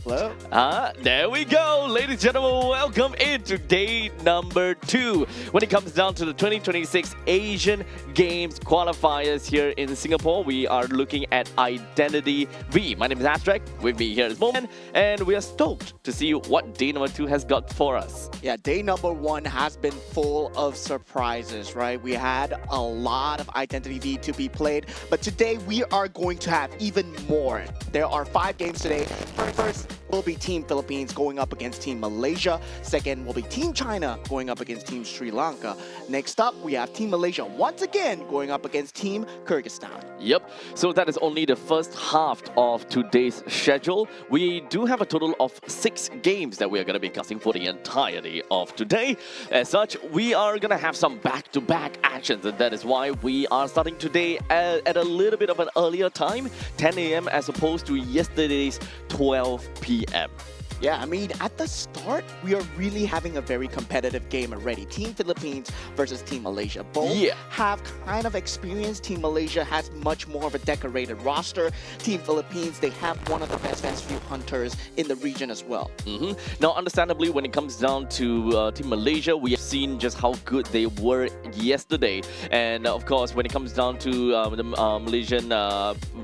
Hello. There we go, ladies and gentlemen. Welcome into day number 2 when it comes down to the 2026 Asian Games qualifiers here in Singapore. We are looking at Identity V. My name is Abstract. With me here is Moment, and we are stoked to see what day number 2 has got for us. Yeah, day number 1 has been full of surprises, right? We had a lot of Identity V to be played, but today we are going to have even more. There are 5 games today. First will be Team Philippines going up against Team Malaysia. Second will be Team China going up against Team Sri Lanka. Next up, we have Team Malaysia once again going up against Team Kyrgyzstan. Yep, so that is only the first half of today's schedule. We do have a total of 6 games that we are going to be casting for the entirety of today. As such, we are going to have some back-to-back actions, and that is why we are starting today at a little bit of an earlier time, 10 a.m. as opposed to yesterday's 12 p.m. Yeah, I mean, at the start, we are really having a very competitive game already. Team Philippines versus Team Malaysia. Both have kind of experience. Team Malaysia has much more of a decorated roster. Team Philippines, they have one of the best few hunters in the region as well. Now, understandably, when it comes down to Team Malaysia, we have seen just how good they were yesterday. And of course, when it comes down to the Malaysian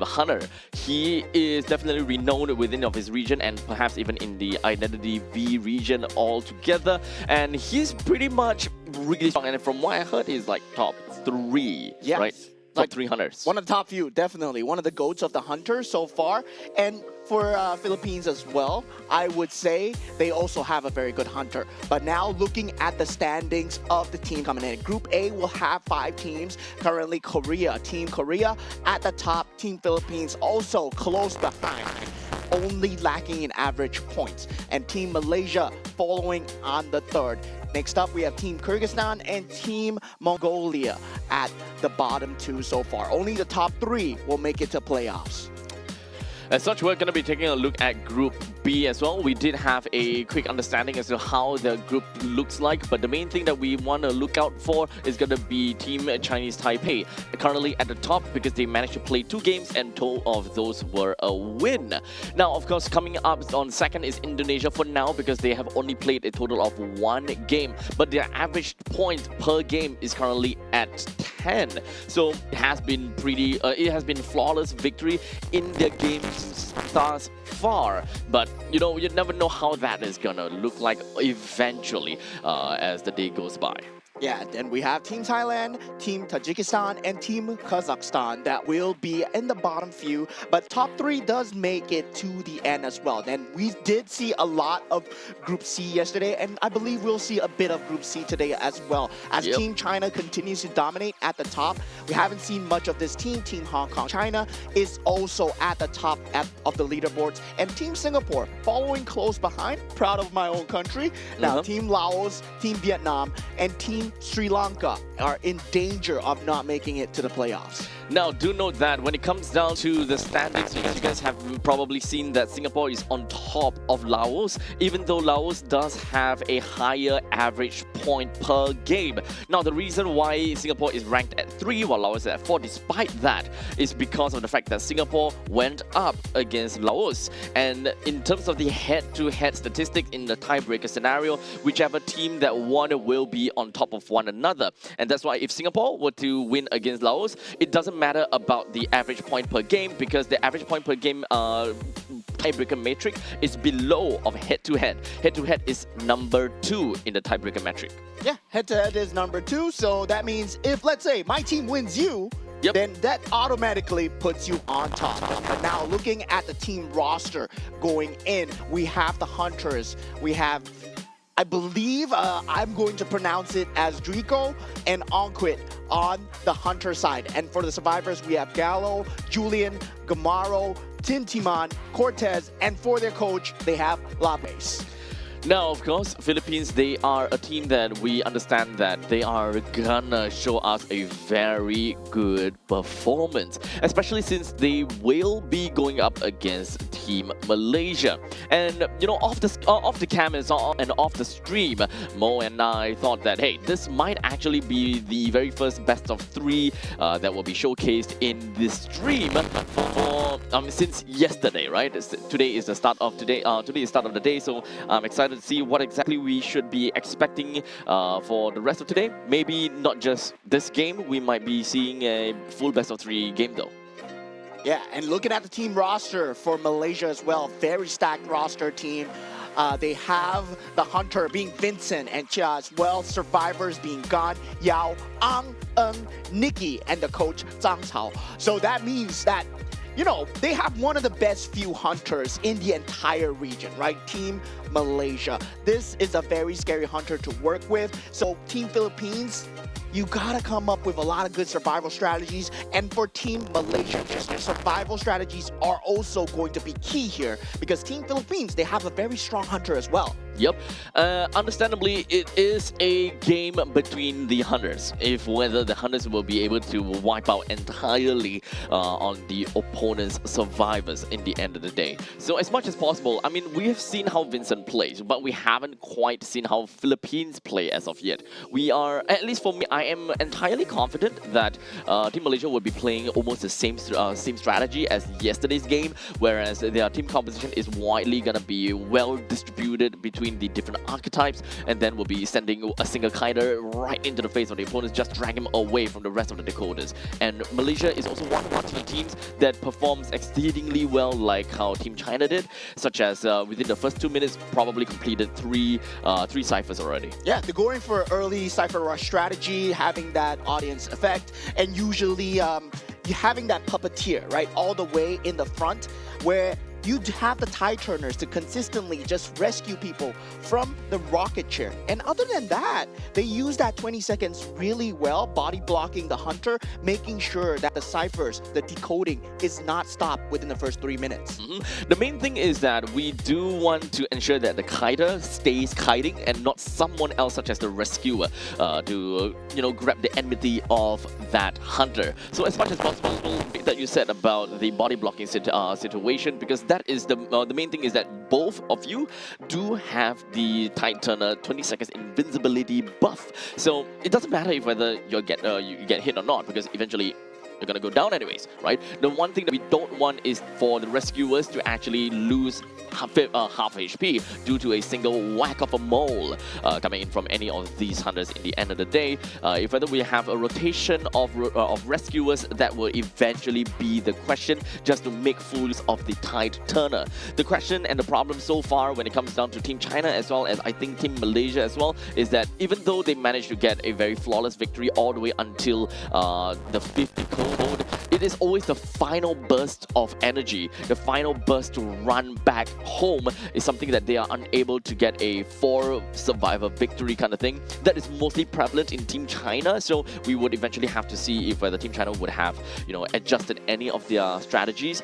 hunter, he is definitely renowned within of his region and perhaps even in the Identity V region altogether, and he's pretty much really strong. And from what I heard, he's like top 3, right? Top 3 hunters. One of the top few, definitely. One of the GOATs of the hunters so far. And for Philippines as well, I would say they also have a very good hunter. But now looking at the standings of the team coming in, Group A will have 5 teams. Currently Korea, Team Korea at the top, Team Philippines also close behind, only lacking in average points, and Team Malaysia following on the 3rd. Next up, we have Team Kyrgyzstan and Team Mongolia at the bottom 2 so far. Only the top 3 will make it to playoffs. As such, we're going to be taking a look at Group B as well. We did have a quick understanding as to how the group looks like, but the main thing that we want to look out for is going to be Team Chinese Taipei, currently at the top because they managed to play 2 games and 2 of those were a win. Now, of course, coming up on second is Indonesia for now because they have only played a total of 1 game, but their average point per game is currently at 10. So it has been it has been flawless victory in their games thus far, but you know, you never know how that is gonna look like eventually as the day goes by. Yeah, then we have Team Thailand, Team Tajikistan, and Team Kazakhstan that will be in the bottom few, but top 3 does make it to the end as well. Then we did see a lot of Group C yesterday, and I believe we'll see a bit of Group C today as well. As Team China continues to dominate at the top, we haven't seen much of this team. Team Hong Kong. China is also at the top of the leaderboards, and Team Singapore following close behind. Proud of my own country. Now, Team Laos, Team Vietnam, and Team Sri Lanka are in danger of not making it to the playoffs. Now, do note that when it comes down to the standings, because you guys have probably seen that Singapore is on top of Laos, even though Laos does have a higher average point per game. Now, the reason why Singapore is ranked at 3 while Laos is at 4, despite that, is because of the fact that Singapore went up against Laos. And in terms of the head-to-head statistics in the tiebreaker scenario, whichever team that won will be on top of one another. And that's why if Singapore were to win against Laos, it doesn't matter about the average point per game because the average point per game tiebreaker metric is below of head-to-head. Head-to-head is number 2 in the tiebreaker metric. Yeah, head-to-head is number 2, so that means if, let's say, my team wins you, then that automatically puts you on top. But now looking at the team roster going in, we have the Hunters, we have, I believe I'm going to pronounce it as Drico and Onquit on the Hunter side. And for the survivors, we have Gallo, Julian, Gamaro, Tintiman, Cortez, and for their coach, they have Labes. Now, of course, Philippines, they are a team that we understand that they are gonna show us a very good performance, especially since they will be going up against Team Malaysia. And you know, off the cameras and off the stream, Mo and I thought that, hey, this might actually be the very first best of 3 that will be showcased in this stream for since yesterday, right? Today is the start of today. Today is start of the day, so I'm excited to see what exactly we should be expecting for the rest of today. Maybe not just this game. We might be seeing a full best of 3 game though. Yeah, and looking at the team roster for Malaysia as well, very stacked roster team. They have the hunter being Vincent and as well survivors being Gan, Yao, Ang, Nikki, and the coach Zhang Cao. So that means that, you know, they have one of the best few hunters in the entire region, right? Team Malaysia. This is a very scary hunter to work with. So Team Philippines, you gotta come up with a lot of good survival strategies. And for Team Malaysia, just their survival strategies are also going to be key here because Team Philippines, they have a very strong hunter as well. Yep. Understandably, it is a game between the hunters. If whether the hunters will be able to wipe out entirely on the opponent's survivors in the end of the day. So as much as possible, I mean, we have seen how Vincent plays, but we haven't quite seen how Philippines play as of yet. We are, at least for me, I am entirely confident that Team Malaysia will be playing almost the same strategy as yesterday's game, whereas their team composition is widely gonna be well distributed between the different archetypes, and then we'll be sending a single kiter right into the face of the opponents, just drag him away from the rest of the decoders. And Malaysia is also one of the teams that performs exceedingly well, like how Team China did, such as within the first 2 minutes probably completed three ciphers already. Yeah, they're going for early cipher rush strategy, having that audience effect, and usually having that puppeteer, right, all the way in the front, where you have the tide turners to consistently just rescue people from the rocket chair. And other than that, they use that 20 seconds really well, body blocking the hunter, making sure that the ciphers, the decoding, is not stopped within the first 3 minutes. The main thing is that we do want to ensure that the kiter stays kiting and not someone else, such as the rescuer, to grab the enmity of that hunter. So as much as possible that you said about the body blocking situation, because that is the main thing is that both of you do have the Tide Turner 20 seconds invincibility buff. So it doesn't matter if whether you get hit or not, because eventually you're gonna go down anyways, right? The one thing that we don't want is for the rescuers to actually lose half HP due to a single whack of a mole coming in from any of these hunters in the end of the day. If whether we have a rotation of rescuers, that will eventually be the question, just to make fools of the Tide Turner. The question and the problem so far when it comes down to Team China as well as I think Team Malaysia as well, is that even though they managed to get a very flawless victory all the way until the 5th decode mode, it is always the final burst of energy, the final burst to run back home is something that they are unable to get a 4 survivor victory kind of thing. That is mostly prevalent in Team China, so we would eventually have to see if whether Team China would have, adjusted any of their strategies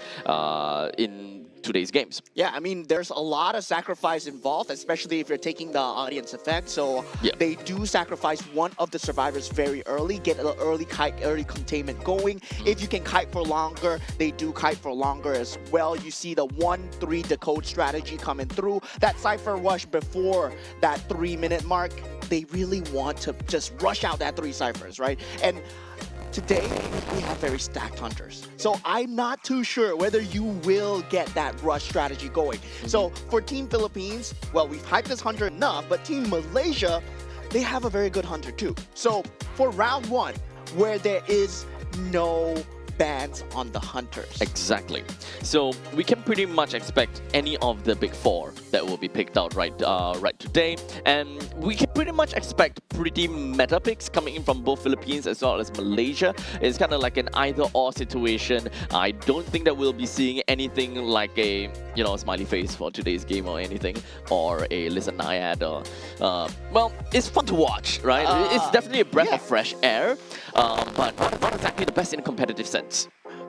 in today's games. Yeah, I mean, there's a lot of sacrifice involved, especially if you're taking the audience effect. So yeah, they do sacrifice one of the survivors very early, get an early kite, early containment going. If you can kite for longer, they do kite for longer as well. You see the 1-3 decode strategy coming through. That cipher rush before that 3-minute mark, they really want to just rush out that 3 ciphers, right? And today, we have very stacked hunters. So I'm not too sure whether you will get that rush strategy going. So for Team Philippines, well, we've hyped this hunter enough, but Team Malaysia, they have a very good hunter too. So for round 1, where there is no bans on the hunters. Exactly. So we can pretty much expect any of the big 4 that will be picked out right today, and we can pretty much expect pretty meta picks coming in from both Philippines as well as Malaysia. It's kind of like an either-or situation. I don't think that we'll be seeing anything like a smiley face for today's game or anything, or a listen naiad, or well, it's fun to watch, right? It's definitely a breath of fresh air, but not exactly the best in a competitive sense.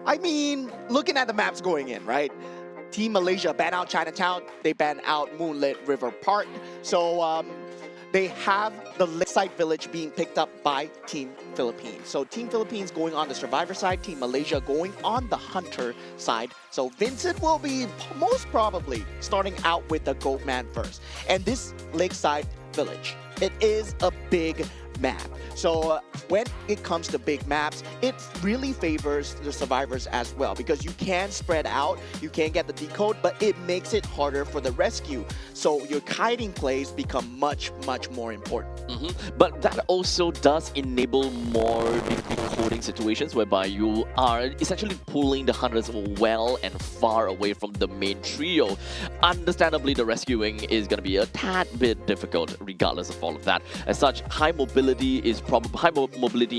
I mean, looking at the maps going in, right? Team Malaysia ban out Chinatown. They ban out Moonlit River Park. So they have the Lakeside Village being picked up by Team Philippines. So Team Philippines going on the survivor side, Team Malaysia going on the hunter side. So Vincent will be most probably starting out with the Goat Man first. And this Lakeside Village, it is a big map. So when it comes to big maps, it really favors the survivors as well because you can spread out, you can get the decode, but it makes it harder for the rescue. So your kiting plays become much more important. But that also does enable more decoding situations whereby you are essentially pulling the hunters well and far away from the main trio. Understandably, the rescuing is going to be a tad bit difficult regardless of all of that. As such, high mobility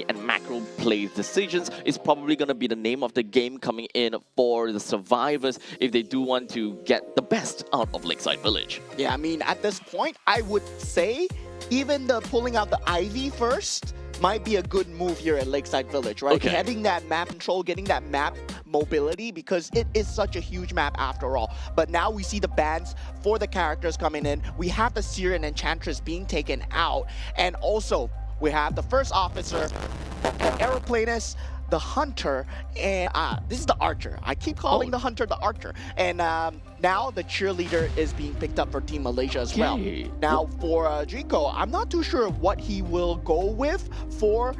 and macro play decisions is probably going to be the name of the game coming in for the survivors if they do want to get the best out of Lakeside Village. Yeah, I mean, at this point, I would say even the pulling out the Ivy first might be a good move here at Lakeside Village, right? Okay. Getting that map control, getting that map mobility, because it is such a huge map after all. But now we see the bans for the characters coming in. We have the Seer and Enchantress being taken out. And also, we have the first officer, the Aeroplanist, the Hunter, and this is the Archer. I keep calling the Hunter the Archer. And now the Cheerleader is being picked up for Team Malaysia as well. Now for Drico, I'm not too sure what he will go with for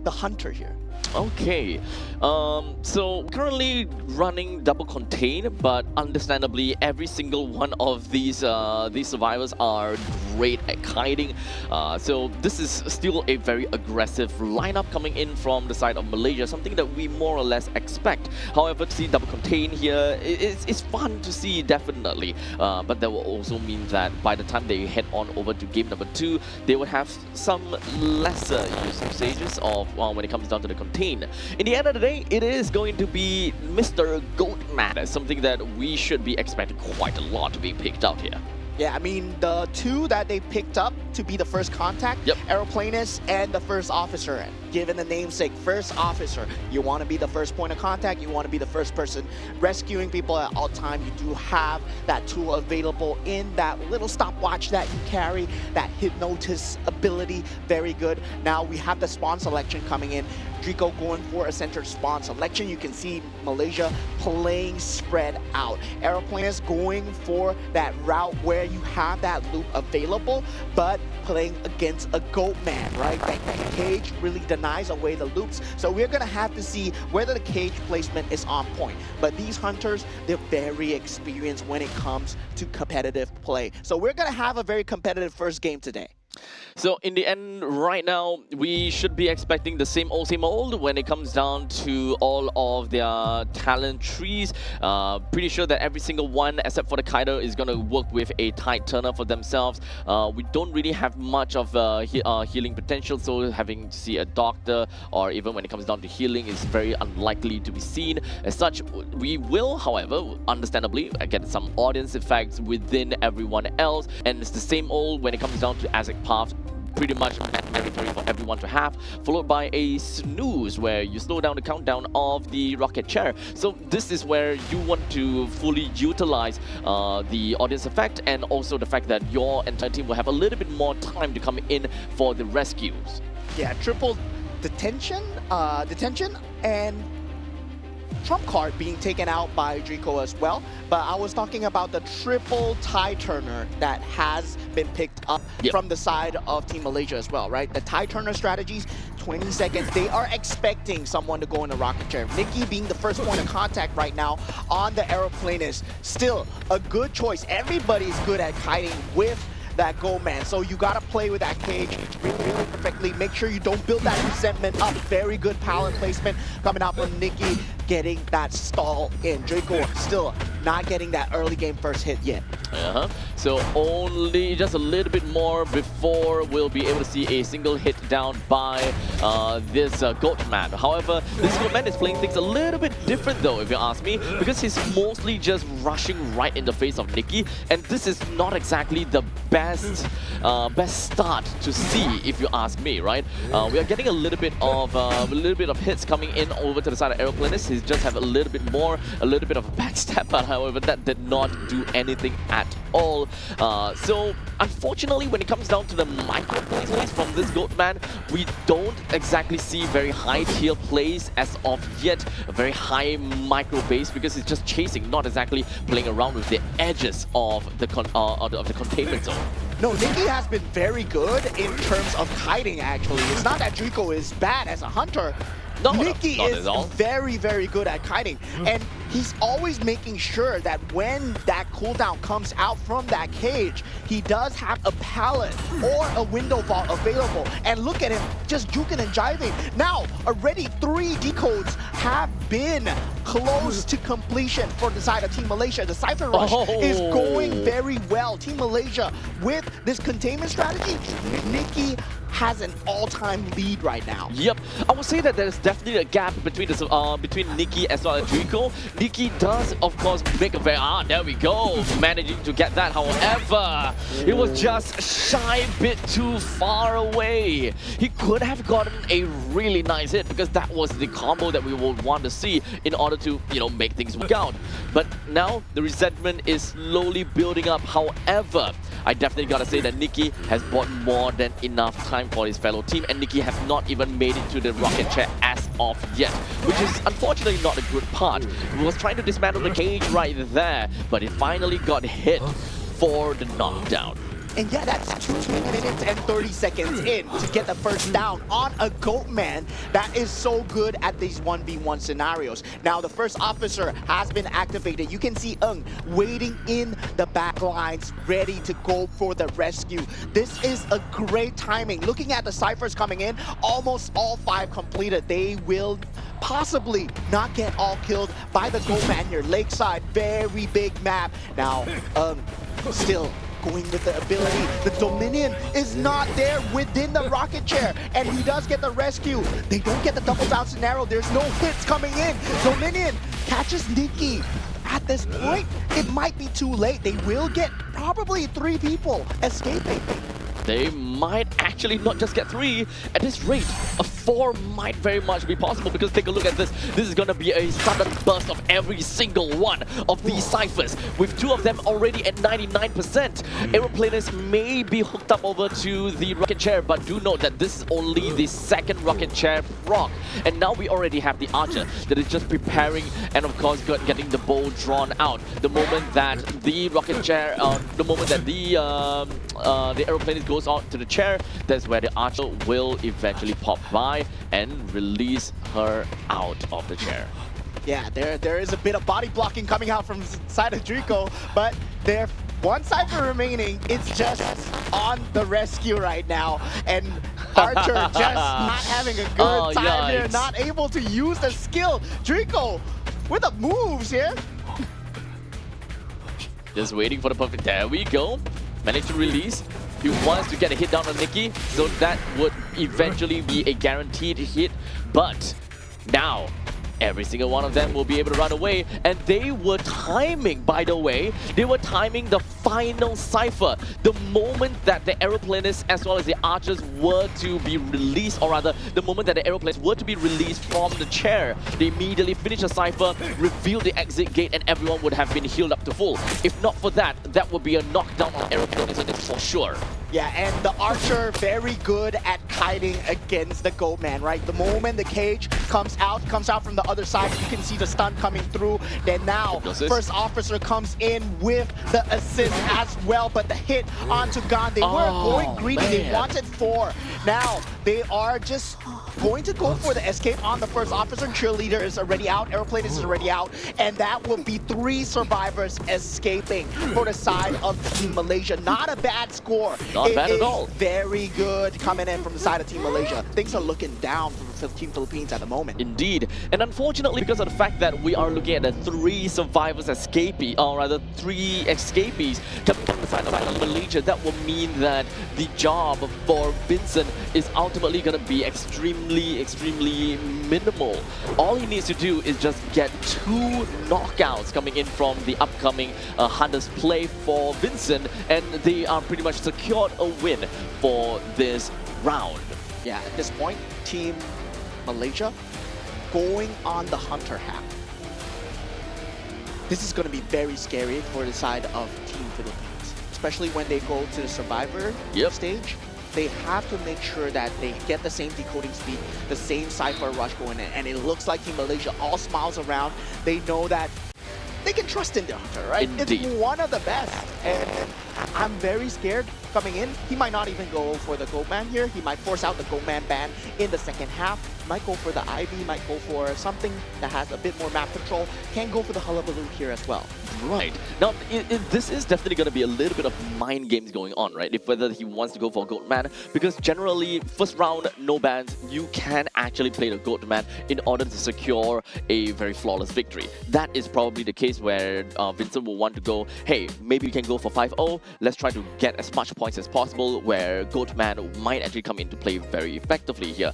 the Hunter here. Okay, so currently running double contain, but understandably every single one of these survivors are great at kiting. So this is still a very aggressive lineup coming in from the side of Malaysia, something that we more or less expect. However, to see double contain here, it's fun to see, definitely. But that will also mean that by the time they head on over to game number 2, they will have some lesser usages of when it comes down to the contain. In the end of the day, it is going to be Mr. Goatman, something that we should be expecting quite a lot to be picked out here. Yeah, I mean, the two that they picked up to be the first contact, Aeroplanist and the first officer. Given the namesake, first officer, you want to be the first point of contact, you want to be the first person rescuing people at all time. You do have that tool available in that little stopwatch that you carry, that hypnosis ability, very good. Now we have the spawn selection coming in. Drico going for a center spawn selection. You can see Malaysia playing spread out. Aeroplanist going for that route where you have that loop available, but playing against a Goat Man, right? That cage really denies away the loops. So we're gonna have to see whether the cage placement is on point. But these hunters, they're very experienced when it comes to competitive play. So we're gonna have a very competitive first game today. So in the end, right now, we should be expecting the same old when it comes down to all of their talent trees. Pretty sure that every single one, except for the Kaido, is going to work with a tight turner for themselves. We don't really have much of healing potential, so having to see a doctor, or even when it comes down to healing, is very unlikely to be seen. As such, we will, however, understandably, get some audience effects within everyone else, and it's the same old when it comes down to ASIC path. Pretty much mandatory for everyone to have, followed by a snooze where you slow down the countdown of the rocket chair. So this is where you want to fully utilize the audience effect, and also the fact that your entire team will have a little bit more time to come in for the rescues. Yeah, triple detention and trump card being taken out by Drico as well. But I was talking about the triple tie turner that has been picked up from the side of Team Malaysia as well, right? The tie turner strategies, 20 seconds. They are expecting someone to go in the rocket chair. Nikki being the first point of contact right now on the Aeroplanist. Still a good choice. Everybody's good at kiting with that Goat Man. So you gotta play with that cage really perfectly. Make sure you don't build that resentment up. Very good pallet placement coming out from Nikki, getting that stall in. Draco still not getting that early game first hit yet. So only just a little bit more before we'll be able to see a single hit down by this Goat Man. However, this Goat Man is playing things a little bit different though, if you ask me, because he's mostly just rushing right in the face of Nikki, and this is not exactly the best start to see, if you ask me, right? We are getting a little bit of hits coming in over to the side of Aeroplanist. They just have a little bit more, a little bit of a backstab, but however, that did not do anything at all. So unfortunately, when it comes down to the micro plays from this Goatman, we don't exactly see very high tier plays as of yet. A very high micro base because he's just chasing, not exactly playing around with the edges of the containment zone. No, Nikki has been very good in terms of kiting, actually. It's not that Drico is bad as a hunter. No, Nikki is all. very, very good at kiting. And he's always making sure that when that cooldown comes out from that cage, he does have a pallet or a window vault available. And look at him, just juking and jiving. Now, already 3 decodes have been close to completion for the side of Team Malaysia. The Cypher Rush is going very well. Team Malaysia, with this containment strategy, Nikki has an all-time lead right now. Yep, I would say that there's definitely a gap between between Nikki as well as Drico. Nikki does, of course, make a very there we go, managing to get that. However, it was just a shy bit too far away. He could have gotten a really nice hit because that was the combo that we would want to see in order to, you know, make things work out. But now the resentment is slowly building up. However, I definitely gotta say that Nikki has bought more than enough time for his fellow team, and Nikki has not even made it to the rocket chair as of yet, which is unfortunately not a good part. He was trying to dismantle the cage right there, but he finally got hit for the knockdown. And yeah, that's 2 minutes and 30 seconds in to get the first down on a Goatman that is so good at these 1v1 scenarios. Now, the first officer has been activated. You can see Ung waiting in the back lines, ready to go for the rescue. This is a great timing. Looking at the Cyphers coming in, almost all 5 completed. They will possibly not get all killed by the Goatman here. Lakeside, very big map. Now, still going with the ability. The Dominion is not there within the rocket chair, and he does get the rescue. They don't get the double down scenario. There's no hits coming in. Dominion catches Nikki. At this point, it might be too late. They will get probably 3 people escaping. They might actually not just get 3. At this rate, a 4 might very much be possible, because take a look at this. This is going to be a sudden burst of every single one of these ciphers, with 2 of them already at 99%. Aeroplaners may be hooked up over to the rocket chair, but do note that this is only the 2nd rocket chair proc. And now we already have the archer that is just preparing and of course getting the bow drawn out. The moment that the rocket chair, the moment that the aeroplane goes out to the chair, that's where the archer will eventually pop by and release her out of the chair. Yeah, there is a bit of body blocking coming out from the side of Drico, but there's 1 Cypher remaining. It's just on the rescue right now, and Archer just not having a good time here, not able to use the skill. Drico with the moves here. Just waiting for the perfect. There we go. Managed to release. He wants to get a hit down on Nikki, so that would eventually be a guaranteed hit. But now, every single one of them will be able to run away, and they were timing, by the way, they were timing the final cipher. The moment that the aeroplanists as well as the archers were to be released, or rather, the moment that the aeroplanes were to be released from the chair, they immediately finished the cipher, revealed the exit gate, and everyone would have been healed up to full. If not for that, that would be a knockdown on aeroplanes for sure. Yeah, and the Archer very good at kiting against the Goatman, right? The moment the cage comes out from the other side, you can see the stun coming through. Then now, first officer comes in with the assist as well, but the hit onto Gan. They were going greedy, they wanted 4. Now, they are just going to go for the escape on the first officer. Cheerleader is already out, aeroplane is already out, and that will be 3 survivors escaping for the side of Team Malaysia. Not a bad score. Not bad at all. Very good coming in from the side of Team Malaysia. Things are looking down for Team Philippines at the moment. Indeed. And unfortunately, because of the fact that we are looking at the 3 survivors escapee, or rather 3 escapees coming from the side of Malaysia, that will mean that the job for Vincent is ultimately going to be extremely minimal. All he needs to do is just get 2 knockouts coming in from the upcoming Hunters play for Vincent, and they are pretty much secured a win for this round. Yeah, at this point, Team Malaysia going on the Hunter half. This is going to be very scary for the side of Team Philippines, especially when they go to the Survivor stage. They have to make sure that they get the same decoding speed, the same Cypher rush going in, and it looks like Team Malaysia all smiles around. They know that they can trust in the Hunter, right? Indeed. It's one of the best, and I'm very scared coming in. He might not even go for the Goatman here. He might force out the Goatman ban in the second half. Might go for the Ivy, might go for something that has a bit more map control. Can go for the Hullabaloo here as well. Right. Now, this is definitely going to be a little bit of mind games going on, right? If whether he wants to go for Goatman, because generally, first round, no bans, you can actually play the Goatman in order to secure a very flawless victory. That is probably the case where Vincent will want to go, hey, maybe we can go for 5-0. Let's try to get as much points as possible, where Goatman might actually come into play very effectively here.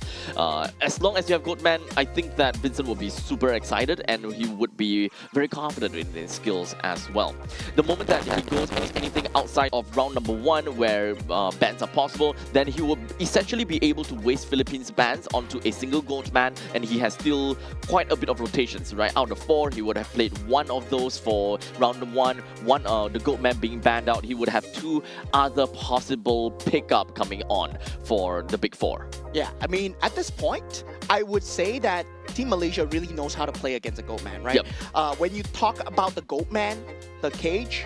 As long as you have Goatman, I think that Vincent will be super excited and he would be very confident in his skills as well. The moment that he goes anything outside of round number 1 where bans are possible, then he will essentially be able to waste Philippines bans onto a single Goatman, and he has still quite a bit of rotations, right? Out of 4, he would have played 1 of those for round 1, the Goatman being banned out. He would have 2 other possible pickup coming on for the big 4. Yeah, I mean, at this point, I would say that Team Malaysia really knows how to play against a Goatman, right? Yep. When you talk about the Goatman, the cage,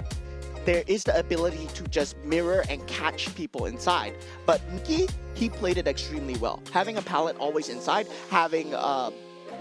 there is the ability to just mirror and catch people inside. But Nikki, he played it extremely well. Having a pallet always inside, having,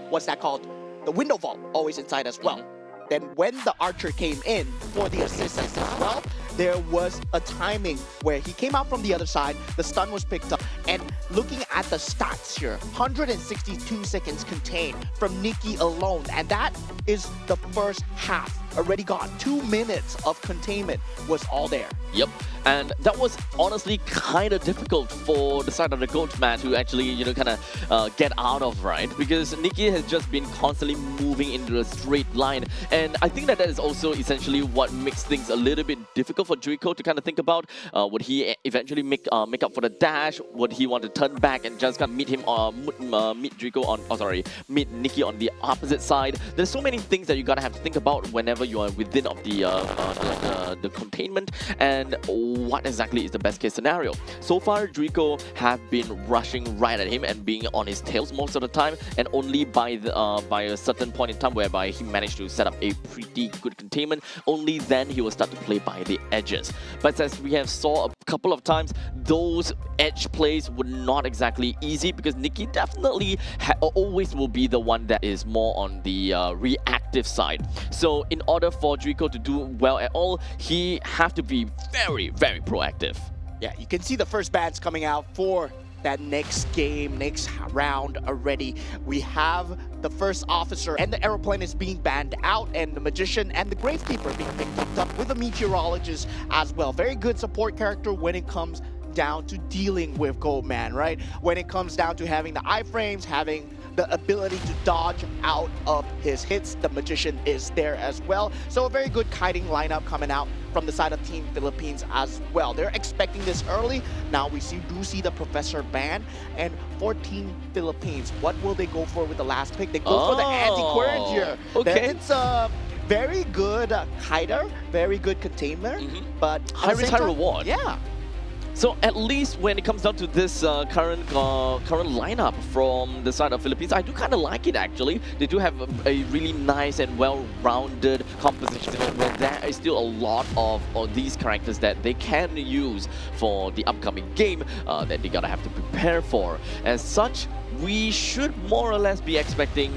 what's that called? The window vault always inside as well. Then when the archer came in for the assist as well, there was a timing where he came out from the other side, the stun was picked up, and looking at the stats here, 162 seconds contained from Nikki alone, and that is the first half already gone. 2 minutes of containment was all there. Yep, and that was honestly kind of difficult for the side of the Goatman to actually, kind of get out of, right? Because Nikki has just been constantly moving into a straight line, and I think that is also essentially what makes things a little bit difficult for Drico to kind of think about. Would he eventually make up for the dash? Would he want to turn back and just kind of meet him, meet Drico on, meet Nikki on the opposite side? There's so many things that you gotta have to think about whenever you are within of the containment, and what exactly is the best case scenario. So far, Drico have been rushing right at him and being on his tails most of the time, and only by a certain point in time whereby he managed to set up a pretty good containment, only then he will start to play by the edges. But as we have saw a couple of times, those edge plays were not exactly easy, because Nikki definitely always will be the one that is more on the reactive side. So in order for Drico to do well at all, he have to be very, very proactive. Yeah, you can see the first bans coming out for that next game, next round already. We have the first officer, and the aeroplane is being banned out, and the magician and the gravekeeper being picked up with a meteorologist as well. Very good support character when it comes down to dealing with Goatman, right? When it comes down to having the iframes, having the ability to dodge out of his hits, the magician is there as well. So a very good kiting lineup coming out from the side of Team Philippines as well. They're expecting this early. Now we do see the Professor ban, and for Team Philippines, what will they go for with the last pick? They go for the anti-query here. Okay. It's a very good kiter, very good container, but high risk, high reward. Yeah. So at least when it comes down to this current lineup from the side of Philippines, I do kind of like it actually. They do have a really nice and well-rounded composition where there is still a lot of these characters that they can use for the upcoming game that they gotta have to prepare for. As such, we should more or less be expecting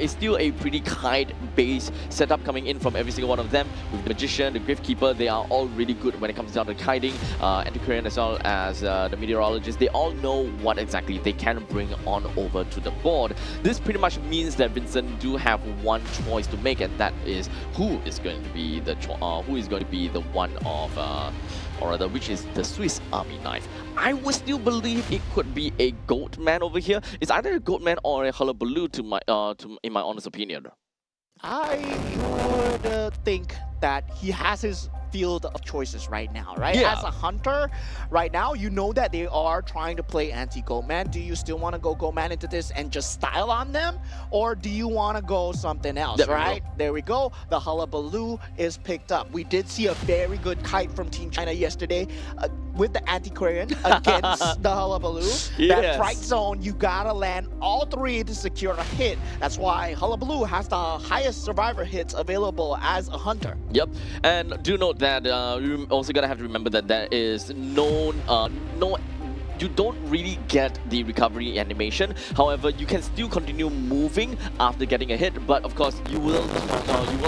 still a pretty kite-based setup coming in from every single one of them. With the Magician, the Gravekeeper, they are all really good when it comes down to kiting. Antiquarian as well as the Meteorologist, they all know what exactly they can bring on over to the board. This pretty much means that Vincent do have one choice to make, and that is who is going to be the one of or rather, which is the Swiss Army knife. I would still believe it could be a Goatman over here. It's either a Goatman or a Hullabaloo in my honest opinion. I would think that he has his field of choices right now, right? Yeah. As a hunter, right now, you know that they are trying to play anti-Go Man. Do you still want to go Man into this and just style on them? Or do you want to go something else, There we right? There we go. The hullabaloo is picked up. We did see a very good kite from Team China yesterday with the anti-Korean against the hullabaloo. That Yes. fright zone, you gotta land all three to secure a hit. That's why hullabaloo has the highest survivor hits available as a hunter. Yep, and do note that you also gotta have to remember that there is no you don't really get the recovery animation. However, you can still continue moving after getting a hit, but of course you will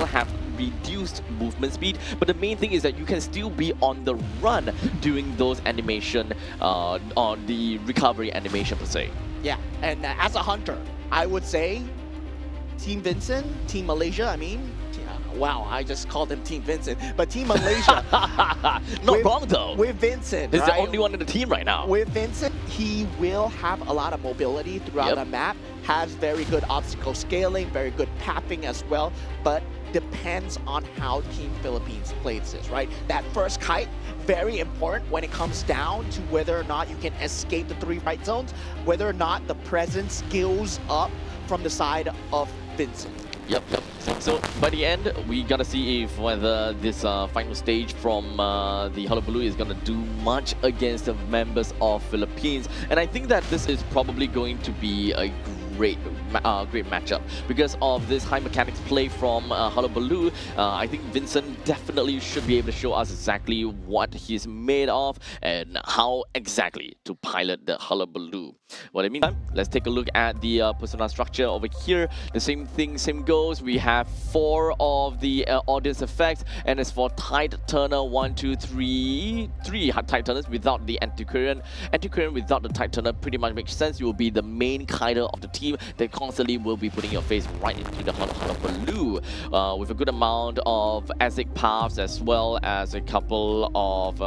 have reduced movement speed. But the main thing is that you can still be on the run during those animation on the recovery animation per se. Yeah, and as a hunter, I would say Team Vincent, Team Malaysia, I mean, wow, I just called him Team Vincent, but Team Malaysia. Not wrong though. With Vincent, He's right? the only one in the team right now. With Vincent, he will have a lot of mobility throughout the map, has very good obstacle scaling, very good papping as well, but depends on how Team Philippines plays this, right? That first kite, very important when it comes down to whether or not you can escape the three fight zones, whether or not the presence scales up from the side of Vincent. Yep. So by the end, we gotta see if whether this final stage from the hullabaloo is gonna do much against the members of Philippines, and I think that this is probably going to be a great matchup because of this high mechanics play from hullabaloo. I think Vincent definitely should be able to show us exactly what he's made of and how exactly to pilot the hullabaloo. Well, in the meantime, let's take a look at the personnel structure over here. The same thing, same goes. We have 4 of the audience effects, and as for Tide Turner, 1, 2, 3, 3 Tide Turners without the anti-Korean. Anti-Korean without the Tide Turner pretty much makes sense. You will be the main kiter of the team that constantly will be putting your face right into the hullabaloo with a good amount of ASIC paths as well as a couple of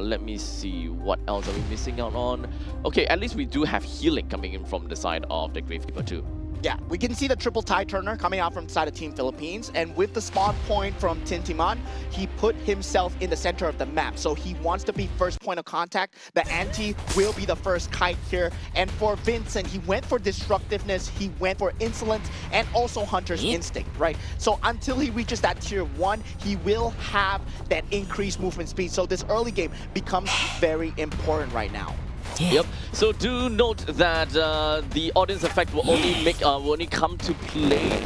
let me see, what else are we missing out on? Okay, at least we do have healing coming in from the side of the Gravekeeper too. Yeah, we can see the triple Tide Turner coming out from the side of Team Philippines, and with the spawn point from Tintiman, he put himself in the center of the map, so he wants to be first point of contact. The anti will be the first kite here, and for Vincent, he went for destructiveness, he went for insolence, and also Hunter's Instinct, right? So until he reaches that tier 1, he will have that increased movement speed, so this early game becomes very important right now. Yep. So do note that the audience effect will only come to play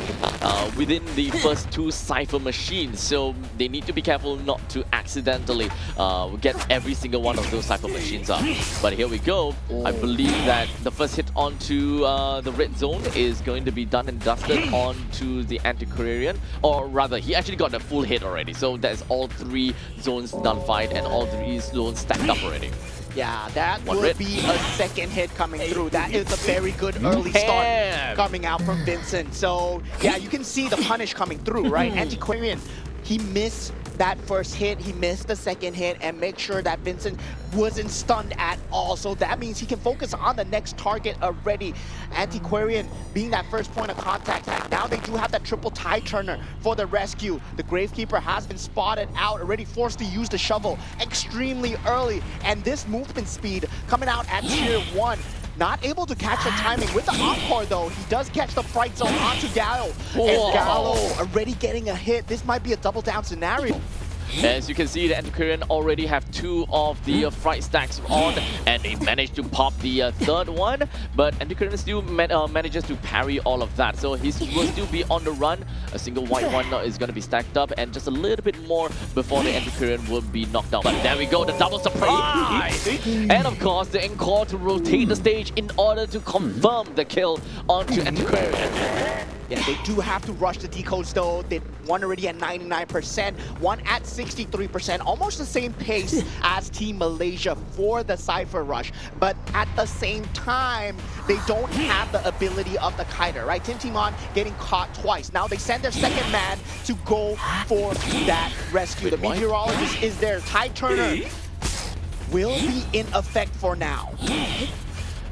within the first 2 Cypher machines. So they need to be careful not to accidentally get every single one of those Cypher machines up. But here we go. I believe that the first hit onto the red zone is going to be done and dusted onto the anti-Korean, or rather, he actually got a full hit already. So that's all 3 zones nullified and all 3 zones stacked up already. Yeah, that would be a second hit coming through. That is a very good early start coming out from Vincent. So, yeah, you can see the punish coming through, right? Anti-Korean, he missed that first hit, he missed the second hit, and make sure that Vincent wasn't stunned at all. So that means he can focus on the next target already. Antiquarian being that first point of contact. Now they do have that triple Tide Turner for the rescue. The Gravekeeper has been spotted out, already forced to use the shovel extremely early. And this movement speed coming out at tier 1. Not able to catch the timing with the encore though. He does catch the fright zone onto Gallo. And Gallo already getting a hit. This might be a double down scenario. As you can see, the Antiquarian already have 2 of the fright stacks on, and they managed to pop the third one, but Antiquarian still manages to parry all of that, so he will still be on the run. A single white one is going to be stacked up, and just a little bit more before the Antiquarian will be knocked down. But there we go, the double surprise! And of course, the encore to rotate the stage in order to confirm the kill onto Antiquarian. Yeah, they do have to rush the decodes though. They one already at 99%, one at 63%, almost the same pace as Team Malaysia for the Cypher rush. But at the same time, they don't have the ability of the kiter, right? Tintimon getting caught twice. Now they send their second man to go for that rescue. The meteorologist is there. Tide Turner will be in effect for now.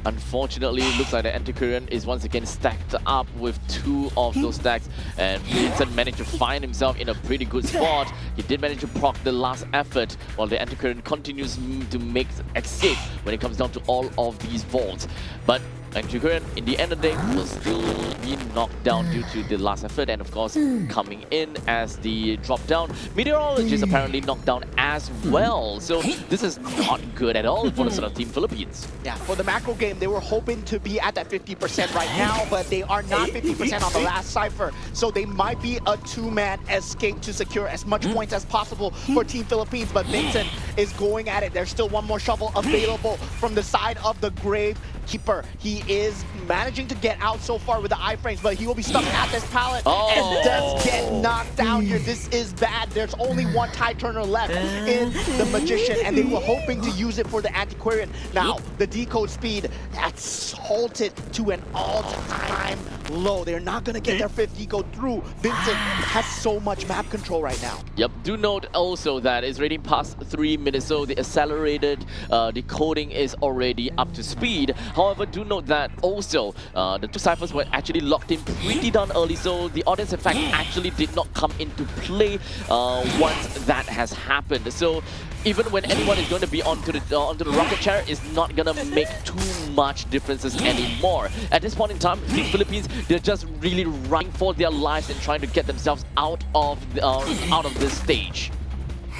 Unfortunately, it looks like the Antiquarian is once again stacked up with 2 of those stacks, and Vincent managed to find himself in a pretty good spot. He did manage to proc the last effort, while the Antiquarian continues to make escape when it comes down to all of these vaults. But Antiquarian, in the end of the day, will still be knocked down due to the last effort, and of course, coming in as the drop down. Meteorologist apparently knocked down as well. So this is not good at all for the sort of Team Philippines. Yeah, for the macro game, they were hoping to be at that 50% right now, but they are not 50% on the last cipher. So they might be a 2-man escape to secure as much points as possible for Team Philippines. But Vincent is going at it. There's still one more shovel available from the side of the Gravekeeper. He is managing to get out so far with the iframes, but he will be stuck at this pallet and does get knocked down here. This is bad. There's only one tie turner left in the Magician, and they were hoping to use it for the Antiquarian. Now, the decode speed that's halted to an all-time low. They're not going to get their 5th decode through. Vincent has so much map control right now. Yep, do note also that it's already past 3 minutes, so the accelerated decoding is already up to speed. However, do note that also the 2 ciphers were actually locked in pretty darn early, so the audience in fact actually did not come into play once that has happened. So even when anyone is going to be onto the rocket chair, it's not going to make too much differences anymore. At this point in time, the Philippines, they're just really running for their lives and trying to get themselves out of this stage.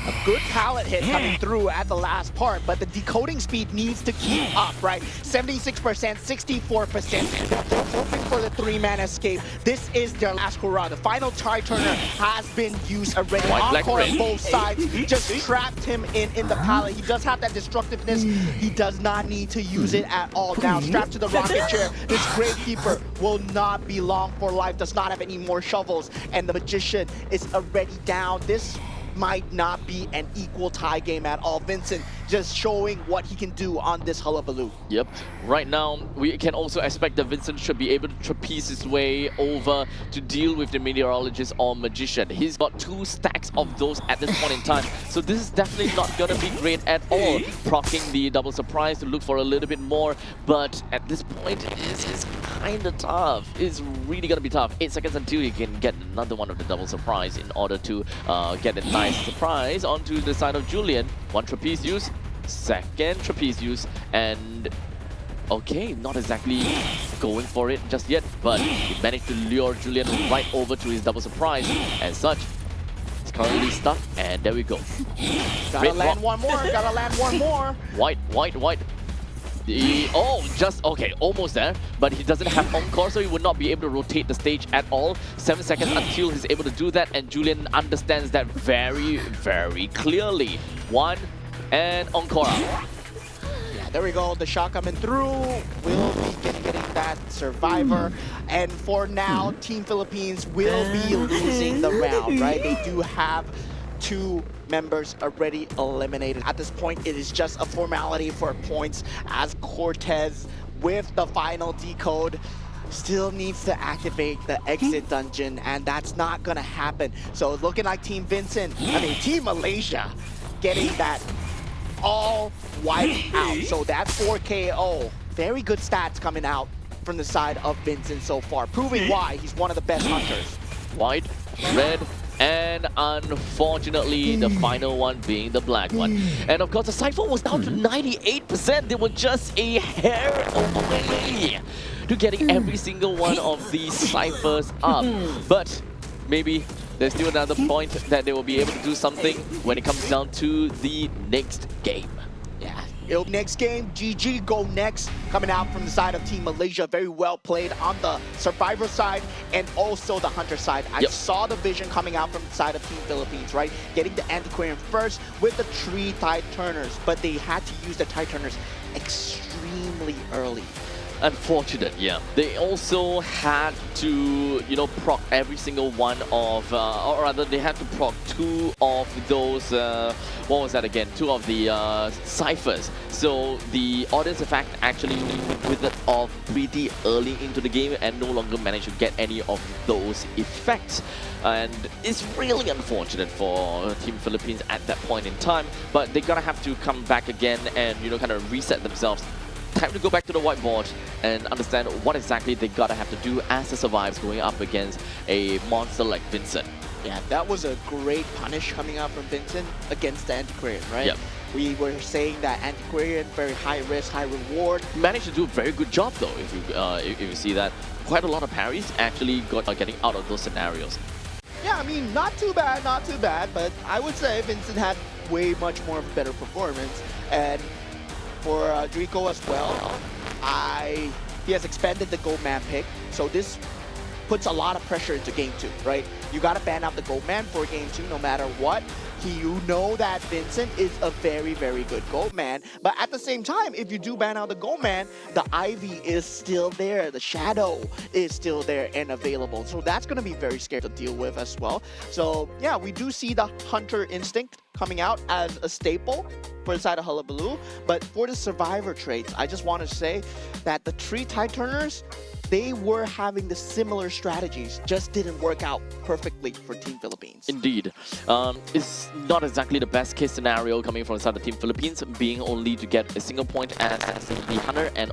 A good pallet hit coming through at the last part, but the decoding speed needs to keep up, right? 76%, 64%. They're hoping for the 3-man escape. This is their last hurrah. The final tri-turner has been used already. Encore on both sides. Just trapped him in the pallet. He does have that destructiveness. He does not need to use it at all. Now, strapped to the rocket chair, this Gravekeeper will not be long for life. Does not have any more shovels, and the Magician is already down. This might not be an equal tie game at all. Vincent just showing what he can do on this hullabaloo. Yep. Right now, we can also expect that Vincent should be able to trapeze his way over to deal with the Meteorologist or Magician. He's got 2 stacks of those at this point in time, so this is definitely not going to be great at all. Procking the double surprise to look for a little bit more, but at this point, it's kind of tough. It's really going to be tough. 8 seconds until you can get another one of the double surprise in order to get a nice surprise onto the side of Julian. 1 trapeze use, 2nd trapeze use, and okay, not exactly going for it just yet, but he managed to lure Julian right over to his double surprise. As such, he's currently stuck, and there we go. Gotta land one more, gotta land one more. White. Okay, almost there, but he doesn't have encore, so he would not be able to rotate the stage at all. 7 seconds until he's able to do that, and Julian understands that very, very clearly. 1, and encore. Yeah, there we go. The shot coming through. Will be getting that survivor. And for now, Team Philippines will be losing the round, right? They do have 2 members already eliminated. At this point, it is just a formality for points, as Cortez, with the final decode, still needs to activate the exit dungeon, and that's not gonna happen. So it's looking like Team Team Malaysia getting that all wiped out. So that's 4 KO. Very good stats coming out from the side of Vincent so far, proving why he's one of the best hunters. White, red, and unfortunately the final one being the black one. And of course the Cypher was down to 98%. They were just a hair away to getting every single one of these Cyphers up. But maybe there's still another point that they will be able to do something when it comes down to the next game. Yeah. Next game, GG go next, coming out from the side of Team Malaysia. Very well played on the survivor side and also the hunter side. I saw the vision coming out from the side of Team Philippines, right? Getting the Antiquarian first with the 3 tide turners, but they had to use the tide turners extremely early. Unfortunate, yeah. They also had to, proc every single one of, or rather they had to proc 2 of those, what was that again? 2 of the ciphers. So the audience effect actually withered off pretty early into the game and no longer managed to get any of those effects. And it's really unfortunate for Team Philippines at that point in time, but they're gonna have to come back again and, kind of reset themselves time to go back to the whiteboard and understand what exactly they gotta have to do as the survives going up against a monster like Vincent. Yeah, that was a great punish coming out from Vincent against the Antiquarian, right? Yep. We were saying that Antiquarian, very high risk, high reward. Managed to do a very good job though, if you see that. Quite a lot of parries actually getting out of those scenarios. Yeah, I mean, not too bad, but I would say Vincent had way much more of a better performance. And for Drico as well, he has expanded the gold man pick, so this puts a lot of pressure into game 2, right? You gotta ban out the gold man for game 2 no matter what. You know that Vincent is a very, very good gold man, but at the same time, if you do ban out the gold man, the Ivy is still there, the Shadow is still there and available, so that's gonna be very scary to deal with as well. So yeah, we do see the Hunter Instinct coming out as a staple for the side of Hullabaloo, but for the survivor traits, I just want to say that the 3 Tide Turners, they were having the similar strategies, just didn't work out perfectly for Team Philippines. Indeed. It's not exactly the best case scenario coming from the side of Team Philippines, being only to get a single point as the Hunter and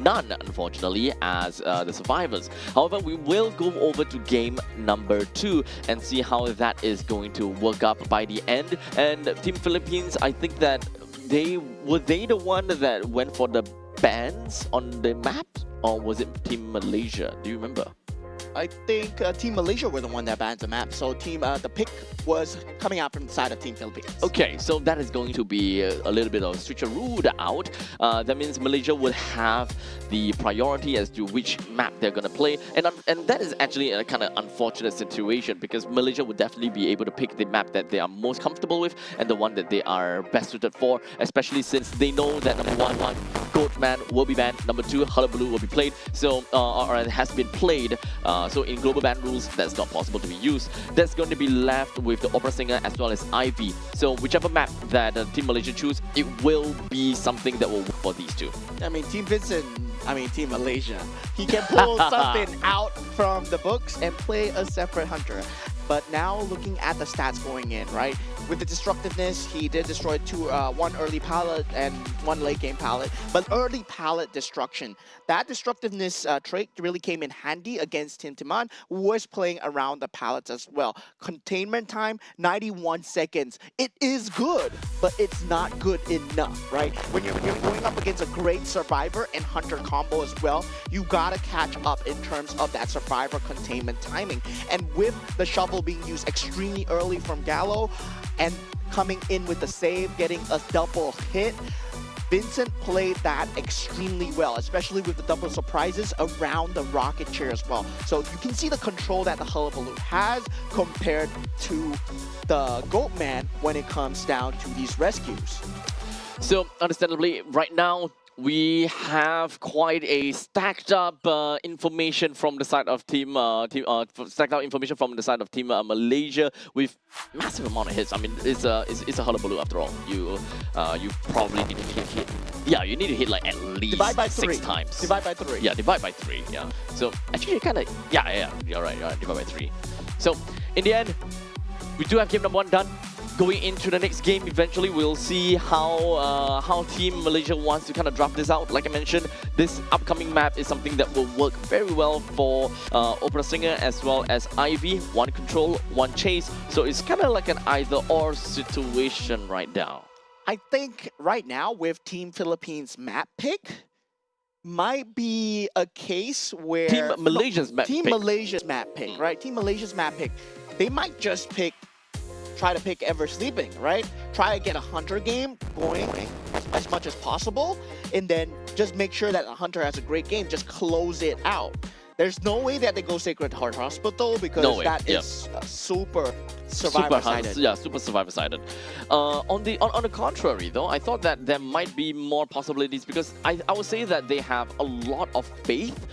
none, unfortunately, as the survivors. However, we will go over to game number 2 and see how that is going to work up by the end. And Team Philippines, I think that were they the one that went for the bans on the map? Or was it Team Malaysia? Do you remember? I think Team Malaysia were the one that banned the map, so the pick was coming out from the side of Team Philippines. Okay, so that is going to be a little bit of switcheroo out. That means Malaysia would have the priority as to which map they're going to play, and that is actually a kind of unfortunate situation because Malaysia would definitely be able to pick the map that they are most comfortable with and the one that they are best suited for, especially since they know that number 1, Goatman will be banned, number 2, Hullabaloo will be played, so or it has been played. So in global ban rules, that's not possible to be used. That's going to be left with the Opera Singer as well as Ivy. So whichever map that Team Malaysia choose, it will be something that will work for these two. I mean, Team Team Malaysia, he can pull something out from the books and play a separate Hunter. But now looking at the stats going in, right? With the destructiveness, he did destroy 1 early pallet and 1 late game pallet. But early pallet destruction, that destructiveness trait really came in handy against Tim Timan, who was playing around the pallets as well. Containment time, 91 seconds. It is good, but it's not good enough, right? When you're going up against a great survivor and Hunter combo as well, you gotta catch up in terms of that survivor containment timing. And with the shovel being used extremely early from Gallo and coming in with the save, getting a double hit, Vincent played that extremely well, especially with the double surprises around the rocket chair as well. So you can see the control that the Hullabaloo has compared to the Goatman when it comes down to these rescues. So understandably, right now, we have quite a stacked up information from the side of Team Malaysia with massive amount of hits. I mean, it's a Hullabaloo after all. You probably need to hit. Yeah, you need to hit like at least divide by 6 times. Divide by 3. Yeah, divide by 3. Yeah. So actually, kind of yeah. You're right. Divide by 3. So in the end, we do have game number 1 done. Going into the next game, eventually we'll see how Team Malaysia wants to kind of draft this out. Like I mentioned, this upcoming map is something that will work very well for Opera Singer as well as Ivy. 1 control, 1 chase. So it's kind of like an either-or situation right now. I think right now with Team Philippines map pick, might be a case where Team Malaysia's map pick, right? Team Malaysia's map pick, they might just try to pick Ever Sleeping, right? Try to get a Hunter game going as much as possible, and then just make sure that a Hunter has a great game, just close it out. There's no way that they go Sacred Heart Hospital because that is super survivor-sided. Super survivor-sided. On the contrary, though, I thought that there might be more possibilities because I would say that they have a lot of faith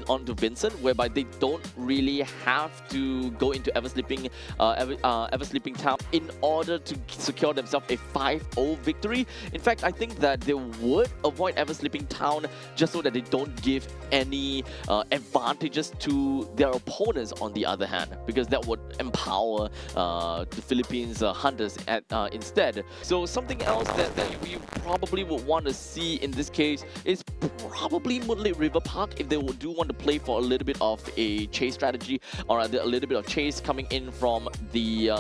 onto Vincent, whereby they don't really have to go into Ever Sleeping Town in order to secure themselves a 5-0 victory. In fact, I think that they would avoid Ever Sleeping Town just so that they don't give any advantages to their opponents on the other hand, because that would empower the Philippines hunters instead. So something else that we probably would want to see in this case is probably Moonlit River Park if they do want to play for a little bit of a chase strategy, or a little bit of chase coming in from the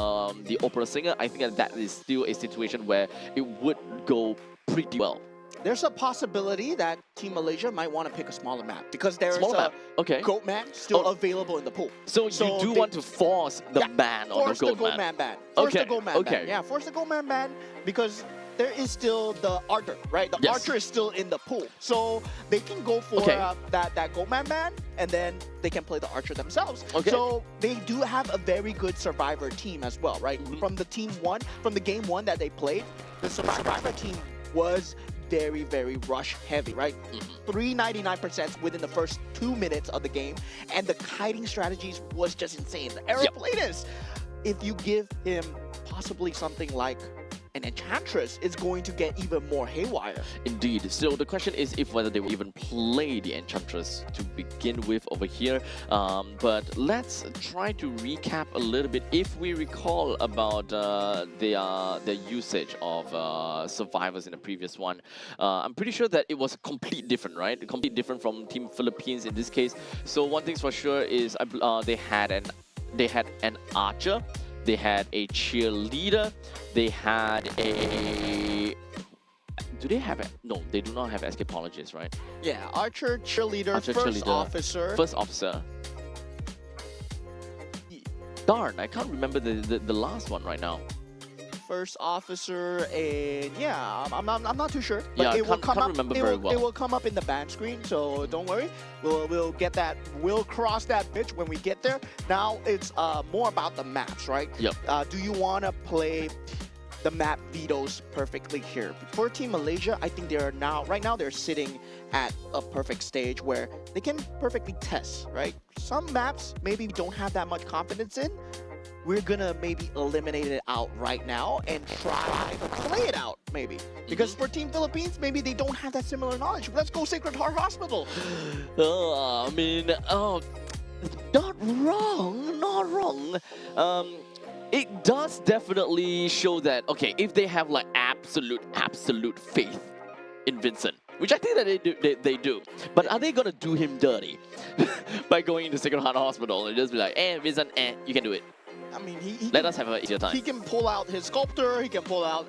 opera singer. I think that is still a situation where it would go pretty well. There's a possibility that Team Malaysia might want to pick a smaller map because there is a okay. goat man still available in the pool. So you do want to force the ban on the goat man? Force the goat man ban. Yeah, force the goat man ban because there is still the archer, right? The archer is still in the pool. So they can go for that goat man ban, and then they can play the archer themselves. So they do have a very good survivor team as well, right? From the game one that they played, the survivor team was very, very rush heavy, right? 399% within the first 2 minutes of the game, and the kiting strategies was just insane. The aeroplanist, if you give him possibly something like an enchantress, is going to get even more haywire. Indeed. So the question is if whether they will even play the enchantress to begin with over here. But let's try to recap a little bit. If we recall about the usage of survivors in the previous one, I'm pretty sure that it was complete different, right? Complete different from Team Philippines in this case. So one thing's for sure is they had an archer. They had a cheerleader. They had a... Do they have... No, they do not have escapologists, right? Yeah, archer, cheerleader, first officer. First officer. Darn, I can't remember the last one right now. First officer, and yeah, I'm not too sure. But Yeah, it will come up. It will come up in the ban screen, so don't worry. We'll get that. We'll cross that bridge when we get there. Now it's more about the maps, right? Yep. Do you want to play the map vetoes perfectly here? For Team Malaysia, I think right now they're sitting at a perfect stage where they can perfectly test, right? Some maps maybe we don't have that much confidence in. We're gonna maybe eliminate it out right now and try to play it out, maybe. Because for Team Philippines, maybe they don't have that similar knowledge. Let's go Sacred Heart Hospital. I mean, not wrong. It does definitely show that, okay, if they have like absolute faith in Vincent, which I think that they do. But are they gonna do him dirty by going into Sacred Heart Hospital and just be like, Vincent, you can do it? I mean, let us have an easier time. He can pull out his sculptor, he can pull out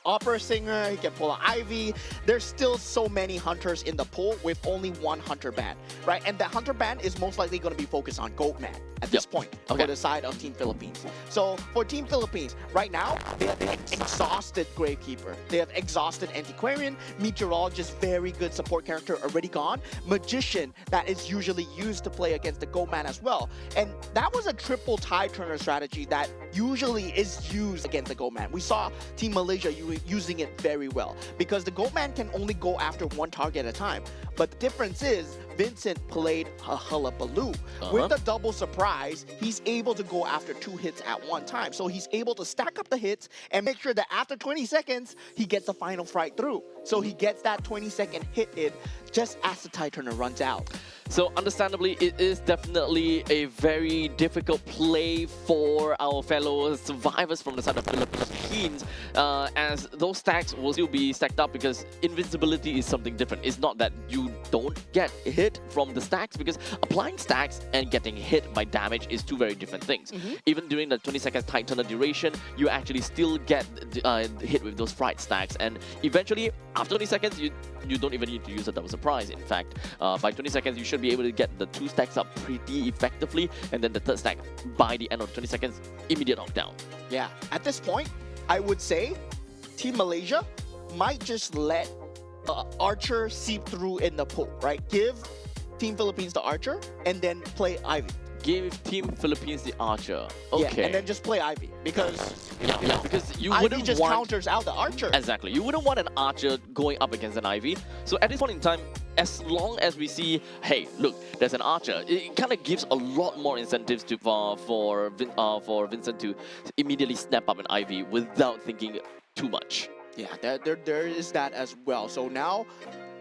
opera singer, he can pull out Ivy. There's still so many hunters in the pool with only one hunter ban, right? And that hunter ban is most likely going to be focused on Goatman at this point for the side of Team Philippines. So for Team Philippines, right now, they have exhausted Gravekeeper. They have exhausted Antiquarian, Meteorologist, very good support character already gone, Magician that is usually used to play against the Goatman as well. And that was a triple tide turner strategy that usually is used against the Goatman. We saw Team Malaysia using it very well because the Goatman can only go after one target at a time. But the difference is Vincent played a hullabaloo. With the double surprise, he's able to go after 2 hits at one time. So he's able to stack up the hits and make sure that after 20 seconds, he gets the final fright through. So he gets that 20-second hit in just as the tide turner runs out. So understandably, it is definitely a very difficult play for our fellow survivors from the side of Philippines, as those stacks will still be stacked up because invincibility is something different. It's not that you don't get hit from the stacks, because applying stacks and getting hit by damage is two very different things. Even during the 20 seconds tide turner duration, you actually still get hit with those fright stacks, and eventually after 20 seconds you don't even need to use a double surprise. In fact, by 20 seconds you should be able to get the 2 stacks up pretty effectively, and then the 3rd stack by the end of 20 seconds, immediate knockdown. Yeah, at this point, I would say Team Malaysia might just let Archer seep through in the pool, right? Give Team Philippines the Archer and then play Ivy. Give Team Philippines the Archer. Okay. Yeah, and then just play Ivy because because you Ivy wouldn't just want... counters out the Archer. Exactly. You wouldn't want an Archer going up against an Ivy. So at this point in time, as long as we see, hey, look, there's an Archer, it kind of gives a lot more incentives to for Vincent to immediately snap up an Ivy without thinking too much. Yeah, there is that as well. So now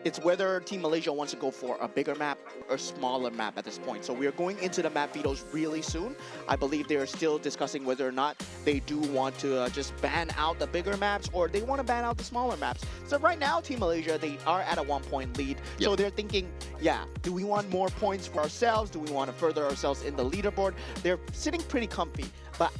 it's whether Team Malaysia wants to go for a bigger map or smaller map at this point. So we are going into the map vetoes really soon. I believe they are still discussing whether or not they do want to just ban out the bigger maps or they want to ban out the smaller maps. So right now, Team Malaysia, they are at a 1-point lead. Yep. So they're thinking, yeah, do we want more points for ourselves? Do we want to further ourselves in the leaderboard? They're sitting pretty comfy. But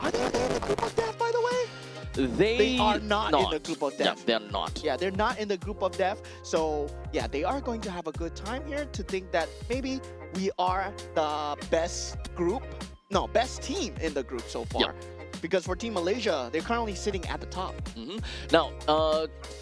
are they in the group of death, by the way? They are not in the group of death. Yeah, they're not. Yeah, they're not in the group of death. So yeah, they are going to have a good time here to think that maybe we are the best team in the group so far. Yep. Because for Team Malaysia, they're currently sitting at the top. Now,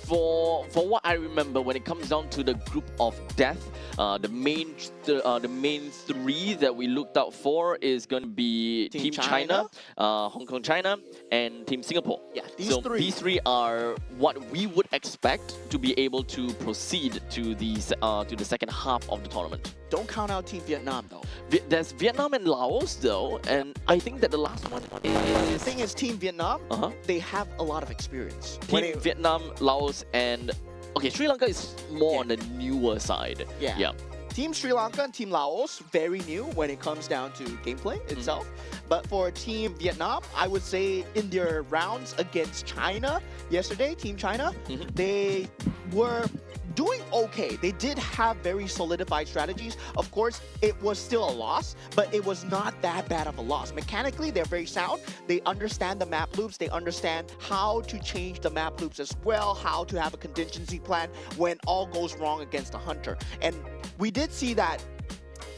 for what I remember, when it comes down to the group of death, the main three that we looked out for is going to be Team China, Hong Kong China, and Team Singapore. Yeah, These three are what we would expect to be able to proceed to the second half of the tournament. Don't count out Team Vietnam though. There's Vietnam and Laos though, and I think that the last one is... The thing is, Team Vietnam, they have a lot of experience. Team Vietnam, Laos, and... Okay, Sri Lanka is more on the newer side. Yeah. Team Sri Lanka and Team Laos, very new when it comes down to gameplay itself. But for Team Vietnam, I would say in their rounds against China yesterday, Team China, they were doing okay. They did have very solidified strategies. Of course, it was still a loss, but it was not that bad of a loss. Mechanically, they're very sound. They understand the map loops. They understand how to change the map loops as well, how to have a contingency plan when all goes wrong against a hunter. And we did see that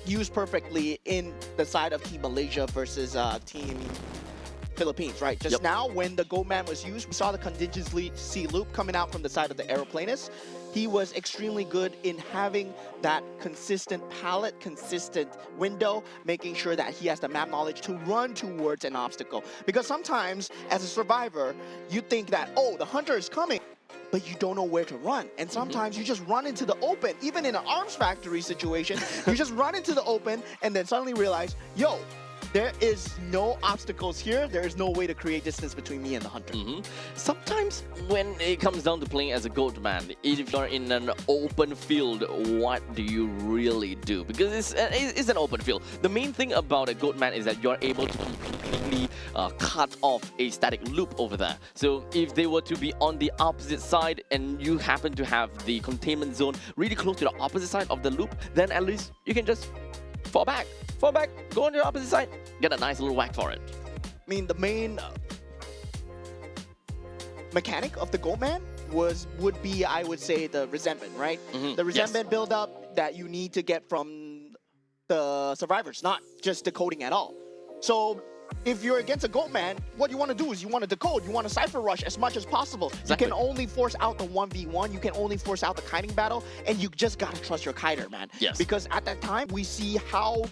used perfectly in the side of Team Malaysia versus Team Philippines, right? Just now, when the Goatman was used, we saw the contingency loop coming out from the side of the aeroplanist. He was extremely good in having that consistent palette, consistent window, making sure that he has the map knowledge to run towards an obstacle. Because sometimes, as a survivor, you think that, oh, the hunter is coming, but you don't know where to run. And sometimes you just run into the open. Even in an arms factory situation, you just run into the open and then suddenly realize, yo, there is no obstacles here. There is no way to create distance between me and the hunter. Sometimes when it comes down to playing as a goat man, if you're in an open field, what do you really do? Because it's an open field. The main thing about a goat man is that you're able to completely cut off a static loop over there. So if they were to be on the opposite side and you happen to have the containment zone really close to the opposite side of the loop, then at least you can just fall back, go on the opposite side, get a nice little whack for it. I mean, the main mechanic of the Goatman would be, I would say, the resentment, right? The resentment build-up that you need to get from the survivors, not just decoding at all. So if you're against a Goatman, what you want to do is you want to decode, you want to cipher rush as much as possible. Exactly. You can only force out the 1v1, you can only force out the kiting battle, and you just gotta trust your kiter, man. Yes. Because at that time, we see how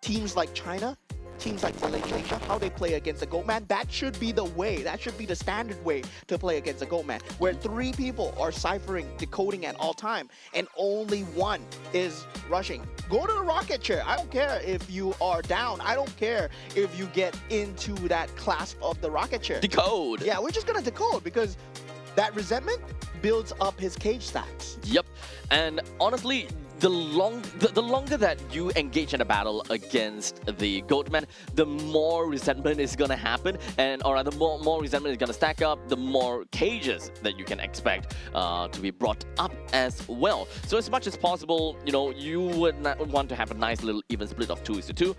teams like China, teams like Malaysia, how they play against a Goatman. That should be the way, that should be the standard way to play against a Goatman, where 3 people are ciphering, decoding at all time, and only one is rushing. Go to the rocket chair. I don't care if you are down. I don't care if you get into that clasp of the rocket chair. Decode. Yeah, we're just gonna decode because that resentment builds up his cage stacks. Yep. And honestly, the longer that you engage in a battle against the Goatman, the more resentment is gonna happen, or rather, more resentment is gonna stack up, the more cages that you can expect to be brought up as well. So as much as possible, you know, you would want to have a nice little even split of 2:2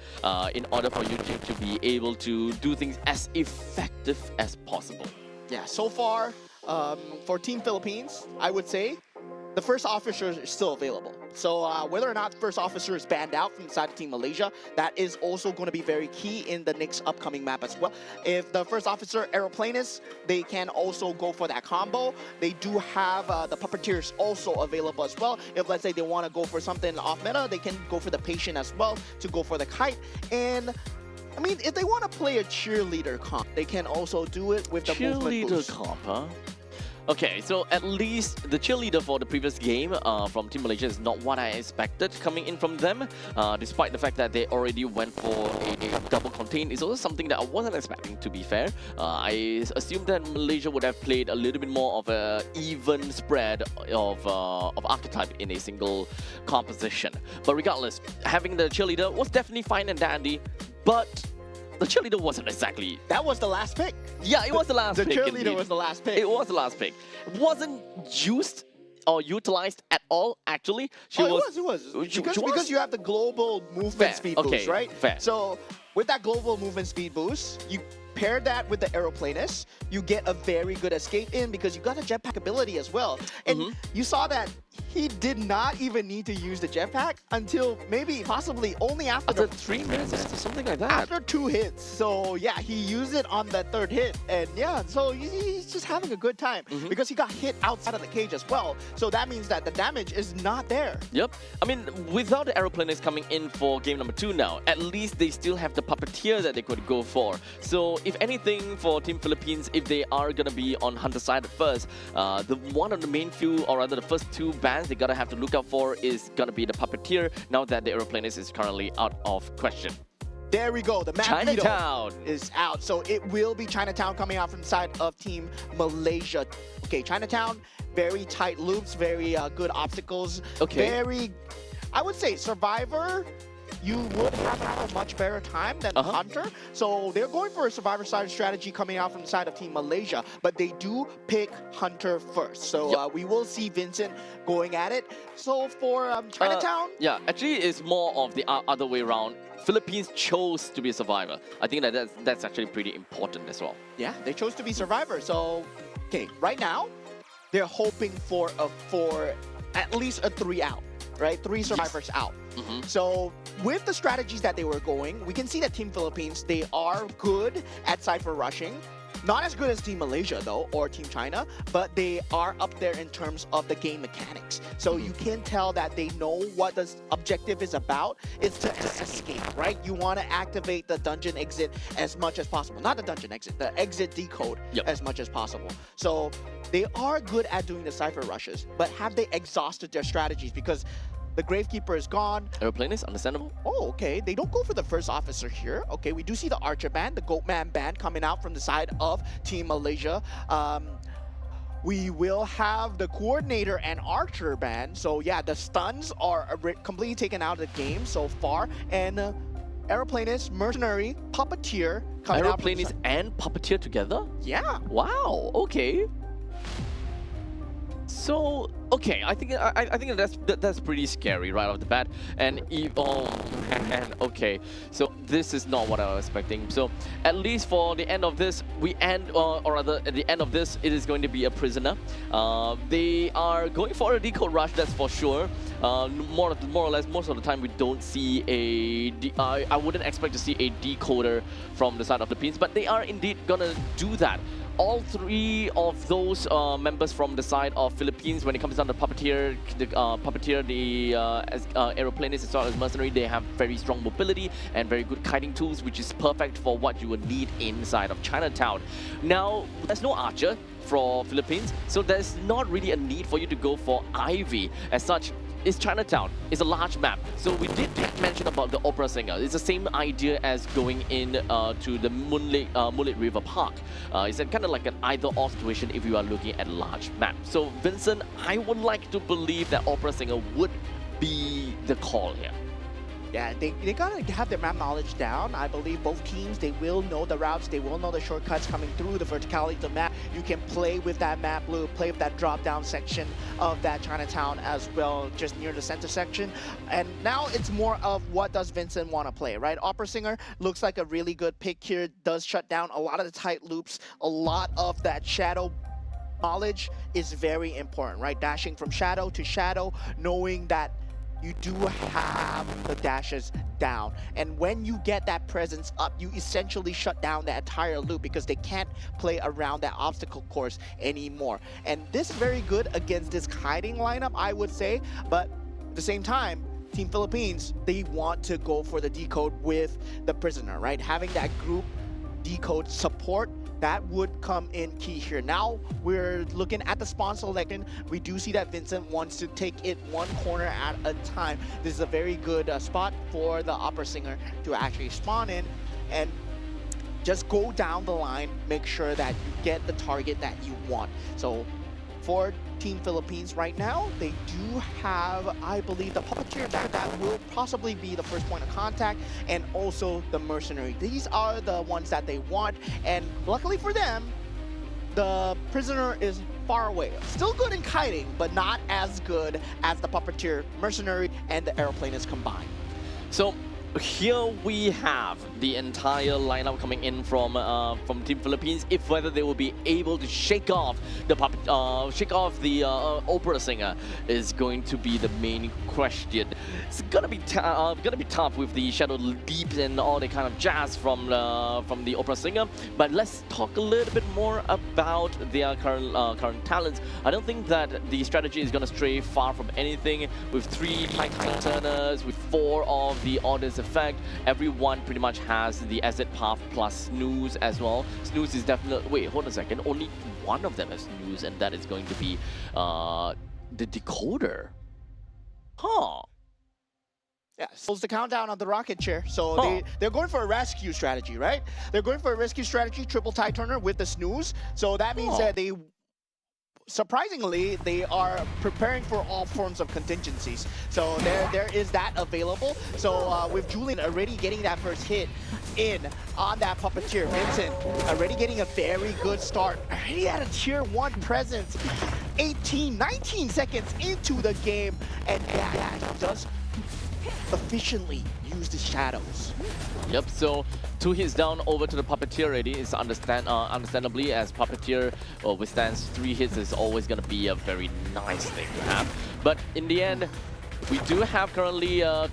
in order for you to be able to do things as effective as possible. Yeah, so far, for Team Philippines, I would say the first officer is still available. So whether or not the first officer is banned out from the side of Team Malaysia, that is also going to be very key in the next upcoming map as well. If the first officer aeroplanist, they can also go for that combo. They do have the puppeteers also available as well. If let's say they want to go for something off meta, they can go for the patient as well to go for the kite. And I mean, if they want to play a cheerleader comp, they can also do it with the movement boost. Cheerleader comp, huh? Okay, so at least the cheerleader for the previous game from Team Malaysia is not what I expected coming in from them. Despite the fact that they already went for a double contain, it's also something that I wasn't expecting, to be fair. I assumed that Malaysia would have played a little bit more of an even spread of archetype in a single composition. But regardless, having the cheerleader was definitely fine and dandy, but the cheerleader wasn't exactly. That was the last pick. Yeah, it was the last pick. The cheerleader indeed. was the last pick. It was the last pick. It wasn't used or utilized at all, actually. It was. Because you have the global movement speed boost, right? Fair. So with that global movement speed boost, you pair that with the aeroplanist, you get a very good escape in because you got a jetpack ability as well. And you saw that he did not even need to use the jetpack until maybe possibly only after 3 minutes or something like that. After 2 hits. So yeah, he used it on that 3rd hit. And yeah, so he's just having a good time because he got hit outside of the cage as well. So that means that the damage is not there. Yep. I mean, without the aeroplanist coming in for game number 2 now, at least they still have the puppeteer that they could go for. So if anything for Team Philippines, if they are going to be on Hunter side at first, one of the main few, or rather the first 2 bans they gotta have to look out for is gonna be the puppeteer, now that the aeroplanist is currently out of question. There we go. The map Chinatown is out. So it will be Chinatown coming out from the side of Team Malaysia. Okay, Chinatown, very tight loops, very good obstacles. Okay. Very, I would say, Survivor, you would have a much better time than Hunter. So they're going for a Survivor side strategy coming out from the side of Team Malaysia, but they do pick Hunter first. So we will see Vincent going at it. So for Chinatown... yeah, actually it's more of the other way around. Philippines chose to be a Survivor. I think that's actually pretty important as well. Yeah, they chose to be Survivor. So, okay, right now, they're hoping for at least a 3 out. Right, 3 survivors out. So with the strategies that they were going, we can see that Team Philippines, they are good at cypher rushing. Not as good as Team Malaysia though, or Team China, but they are up there in terms of the game mechanics. So you can tell that they know what the objective is about. It's to just escape, right? You want to activate the dungeon exit as much as possible. Not the dungeon exit, the exit decode as much as possible. So they are good at doing the cypher rushes, but have they exhausted their strategies? Because the Gravekeeper is gone. Aeroplanist, understandable. Oh, okay. They don't go for the first officer here. Okay, we do see the Archer band, the Goatman band coming out from the side of Team Malaysia. We will have the Coordinator and Archer band. So yeah, the stuns are completely taken out of the game so far. And Aeroplanist, Mercenary, Puppeteer coming out. Aeroplanist and Puppeteer together? Yeah. Wow, okay. So okay, I think that's pretty scary right off the bat. And okay, so this is not what I was expecting. So at least for the end of this, or rather at the end of this, it is going to be a prisoner. They are going for a decode rush, that's for sure. More or less, most of the time we don't see I wouldn't expect to see a decoder from the side of the Philippines, but they are indeed gonna do that. All 3 of those members from the side of Philippines, when it comes down to Puppeteer, the Aeroplanist as well as Mercenary, they have very strong mobility and very good kiting tools, which is perfect for what you would need inside of Chinatown. Now, there's no Archer for Philippines, so there's not really a need for you to go for Ivy. As such, it's Chinatown. It's a large map. So we did mention about the Opera Singer. It's the same idea as going in to the Moonlit River Park. It's kind of like an either-or situation if you are looking at a large map. So Vincent, I would like to believe that Opera Singer would be the call here. Yeah, they gotta have their map knowledge down. I believe both teams, they will know the routes, they will know the shortcuts coming through the verticality of the map. You can play with that map loop, play with that drop-down section of that Chinatown as well, just near the center section. And now it's more of what does Vincent want to play, right? Opera Singer looks like a really good pick here, does shut down a lot of the tight loops, a lot of that shadow knowledge is very important, right? Dashing from shadow to shadow, knowing that you do have the dashes down. And when you get that presence up, you essentially shut down the entire loop because they can't play around that obstacle course anymore. And this is very good against this hiding lineup, I would say. But at the same time, Team Philippines, they want to go for the decode with the prisoner, right? Having that group decode support, that would come in key here. Now we're looking at the spawn selection. We do see that Vincent wants to take it one corner at a time. This is a very good spot for the opera singer to actually spawn in and just go down the line, make sure that you get the target that you want. So for Team Philippines right now, they do have, I believe, the puppeteer that will possibly be the first point of contact, and also the mercenary. These are the ones that they want, and luckily for them, the prisoner is far away. Still good in kiting, but not as good as the puppeteer, mercenary, and the aeroplanist combined. So here we have the entire lineup coming in from Team Philippines. If whether they will be able to shake off the opera singer is going to be the main question. It's gonna be tough with the shadow leaps and all the kind of jazz from the opera singer. But let's talk a little bit more about their current talents. I don't think that the strategy is gonna stray far from anything. With 3 tight turners, with 4 of the audience effect, everyone pretty much has the asset path plus snooze as well. Snooze is definitely, wait, hold on a second, only one of them has snooze, and that is going to be the decoder. Huh. Yeah, so it's the countdown on the rocket chair. So they're going for a rescue strategy, right? They're going for a rescue strategy, triple tie turner with the snooze. So that means that they, surprisingly, they are preparing for all forms of contingencies. So there is that available. So with Julian already getting that first hit in on that puppeteer, Vincent already getting a very good start. Already had a tier 1 presence, 19 seconds into the game, and yeah, he does efficiently use the shadows. Yep, so 2 hits down over to the puppeteer already. Is understandably, as puppeteer withstands 3 hits, is always going to be a very nice thing to have. But in the end, we do have currently 23%,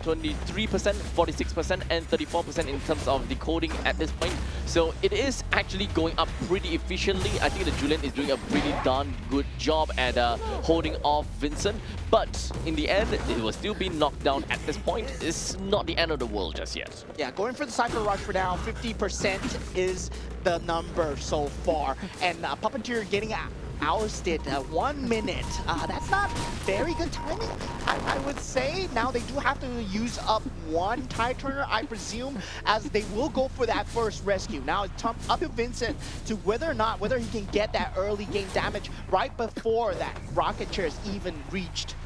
46%, and 34% in terms of decoding at this point. So it is actually going up pretty efficiently. I think that Julian is doing a pretty darn good job at holding off Vincent. But in the end, it will still be knocked down at this point. It's not the end of the world just yet. Yeah, going for the Cypher Rush for now, 50% is the number so far. And Puppeteer getting ousted 1 minute. That's not very good timing, I would say. Now they do have to use up 1 tie turner, I presume, as they will go for that first rescue. Now it's up to Vincent to whether he can get that early game damage right before that rocket chair is even reached.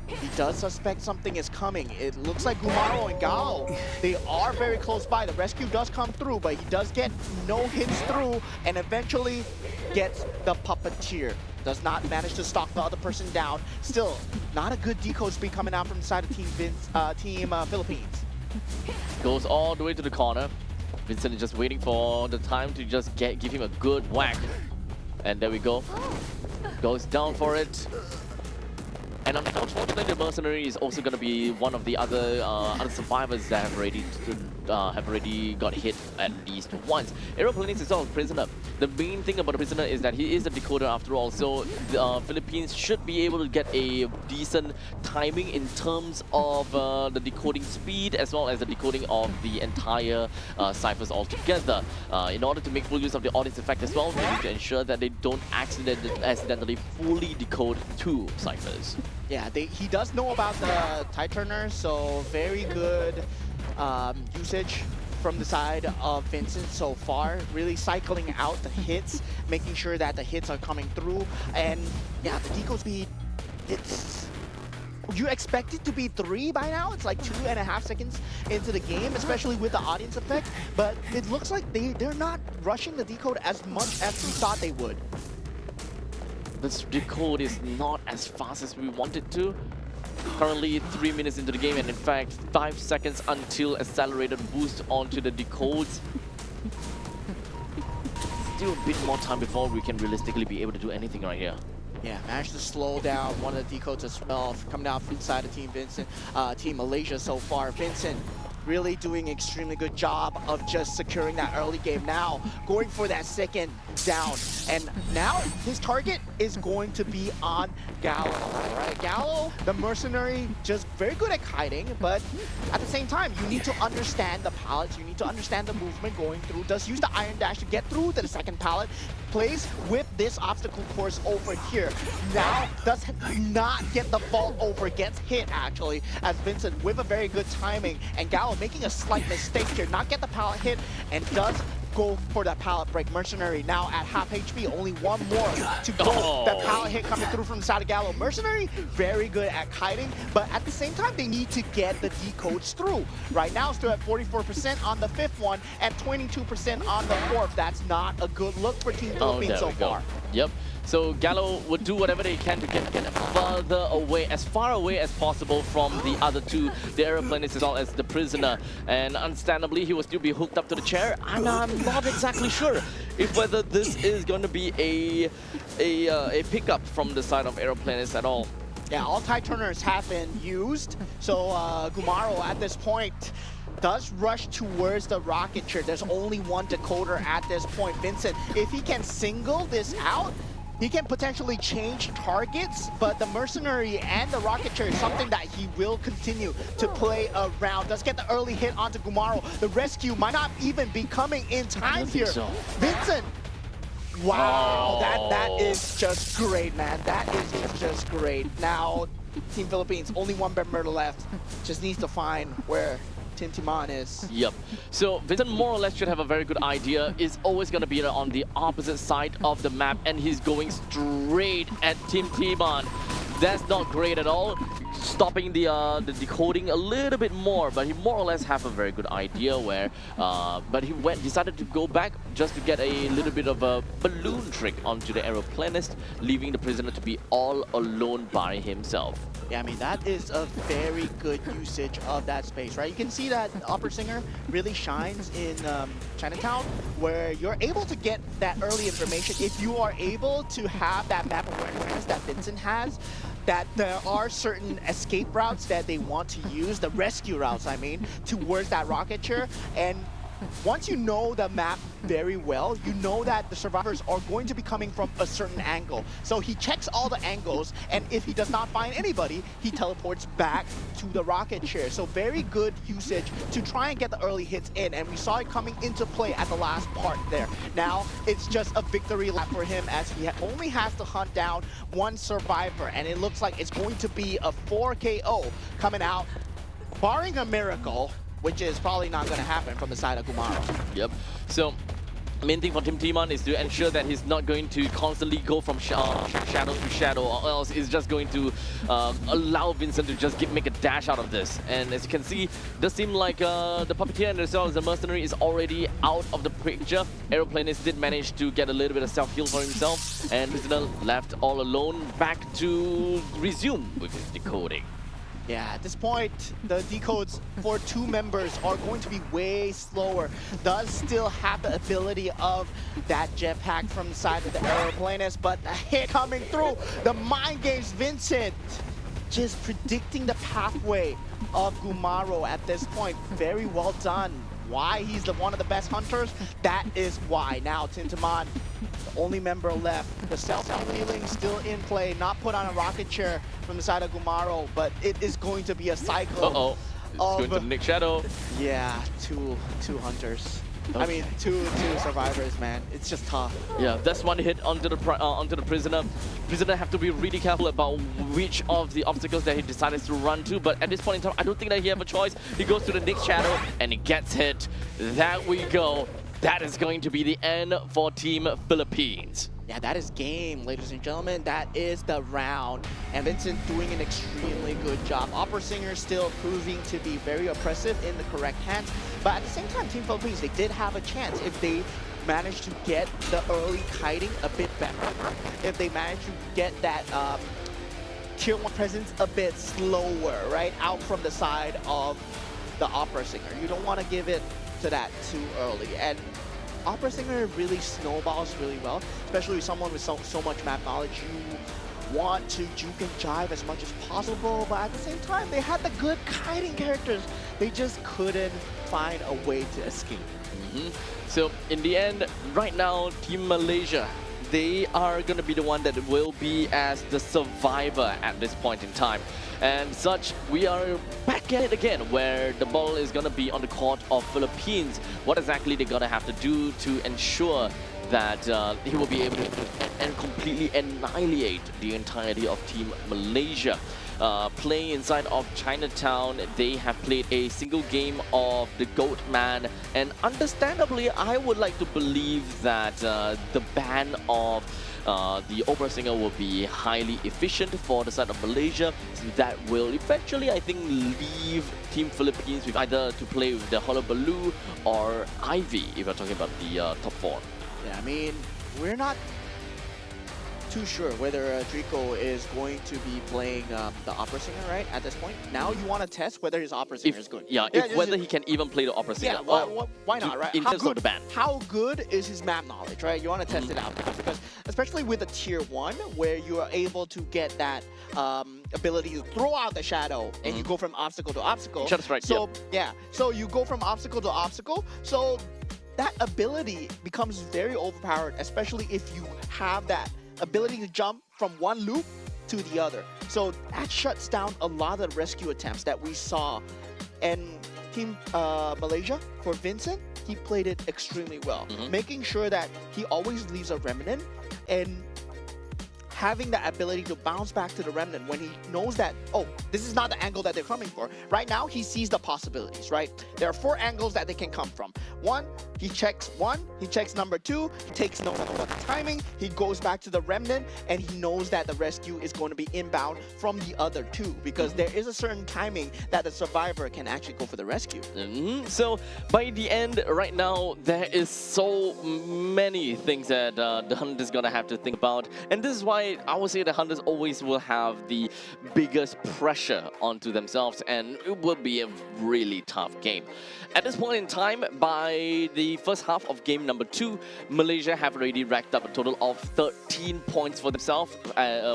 He does suspect something is coming. It looks like Gumaro and Gao, they are very close by. The rescue does come through, but he does get no hits through and eventually gets the puppeteer. Does not manage to stalk the other person down. Still, not a good decode speed coming out from the side of Team Philippines. Goes all the way to the corner. Vincent is just waiting for the time to just give him a good whack. And there we go. Goes down for it. And unfortunately, the mercenary is also going to be one of the other survivors that have already got hit at least once. Aeroplanist is also a prisoner. The main thing about the prisoner is that he is a decoder after all, so the Philippines should be able to get a decent timing in terms of the decoding speed as well as the decoding of the entire ciphers altogether. In order to make full use of the audience effect as well, they need to ensure that they don't accidentally fully decode 2 ciphers. Yeah, he does know about the tie turner, so very good usage from the side of Vincent so far. Really cycling out the hits, making sure that the hits are coming through. And yeah, the decode speed, you expect it to be 3 by now. It's like 2.5 seconds into the game, especially with the audience effect. But it looks like they're not rushing the decode as much as we thought they would. This decode is not as fast as we wanted to. Currently 3 minutes into the game, and in fact 5 seconds until accelerated boost onto the decodes. Still a bit more time before we can realistically be able to do anything right here. Yeah, managed to slow down one of the decodes as well, coming down from the side of Team Vincent, Team Malaysia so far. Vincent really doing an extremely good job of just securing that early game now, going for that second down. And now his target is going to be on Gallo, right? Gallo, the mercenary, just very good at kiting, but at the same time, you need to understand the pallets, you need to understand the movement going through, does use the Iron Dash to get through to the second pallet, plays with this obstacle course over here. Now, does not get the vault over, gets hit actually, as Vincent with a very good timing, and Gallo making a slight mistake here, not get the pallet hit, and does go for that pallet break. Mercenary now at half HP, only one more to go. Oh. That pallet hit coming through from the side of Gallo. Mercenary, very good at kiting, but at the same time, they need to get the decodes through. Right now, still at 44% on the fifth one and 22% on the fourth. That's not a good look for Team Philippines so far. Yep. So Gallo would do whatever they can to get further away, as far away as possible from the other two, the aeroplanist as well as the prisoner. And understandably, he will still be hooked up to the chair. And I'm not exactly sure if whether this is going to be a pickup from the side of aeroplanist at all. Yeah, all tide turners have been used. So Gumaro at this point does rush towards the rocket chair. There's only one decoder at this point. Vincent, if he can single this out, he can potentially change targets, but the mercenary and the rocket chair is something that he will continue to play around. Does get the early hit onto Gumaro. The rescue might not even be coming in time here. So. Vincent, wow, Oh. that is just great, man. That is just great. Now, Team Philippines, only one member left. Just needs to find where Tintiman is. Yep. So Vincent more or less should have a very good idea. Is always going to be on the opposite side of the map, and he's going straight at Tintiman. That's not great at all. Stopping the decoding a little bit more, but he more or less have a very good idea where, but he decided to go back just to get a little bit of a balloon trick onto the aeroplanist, leaving the prisoner to be all alone by himself. Yeah, I mean, that is a very good usage of that space, right? You can see that Opera Singer really shines in Chinatown, where you're able to get that early information. If you are able to have that map awareness that Vincent has, that there are certain escape routes that they want to use, the rescue routes, I mean, towards that rocket chair. And once you know the map very well, you know that the survivors are going to be coming from a certain angle. So he checks all the angles, and if he does not find anybody, he teleports back to the rocket chair. So very good usage to try and get the early hits in, and we saw it coming into play at the last part there. Now, it's just a victory lap for him as he only has to hunt down one survivor, and it looks like it's going to be a 4 KO coming out, barring a miracle, which is probably not going to happen from the side of Gumaro. Yep. So main thing for Tintiman is to ensure that he's not going to constantly go from shadow to shadow, or else it's just going to allow Vincent to just make a dash out of this. And as you can see, it does seem like the Puppeteer and as well as the Mercenary is already out of the picture. Aeroplanist did manage to get a little bit of self-heal for himself, and Prisoner left all alone, back to resume with his decoding. Yeah, at this point, the decodes for two members are going to be way slower. Does still have the ability of that jetpack from the side of the aeroplanist, but the hit coming through, the mind games, Vincent just predicting the pathway of Gumaro at this point. Very well done. Why he's one of the best hunters? That is why. Now, Tintiman, the only member left. The self-healing still in play, not put on a rocket chair from the side of Gumaro, but it is going to be a cycle. Uh-oh. It's going to Nick Shadow. Yeah, two hunters. I mean, two survivors, man. It's just tough. Yeah, that's one hit onto the prisoner. Prisoner have to be really careful about which of the obstacles that he decided to run to. But at this point in time, I don't think that he have a choice. He goes to the Nick Shadow and he gets hit. There we go. That is going to be the end for Team Philippines. Yeah, that is game, ladies and gentlemen. That is the round. And Vincent doing an extremely good job. Opera Singer still proving to be very oppressive in the correct hands. But at the same time, Team Philippines, they did have a chance if they managed to get the early kiting a bit better. If they managed to get that tier 1 presence a bit slower, right? Out from the side of the Opera Singer. You don't want to give it to that too early. And Opera Singer really snowballs really well, especially with someone with so much map knowledge. You want to juke and jive as much as possible, but at the same time, they had the good kiting characters. They just couldn't find a way to escape. So in the end, right now, Team Malaysia, they are going to be the one that will be as the survivor at this point in time. And such, we are back at it again, where the ball is going to be on the court of Philippines. What exactly they're going to have to do to ensure that he will be able to and completely annihilate the entirety of Team Malaysia. Playing inside of Chinatown, they have played a single game of the Goat Man, and understandably, I would like to believe that the ban of the opera singer will be highly efficient for the side of Malaysia. So that will eventually, I think, leave Team Philippines with either to play with the Hullabaloo or Ivy, if we're talking about the top 4. Yeah, I mean, we're not too sure whether Draco is going to be playing the opera singer, right, at this point. Now you want to test whether his opera singer is good. Yeah, whether he can even play the opera singer. Yeah, why not, right? In terms of the ban. How good is his map knowledge, right? You want to test it out now, because especially with the tier 1, where you are able to get that ability to throw out the shadow and you go from obstacle to obstacle. Shadow strike, so yeah, so you go from obstacle to obstacle. So that ability becomes very overpowered, especially if you have that ability to jump from one loop to the other. So that shuts down a lot of the rescue attempts that we saw. And Team Malaysia, for Vincent, he played it extremely well, making sure that he always leaves a remnant and having the ability to bounce back to the remnant when he knows that, oh, this is not the angle that they're coming for. Right now, he sees the possibilities, right? There are 4 angles that they can come from. He checks number 2, he takes note of the timing, he goes back to the remnant, and he knows that the rescue is going to be inbound from the other 2, because there is a certain timing that the survivor can actually go for the rescue. So by the end, right now, there is so many things that the Hunters gonna have to think about, and this is why I would say the Hunters always will have the biggest pressure onto themselves, and it will be a really tough game. At this point in time, by the first half of game number 2, Malaysia have already racked up a total of 13 points for themselves,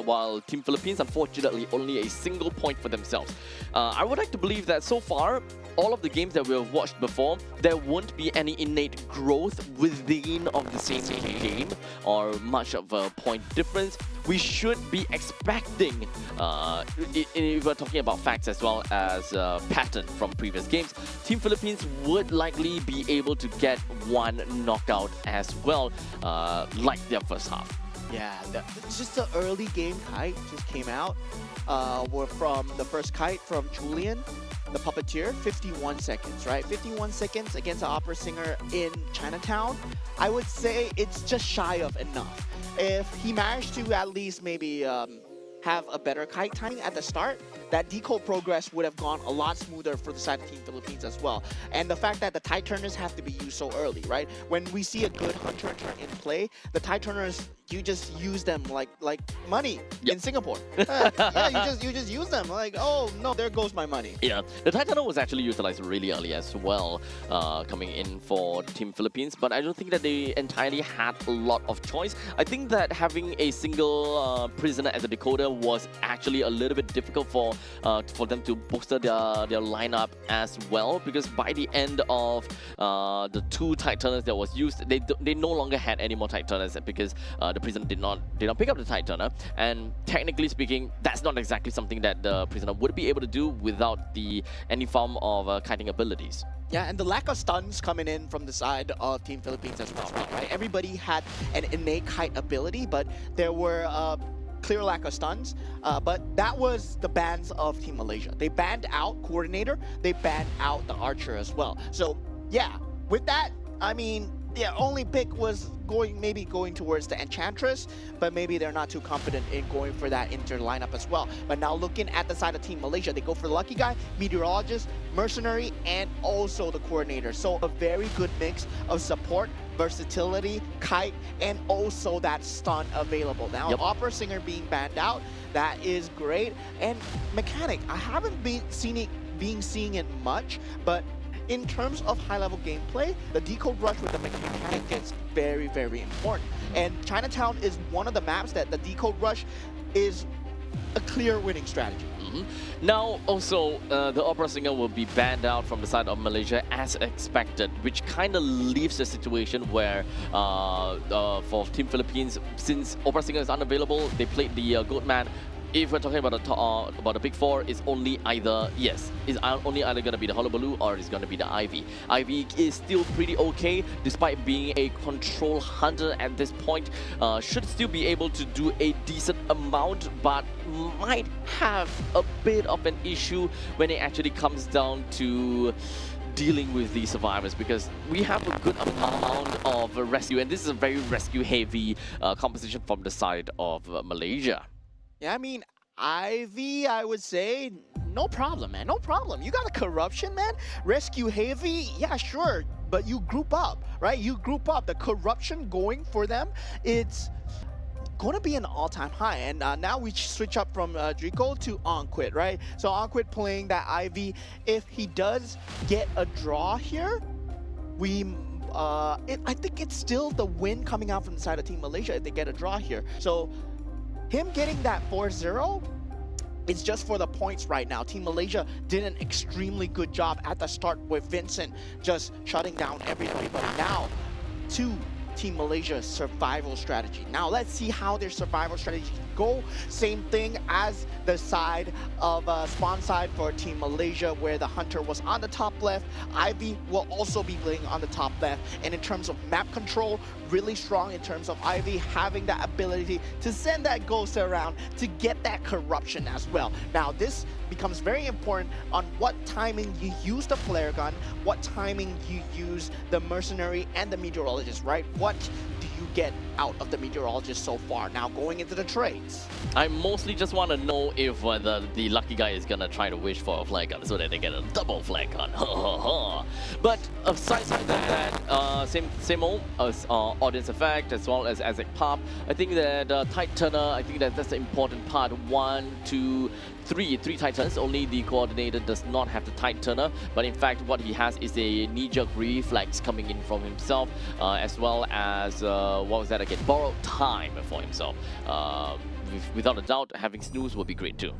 while Team Philippines, unfortunately, only a single point for themselves. I would like to believe that so far, all of the games that we have watched before, there won't be any innate growth within of the same game or much of a point difference. We should be expecting, if we're talking about facts as well as pattern from previous games, Team Philippines would likely be able to get one knockout as well, like their first half. Yeah, just the early game kite just came out. Were from the first kite from Julian, the puppeteer, 51 seconds, right? 51 seconds against an opera singer in Chinatown. I would say it's just shy of enough. If he managed to at least maybe have a better kite timing at the start, that decode progress would have gone a lot smoother for the side of Team Philippines as well. And the fact that the tide turners have to be used so early, right? When we see a good hunter turn in play, the tide turners, you just use them like money in Singapore. Yeah, you just use them like, oh no, there goes my money. Yeah, the tide turner was actually utilized really early as well, coming in for Team Philippines, but I don't think that they entirely had a lot of choice. I think that having a single prisoner as a decoder was actually a little bit difficult for them to bolster their lineup as well, because by the end of the 2 tide turners that was used, they no longer had any more tide turners, because the prisoner did not pick up the tide turner, and technically speaking, that's not exactly something that the prisoner would be able to do without any form of kiting abilities. Yeah, and the lack of stuns coming in from the side of Team Philippines as well, right? Everybody had an innate kite ability, but there were clear lack of stuns, but that was the bans of Team Malaysia. They banned out Coordinator, they banned out the Archer as well. So yeah, with that, I mean, yeah, only pick was maybe going towards the Enchantress, but maybe they're not too confident in going for that inter lineup as well. But now looking at the side of Team Malaysia, they go for the Lucky Guy, Meteorologist, Mercenary, and also the Coordinator. So a very good mix of support, versatility, kite, and also that stun available. Now, Opera Singer being banned out, that is great. And Mechanic, I haven't been seeing it much, but in terms of high-level gameplay, the decode rush with the mechanic gets very, very important. And Chinatown is one of the maps that the decode rush is a clear winning strategy. Now, also, the opera singer will be banned out from the side of Malaysia as expected, which kind of leaves the situation where, for Team Philippines, since opera singer is unavailable, they played the goat man. If we're talking about the big four, it's only either only either gonna be the Hullabaloo or it's gonna be the Ivy. Ivy is still pretty okay despite being a control hunter at this point. Should still be able to do a decent amount, but might have a bit of an issue when it actually comes down to dealing with the survivors, because we have a good amount of rescue, and this is a very rescue heavy composition from the side of Malaysia. Yeah, I mean, Ivy, I would say, no problem, man. No problem. You got a corruption, man. Rescue heavy, yeah, sure. But you group up, right? You group up. The corruption going for them, it's going to be an all-time high. And now we switch up from Draco to Onquit, right? So Onquit playing that Ivy. If he does get a draw here, I think it's still the win coming out from the side of Team Malaysia if they get a draw here. So him getting that 4-0, it's just for the points right now. Team Malaysia did an extremely good job at the start with Vincent just shutting down everybody. But now, to Team Malaysia's survival strategy. Now let's see how their survival strategy go. Same thing as the side of spawn side for Team Malaysia, where the hunter was on the top left. Ivy will also be playing on the top left. And in terms of map control, really strong in terms of Ivy having that ability to send that ghost around to get that corruption as well. Now this becomes very important on what timing you use the flare gun, what timing you use the mercenary and the meteorologist, right? What do you get out of the meteorologist so far? Now going into the trades. I mostly just want to know if whether the lucky guy is gonna try to wish for a flag gun so that they get a double flag gun. But aside from that, same old audience effect as well as Azek Pop. I think that tight turner, I think that's the important part. 1, 2, 3 Titans. Only the coordinator does not have the tight turner, but in fact what he has is a knee-jerk reflex coming in from himself, as well as what was that again? Borrowed time for himself. Without a doubt, having snooze would be great too.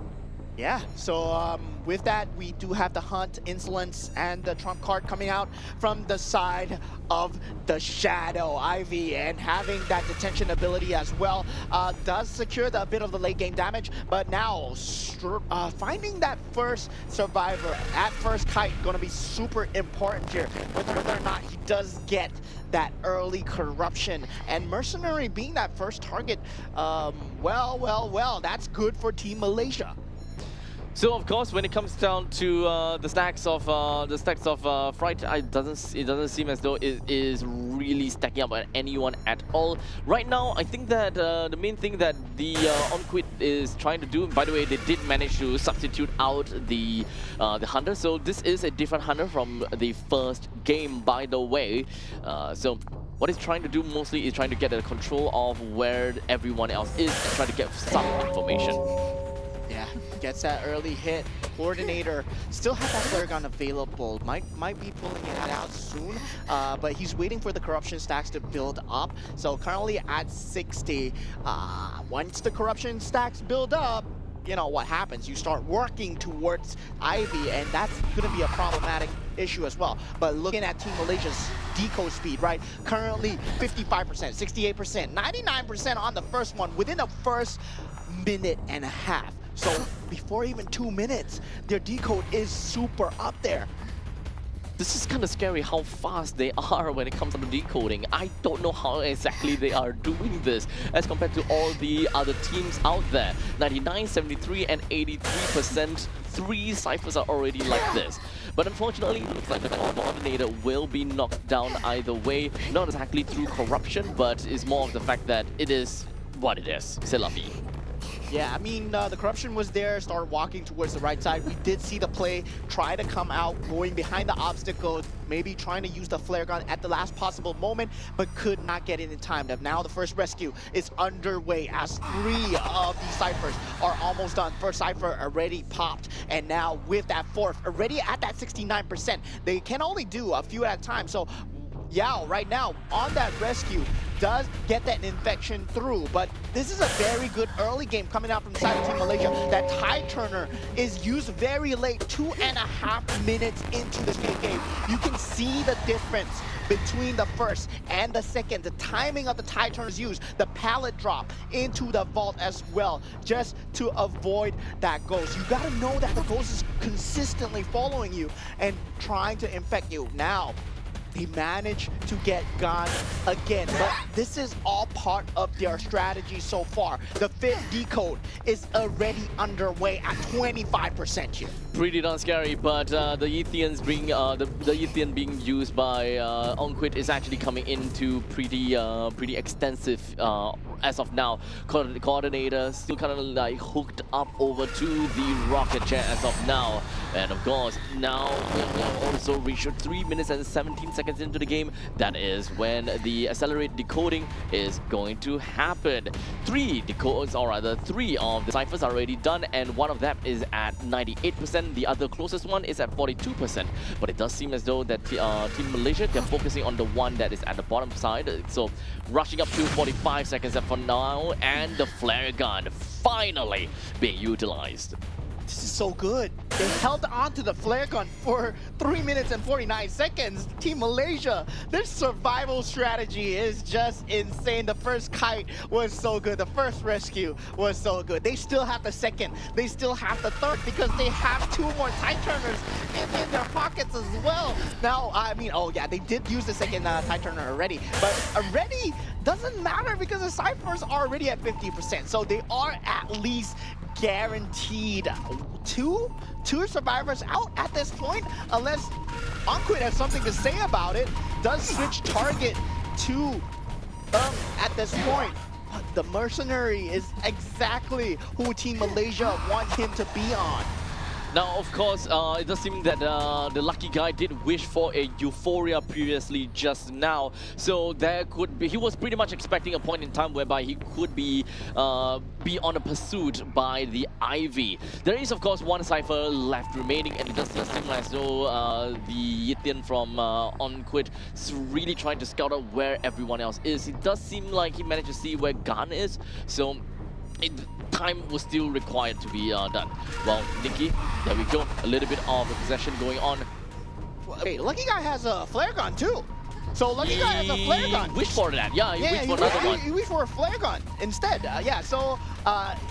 Yeah, so with that, we do have the Hunt, Insolence, and the Trump card coming out from the side of the Shadow Ivy, and having that detention ability as well does secure a bit of the late game damage. But now, finding that first survivor at first kite going to be super important here, whether or not he does get that early corruption. And Mercenary being that first target, well, that's good for Team Malaysia. So of course, when it comes down to the stacks of Fright, it doesn't seem as though it is really stacking up on anyone at all right now. I think that the main thing that the Onquit is trying to do, by the way, they did manage to substitute out the hunter. So this is a different hunter from the first game, by the way. So what he's trying to do mostly is trying to get a control of where everyone else is and try to get some information. Yeah, gets that early hit. Coordinator still has that flare gun available. Might be pulling it out soon, but he's waiting for the corruption stacks to build up. So currently at 60. Once the corruption stacks build up, you know what happens. You start working towards Ivy, and that's going to be a problematic issue as well. But looking at Team Malaysia's decode speed, right? Currently 55%, 68%, 99% on the first one within the first minute and a half. So before even 2 minutes, their decode is super up there. This is kind of scary how fast they are when it comes to decoding. I don't know how exactly they are doing this as compared to all the other teams out there. 99, 73, and 83%. 3 ciphers are already like this. But unfortunately, it looks like the coordinator will be knocked down either way. Not exactly through corruption, but it's more of the fact that it is what it is. C'est la vie. Yeah, I mean, the corruption was there, started walking towards the right side. We did see the play, try to come out, going behind the obstacle, maybe trying to use the flare gun at the last possible moment, but could not get it in time. Now the first rescue is underway as 3 of these ciphers are almost done. First cipher already popped, and now with that 4th, already at that 69%. They can only do a few at a time, so Yao right now on that rescue does get that infection through, but this is a very good early game coming out from the side of Team Malaysia. That tie turner is used very late, 2.5 minutes into this game. You can see the difference between the first and the second. The timing of the tie turn is used, the pallet drop into the vault as well, just to avoid that ghost. You gotta know that the ghost is consistently following you and trying to infect you. Now, they managed to get gone again, but this is all part of their strategy so far. The fifth decode is already underway at 25% here. Pretty darn scary, but the Ethians being the Ethian being used by Onquit is actually coming into pretty extensive as of now. Coordinator still kind of like hooked up over to the rocket chair as of now, and of course now we'll also reach 3 minutes and 17 seconds into the game. That is when the accelerate decoding is going to happen. 3 decodes, or rather 3 of the ciphers are already done, and one of them is at 98%. The other closest one is at 42%. But it does seem as though that Team Malaysia, they're focusing on the one that is at the bottom side. So rushing up to 45 seconds for now, and the flare gun finally being utilized. This is so good. They held on to the flare gun for 3 minutes and 49 seconds. Team Malaysia, their survival strategy is just insane. The first kite was so good. The first rescue was so good. They still have the second. They still have the third because they have 2 more tie turners in their pockets as well. Now, I mean, oh yeah, they did use the second tie turner already, but already doesn't matter because the ciphers are already at 50%. So they are at least guaranteed two survivors out at this point, unless Onquit has something to say about it. Does switch target to at this point. But the mercenary is exactly who Team Malaysia want him to be on. Now, of course, it does seem that the lucky guy did wish for a Euphoria previously just now. So there could be, he was pretty much expecting a point in time whereby he could be on a pursuit by the Ivy. There is, of course, one cipher left remaining, and it does seem as though the Yithian from Onquit is really trying to scout out where everyone else is. It does seem like he managed to see where Gan is, so time was still required to be done. Well, Nikki, there we go. A little bit of possession going on. Hey, Lucky Guy has a flare gun too. So Lucky Guy has a flare gun. Wish for that, yeah. He wished for another one. He wished for a flare gun instead. Yeah, so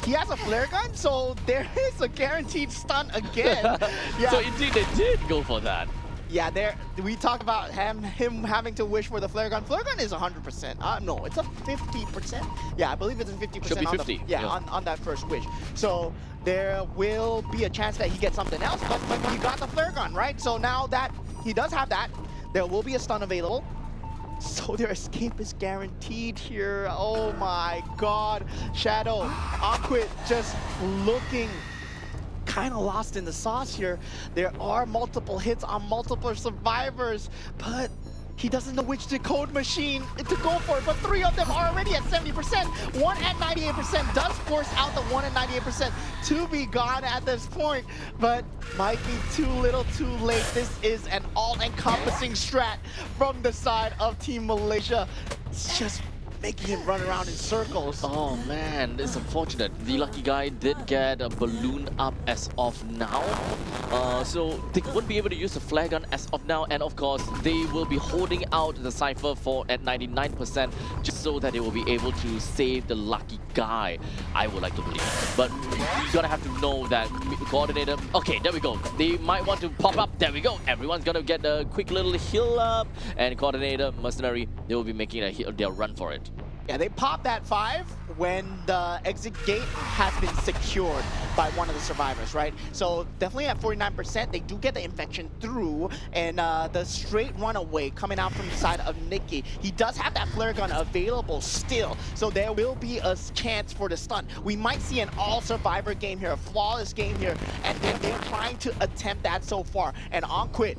he has a flare gun, so there is a guaranteed stun again. Yeah. So indeed, they did go for that. Yeah, we talked about him having to wish for the flare gun. Flare gun is 100%. No, it's a 50%. Yeah, I believe it's a 50%. Should be 50. On that first wish. So there will be a chance that he gets something else, but he got the flare gun, right? So now that he does have that, there will be a stun available. So their escape is guaranteed here. Oh my god. Shadow, Onquit just looking kind of lost in the sauce here. There are multiple hits on multiple survivors, but he doesn't know which decode machine to go for. But 3 of them are already at 70%. One at 98% does force out the one at 98% to be gone at this point, but might be too little too late. This is an all-encompassing strat from the side of Team Malaysia. It's just making him run around in circles. Oh man, it's unfortunate. The lucky guy did get a balloon up as of now. So they won't be able to use the flare gun as of now, and of course they will be holding out the cipher for at 99% just so that they will be able to save the lucky guy, I would like to believe. But you gotta have to know that coordinator. Okay, there we go. They might want to pop up. There we go. Everyone's gonna get a quick little heal up, and coordinator, mercenary, they will be making their run for it. Yeah, they pop that 5 when the exit gate has been secured by one of the survivors, right? So definitely at 49%, they do get the infection through, and the straight runaway coming out from the side of Nikki. He does have that flare gun available still, so there will be a chance for the stun. We might see an all-survivor game here, a flawless game here, and they're trying to attempt that so far. And Onquit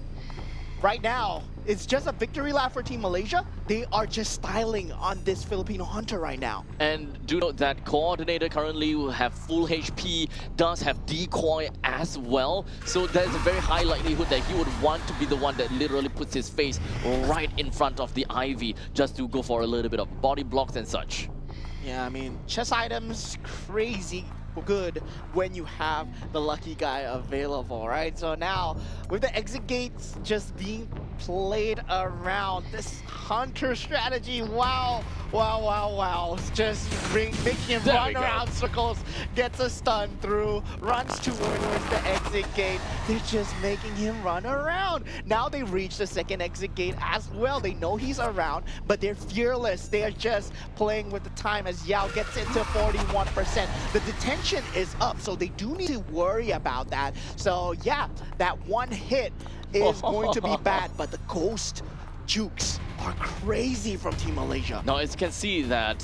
right now it's just a victory lap for Team Malaysia. They are just styling on this Filipino hunter right now. And do note that Coordinator currently will have full HP, does have decoy as well. So there's a very high likelihood that he would want to be the one that literally puts his face right in front of the Ivy just to go for a little bit of body blocks and such. Yeah, I mean, chess items, crazy good when you have the lucky guy available, right? So now, with the exit gates just being played around, this hunter strategy, wow. It's just making him run around circles, gets a stun through, runs towards the exit gate. They're just making him run around. Now they reach the second exit gate as well. They know he's around, but they're fearless. They are just playing with the time as Yao gets into 41%. The detention is up, so they do need to worry about that. So yeah, that one hit is going to be bad, but the ghost jukes are crazy from Team Malaysia. Now, as you can see that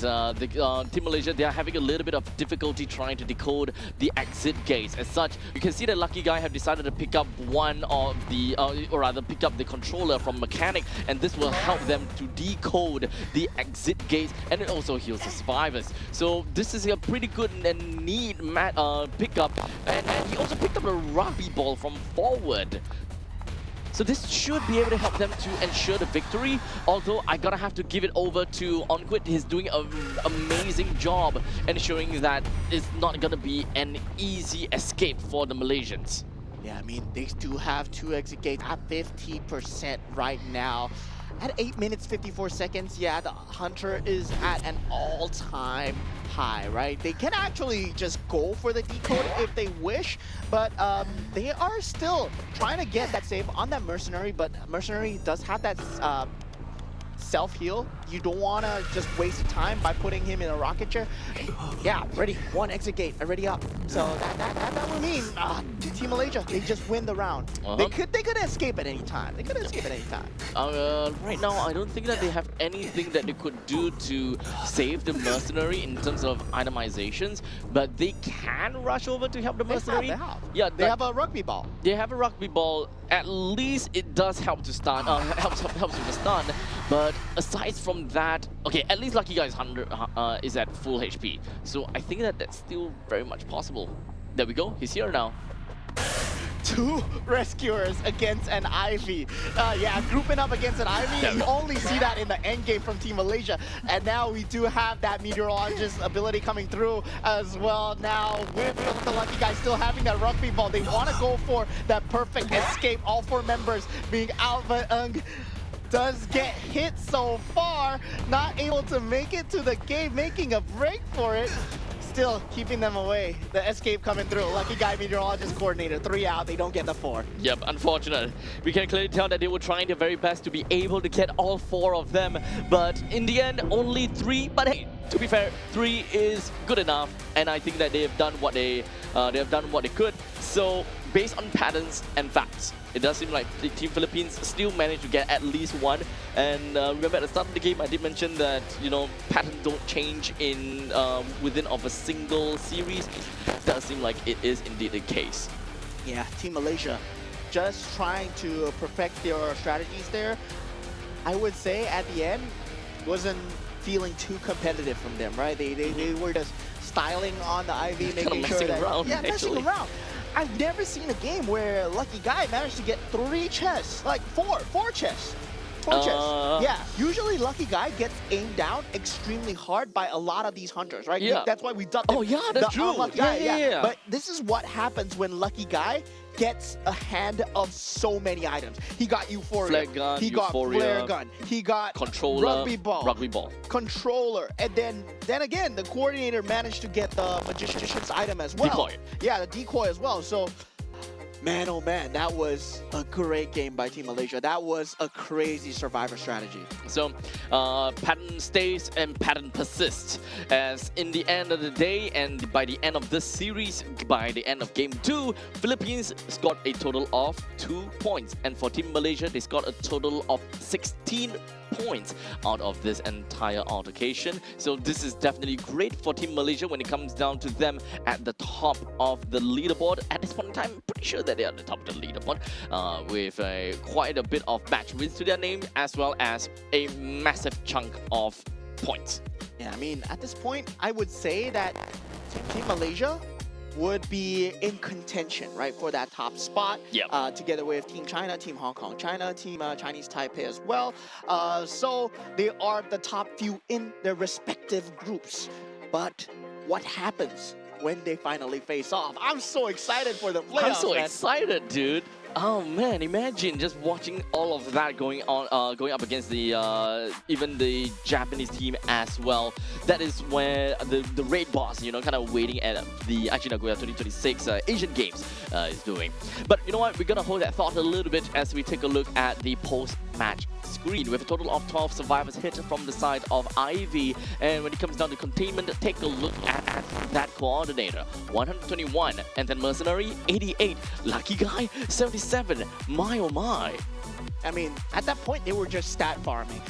Team Malaysia, they are having a little bit of difficulty trying to decode the exit gates. As such, you can see that Lucky Guy have decided to pick up one of the, or rather picked up the controller from Mechanic, and this will help them to decode the exit gates, and it also heals the survivors. So this is a pretty good and neat pickup, and he also picked up a rugby ball from forward. So this should be able to help them to ensure the victory, although I gotta have to give it over to Onquit. He's doing an amazing job ensuring that it's not gonna be an easy escape for the Malaysians. Yeah, I mean, they do have two exit gates at 50% right now. At 8 minutes 54 seconds, yeah, the Hunter is at an all-time high, right? They can actually just go for the decode if they wish, but they are still trying to get that save on that Mercenary, but Mercenary does have that self-heal. You don't want to just waste time by putting him in a rocket chair. Yeah, ready. One exit gate already up. So that would mean Team Malaysia, they just win the round. They could escape at any time. Right now, I don't think that they have anything that they could do to save the Mercenary in terms of itemizations, but they can rush over to help the Mercenary. Yeah, they have a rugby ball. They have a rugby ball. At least it does help to stun, helps with the stun. But aside from that, okay, at least Lucky Guy's 100 is at full HP. So I think that that's still very much possible. There we go. He's here now. Two rescuers against an Ivy. Yeah, grouping up against an Ivy, you only see that in the end game from Team Malaysia. And now we do have that meteorologist ability coming through as well. Now, with the Lucky Guy still having that rugby ball, they want to go for that perfect escape. All four members being out, but does get hit so far, not able to make it to the gate, making a break for it. Still keeping them away. The escape coming through. Lucky Guy, meteorologist, coordinator. 3 out, they don't get the 4. Yep, unfortunate. We can clearly tell that they were trying their very best to be able to get all 4 of them, but in the end, only 3. But hey, to be fair, 3 is good enough, and I think that they have done what they could. So, based on patterns and facts, it does seem like the Team Philippines still managed to get at least 1. And remember at the start of the game, I did mention that, you know, patterns don't change in within of a single series. It does seem like it is indeed the case. Yeah, Team Malaysia just trying to perfect their strategies there. I would say at the end, wasn't feeling too competitive from them, right? They were just styling on the Ivy, making sure that... around, yeah, messing around. I've never seen a game where Lucky Guy managed to get 3 chests, like 4 chests. 4 chests. Yeah, usually Lucky Guy gets aimed down extremely hard by a lot of these hunters, right? Yeah. That's why we dubbed him. Oh yeah, that's true. Yeah. But this is what happens when Lucky Guy gets a hand of so many items. He got Euphoria, flare gun, he got flare gun, he got controller, rugby ball, controller, and then again the coordinator managed to get the magician's item as well. Decoy. Yeah, the decoy as well. So, man, oh man, that was a great game by Team Malaysia. That was a crazy survivor strategy. So, pattern stays and pattern persists. As in the end of the day, and by the end of this series, by the end of Game 2, Philippines scored a total of 2 points. And for Team Malaysia, they scored a total of 16 points out of this entire altercation. So this is definitely great for Team Malaysia when it comes down to them at the top of the leaderboard. At this point in time, pretty sure that they are at the top of the leaderboard with quite a bit of match wins to their name, as well as a massive chunk of points. Yeah, I mean, at this point, I would say that Team Malaysia would be in contention, right, for that top spot. Yep. Together with Team China, Team Hong Kong China, Team Chinese Taipei as well. So they are the top few in their respective groups. But what happens when they finally face off? I'm so excited for the playoffs, I'm so man. excited, dude. Oh man, imagine just watching all of that going on, going up against the even the Japanese team as well. That is where the Red Boss, you know, kind of waiting at the Aichi Nagoya 2026 Asian Games is doing. But you know what? We're gonna hold that thought a little bit as we take a look at the post-match screen with a total of 12 survivors hit from the side of Ivy. And when it comes down to containment, take a look at that coordinator, 121, and then Mercenary 88, Lucky Guy 77. My oh my. I mean, at that point, they were just stat farming.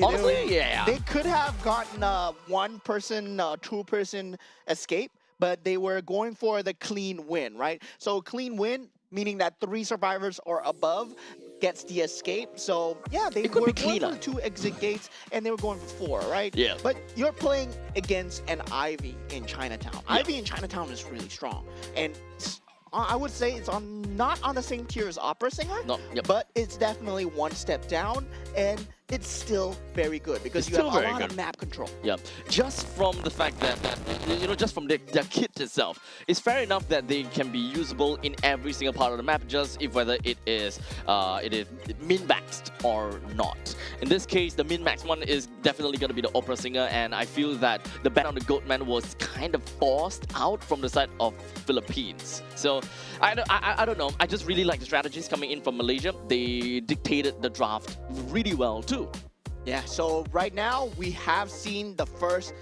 Honestly, yeah. They could have gotten one-person, two-person escape, but they were going for the clean win, right? So clean win, meaning that 3 survivors or above gets the escape. So yeah, they were going for 2 exit gates, and they were going for 4, right? Yeah. But you're playing against an Ivy in Chinatown. Yeah. Ivy in Chinatown is really strong, and I would say it's not on the same tier as Opera Singer, but it's definitely one step down, and it's still very good because you have a lot of map control. Yeah, just from the fact that you know, just from their kit itself, it's fair enough that they can be usable in every single part of the map, just if whether it is min-maxed or not. In this case, the min-max one is definitely going to be the Opera Singer, and I feel that the ban on the Goatman was kind of forced out from the side of Philippines. So I don't know. I just really like the strategies coming in from Malaysia. They dictated the draft really well too. Yeah, so right now we have seen the first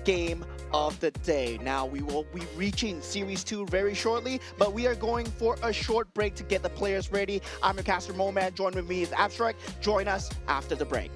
game of the day. Now we will be reaching Series 2 very shortly, but we are going for a short break to get the players ready. I'm your caster Momad, join with me is Abstract. Join us after the break.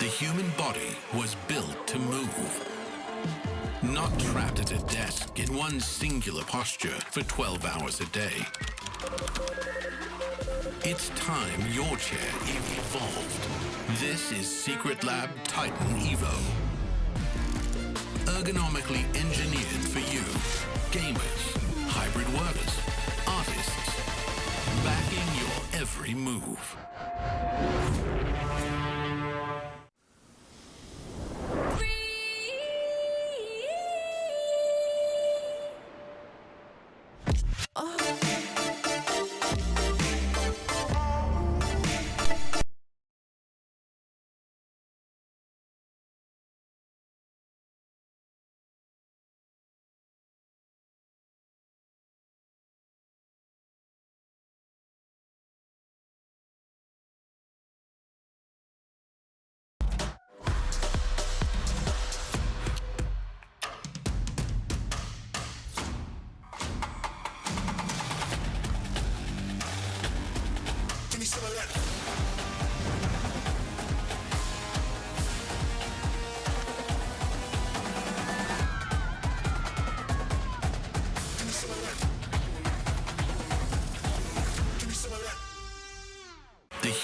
The human body was built to move, not trapped at a desk in one singular posture for 12 hours a day. It's time your chair evolved. This is Secret Lab Titan Evo. Ergonomically engineered for you, gamers, hybrid workers, artists, backing your every move.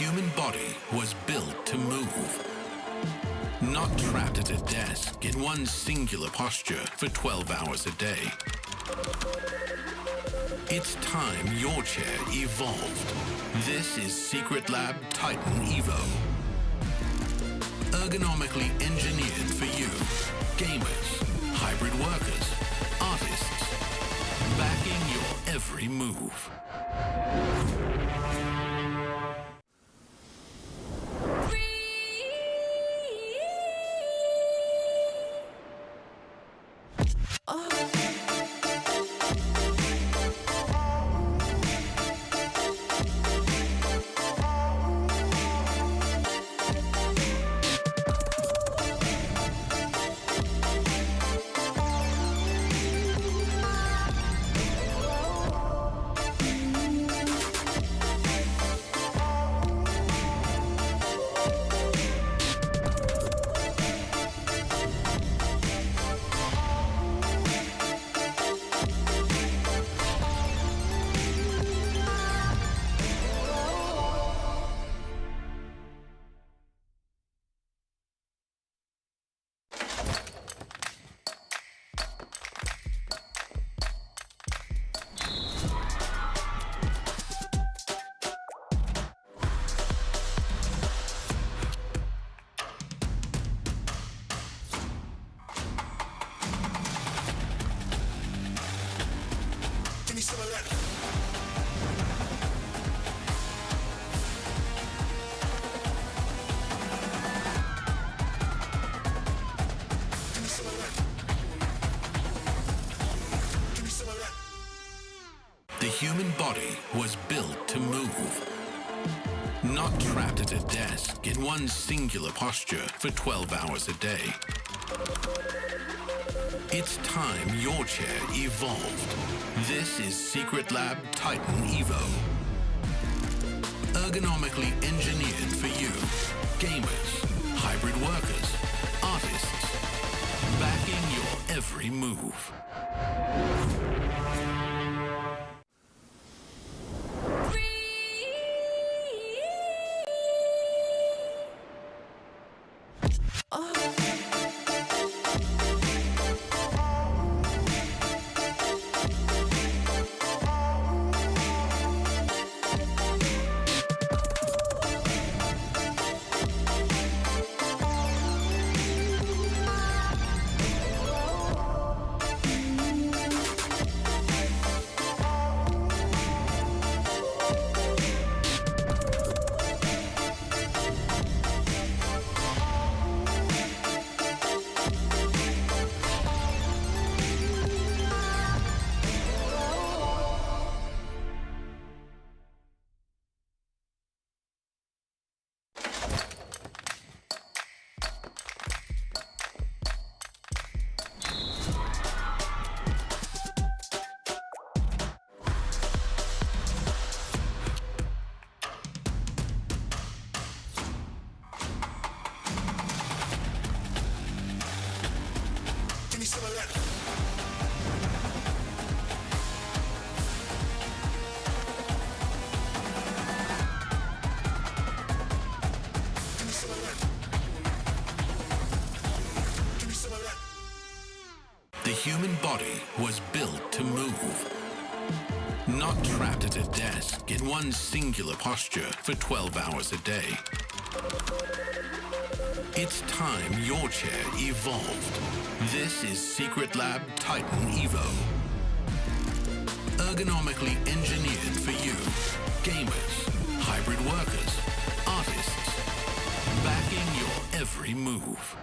human body was built to move. Not trapped at a desk in one singular posture for 12 hours a day. It's time your chair evolved. This is Secret Lab Titan Evo. Ergonomically engineered for you, gamers, hybrid workers, artists, backing your every move. The human body was built to move. Not trapped at a desk in one singular posture for 12 hours a day. It's time your chair evolved. This is Secret Lab Titan Evo. Ergonomically engineered for you, gamers, hybrid workers, artists, backing your every move. The human body was built to move. Not trapped at a desk in one singular posture for 12 hours a day. It's time your chair evolved. This is Secret Lab Titan Evo. Ergonomically engineered for you, gamers, hybrid workers, artists, backing your every move.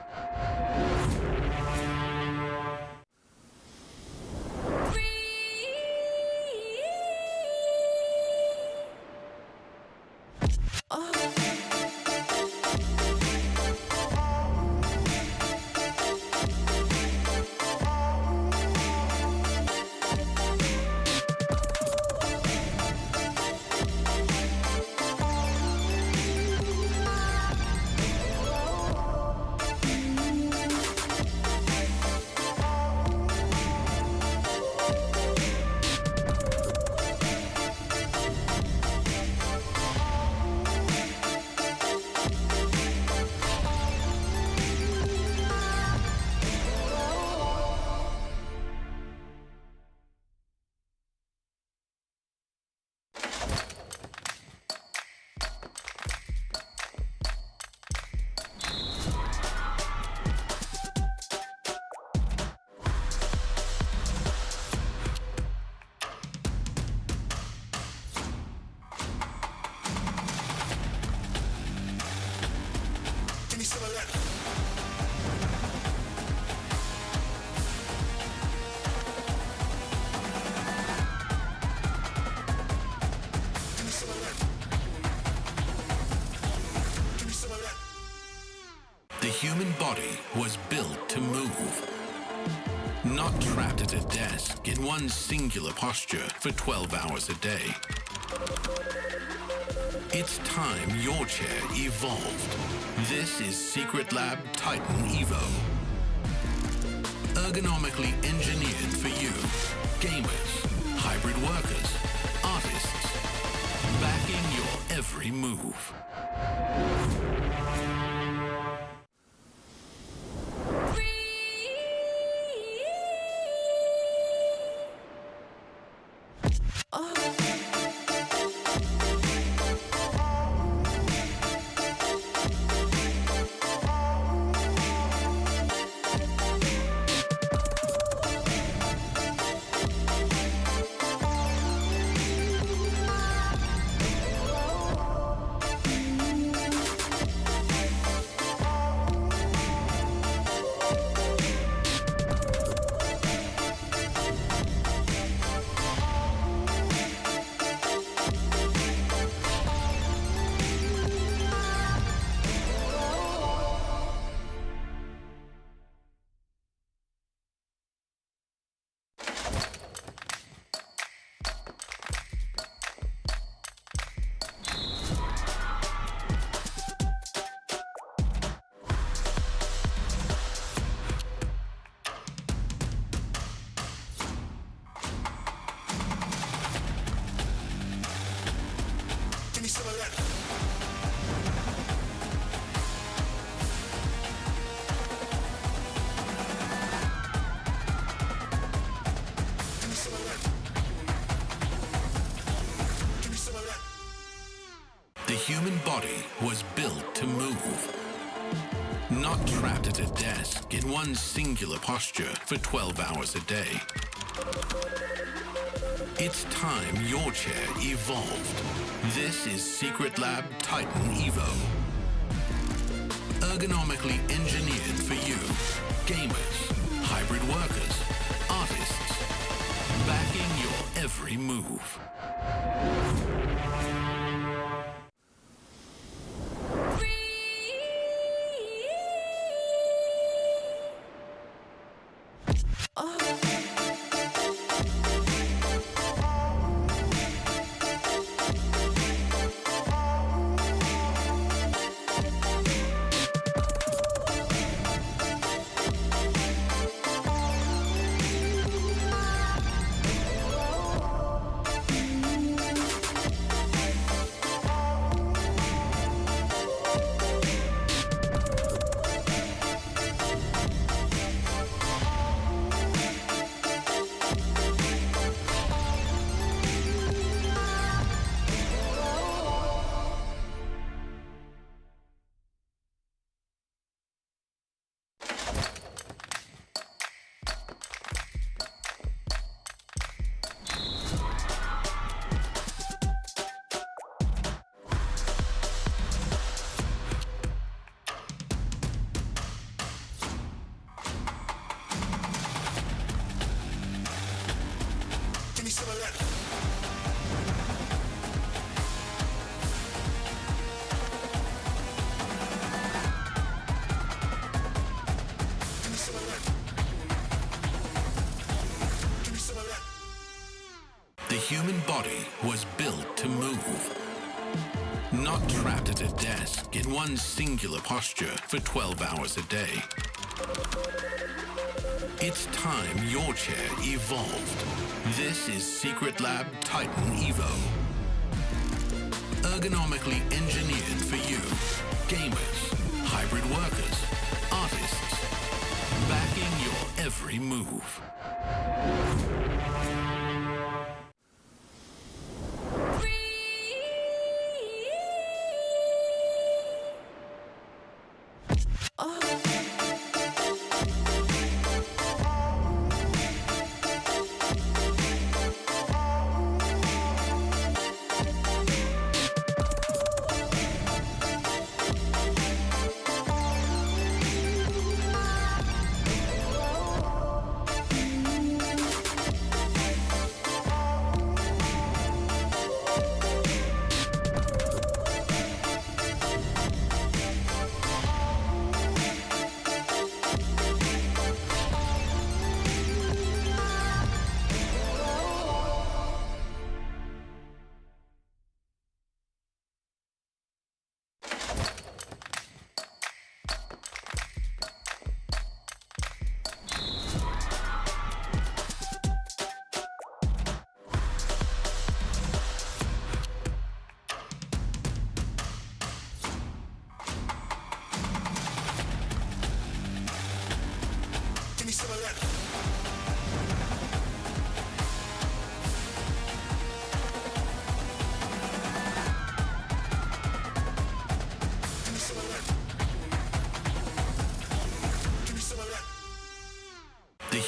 The human body was built to move. Not trapped at a desk in one singular posture for 12 hours a day. It's time your chair evolved. This is Secret Lab Titan Evo. Ergonomically engineered for you, gamers, hybrid workers, artists, backing your every move. The human body was built to move. Not trapped at a desk in one singular posture for 12 hours a day. It's time your chair evolved. This is Secret Lab Titan Evo. Ergonomically engineered for you, gamers, hybrid workers, artists, backing your every move. The human body was built to move. Not trapped at a desk in one singular posture for 12 hours a day. It's time your chair evolved. This is Secret Lab Titan Evo. Ergonomically engineered for you, gamers, hybrid workers, artists, backing your every move.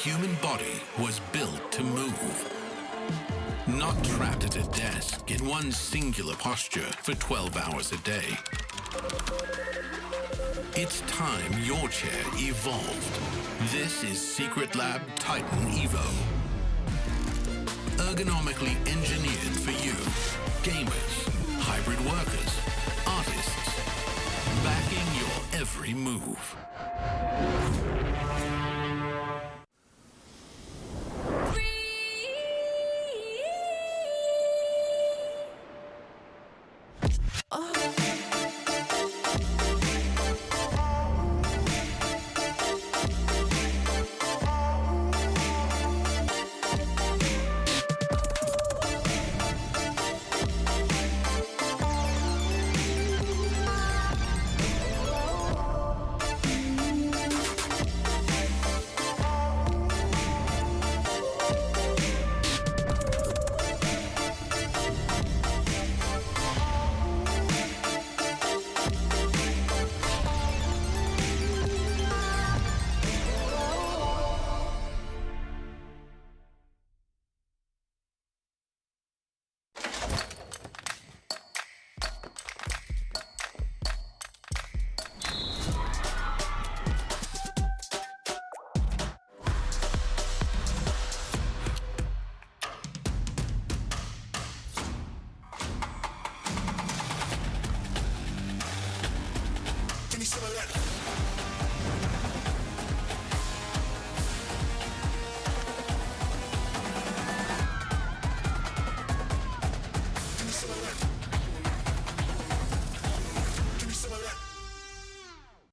human body was built to move. Not trapped at a desk in one singular posture for 12 hours a day. It's time your chair evolved. This is Secret Lab Titan Evo. Ergonomically engineered for you, gamers, hybrid workers, artists, backing your every move.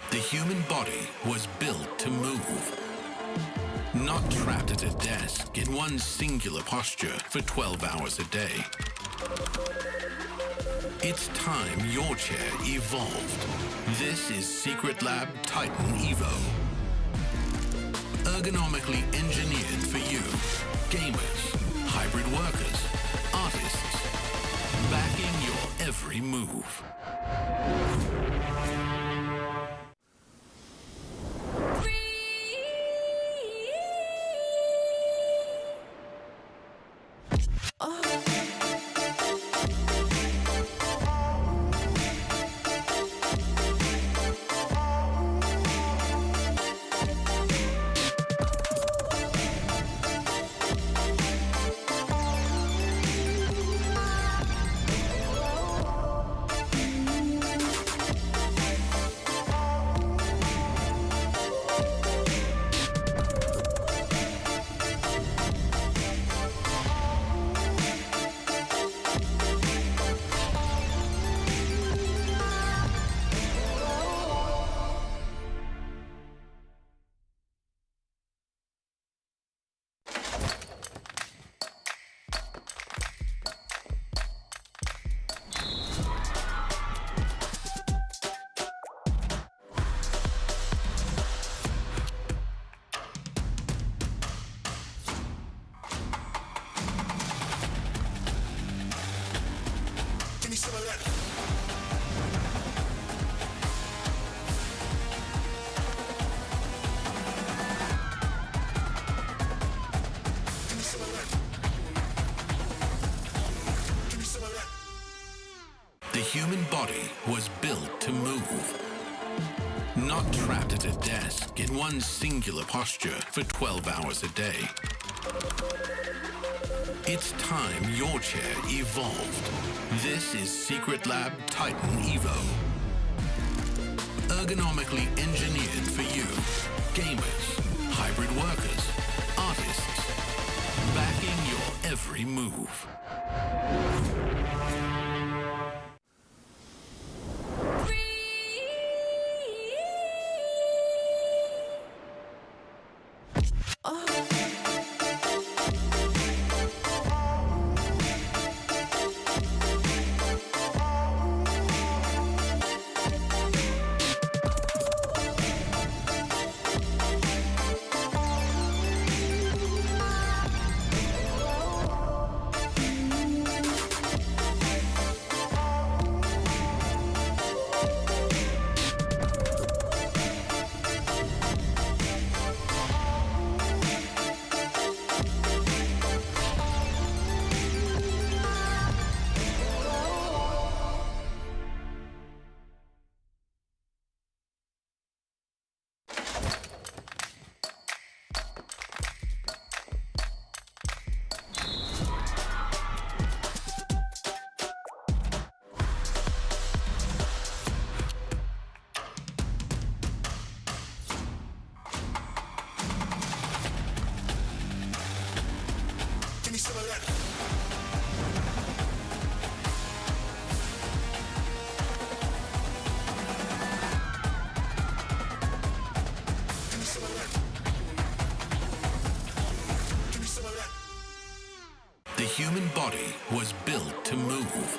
The human body was built to move. Not trapped at a desk in one singular posture for 12 hours a day. It's time your chair evolved. This is Secret Lab Titan Evo. Ergonomically engineered for you, gamers, hybrid workers, artists, backing your every move. The human body was built to move. Not trapped at a desk in one singular posture for 12 hours a day. It's time your chair evolved. This is Secret Lab Titan Evo. Ergonomically engineered for you, gamers, hybrid workers, artists, backing your every move. human body was built to move.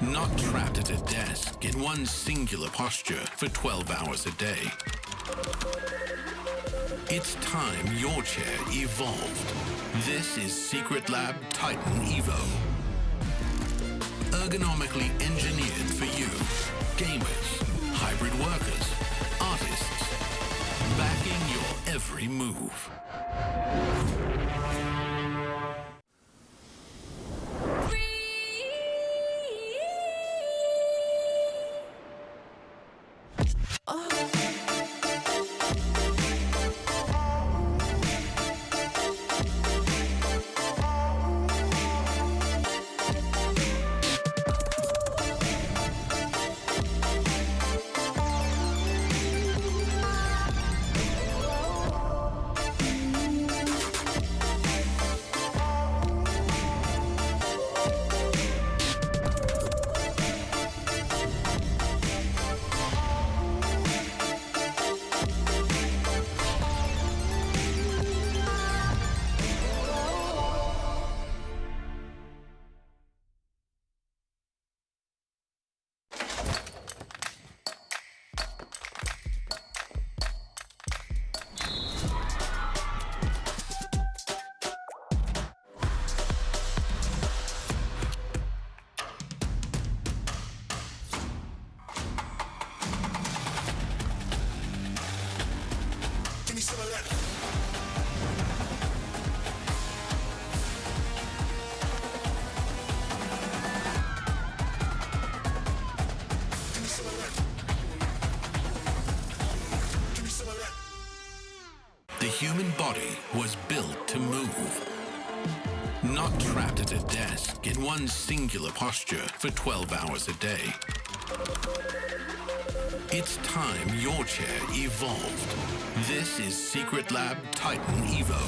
Not trapped at a desk in one singular posture for 12 hours a day. It's time your chair evolved. This is Secret Lab Titan Evo. Ergonomically engineered for you, gamers, hybrid workers, artists, backing your every move. The human body was built to move. Not trapped at a desk in one singular posture for 12 hours a day. It's time your chair evolved. This is Secret Lab Titan Evo.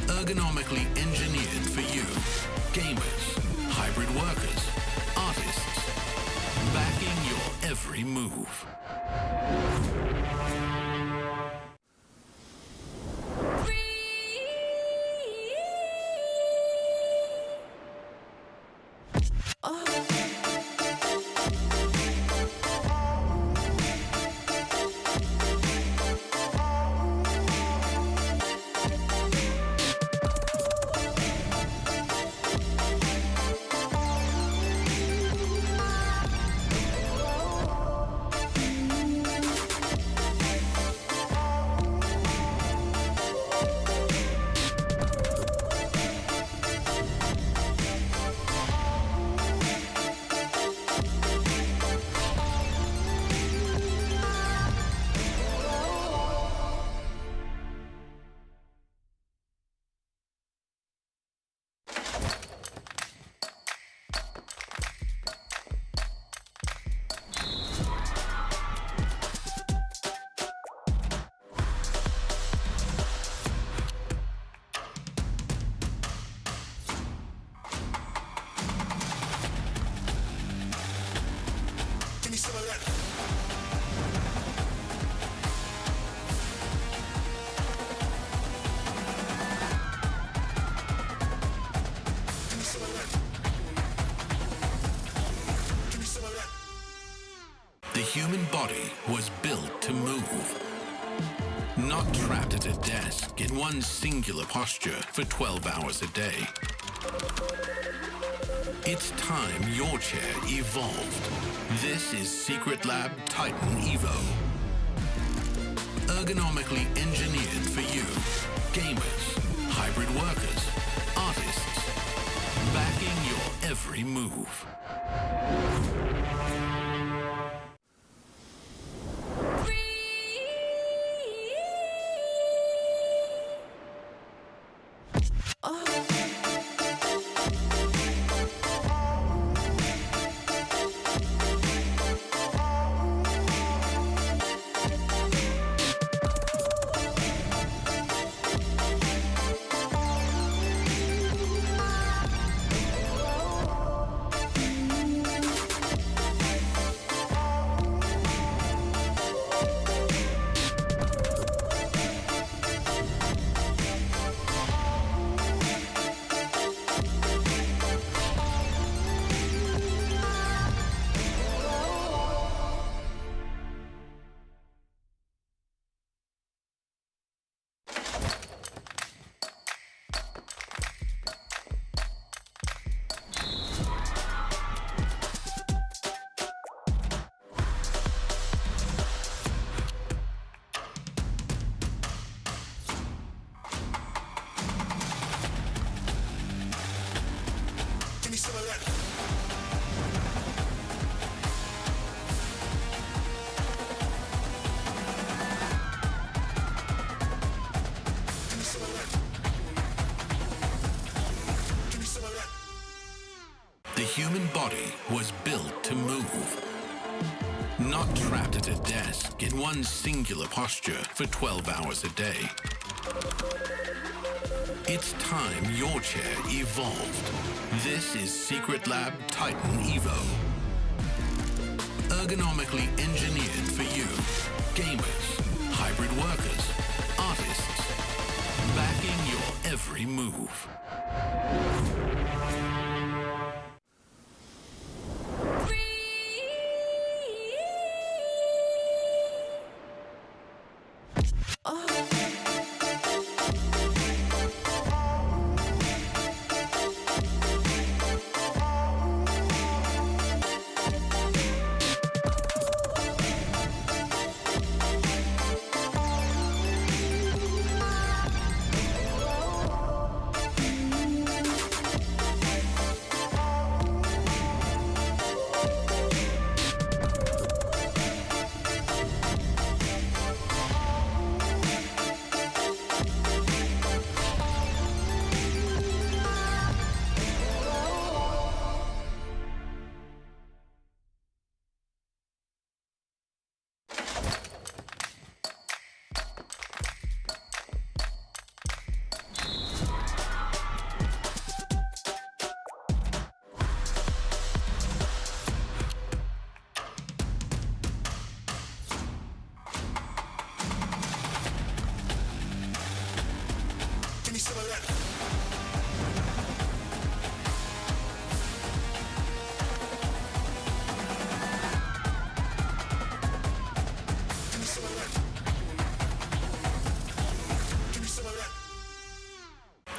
Ergonomically engineered for you, gamers, hybrid workers, artists, backing your every move. The human body was built to move. Not trapped at a desk in one singular posture for 12 hours a day. It's time your chair evolved. This is Secret Lab Titan Evo. Ergonomically engineered for you, gamers, hybrid workers, artists, backing your every move. human body was built to move. Not trapped at a desk in one singular posture for 12 hours a day. It's time your chair evolved. This is Secret Lab Titan Evo. Ergonomically engineered for you, gamers, hybrid workers, artists, backing your every move.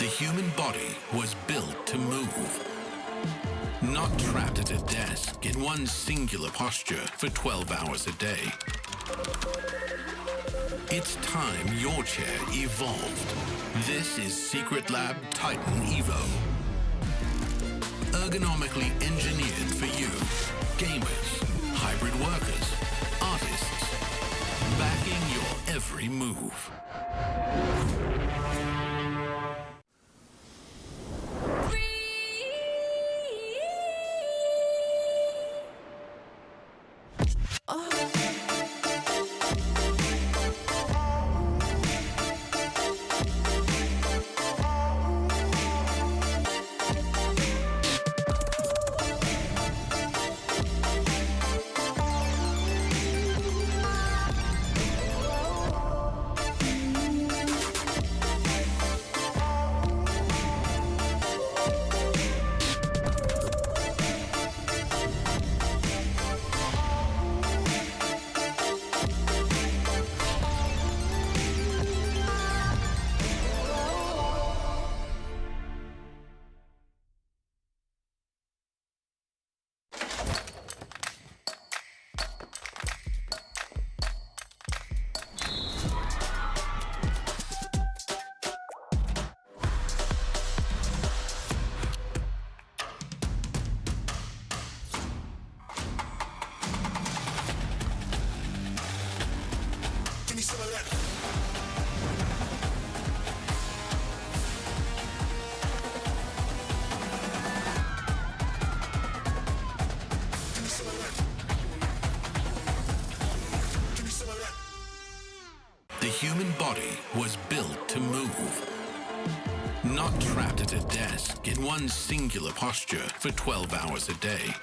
The human body was built to move. Not trapped at a desk in one singular posture for 12 hours a day. It's time your chair evolved. This is Secret Lab Titan Evo. Ergonomically engineered for you, gamers, hybrid workers, artists, backing your every move. The human body was built to move. Not trapped at a desk in one singular posture for 12 hours a day.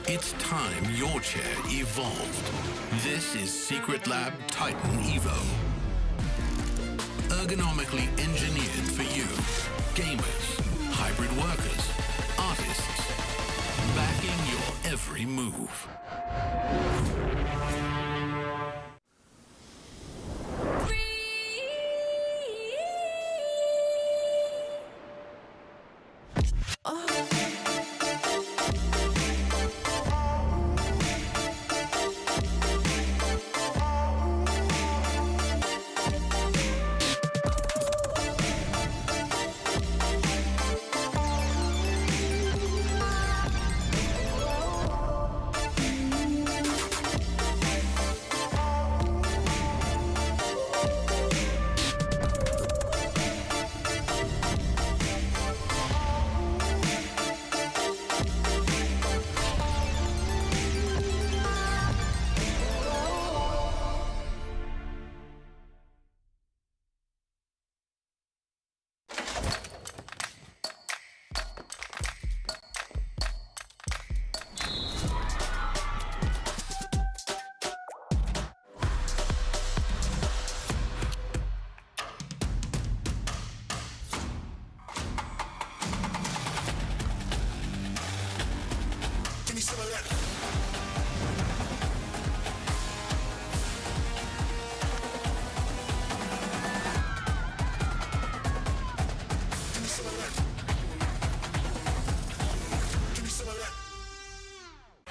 It's time your chair evolved. This is Secret Lab Titan Evo. Ergonomically engineered for you, gamers, hybrid workers, artists, backing your every move.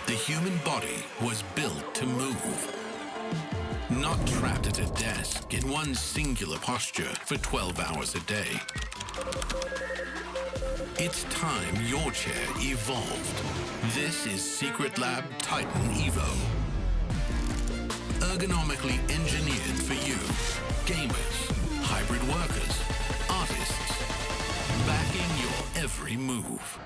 The human body was built to move, not trapped at a desk in one singular posture for 12 hours a day. It's time your chair evolved. This is Secret Lab Titan Evo. Ergonomically engineered for you, gamers, hybrid workers, artists, backing your every move.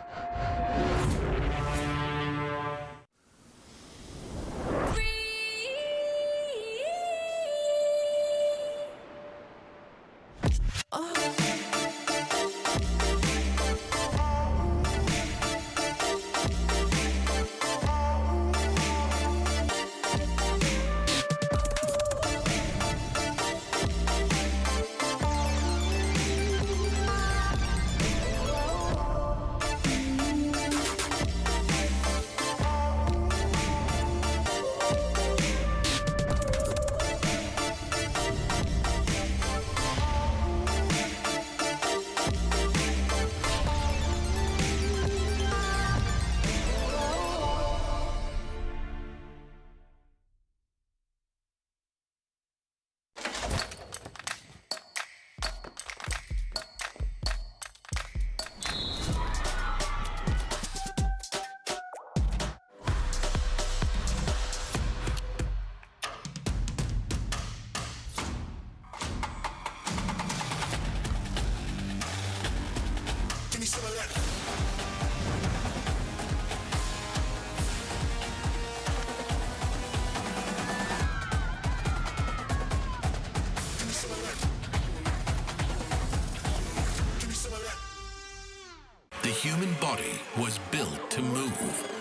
The human body was built to move,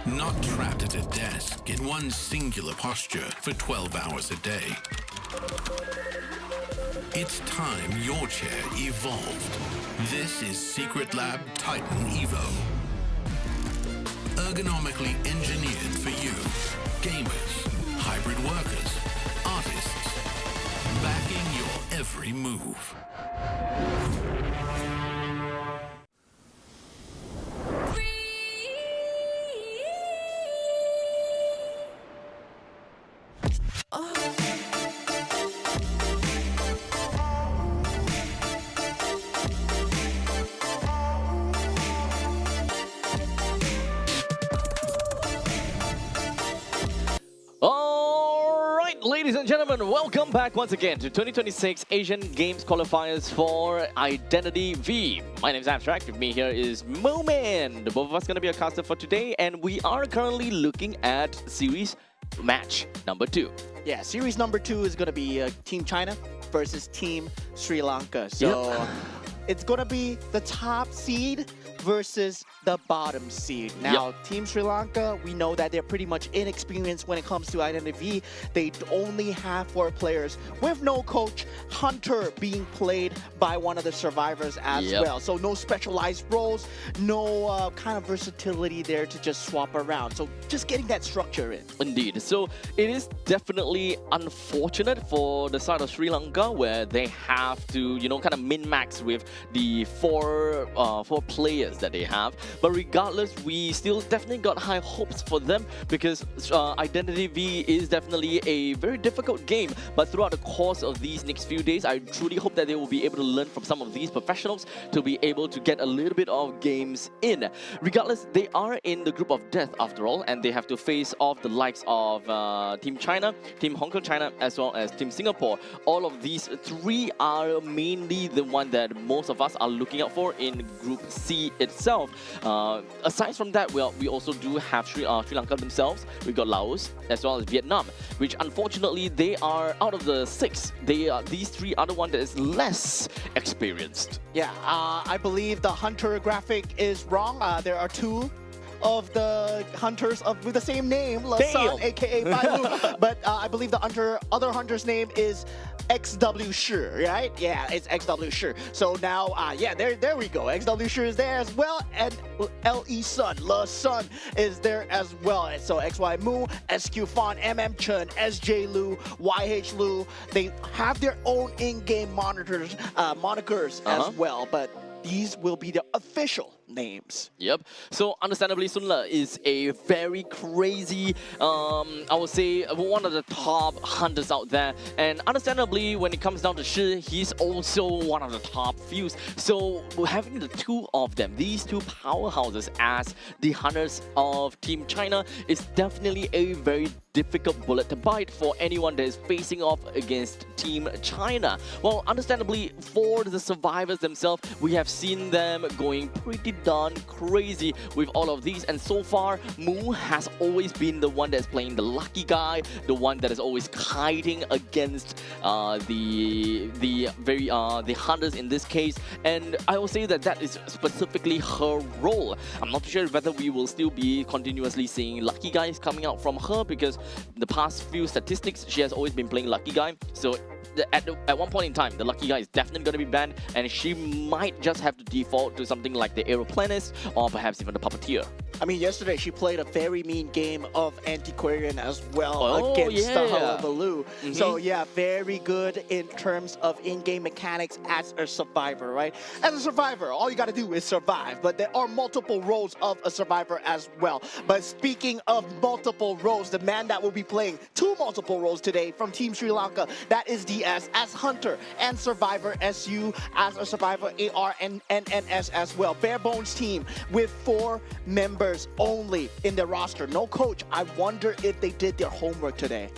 not trapped at a desk in one singular posture for 12 hours a day. It's time your chair evolved. This is Secret Lab Titan Evo. Ergonomically engineered for you, gamers, hybrid workers, artists, backing your every move. Ladies and gentlemen, welcome back once again to 2026 Asian Games Qualifiers for Identity V. My name is Abstract. With me here is Moman. The both of us going to be a caster for today, and we are currently looking at series match number 2. Yeah, series number 2 is going to be Team China versus Team Sri Lanka. So it's going to be the top seed versus the bottom seed. Now, Team Sri Lanka, we know that they're pretty much inexperienced when it comes to Identity V. They only have 4 players with no coach, Hunter being played by one of the survivors as well. So no specialized roles, no kind of versatility there to just swap around. So just getting that structure in. Indeed. So it is definitely unfortunate for the side of Sri Lanka where they have to, you know, kind of min-max with the four players that they have. But regardless, we still definitely got high hopes for them because Identity V is definitely a very difficult game. But throughout the course of these next few days, I truly hope that they will be able to learn from some of these professionals to be able to get a little bit of games in. Regardless, they are in the group of death after all, and they have to face off the likes of Team China, Team Hong Kong China, as well as Team Singapore. All of these 3 are mainly the one that most of us are looking out for in Group C itself. Aside from that, we also do have Sri Lanka themselves. We've got Laos as well as Vietnam, which unfortunately they are out of the 6. These 3 are the one that is less experienced. Yeah, I believe the Hunter graphic is wrong. There are 2 of the hunters with the same name, Sun, aka Bailu. But I believe the other hunter's name is XW Shi, right? Yeah, it's XW Shi. So now, yeah, there we go. XW Shi is there as well, and LE Sun, Le Sun is there as well. So XY Mu, SQ Fan, MM Chen, SJ Lu, YH Lu, they have their own in-game monikers as well, but these will be the official names. Yep. So understandably, Sun Le is a very crazy, I would say, one of the top hunters out there. And understandably, when it comes down to Shi, he's also one of the top fews. So having the two of them, these two powerhouses as the hunters of Team China, is definitely a very difficult bullet to bite for anyone that is facing off against Team China. Well, understandably, for the survivors themselves, we have seen them going pretty darn crazy with all of these, and so far Mu has always been the one that's playing the lucky guy, the one that is always kiting against the hunters in this case, and I will say that that is specifically her role. I'm not sure whether we will still be continuously seeing lucky guys coming out from her, because the past few statistics she has always been playing lucky guy, so at one point in time, the lucky guy is definitely going to be banned, and she might just have to default to something like the Aeroplanist or perhaps even the Puppeteer. I mean, yesterday she played a very mean game of Antiquarian as well against the Hullabaloo. So yeah, very good in terms of in-game mechanics as a survivor, right? As a survivor, all you gotta do is survive, but there are multiple roles of a survivor as well. But speaking of multiple roles, the man that will be playing two multiple roles today from Team Sri Lanka, that is DS as Hunter and Survivor SU as a Survivor AR and NNS as well. Bare bones team with 4 members only in the roster. No coach. I wonder if they did their homework today.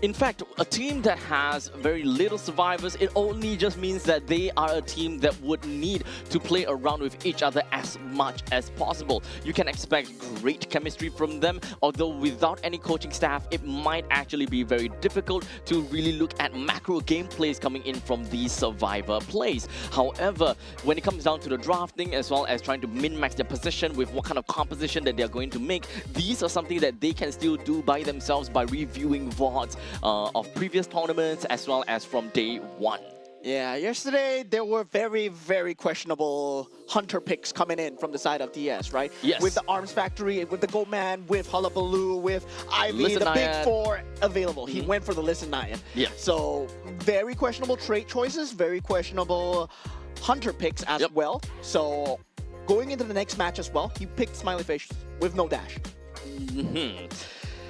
In fact, a team that has very little survivors, it only just means that they are a team that would need to play around with each other as much as possible. You can expect great chemistry from them, although without any coaching staff, it might actually be very difficult to really look at macro gameplays coming in from these survivor plays. However, when it comes down to the drafting as well as trying to min-max their position with what kind of composition that they're going to make, these are something that they can still do by themselves by reviewing VODs of previous tournaments as well as from day one. Yeah, yesterday there were very, very questionable hunter picks coming in from the side of DS, right? Yes. With the Arms Factory, with the Goldman, with Hullabaloo, with Ivy, the big 4 available. He went for the Listen Nyan. Yeah. So very questionable trait choices, very questionable hunter picks as well. So going into the next match as well, he picked Smiley Face with no dash.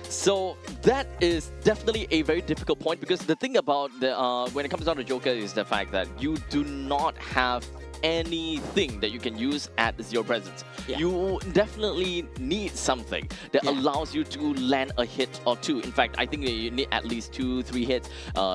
So that is definitely a very difficult point, because the thing about the when it comes down to Joker is the fact that you do not have anything that you can use at zero presence. You definitely need something that allows you to land a hit or 2. In fact, I think that you need at least 2-3 hits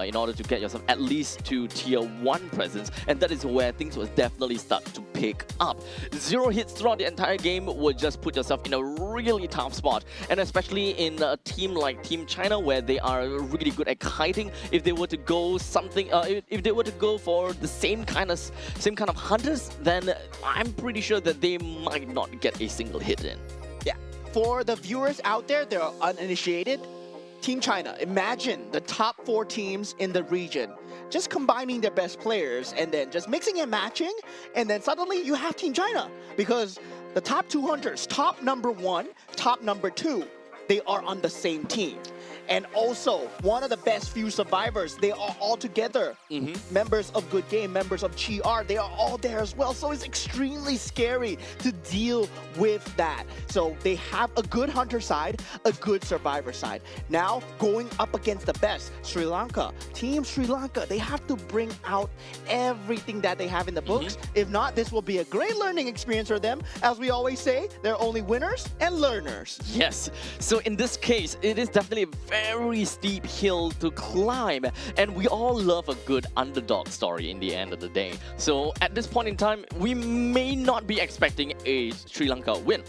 in order to get yourself at least to tier 1 presence, and that is where things will definitely start to pick up. 0 hits throughout the entire game would just put yourself in a really tough spot, and especially in a team like Team China where they are really good at kiting. If they were to go something, if they were to go for the same kind of hunters, then I'm pretty sure that they might not get a single hit in. Yeah. For the viewers out there, they're uninitiated. Team China, imagine the top 4 teams in the region just combining their best players and then just mixing and matching, and then suddenly you have Team China, because the top 2 hunters, top number 1, top number 2, they are on the same team. And also, one of the best few survivors, they are all together. Members of Good Game, members of Chi R, they are all there as well. So it's extremely scary to deal with that. So they have a good hunter side, a good survivor side. Now, going up against the best, Sri Lanka, Team Sri Lanka, they have to bring out everything that they have in the books. If not, this will be a great learning experience for them. As we always say, they're only winners and learners. Yes. So in this case, it is definitely a very steep hill to climb, and we all love a good underdog story in the end of the day. So at this point in time, we may not be expecting a Sri Lanka win.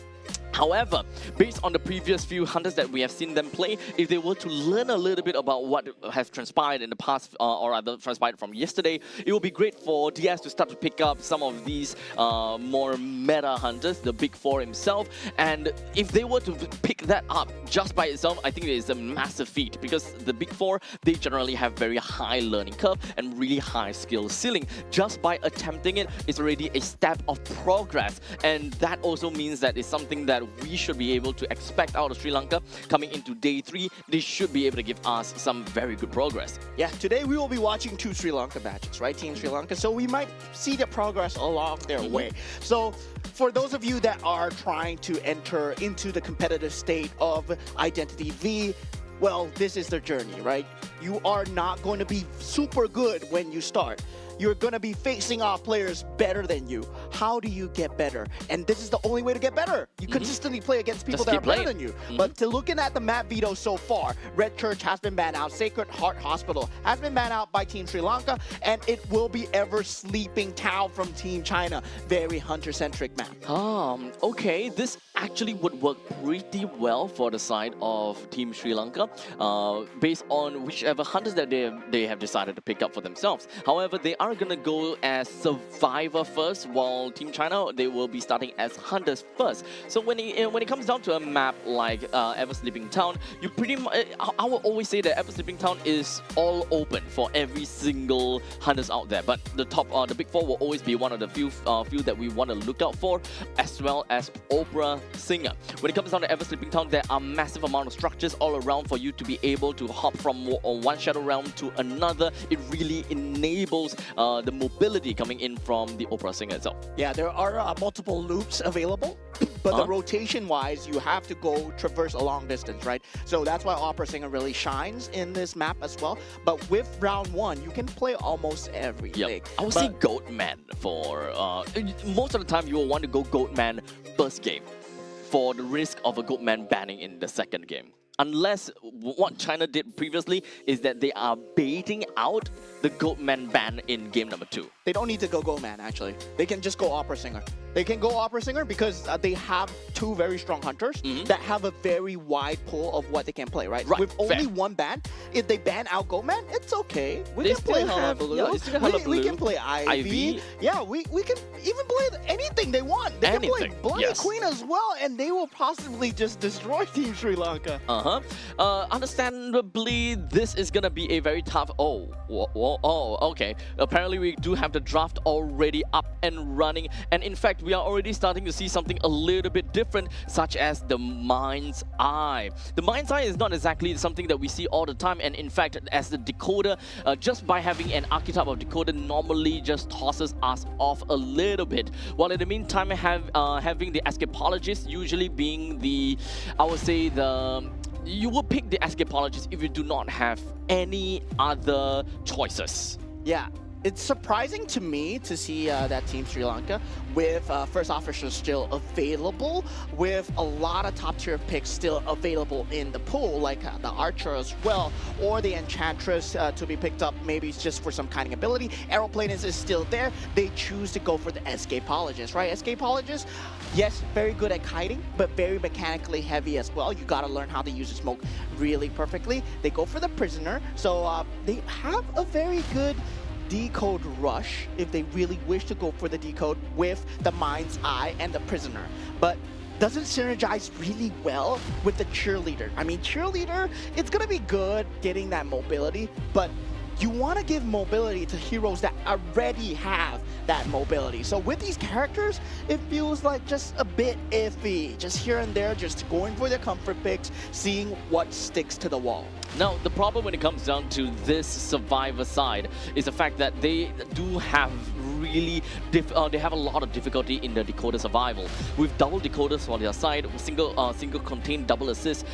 However, based on the previous few hunters that we have seen them play, if they were to learn a little bit about what has transpired in the past, or rather transpired from yesterday, it would be great for DS to start to pick up some of these more meta hunters, the Big Four himself. And if they were to pick that up just by itself, I think it is a massive feat, because the Big Four, they generally have very high learning curve and really high skill ceiling. Just by attempting it, it's already a step of progress. And that also means that it's something that we should be able to expect out of Sri Lanka coming into day 3. They should be able to give us some very good progress. Yeah, today we will be watching 2 Sri Lanka matches, right? Team Sri Lanka. So we might see the progress along their way. So for those of you that are trying to enter into the competitive state of Identity V, well, this is their journey, right? You are not going to be super good when you start. You're going to be facing off players better than you. How do you get better? And this is the only way to get better. You consistently play against people that are better than you. But to looking at the map veto so far, Red Church has been banned out. Sacred Heart Hospital has been banned out by Team Sri Lanka. And it will be Ever Sleeping Town from Team China. Very hunter-centric map. Okay. This actually would work pretty well for the side of Team Sri Lanka, based on whichever hunters that they have decided to pick up for themselves. However, they are going to go as survivor first, while Team China, they will be starting as hunters first. So when it comes down to a map like Ever Sleeping Town, you pretty much, I will always say that Ever Sleeping Town is all open for every single hunters out there. But the Big Four will always be one of the few that we want to look out for, as well as Opera Singer. When it comes down to Ever Sleeping Town, there are massive amount of structures all around for you to be able to hop from one shadow realm to another. It really enables the mobility coming in from the Opera Singer itself. Yeah, there are multiple loops available, but the rotation-wise, you have to go traverse a long distance, right? So that's why Opera Singer really shines in this map as well. But with round 1, you can play almost everything. I would say Goatman for most of the time you will want to go Goatman first game, for the risk of a Goatman banning in the second game. Unless what China did previously is that they are baiting out the Goatman ban in game number 2. They don't need to go Goatman, actually. They can just go Opera Singer. They can go Opera Singer because they have 2 very strong hunters that have a very wide pool of what they can play, right? With only one ban, if they ban out Goatman, it's okay. We can play Hullabaloo. We can play Ivy. Yeah, we can even play anything they want. They can play Bloody Queen as well, and they will possibly just destroy Team Sri Lanka. Understandably, this is gonna be a very tough. Okay. Apparently, we do have the draft already up and running, and in fact, we are already starting to see something a little bit different, such as the Mind's Eye. The Mind's Eye is not exactly something that we see all the time, and in fact, as the decoder, just by having an archetype of decoder normally just tosses us off a little bit. While in the meantime, having the escapologist usually being the, I would say you will pick the escapologist if you do not have any other choices. Yeah. It's surprising to me to see that Team Sri Lanka with first officers still available, with a lot of top tier picks still available in the pool, like the Archer as well, or the Enchantress to be picked up maybe just for some kiting ability. Aeroplanist is still there. They choose to go for the Escapologist, right? Escapologist, yes, very good at kiting, but very mechanically heavy as well. You gotta learn how to use the smoke really perfectly. They go for the Prisoner, so they have a very good decode rush if they really wish to go for the decode with the Mind's Eye and the Prisoner. But doesn't synergize really well with the Cheerleader. I mean, Cheerleader, it's gonna be good getting that mobility, but you want to give mobility to heroes that already have that mobility. So with these characters, it feels like just a bit iffy. Just here and there, just going for their comfort picks, seeing what sticks to the wall. Now, the problem when it comes down to this survivor side is the fact that they do have really, they have a lot of difficulty in the decoder survival. With double decoders on their side, single contained double assist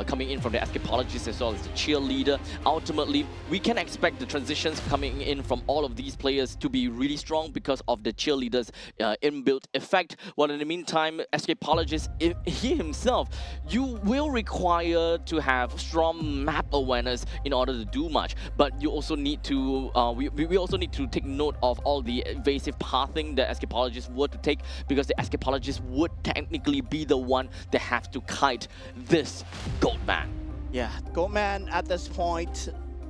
coming in from the escapologist as well as the cheerleader. Ultimately, we can expect the transitions coming in from all of these players to be really strong because of the cheerleader's inbuilt effect. While in the meantime, escapologist, he himself, you will require to have strong map awareness in order to do much. But you also need to, we also need to take note of all the invasive pathing that escapologists were to take, because the escapologists would technically be the one that have to kite this Goatman. Yeah, Goatman at this point,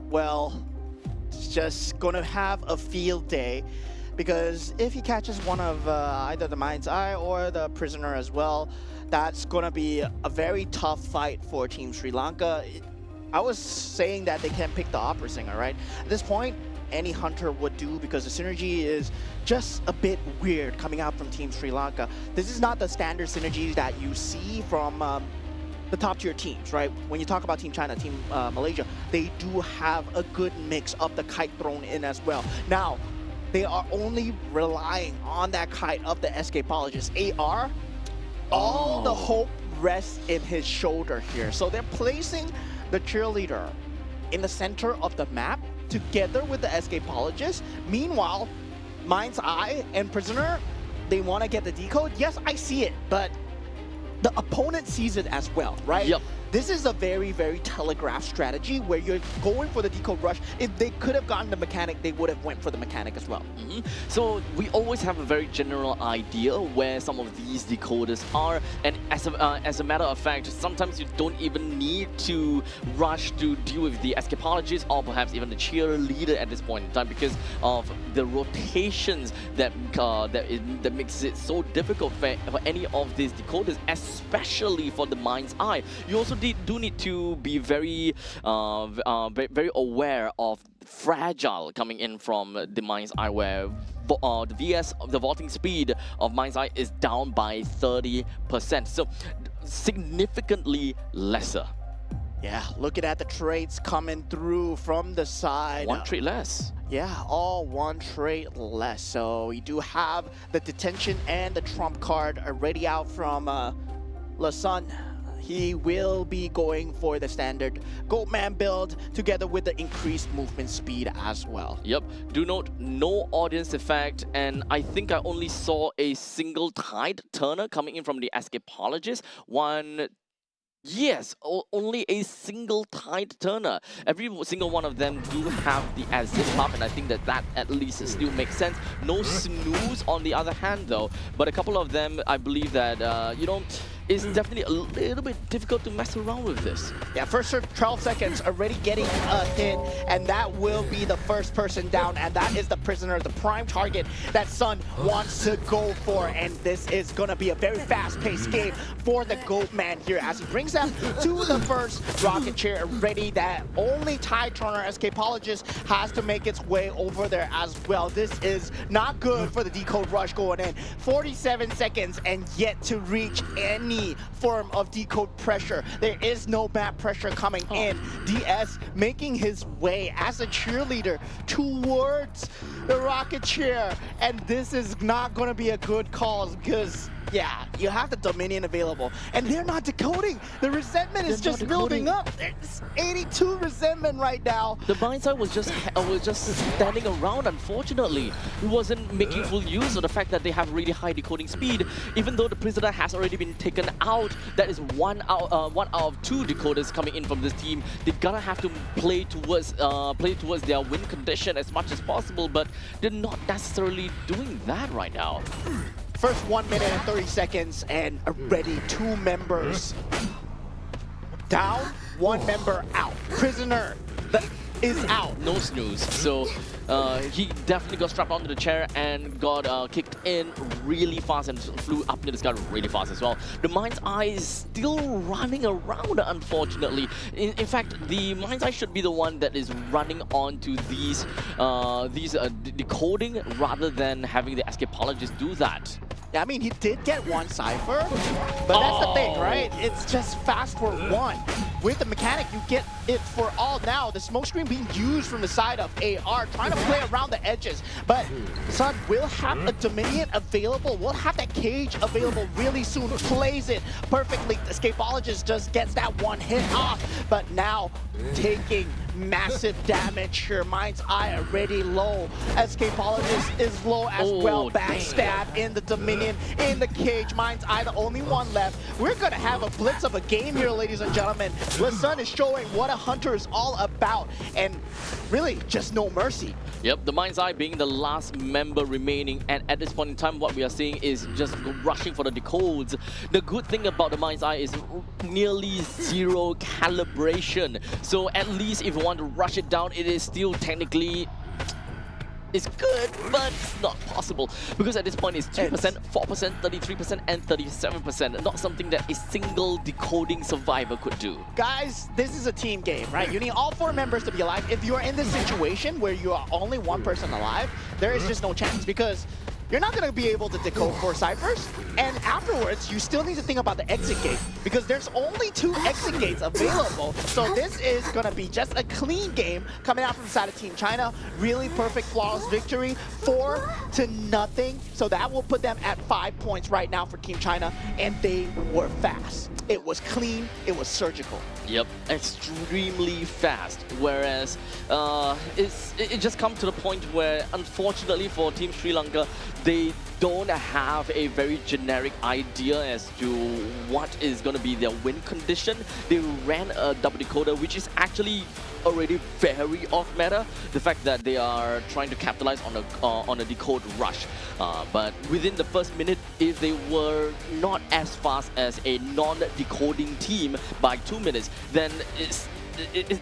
well, it's just gonna have a field day, because if he catches one of either the Mind's Eye or the Prisoner as well, that's gonna be a very tough fight for Team Sri Lanka. I was saying that they can pick the opera singer, right? At this point, any hunter would do, because the synergy is just a bit weird coming out from Team Sri Lanka. This is not the standard synergy that you see from the top tier teams, right? When you talk about Team China, Team Malaysia, they do have a good mix of the kite thrown in as well. Now, they are only relying on that kite of the escapologist. AR, all the hope rests in his shoulder here. So they're placing the cheerleader in the center of the map together with the escapologist. Meanwhile, Mind's Eye and Prisoner, they want to get the decode. Yes, I see it, but the opponent sees it as well, right? Yep. This is a very, very telegraphed strategy where you're going for the decode rush. If they could have gotten the mechanic, they would have went for the mechanic as well. So we always have a very general idea where some of these decoders are, and as a matter of fact, sometimes you don't even need to rush to deal with the escapologist or perhaps even the cheerleader at this point in time, because of the rotations that that makes it so difficult for any of these decoders, especially for the Mind's Eye. You also do need to be very aware of fragile coming in from the Mind's Eye, where the VS, the vaulting speed of Mind's Eye is down by 30%, so significantly lesser. Yeah, looking at the traits coming through from the side. One trait less. Yeah, all one trait less. So we do have the detention and the trump card already out from Lasun. He will be going for the standard Goatman build together with the increased movement speed as well. Yep. Do note, no audience effect, and I think I only saw a single tide turner coming in from the escapologist. Yes, only a single tide turner. Every single one of them do have the assist buff, and I think that at least still makes sense. No snooze on the other hand though, but a couple of them, I believe that, you know, it's definitely a little bit difficult to mess around with this. Yeah, first 12 seconds already getting a hit, and that will be the first person down, and that is the Prisoner, the prime target that Sun wants to go for, and this is gonna be a very fast-paced game for the Goatman here as he brings them to the first rocket chair already. That only tide turner escapologist has to make its way over there as well. This is not good for the decode rush going in. 47 seconds and yet to reach any form of decode pressure. There is no map pressure coming in. DS making his way as a cheerleader towards the rocket chair, and this is not going to be a good cause, because yeah, you have the Dominion available, and they're not decoding. The resentment is just building up. It's 82 resentment right now. The Mind's Eye was just standing around, unfortunately. He wasn't making full use of the fact that they have really high decoding speed. Even though the Prisoner has already been taken out, that is one out of two decoders coming in from this team. They gotta have to play towards their win condition as much as possible, but they're not necessarily doing that right now. First 1 minute and 30 seconds, and already 2 members down, 1 member out. Prisoner is out. No snooze. So he definitely got strapped onto the chair and got kicked in really fast and flew up into the sky really fast as well. The Mind's Eye is still running around, unfortunately. In fact, the Mind's Eye should be the one that is running onto these decoding rather than having the escapologist do that. Yeah, I mean, he did get one cipher, but that's the thing, right? It's just fast for one. With the mechanic, you get it for all now. The smoke screen being used from the side of AR, trying to play around the edges. But Sun will have a Dominion available. We'll have that cage available really soon. Plays it perfectly. The escapologist just gets that one hit off. But now taking massive damage here. Mind's Eye already low. Escapologist is low as well. Backstab in the Dominion, in the cage. Mind's Eye the only one left. We're gonna have a blitz of a game here, ladies and gentlemen. Sun is showing what a hunter is all about, and really just no mercy. Yep, the Mind's Eye being the last member remaining, and at this point in time what we are seeing is just rushing for the decodes. The good thing about the Mind's Eye is nearly zero calibration, so at least if you want to rush it down, it is still technically it's good, but it's not possible because at this point it's 2%, 4%, 33%, and 37%. Not something that a single decoding survivor could do. Guys, this is a team game, right? You need all 4 members to be alive. If you are in this situation where you are only 1 person alive, there is just no chance because you're not going to be able to decode 4 ciphers, and afterwards you still need to think about the exit gate because there's only 2 exit gates available. So this is going to be just a clean game coming out from the side of Team China. Really perfect, flawless victory, 4-0. So that will put them at 5 points right now for Team China, and they were fast. It was clean, it was surgical. Yep, extremely fast. Whereas it just comes to the point where, unfortunately for Team Sri Lanka, they don't have a very generic idea as to what is going to be their win condition. They ran a double decoder, which is actually already very off meta. The fact that they are trying to capitalize on a decode rush. But within the first minute, if they were not as fast as a non-decoding team by 2 minutes, then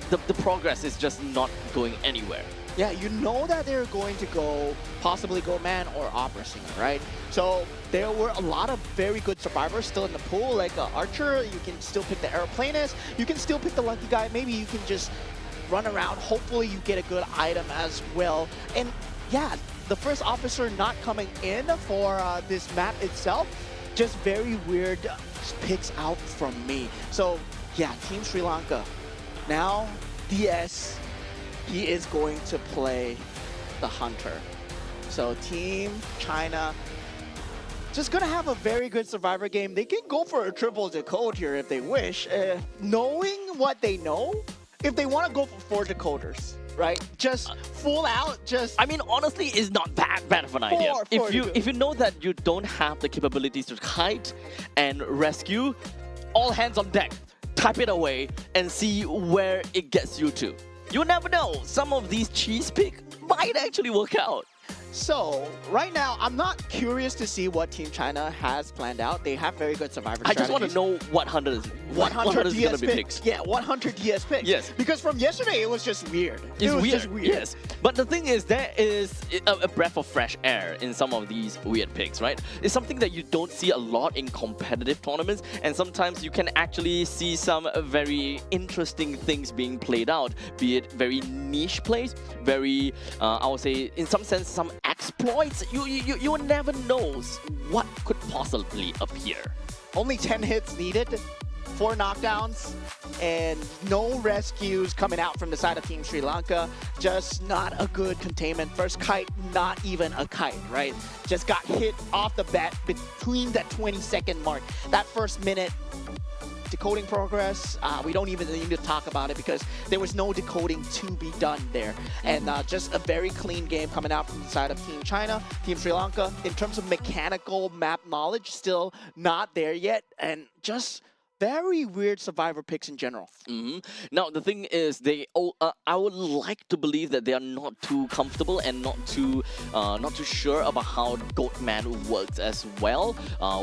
the progress is just not going anywhere. Yeah, you know that they're going to possibly go man or opera singer, right? So there were a lot of very good survivors still in the pool, like Archer. You can still pick the aeroplanist. You can still pick the lucky guy. Maybe you can just run around. Hopefully you get a good item as well. And yeah, the first officer not coming in for this map itself, just very weird picks out from me. So yeah, Team Sri Lanka. Now, DS, he is going to play the Hunter. So Team China just gonna have a very good survivor game. They can go for a triple decode here if they wish. Knowing what they know, if they want to go for 4 decoders, right? Just full out, I mean, honestly, it's not that bad of an idea. If you know that you don't have the capabilities to kite and rescue, all hands on deck. Type it away and see where it gets you to. You never know. Some of these cheese pick might actually work out. So, right now, I'm not curious to see what Team China has planned out. They have very good survivor strategies. I just want to know what Hunter is going to be picked. Yeah, what Hunter DS picks. Yes. Because from yesterday, it was just weird. It was just weird. Yes. But the thing is, there is a breath of fresh air in some of these weird picks, right? It's something that you don't see a lot in competitive tournaments, and sometimes you can actually see some very interesting things being played out, be it very niche plays, very, I would say, in some sense, some exploits. You never know what could possibly appear. Only 10 hits needed, 4 knockdowns, and no rescues coming out from the side of Team Sri Lanka. Just not a good containment. First kite, not even a kite, right? Just got hit off the bat between that 20-second mark. That first minute, decoding progress, we don't even need to talk about it because there was no decoding to be done there. And just a very clean game coming out from the side of Team China. Team Sri Lanka, in terms of mechanical map knowledge, still not there yet. And just very weird survivor picks in general. Now, the thing is, I would like to believe that they are not too comfortable and not too sure about how Goatman works as well.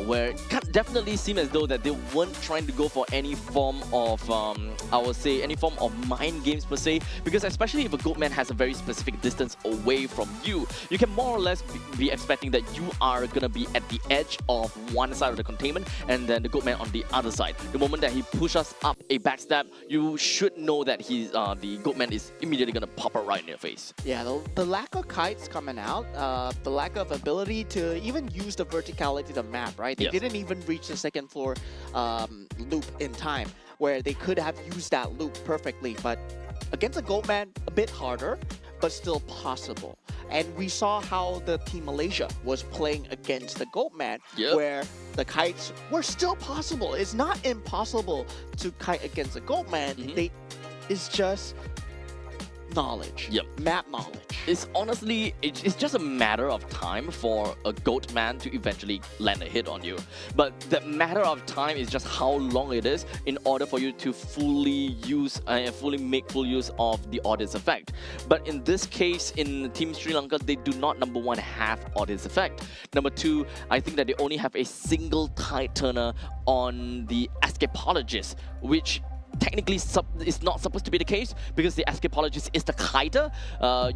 Where it can definitely seem as though that they weren't trying to go for any form of, I would say, any form of mind games per se. Because especially if a Goatman has a very specific distance away from you, you can more or less be expecting that you are gonna be at the edge of one side of the containment, and then the Goatman on the other side. The moment that he pushes up a backstab, you should know that the Goatman is immediately going to pop up right in your face. Yeah, the lack of kites coming out, the lack of ability to even use the verticality of the map, right? They didn't even reach the second floor loop in time, where they could have used that loop perfectly. But against a Goatman, a bit harder, but still possible. And we saw how the Team Malaysia was playing against the Goatman, where the kites were still possible. It's not impossible to kite against a Goatman. They is just knowledge. Yep. Map knowledge. It's honestly, it's just a matter of time for a goat man to eventually land a hit on you. But the matter of time is just how long it is in order for you to fully make full use of the audience effect. But in this case, in Team Sri Lanka, they do not, number one, have audience effect. Number two, I think that they only have a single tide turner on the escapologist, which technically is not supposed to be the case because the escapologist is the kiter.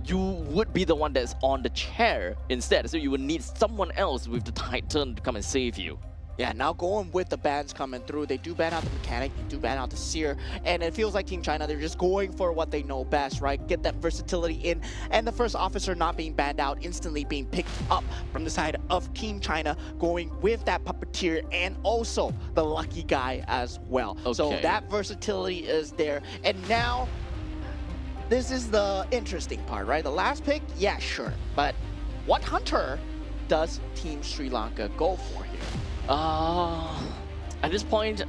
You would be the one that's on the chair instead, so you would need someone else with the tide turn to come and save you. Yeah, now going with the bans coming through, they do ban out the mechanic, they do ban out the seer, and it feels like Team China, they're just going for what they know best, right? Get that versatility in, and the first officer not being banned out, instantly being picked up from the side of Team China, going with that puppeteer and also the lucky guy as well. Okay. So that versatility is there, and now this is the interesting part, right? The last pick, yeah, sure, but what hunter does Team Sri Lanka go for here? At this point,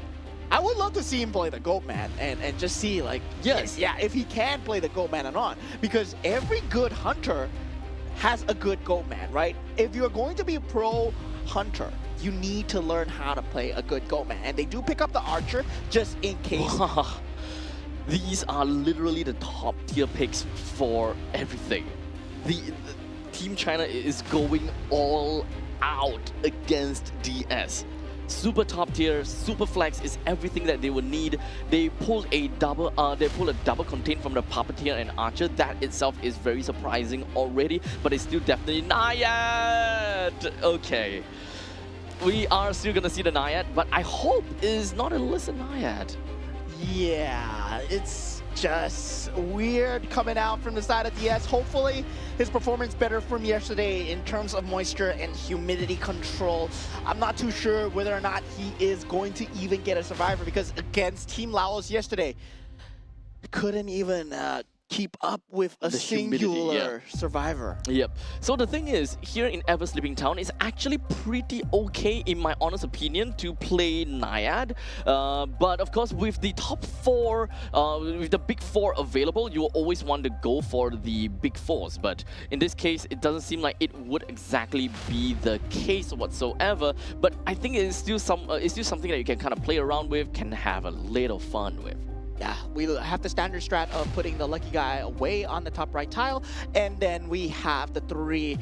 I would love to see him play the Goat Man and just see, like, yes, yeah, if he can play the Goat Man or not. Because every good hunter has a good Goat Man, right? If you're going to be a pro hunter, you need to learn how to play a good Goat Man. And they do pick up the Archer just in case. These are literally the top tier picks for everything. The Team China is going all out against DS. Super top tier, super flex is everything that they would need. They pulled a double contain from the puppeteer and archer. That itself is very surprising already, but it's still definitely Naiad. Okay, we are still gonna see the Naiad, but I hope is not a illicit Naiad. Yeah, it's just weird coming out from the side of DS. Hopefully his performance better from yesterday in terms of moisture and humidity control. I'm not too sure whether or not he is going to even get a survivor, because against Team Laos yesterday, couldn't even keep up with a singular survivor. Yep. So the thing is, here in Ever Sleeping Town, it's actually pretty okay, in my honest opinion, to play Naiad. But of course, with the top four, with the big four available, you will always want to go for the big fours. But in this case, it doesn't seem like it would exactly be the case whatsoever. But I think it's still something that you can kind of play around with, can have a little fun with. Yeah, we have the standard strat of putting the lucky guy away on the top right tile, and then we have the three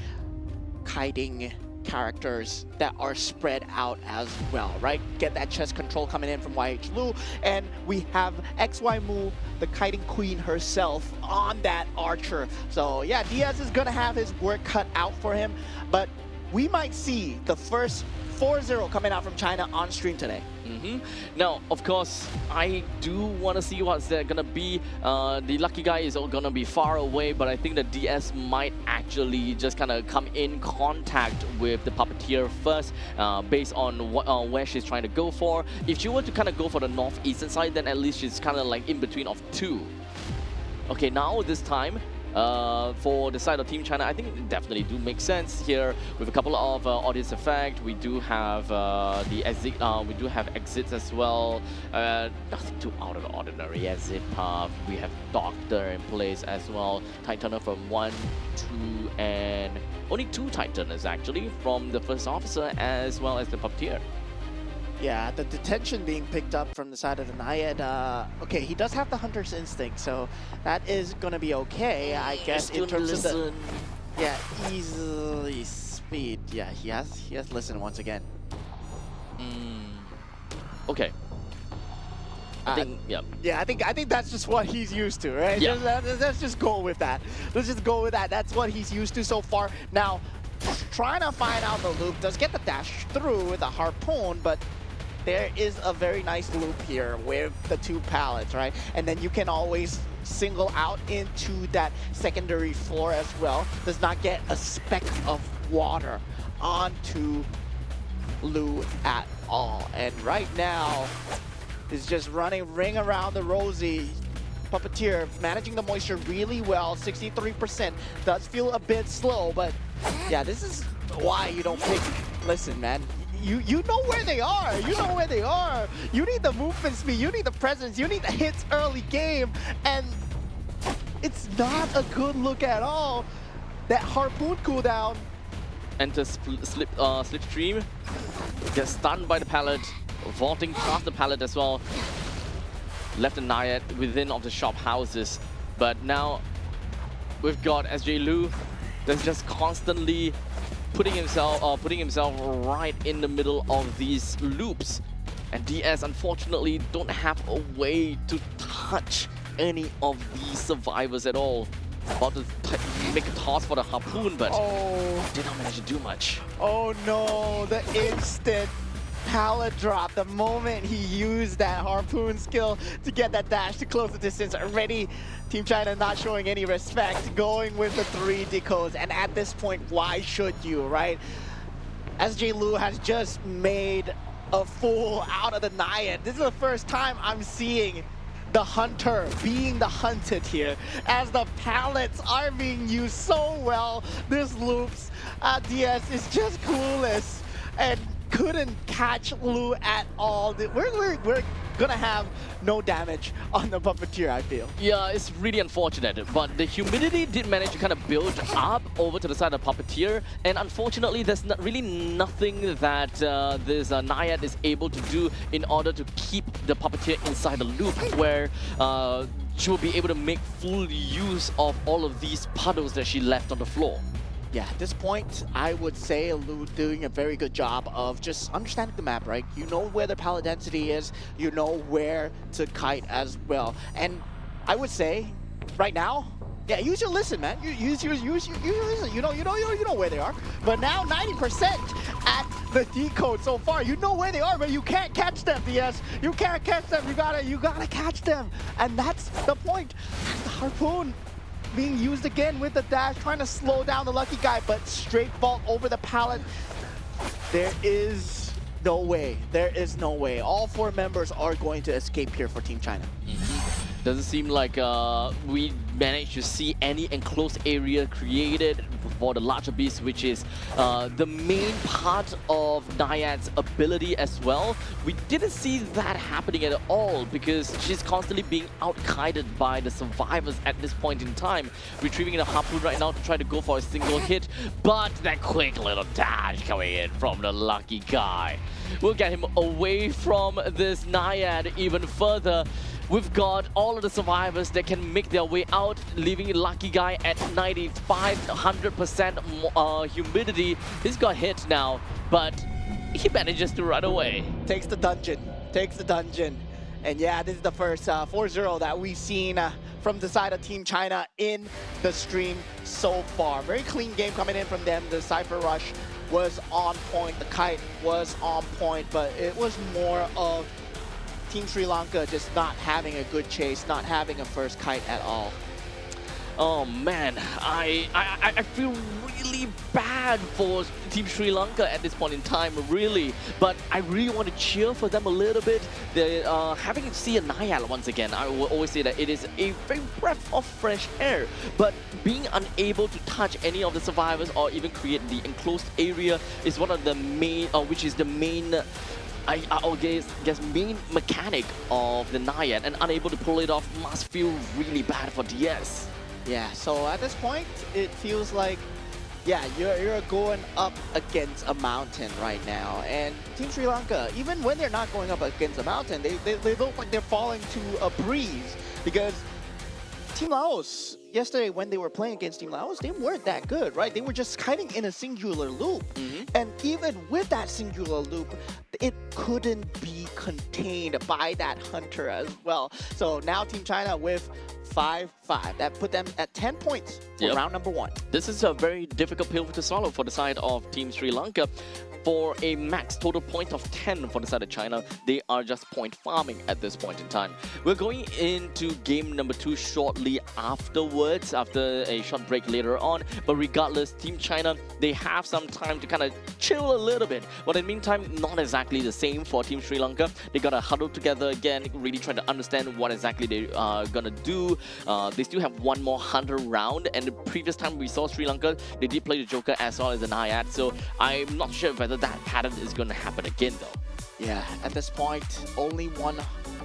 kiting characters that are spread out as well, right? Get that chest control coming in from YH Lu, and we have XY Mu, the kiting queen herself, on that archer. So yeah, Diaz is gonna have his work cut out for him, but we might see the first 4-0 coming out from China on stream today. Now, of course, I do want to see what's there gonna be. The lucky guy is gonna be far away, but I think the DS might actually just kind of come in contact with the puppeteer first, based on what, where she's trying to go for. If she were to kind of go for the northeastern side, then at least she's kind of like in between of two. Okay, now this time, for the side of Team China, I think it definitely do make sense here with a couple of audience effect. We do have the exit, we do have exits as well. Nothing too out of the ordinary. Exit path. We have Doctor in place as well. Titanier from 1, 2, and only 2 Titaners actually from the first officer as well as the puppeteer. Yeah, the detention being picked up from the side of the Naiad. Okay, he does have the Hunter's Instinct, so that is going to be okay, I guess, in terms of the... Yeah, easily speed. Yeah, he has Listen once again. Okay. I think, yeah. Yeah, I think that's just what he's used to, right? Yeah. Let's just go with that. Let's just go with that. That's what he's used to so far. Now, trying to find out the loop, does get the dash through with a harpoon, but there is a very nice loop here with the 2 pallets, right? And then you can always single out into that secondary floor as well. Does not get a speck of water onto Lu at all. And right now is just running ring around the rosy. Puppeteer managing the moisture really well, 63%. Does feel a bit slow, but yeah, this is why you don't pick Listen, man. you know where they are. You know where they are. You need the movement speed. You need the presence. You need the hits early game. And it's not a good look at all. That harpoon cooldown. Enter slipstream. Gets stunned by the pallet. Vaulting past the pallet as well. Left a Naiad within of the shop houses. But now we've got SJ Lu that's just constantly putting himself right in the middle of these loops. And DS unfortunately don't have a way to touch any of these survivors at all. About to make a toss for the harpoon, but did not manage to do much. Oh no, the instant pallet drop. The moment he used that harpoon skill to get that dash to close the distance, already Team China not showing any respect, going with the 3 decodes. And at this point, why should you, right? SJ Lu has just made a fool out of the Naiad. This is the first time I'm seeing the hunter being the hunted here, as the pallets are being used so well. This loops, DS is just clueless and couldn't catch Lu at all. We're gonna have no damage on the Puppeteer, I feel. Yeah, it's really unfortunate, but the humidity did manage to kind of build up over to the side of Puppeteer, and unfortunately there's really nothing that this Naiad is able to do in order to keep the Puppeteer inside the loop, where she will be able to make full use of all of these puddles that she left on the floor. Yeah, at this point, I would say Lu doing a very good job of just understanding the map, right? You know where the pallet density is, you know where to kite as well. And I would say, right now, yeah, use your listen, man. Use your listen. You know where they are. But now 90% at the decode so far. You know where they are, but you can't catch them, DS. You can't catch them. You gotta catch them. And that's the point. The harpoon being used again with the dash, trying to slow down the lucky guy, but straight vault over the pallet. There is no way. There is no way. All 4 members are going to escape here for Team China. Doesn't seem like we managed to see any enclosed area created for the larger beast, which is the main part of Naiad's ability as well. We didn't see that happening at all because she's constantly being out-kited by the survivors at this point in time. Retrieving the harpoon right now to try to go for a single hit, but that quick little dash coming in from the lucky guy will get him away from this Naiad even further. We've got all of the survivors that can make their way out, leaving Lucky Guy at 100% humidity. He's got hit now, but he manages to run away. Takes the dungeon. And yeah, this is the first 4-0 that we've seen from the side of Team China in the stream so far. Very clean game coming in from them. The Cypher Rush was on point. The kite was on point, but it was more of Team Sri Lanka just not having a good chase, not having a first kite at all. Oh man, I feel really bad for Team Sri Lanka at this point in time, really. But I really want to cheer for them a little bit. They're having to see a Naiad once again. I will always say that it is a very breath of fresh air. But being unable to touch any of the survivors or even create the enclosed area is one of the main, which is the main I guess main mechanic of the Naiad, and unable to pull it off must feel really bad for DS. Yeah, so at this point, it feels like, yeah, you're going up against a mountain right now. And Team Sri Lanka, even when they're not going up against a mountain, they look like they're falling to a breeze. Because Team Laos, yesterday when they were playing against Team Laos, they weren't that good, right? They were just kiting in a singular loop. And even with that singular loop, it couldn't be contained by that hunter as well. So now Team China with 5-5. That put them at 10 points for round number 1. This is a very difficult pill to swallow for the side of Team Sri Lanka. For a max total point of 10 for the side of China, they are just point farming at this point in time. We're going into game number 2 shortly afterwards, after a short break later on. But regardless, Team China, they have some time to kind of chill a little bit. But in the meantime, not exactly the same for Team Sri Lanka. They gotta huddle together again, really trying to understand what exactly they are gonna do. They still have one more Hunter round, and the previous time we saw Sri Lanka, they did play the Joker as well as an Ayat, so I'm not sure whether that pattern is going to happen again though. Yeah, at this point, only one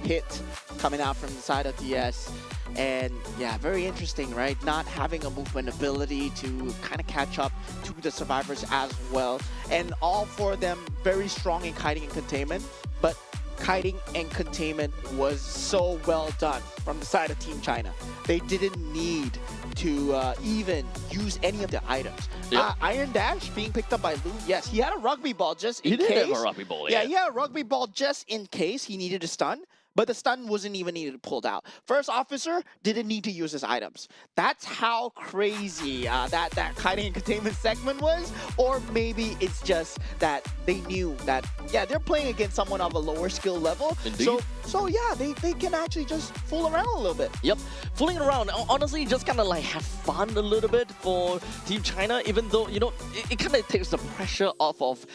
hit coming out from the side of DS. And yeah, very interesting, right? Not having a movement ability to kind of catch up to the survivors as well. And all four of them very strong in kiting and containment, but kiting and containment was so well done from the side of Team China. They didn't need to even use any of the items. Yep. Iron Dash being picked up by Lu, yes, he had a rugby ball just in case. He did have a rugby ball, yeah. He had a rugby ball just in case he needed a stun. But the stun wasn't even needed pulled out. First officer didn't need to use his items. That's how crazy that kiting and containment segment was. Or maybe it's just that they knew that, yeah, they're playing against someone of a lower skill level. Indeed. So yeah, they can actually just fool around a little bit. Yep, fooling around. Honestly, just kind of like have fun a little bit for Team China, even though, you know, it kind of takes the pressure off of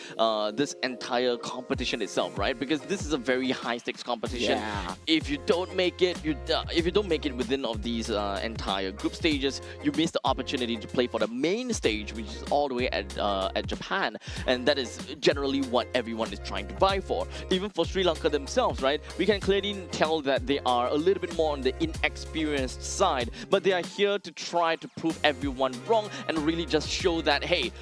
this entire competition itself, right? Because this is a very high stakes competition. Yeah. If you don't make it, if you don't make it within of these entire group stages, you miss the opportunity to play for the main stage, which is all the way at Japan, and that is generally what everyone is trying to vie for. Even for Sri Lanka themselves, right? We can clearly tell that they are a little bit more on the inexperienced side, but they are here to try to prove everyone wrong and really just show that, hey,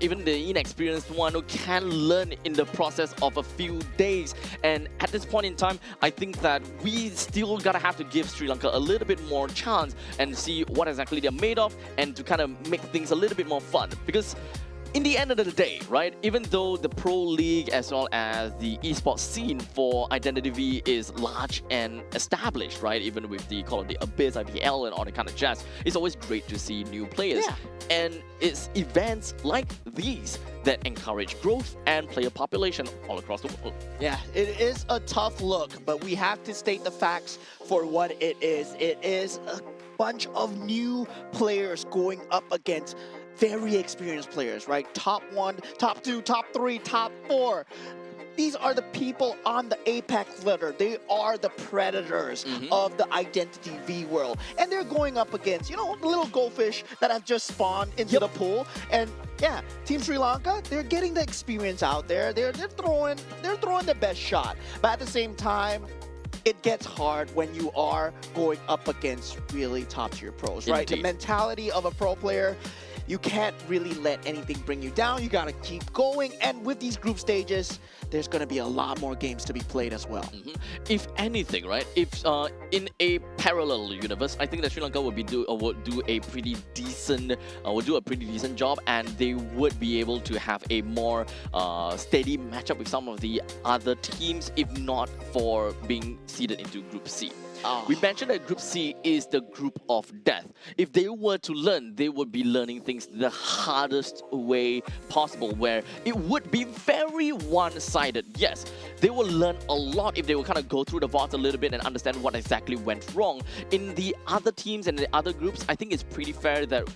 even the inexperienced one who can learn in the process of a few days. And at this point in time, I think that we still gotta have to give Sri Lanka a little bit more chance and see what exactly they're made of, and to kind of make things a little bit more fun. Because in the end of the day, right, even though the Pro League as well as the esports scene for Identity V is large and established, right, even with the Call of the Abyss, IPL and all that kind of jazz, it's always great to see new players. Yeah. And it's events like these that encourage growth and player population all across the world. Yeah, it is a tough look, but we have to state the facts for what it is. It is a bunch of new players going up against very experienced players, right? Top 1, top 2, top 3, top 4. These are the people on the apex ladder. They are the predators of the Identity V world. And they're going up against, you know, the little goldfish that have just spawned into the pool. And yeah, Team Sri Lanka, they're getting the experience out there. They're throwing the best shot. But at the same time, it gets hard when you are going up against really top-tier pros, right? Indeed. The mentality of a pro player, you can't really let anything bring you down. You gotta keep going. And with these group stages, there's gonna be a lot more games to be played as well. If anything, right? If in a parallel universe, I think that Sri Lanka would do a pretty decent job, and they would be able to have a more steady matchup with some of the other teams, if not for being seeded into Group C. We mentioned that Group C is the group of death. If they were to learn, they would be learning things the hardest way possible, where it would be very one-sided. Yes, they will learn a lot if they will kind of go through the VODs a little bit and understand what exactly went wrong. In the other teams and the other groups, I think it's pretty fair that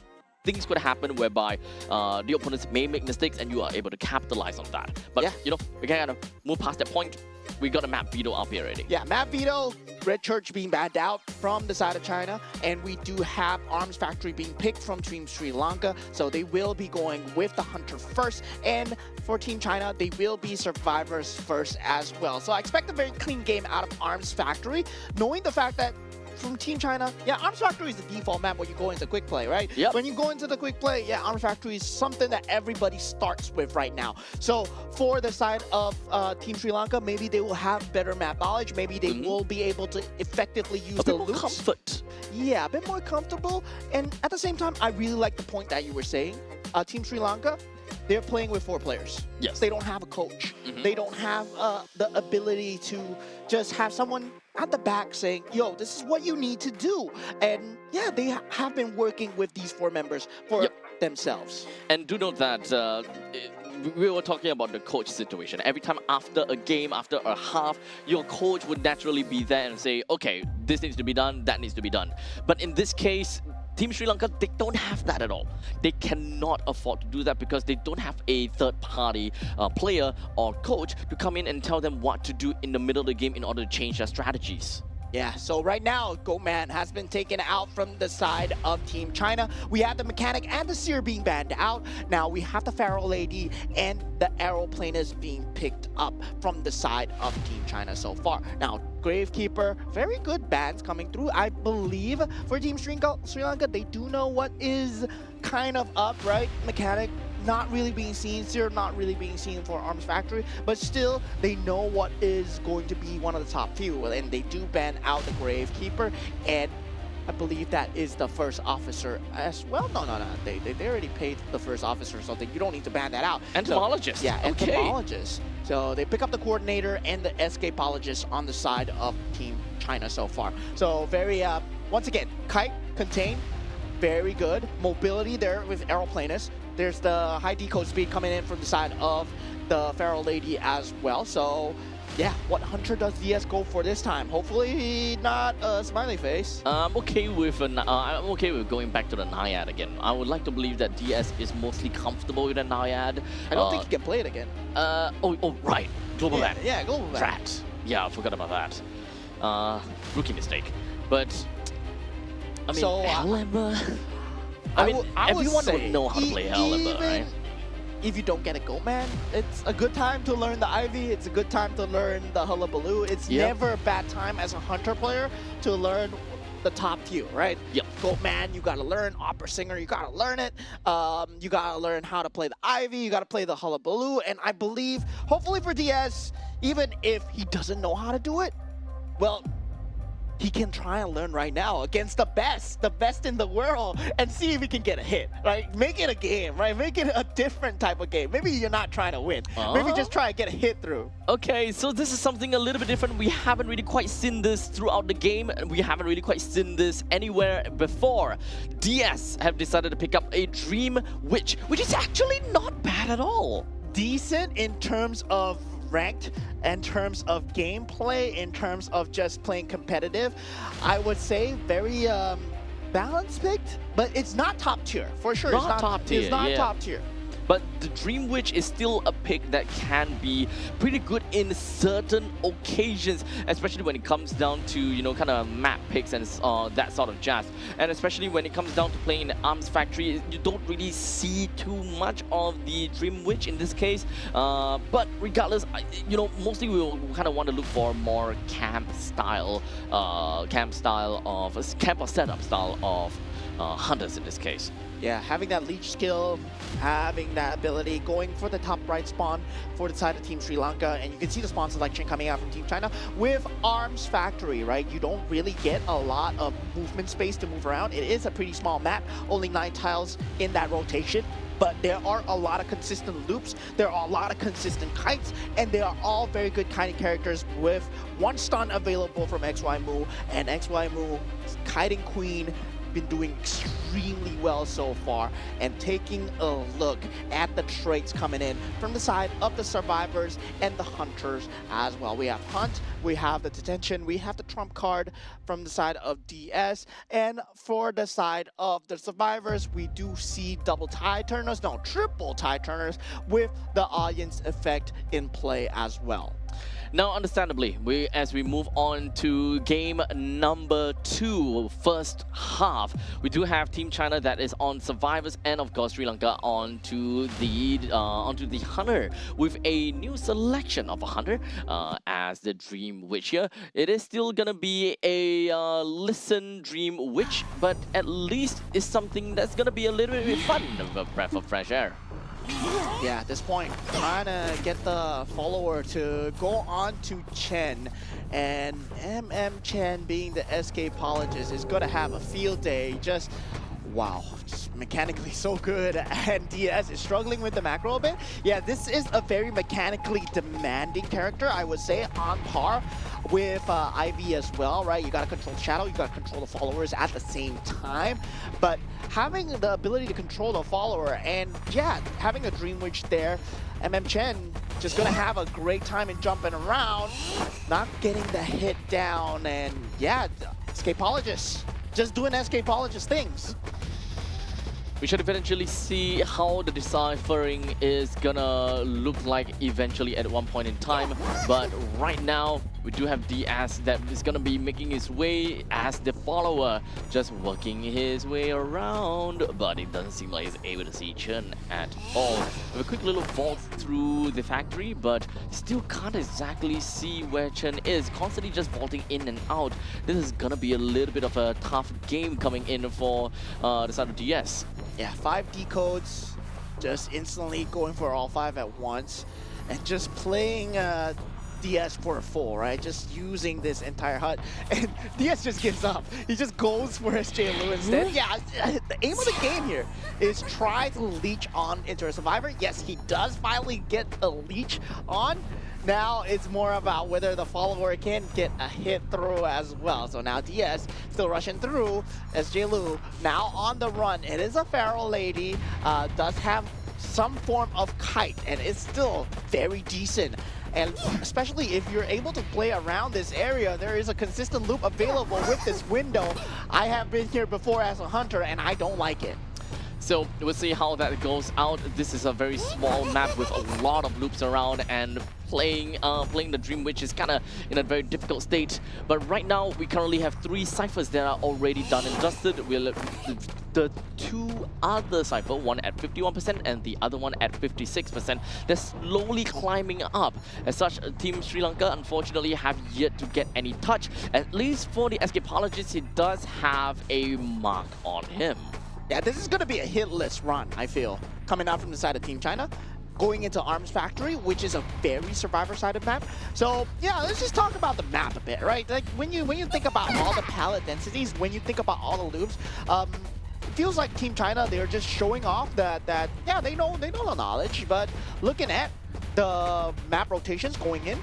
things could happen whereby the opponents may make mistakes and you are able to capitalize on that. But, yeah, you know, we can kind of move past that point. We got a map veto up here already. Yeah, map veto, Red Church being banned out from the side of China, and we do have Arms Factory being picked from Team Sri Lanka, so they will be going with the Hunter first, and for Team China, they will be Survivors first as well. So I expect a very clean game out of Arms Factory, knowing the fact that from Team China, yeah, Arms Factory is the default map when you go into quick play, right? Yep. When you go into the quick play, yeah, Arms Factory is something that everybody starts with right now. So for the side of Team Sri Lanka, maybe they will have better map knowledge. Maybe they will be able to effectively use a the bit more loops. comfort. Yeah, a bit more comfortable. And at the same time, I really like the point that you were saying. Team Sri Lanka, they're playing with 4 players. Yes. They don't have a coach. They don't have the ability to just have someone at the back saying, yo, this is what you need to do. And yeah, they have been working with these 4 members for themselves. And do note that we were talking about the coach situation. Every time after a game, after a half, your coach would naturally be there and say, okay, this needs to be done, that needs to be done. But in this case, Team Sri Lanka, they don't have that at all. They cannot afford to do that because they don't have a third-party player or coach to come in and tell them what to do in the middle of the game in order to change their strategies. Yeah, so right now, Goatman has been taken out from the side of Team China. We have the Mechanic and the Seer being banned out. Now we have the Pharaoh Lady and the Aeroplanist being picked up from the side of Team China so far. Now, Gravekeeper, very good bans coming through. I believe for Team Sri Lanka, they do know what is kind of up, right? Mechanic not really being seen, Seer not really being seen for Arms Factory, but still they know what is going to be one of the top few, and they do ban out the Gravekeeper, and I believe that is the first officer as well. No, they already paid the first officer, so you don't need to ban that out. Entomologist. So, yeah, okay. Entomologist. So they pick up the Coordinator and the Escapologist on the side of Team China so far. So very, once again, Kite, Contain, very good. Mobility there with Aeroplanist. There's the high decode speed coming in from the side of the Pharaoh Lady as well. So, yeah, what hunter does DS go for this time? Hopefully not a smiley face. I'm okay with going back to the Naiad again. I would like to believe that DS is mostly comfortable with the Naiad. I don't think he can play it again. Oh right, Global Ban. Yeah, Global Ban. Drat. Yeah, I forgot about that. Rookie mistake. But I mean, so, Hellhammer. I mean, everyone would know how to play Hellhammer, right? If you don't get a Goatman, it's a good time to learn the Ivy. It's a good time to learn the Hullabaloo. It's never a bad time as a hunter player to learn the top few, right? Yep. Goatman, you gotta learn. Opera Singer, you gotta learn it. You gotta learn how to play the Ivy. You gotta play the Hullabaloo. And I believe, hopefully for DS, even if he doesn't know how to do it, well, he can try and learn right now against the best in the world, and see if he can get a hit, right? Make it a game, right? Make it a different type of game. Maybe you're not trying to win. Maybe just try and get a hit through. Okay, so this is something a little bit different. We haven't really quite seen this throughout the game, and we haven't really quite seen this anywhere before. DS have decided to pick up a Dream Witch, which is actually not bad at all. Decent in terms of ranked, in terms of gameplay, in terms of just playing competitive. I would say very balanced picked, but it's not top tier for sure. Not top tier. It's not top tier. But the Dream Witch is still a pick that can be pretty good in certain occasions, especially when it comes down to, you know, kind of map picks and that sort of jazz. And especially when it comes down to playing the Arms Factory, you don't really see too much of the Dream Witch in this case. But regardless, you know, mostly we'll kind of want to look for more camp or setup style of hunters in this case. Yeah, having that leech skill, having that ability, going for the top right spawn for the side of Team Sri Lanka, and you can see the spawn selection coming out from Team China with Arms Factory, right? You don't really get a lot of movement space to move around. It is a pretty small map, only 9 tiles in that rotation, but there are a lot of consistent loops, there are a lot of consistent kites, and they are all very good kiting characters with 1 stun available from XY Moo, and XY Moo, Kiting Queen, been doing extremely well so far. And taking a look at the traits coming in from the side of the survivors and the hunters as well. We have Hunt, we have the Detention, we have the Trump card from the side of DS, and for the side of the survivors, we do see double tide turners, no, triple tide turners with the audience effect in play as well. Now, understandably, as we move on to game number 2, first half, we do have Team China that is on survivors, and of course Sri Lanka onto the hunter with a new selection of a hunter as the Dream Witch here. It is still gonna be a listen Dream Witch, but at least it's something that's gonna be a little bit fun, of a breath of fresh air. Yeah, at this point, trying to get the follower to go on to Chen, and Chen being the escapologist is going to have a field day. Just, wow, just mechanically so good, and DS is struggling with the macro a bit. Yeah, this is a very mechanically demanding character, I would say, on par with Ivy as well, right? You got to control Shadow, you got to control the followers at the same time, but having the ability to control the follower, and yeah, having a Dream Witch there, Chen just gonna have a great time in jumping around, not getting the hit down, and yeah, escapologist, just doing escapologist things. We should eventually see how the deciphering is gonna look like eventually at one point in time, but right now, we do have DS that is going to be making his way as the follower, just working his way around, but it doesn't seem like he's able to see Chen at all. With a quick little vault through the factory, but still can't exactly see where Chen is, constantly just vaulting in and out. This is going to be a little bit of a tough game coming in for the side of DS. Yeah, 5 decodes, just instantly going for all 5 at once, and just playing DS for a full, right? Just using this entire hut, and DS just gives up. He just goes for SJ instead. Yeah, the aim of the game here is try to leech on into a survivor. Yes, he does finally get a leech on. Now it's more about whether the follower can get a hit through as well. So now DS still rushing through. SJ Lu now on the run. It is a feral lady, does have some form of kite, and it's still very decent. And especially if you're able to play around this area, there is a consistent loop available with this window. I have been here before as a hunter, and I don't like it. So we'll see how that goes out. This is a very small map with a lot of loops around, and playing the Dream Witch is kind of in a very difficult state. But right now we currently have 3 ciphers that are already done and dusted. The 2 other cipher, one at 51% and the other one at 56%, they're slowly climbing up. As such, Team Sri Lanka unfortunately have yet to get any touch. At least for the escapologist, he does have a mark on him. Yeah, this is going to be a hitless run, I feel, coming out from the side of Team China, going into Arms Factory, which is a very survivor-sided map. So, yeah, let's just talk about the map a bit, right? Like, when you think about all the pallet densities, when you think about all the loops, it feels like Team China, they're just showing off that yeah, they know the knowledge, but looking at the map rotations going in,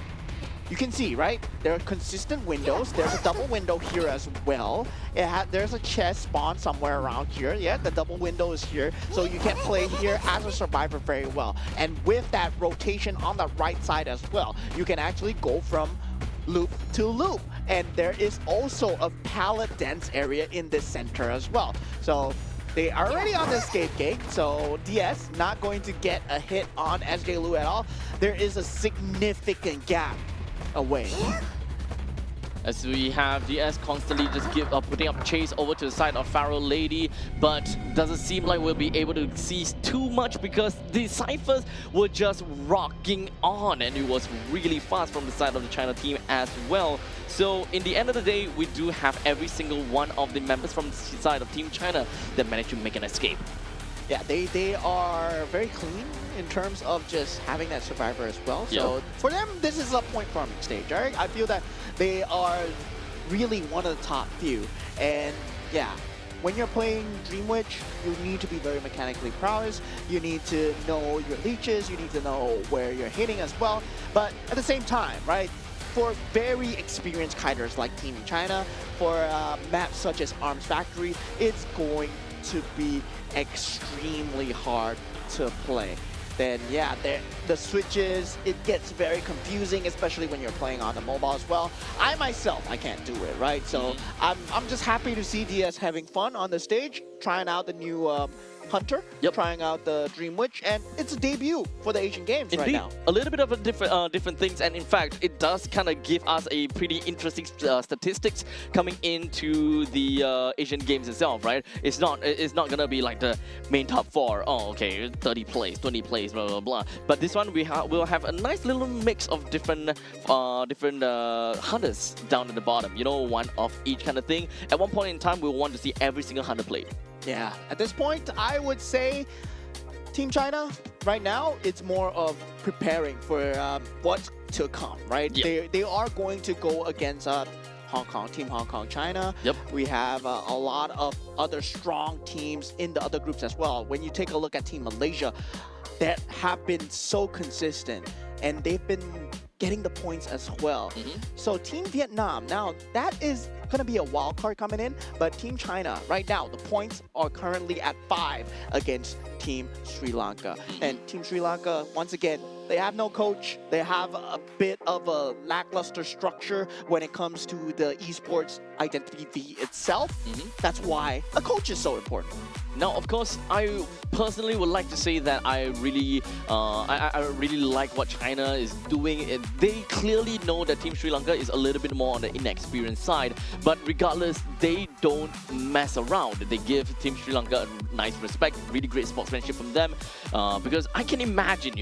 you can see, right? There are consistent windows. There's a double window here as well. There's a chest spawn somewhere around here. Yeah, the double window is here. So you can play here as a survivor very well. And with that rotation on the right side as well, you can actually go from loop to loop. And there is also a pallet dense area in this center as well. So they are already on the escape gate, so DS not going to get a hit on SJ Lu at all. There is a significant gap away. As we have DS constantly just putting up chase over to the side of Pharaoh Lady, but doesn't seem like we'll be able to seize too much because the ciphers were just rocking on, and it was really fast from the side of the China team as well. So in the end of the day, we do have every single one of the members from the side of Team China that managed to make an escape. Yeah, they are very clean in terms of just having that survivor as well. So for them, this is a point farming stage, right? I feel that they are really one of the top few. And yeah, when you're playing Dream Witch, you need to be very mechanically prowess. You need to know your leeches. You need to know where you're hitting as well. But at the same time, right? For very experienced kiters like Team China, for maps such as Arms Factory, it's going to be extremely hard to play. Then yeah, the switches, it gets very confusing, especially when you're playing on the mobile as well. I myself, I can't do it, right? So I'm just happy to see DS having fun on the stage, trying out the new Hunter, trying out the Dream Witch, and it's a debut for the Asian Games. Indeed, right now. A little bit of a different things, and in fact, it does kind of give us a pretty interesting statistics coming into the Asian Games itself, right? It's not gonna be like the main top 4. Oh, okay, 30 plays, 20 plays, blah blah blah. But this one we'll have a nice little mix of different hunters down at the bottom. You know, one of each kind of thing. At one point in time, we'll want to see every single hunter play. Yeah, at this point, I would say Team China, right now, it's more of preparing for what's to come, right? Yep. They are going to go against Hong Kong, Team Hong Kong, China. Yep. We have a lot of other strong teams in the other groups as well. When you take a look at Team Malaysia, that have been so consistent, and they've been getting the points as well. So Team Vietnam, now that is going to be a wild card coming in, but Team China, right now, the points are currently at 5 against Team Sri Lanka. And Team Sri Lanka, once again, They have no coach. They have a bit of a lackluster structure when it comes to the esports identity V itself. That's why a coach is so important. Now, of course, I personally would like to say that I really like what China is doing. They clearly know that Team Sri Lanka is a little bit more on the inexperienced side, but regardless, they don't mess around. They give Team Sri Lanka a nice respect, really great sportsmanship from them. Because I can imagine,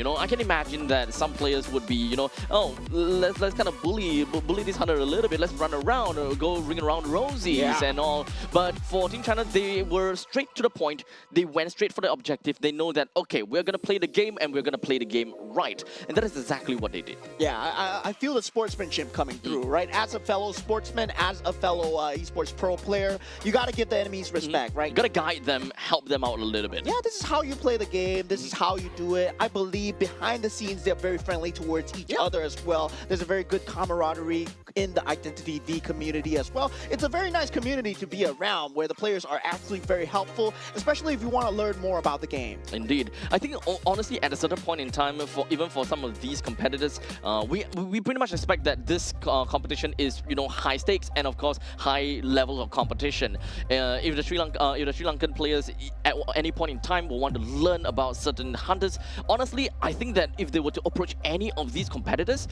that some players would be, oh, let's kind of bully this hunter a little bit. Let's run around or go ring around rosies and all. But for Team China, they were straight to the point. They went straight for the objective. They know that, okay, we're going to play the game and we're going to play the game right. And that is exactly what they did. Yeah, I feel the sportsmanship coming through, right? As a fellow sportsman, as a fellow esports pro player, you got to give the enemies respect, right? You got to guide them, help them out a little bit. Yeah, this is how you play the game. This is how you do it. I believe behind the scenes, they're very friendly towards each other as well. There's a very good camaraderie in the Identity V community as well. It's a very nice community to be around where the players are actually very helpful, especially if you want to learn more about the game. Indeed. I think, honestly, at a certain point in time, even for some of these competitors, we pretty much expect that this competition is, high stakes and, of course, high level of competition. If the Sri Lankan players at any point in time will want to learn about certain hunters, honestly, I think that if they were to approach any of these competitors,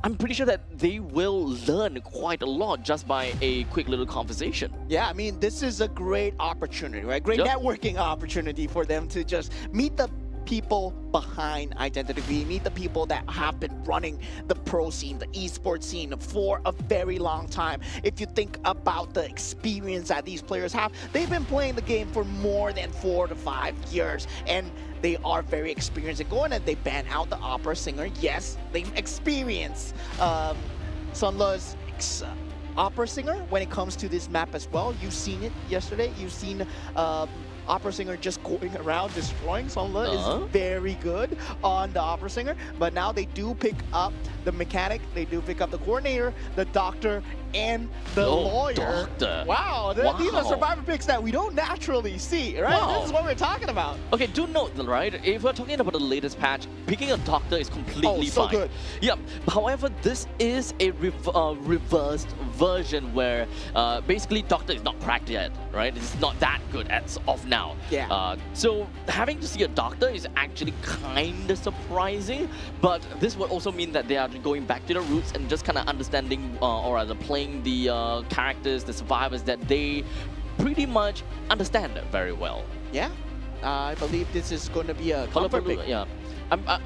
I'm pretty sure that they will learn quite a lot just by a quick little conversation. Yeah, I mean, this is a great opportunity, right? Great networking opportunity for them to just meet the people behind Identity V, meet the people that have been running the pro scene, the esports scene for a very long time. If you think about the experience that these players have, they've been playing the game for more than 4 to 5 years, and they are very experienced in going, and they ban out the opera singer. Yes, they've experienced Sunla's opera singer when it comes to this map as well. You've seen it yesterday. You've seen opera singer just going around destroying. Sunla is very good on the opera singer, but now they do pick up the mechanic, they do pick up the coordinator, the doctor, and the lawyer. Doctor. Wow, these are survivor picks that we don't naturally see, right? Wow. This is what we're talking about. Okay, do note, right, if we're talking about the latest patch, picking a doctor is completely so fine. good. Yep. However, this is a reversed version where basically doctor is not cracked yet, right? It's not that good as of now. Yeah. So having to see a doctor is actually kind of surprising, but this would also mean that they are going back to the roots and just kind of understanding or rather playing the characters, the survivors that they pretty much understand very well. Yeah. I believe this is going to be a comfort pick. Yeah.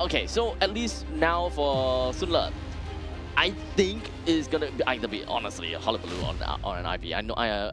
Okay, so at least now for Sunla, I think is gonna be either be honestly a hullabaloo on an IV.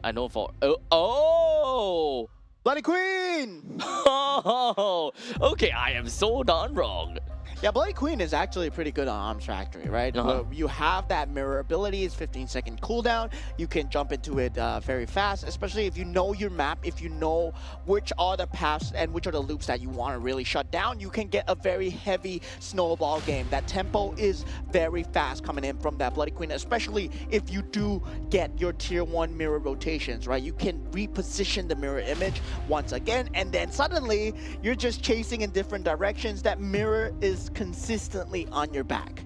I know for oh. Bloody Queen! Oh, okay, I am so darn wrong. Yeah, Bloody Queen is actually pretty good on Arms Factory, right? You have that mirror ability, it's 15-second cooldown. You can jump into it very fast, especially if you know your map, if you know which are the paths and which are the loops that you want to really shut down, you can get a very heavy snowball game. That tempo is very fast coming in from that Bloody Queen, especially if you do get your tier 1 mirror rotations, right? You can reposition the mirror image once again, and then suddenly you're just chasing in different directions. That mirror is consistently on your back.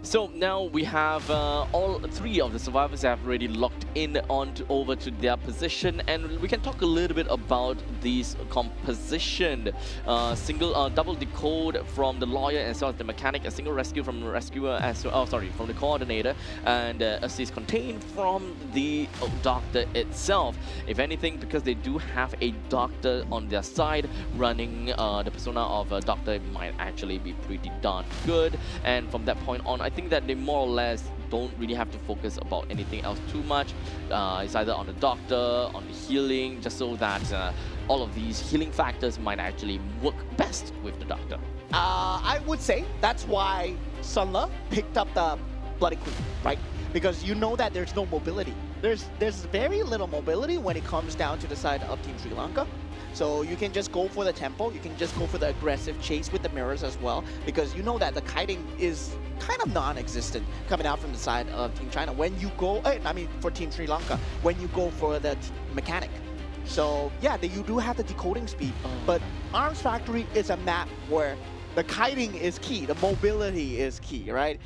So now we have all 3 of the survivors have already locked in over to their position, and we can talk a little bit about these composition. Double decode from the lawyer as well as the mechanic, a single rescue from the rescuer as well, from the coordinator, and assist contained from the doctor itself. If anything, because they do have a doctor on their side running the persona of a doctor, might actually be pretty darn good. And from that point on, I think that they more or less don't really have to focus about anything else too much. It's either on the doctor, on the healing, just so that all of these healing factors might actually work best with the doctor. I would say that's why Sunla picked up the Bloody Queen, right? Because you know that there's no mobility. There's very little mobility when it comes down to the side of Team Sri Lanka. So you can just go for the tempo, you can just go for the aggressive chase with the mirrors as well, because you know that the kiting is kind of non-existent coming out from the side of Team China when you go, for Team Sri Lanka, when you go for the mechanic. So yeah, you do have the decoding speed, but Arms Factory is a map where the kiting is key, the mobility is key, right?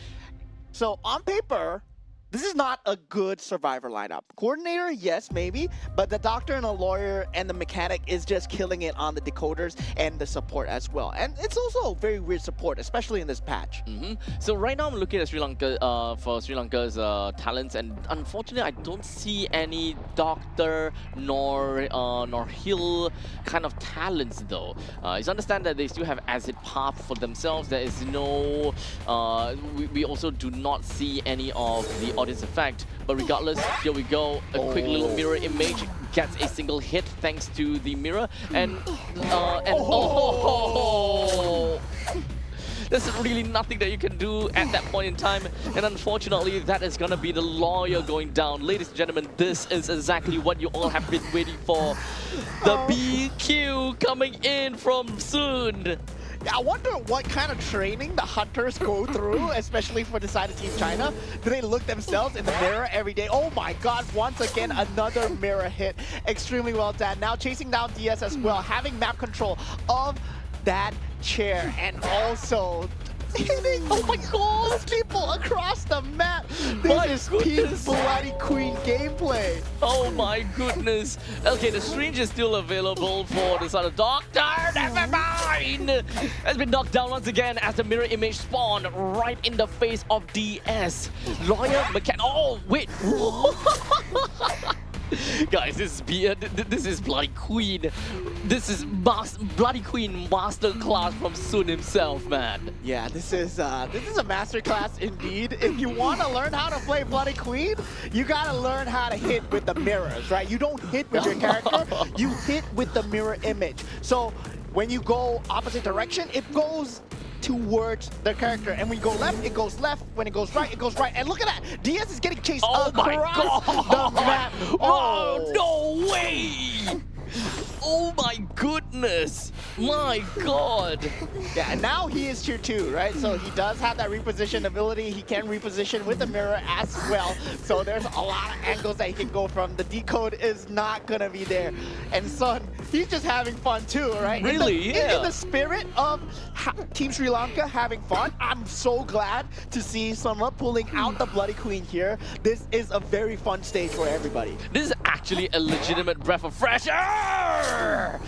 So on paper, this is not a good survivor lineup. Coordinator, yes, maybe, but the doctor and a lawyer and the mechanic is just killing it on the decoders and the support as well. And it's also very weird support, especially in this patch. So right now I'm looking at Sri Lanka for Sri Lanka's talents, and unfortunately I don't see any doctor nor heal kind of talents though. It's understand that they still have acid path for themselves. There is no we also do not see any of the audience effect, but regardless, here we go. A quick little mirror image gets a single hit thanks to the mirror, and there's really nothing that you can do at that point in time, and unfortunately that is gonna be the lawyer going down. Ladies and gentlemen, this is exactly what you all have been waiting for. The BQ coming in from Soon. Yeah, I wonder what kind of training the hunters go through, especially for Decided Team China. Do they look themselves in the mirror every day? Oh my god, once again, another mirror hit. Extremely well done. Now chasing down DS as well, having map control of that chair, and also hitting, oh my god, people across the map. This is peak Bloody Queen gameplay. Oh my goodness. Okay, the syringe is still available for the sort of doctor. Never mind. Has been knocked down once again as the mirror image spawned right in the face of DS. Lawyer mechanic. Oh wait. Guys, this is Bloody Queen. This is Bloody Queen masterclass from Sun himself, man. Yeah, this is a masterclass indeed. If you want to learn how to play Bloody Queen, you gotta learn how to hit with the mirrors, right? You don't hit with your character, you hit with the mirror image. So when you go opposite direction, it goes towards the character, and when you go left, it goes left. When it goes right, it goes right. And look at that, DS is getting chased across the map. Oh, no way! Oh my goodness! My god! Yeah, and now he is tier 2, right? So he does have that reposition ability. He can reposition with the mirror as well. So there's a lot of angles that he can go from. The decode is not gonna be there. And Sun, he's just having fun too, right? Really? In the spirit of Team Sri Lanka having fun, I'm so glad to see Sunla pulling out the Bloody Queen here. This is a very fun stage for everybody. This is actually a legitimate breath of fresh air!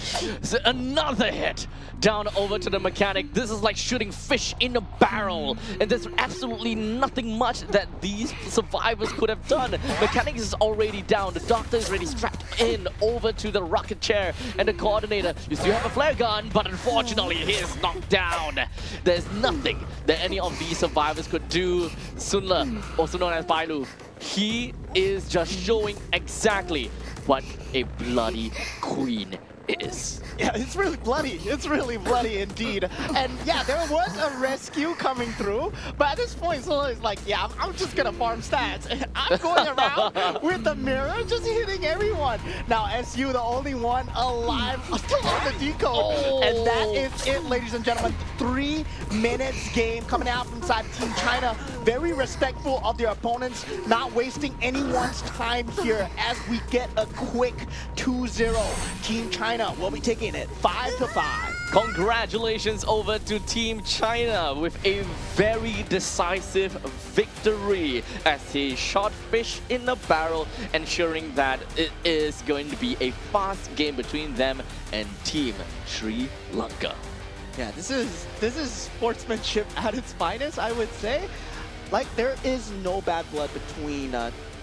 So another hit down over to the mechanic. This is like shooting fish in a barrel, and there's absolutely nothing much that these survivors could have done. Mechanic is already down. The doctor is already strapped in over to the rocket chair, and the coordinator, you still have a flare gun, but unfortunately he is knocked down. There's nothing that any of these survivors could do. Sunla, also known as Bailu, he is just showing exactly what a Bloody Queen is. Yeah, it's really bloody. It's really bloody indeed. And yeah, there was a rescue coming through, but at this point, Sola is like, yeah, I'm just gonna farm stats. I'm going around with the mirror, just hitting everyone. Now, SU, the only one alive, still on the decode. Oh. And that is it, ladies and gentlemen. 3 minutes game coming out from side Team China. Very respectful of their opponents, not wasting anyone's time here as we get a quick 2-0. Team China will be taking it 5-5. Congratulations over to Team China with a very decisive victory as he shot fish in a barrel, ensuring that it is going to be a fast game between them and Team Sri Lanka. Yeah, this is sportsmanship at its finest, I would say. Like, there is no bad blood between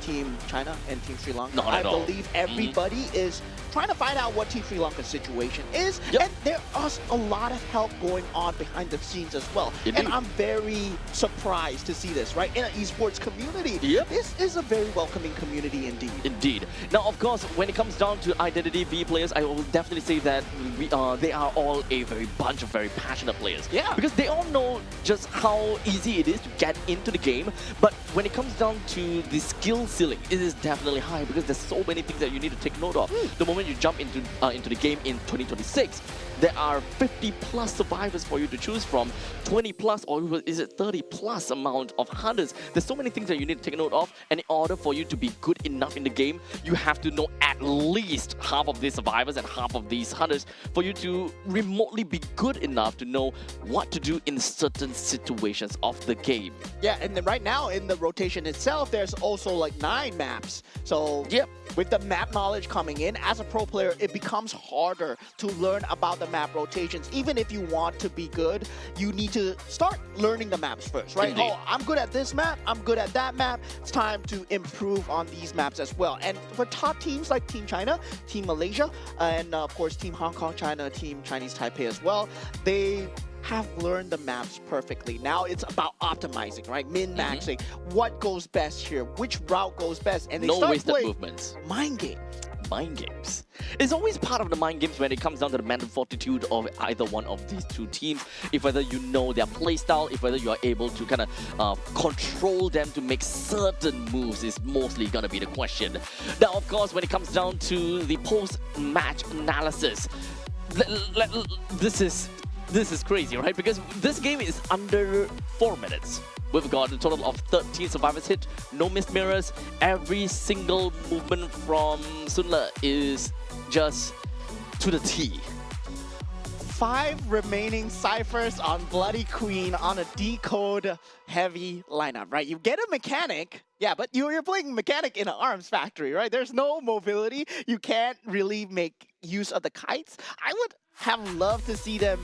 Team China and Team Sri Lanka. Not at all. I believe everybody is trying to find out what Team Sri Lanka's situation is, and there is a lot of help going on behind the scenes as well. Indeed. And I'm very surprised to see this, right? In an esports community. This is a very welcoming community indeed. Indeed. Now, of course, when it comes down to Identity V players, I will definitely say that they are all a bunch of very passionate players. Yeah. Because they all know just how easy it is to get into the game, but when it comes down to the skill ceiling. It is definitely high because there's so many things that you need to take note of. The moment you jump into the game in 2026, there are 50 plus survivors for you to choose from, 20 plus, or is it 30 plus amount of hunters. There's so many things that you need to take note of, and in order for you to be good enough in the game, you have to know at least half of these survivors and half of these hunters for you to remotely be good enough to know what to do in certain situations of the game. Yeah, and then right now in the rotation itself, there's also like 9 maps. So Yep. with the map knowledge coming in, as a pro player, it becomes harder to learn about the map rotations. Even if you want to be good, you need to start learning the maps first, right? Indeed. Oh, I'm good at this map, I'm good at that map. It's time to improve on these maps as well. And for top teams like Team China, Team Malaysia, and of course Team Hong Kong, China, Team Chinese Taipei as well, they have learned the maps perfectly. Now it's about optimizing, right? Min-maxing. What goes best here? Which route goes best? And they No start wasted playing movements. mind game. Mind games. It's always part of the mind games when it comes down to the mental fortitude of either one of these two teams. If whether you know their playstyle, if whether you are able to kind of control them to make certain moves is mostly going to be the question. Now, of course, when it comes down to the post-match analysis, this is crazy, right? Because this game is under 4 minutes. We've got a total of 13 survivors hit, no missed mirrors. Every single movement from Sunle is just to the T. 5 remaining ciphers on Bloody Queen on a decode heavy lineup, right? You get a mechanic, yeah, but you're playing mechanic in an arms factory, right? There's no mobility. You can't really make use of the kites. I would have loved to see them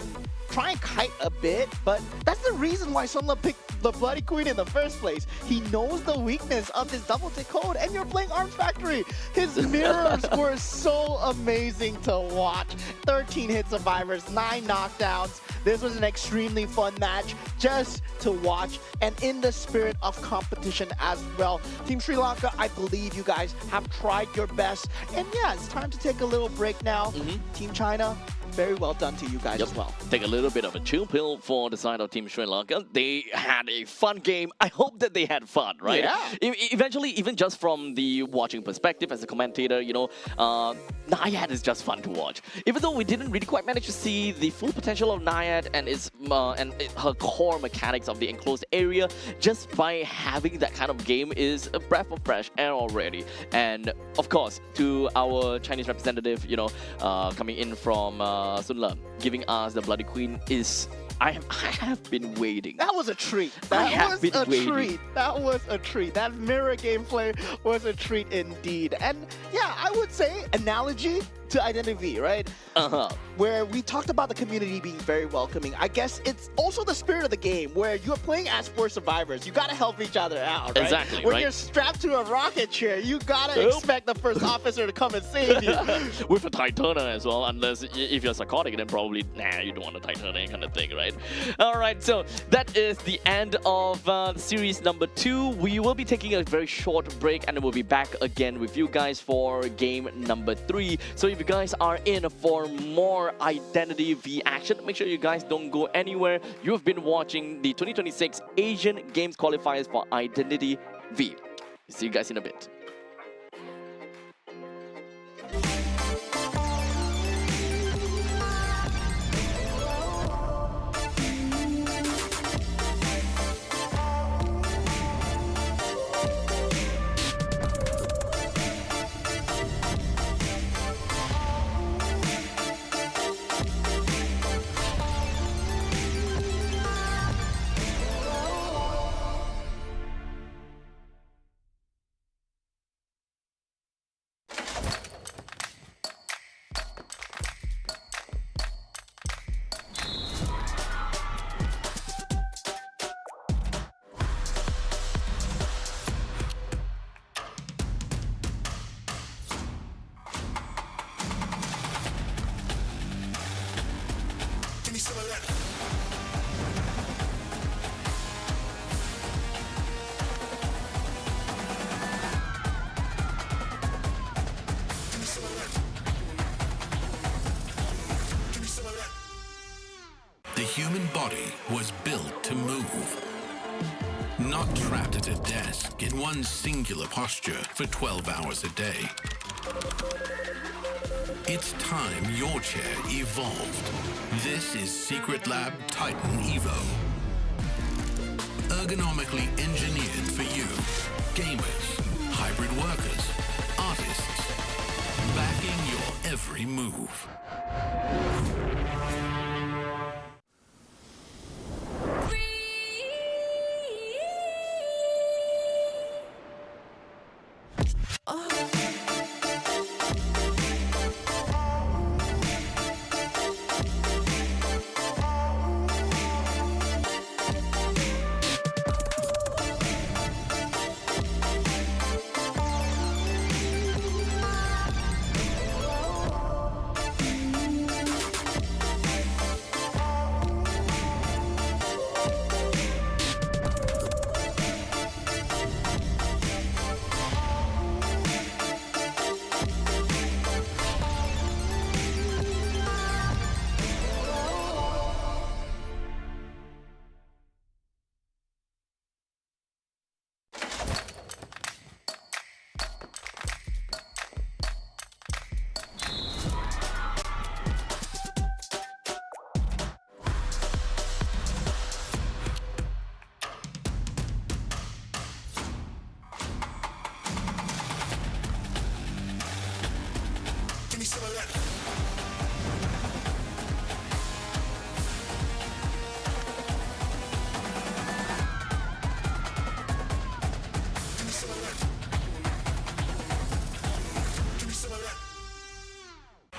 try and kite a bit, but that's the reason why Sunla picked the Bloody Queen in the first place. He knows the weakness of his double tick code, and you're playing Arms Factory. His mirrors were so amazing to watch. 13 hit survivors, 9 knockdowns. This was an extremely fun match just to watch, and in the spirit of competition as well. Team Sri Lanka, I believe you guys have tried your best, and yeah, it's time to take a little break now. Team China, very well done to you guys as well. Take a little bit of a chill pill for the side of Team Sri Lanka. They had a fun game. I hope that they had fun, right? Yeah. Eventually, even just from the watching perspective as a commentator, you know, Naiad is just fun to watch. Even though we didn't really quite manage to see the full potential of Naiad and her core mechanics of the enclosed area, just by having that kind of game is a breath of fresh air already. And of course, to our Chinese representative, you know, coming in from Sunla, giving us the Bloody Queen is... I have been waiting. That was a treat. I That have was been a waiting. treat. That was a treat. That mirror gameplay was a treat indeed. And yeah, I would say analogy to Identity V, right? Where we talked about the community being very welcoming. I guess it's also the spirit of the game where you're playing as 4 survivors. You gotta help each other out, right? Exactly, when right? you're strapped to a rocket chair, you gotta expect the first officer to come and save you. With a Titana as well, unless if you're psychotic, then probably, nah, you don't want a Titana kind of thing, right? Alright, so that is the end of series number 2. We will be taking a very short break and we'll be back again with you guys for game number 3. So if you guys are in for more Identity V action, make sure you guys don't go anywhere. You've been watching the 2026 Asian Games Qualifiers for Identity V. See you guys in a bit. The human body was built to move, Not trapped at a desk in one singular posture for 12 hours a day. It's time your chair evolved. This is Secret Lab Titan Evo. Ergonomically engineered for you, gamers, hybrid workers, artists, backing your every move.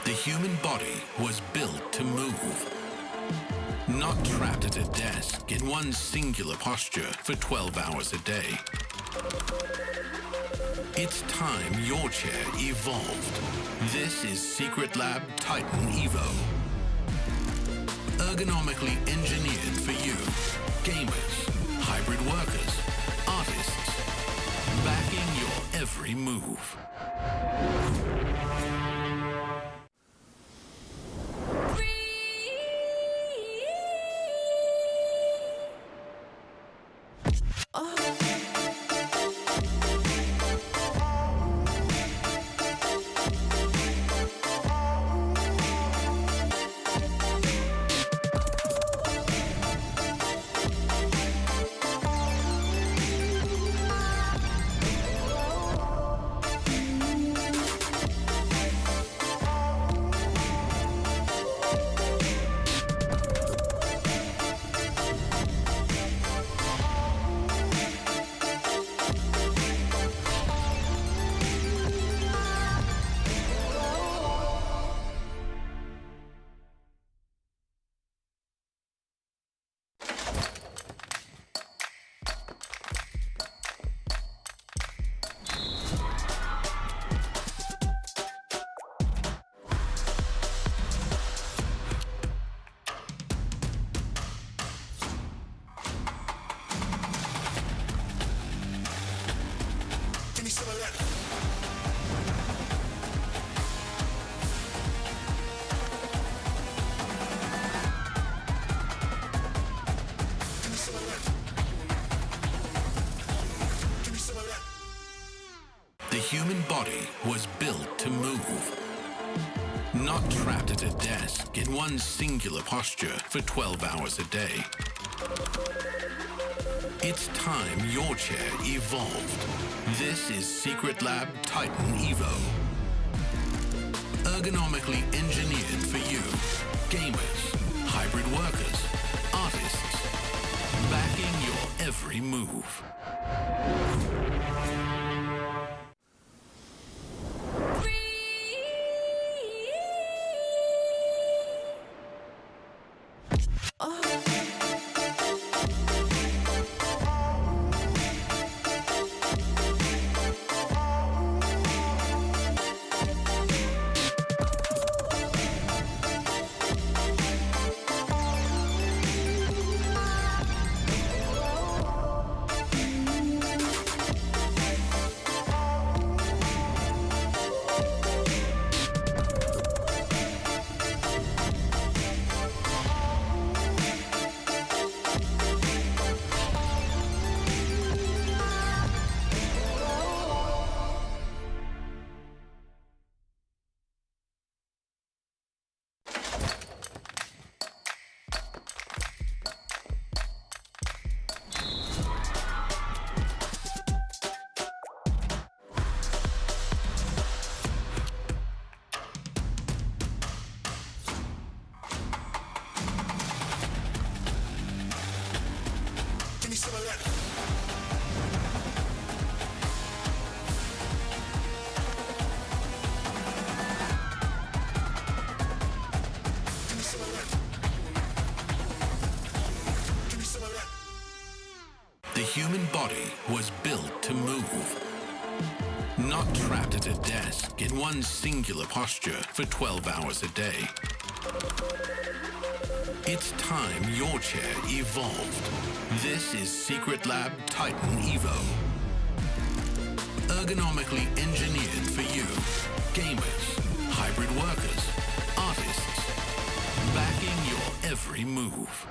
The human body was built to move. Not trapped at a desk in one singular posture for 12 hours a day. It's time your chair evolved. This is Secret Lab Titan Evo. Ergonomically engineered for you, gamers, hybrid workers, artists, backing your every move. The human body was built to move. Not trapped at a desk in one singular posture for 12 hours a day. It's time your chair evolved. This is Secret Lab Titan Evo. Ergonomically engineered for you, gamers, hybrid workers, artists, backing your every move. The human body was built to move, not trapped at a desk in one singular posture for 12 hours a day. It's time your chair evolved. This is Secret Lab Titan Evo. Ergonomically engineered for you, gamers, hybrid workers, artists, backing your every move.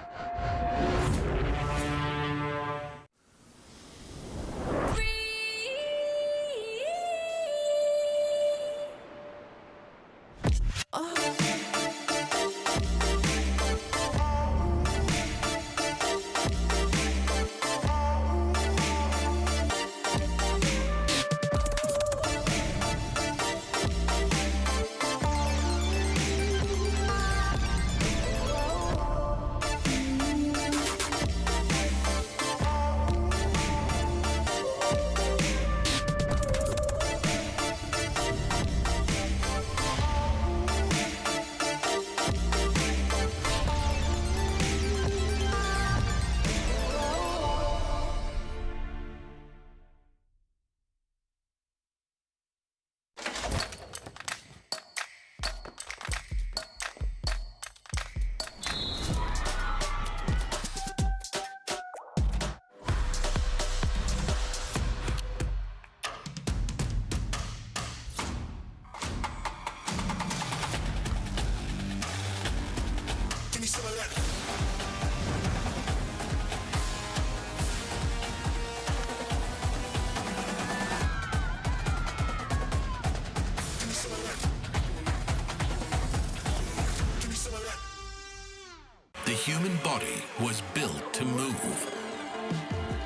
The human body was built to move,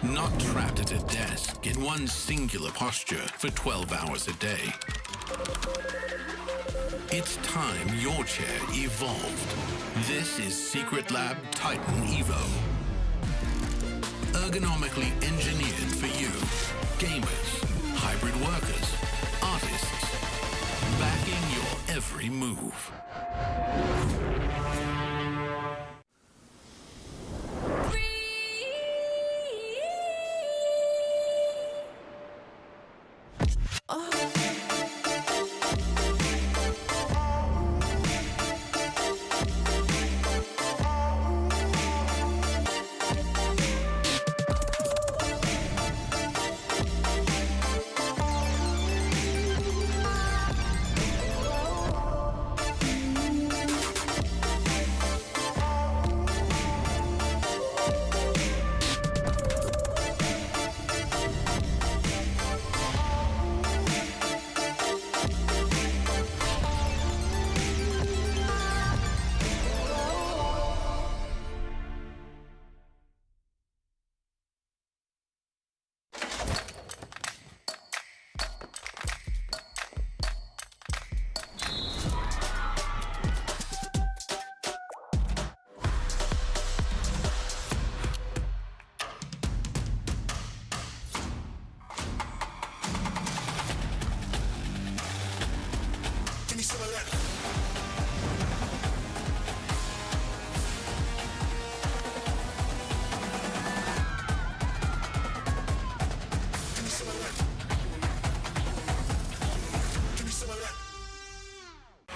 not trapped at a desk in one singular posture for 12 hours a day. It's time your chair evolved. This is Secret Lab Titan Evo. Ergonomically engineered for you, gamers, hybrid workers, artists, backing your every move.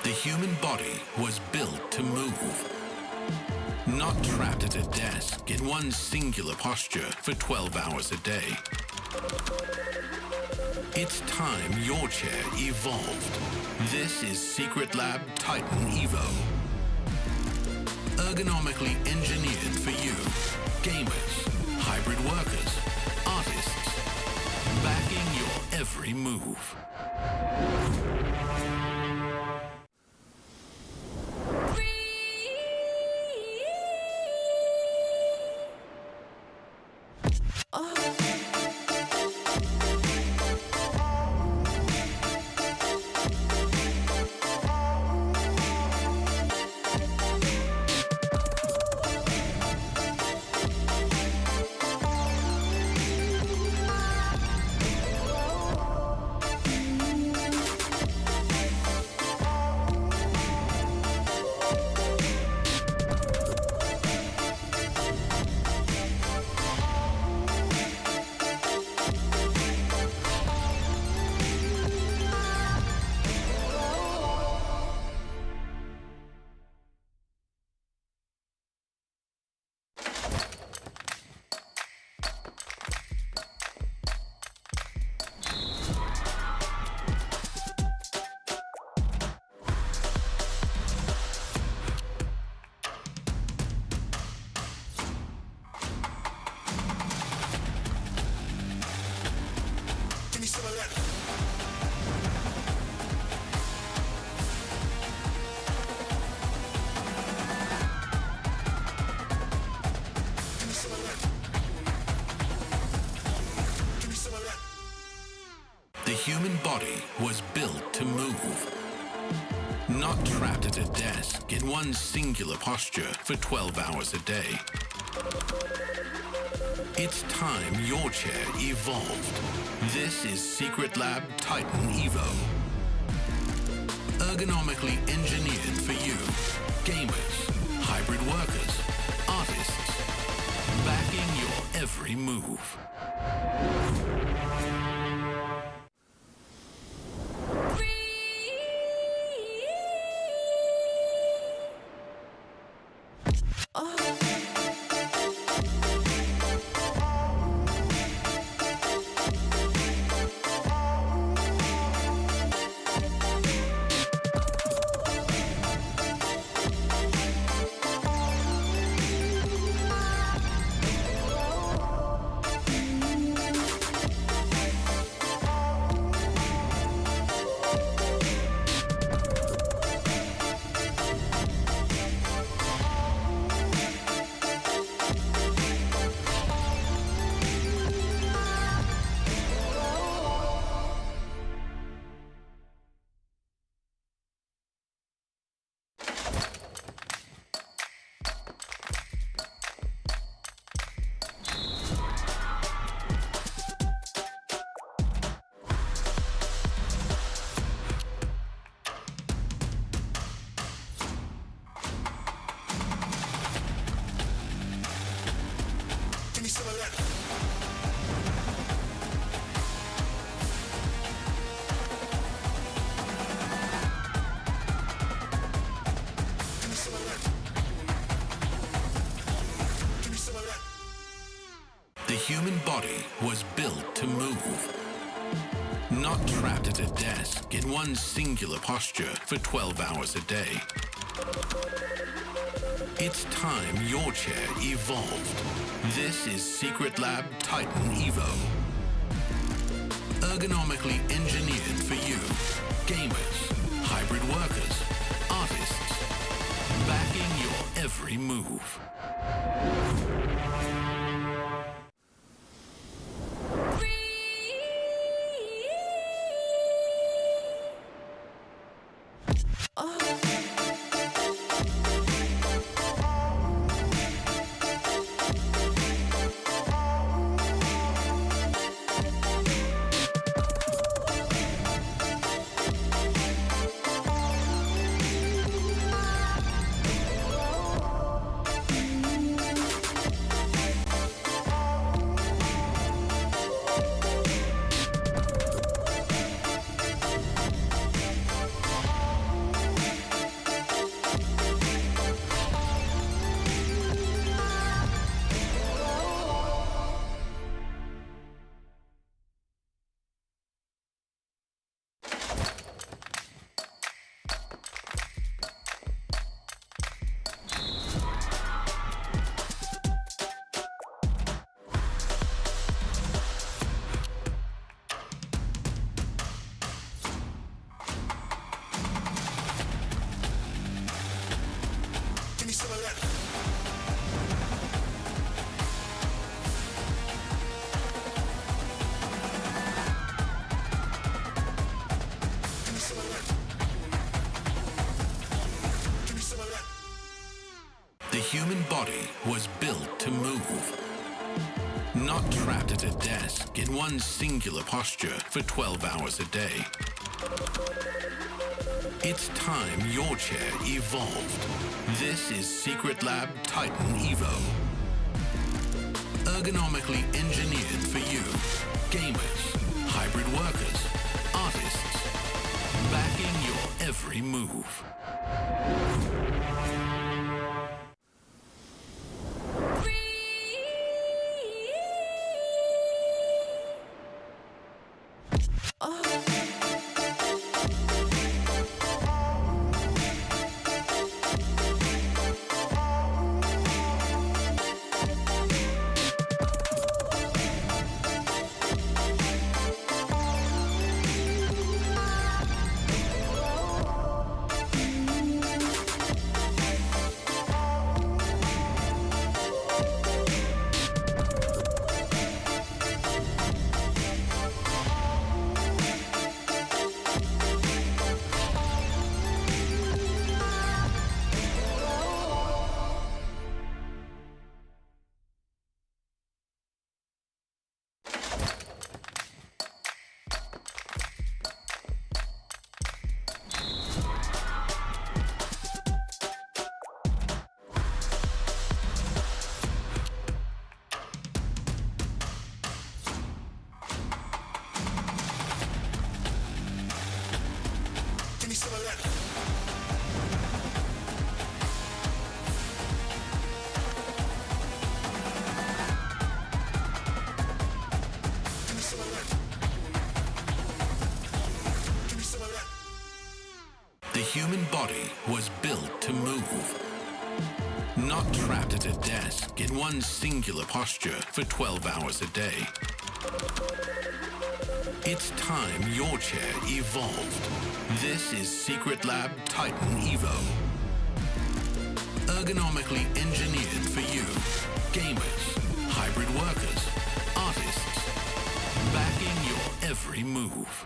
The human body was built to move, not trapped at a desk in one singular posture for 12 hours a day. It's time your chair evolved. This is Secret Lab Titan Evo. Ergonomically engineered for you, gamers, hybrid workers, artists, backing your every move. human body was built to move. Not trapped at a desk in one singular posture for 12 hours a day. It's time your chair evolved. This is Secret Lab Titan Evo. Ergonomically engineered for you, gamers, hybrid workers, artists, backing your every move. The human body was built to move. Not trapped at a desk in one singular posture for 12 hours a day. It's time your chair evolved. This is Secret Lab Titan Evo. Ergonomically engineered for you, gamers, hybrid workers, artists, backing your every move. The human body was built to move. Not trapped at a desk in one singular posture for 12 hours a day. It's time your chair evolved. This is Secret Lab Titan Evo. Ergonomically engineered for you, gamers, hybrid workers, artists, backing your every move. human body was built to move. Not trapped at a desk in one singular posture for 12 hours a day. It's time your chair evolved. This is Secret Lab Titan Evo. Ergonomically engineered for you, gamers, hybrid workers, artists, backing your every move.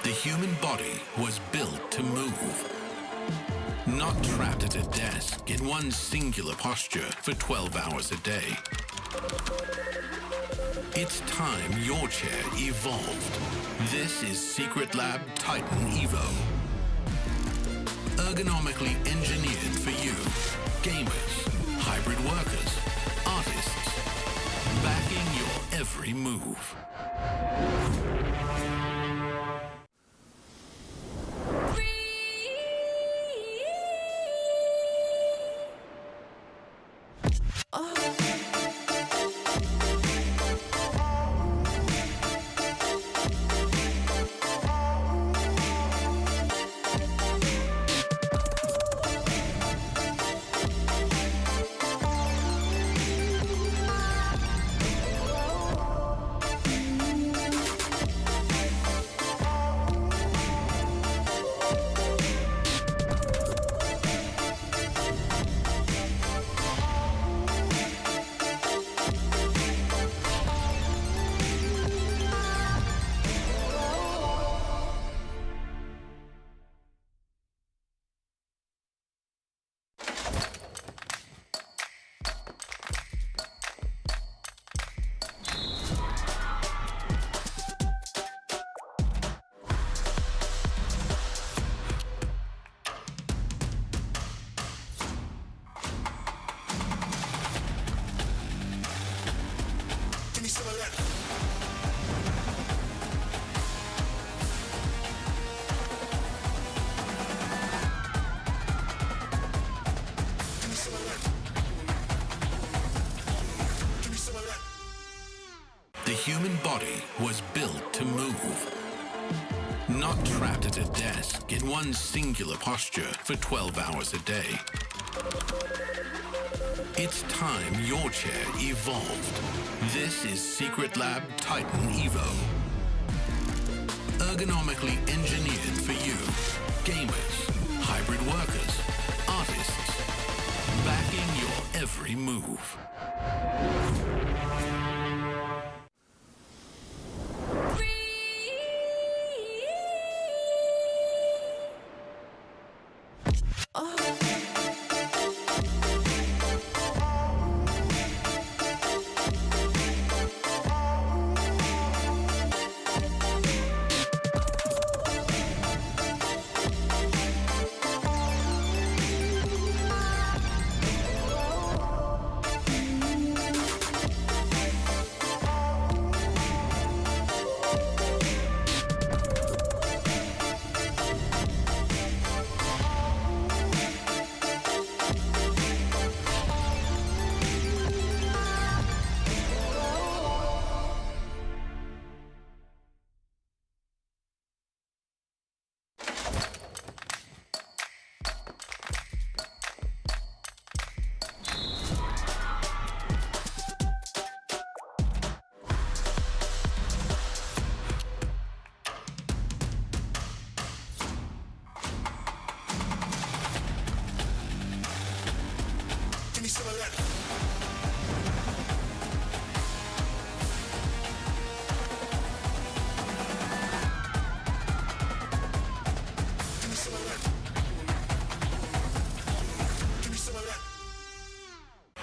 The human body was built to move. Not trapped at a desk in one singular posture for 12 hours a day. It's time your chair evolved. This is Secret Lab Titan Evo. Ergonomically engineered for you, gamers, hybrid workers, artists, backing your every move. The human body was built to move. Not trapped at a desk in one singular posture for 12 hours a day. It's time your chair evolved. This is Secret Lab Titan Evo. Ergonomically engineered for you, gamers, hybrid workers, artists, backing your every move.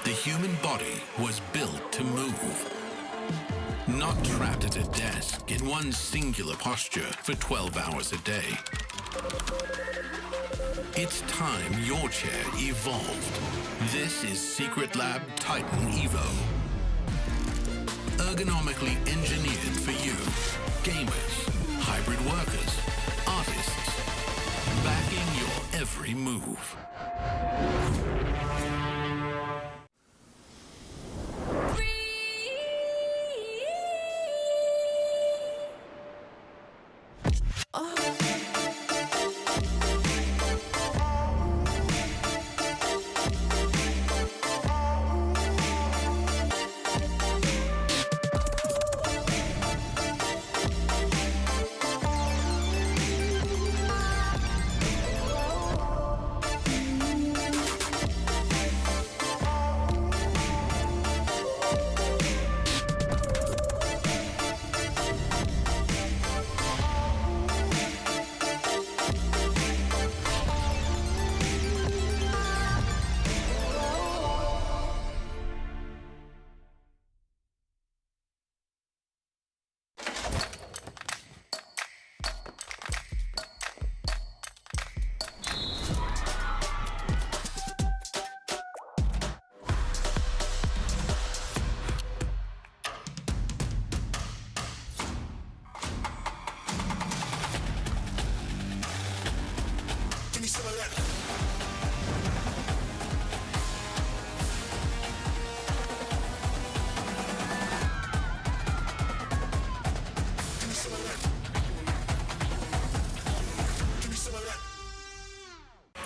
The human body was built to move, not trapped at a desk in one singular posture for 12 hours a day. It's time your chair evolved. This is Secret Lab Titan Evo. Ergonomically engineered for you, gamers, hybrid workers, artists, backing your every move.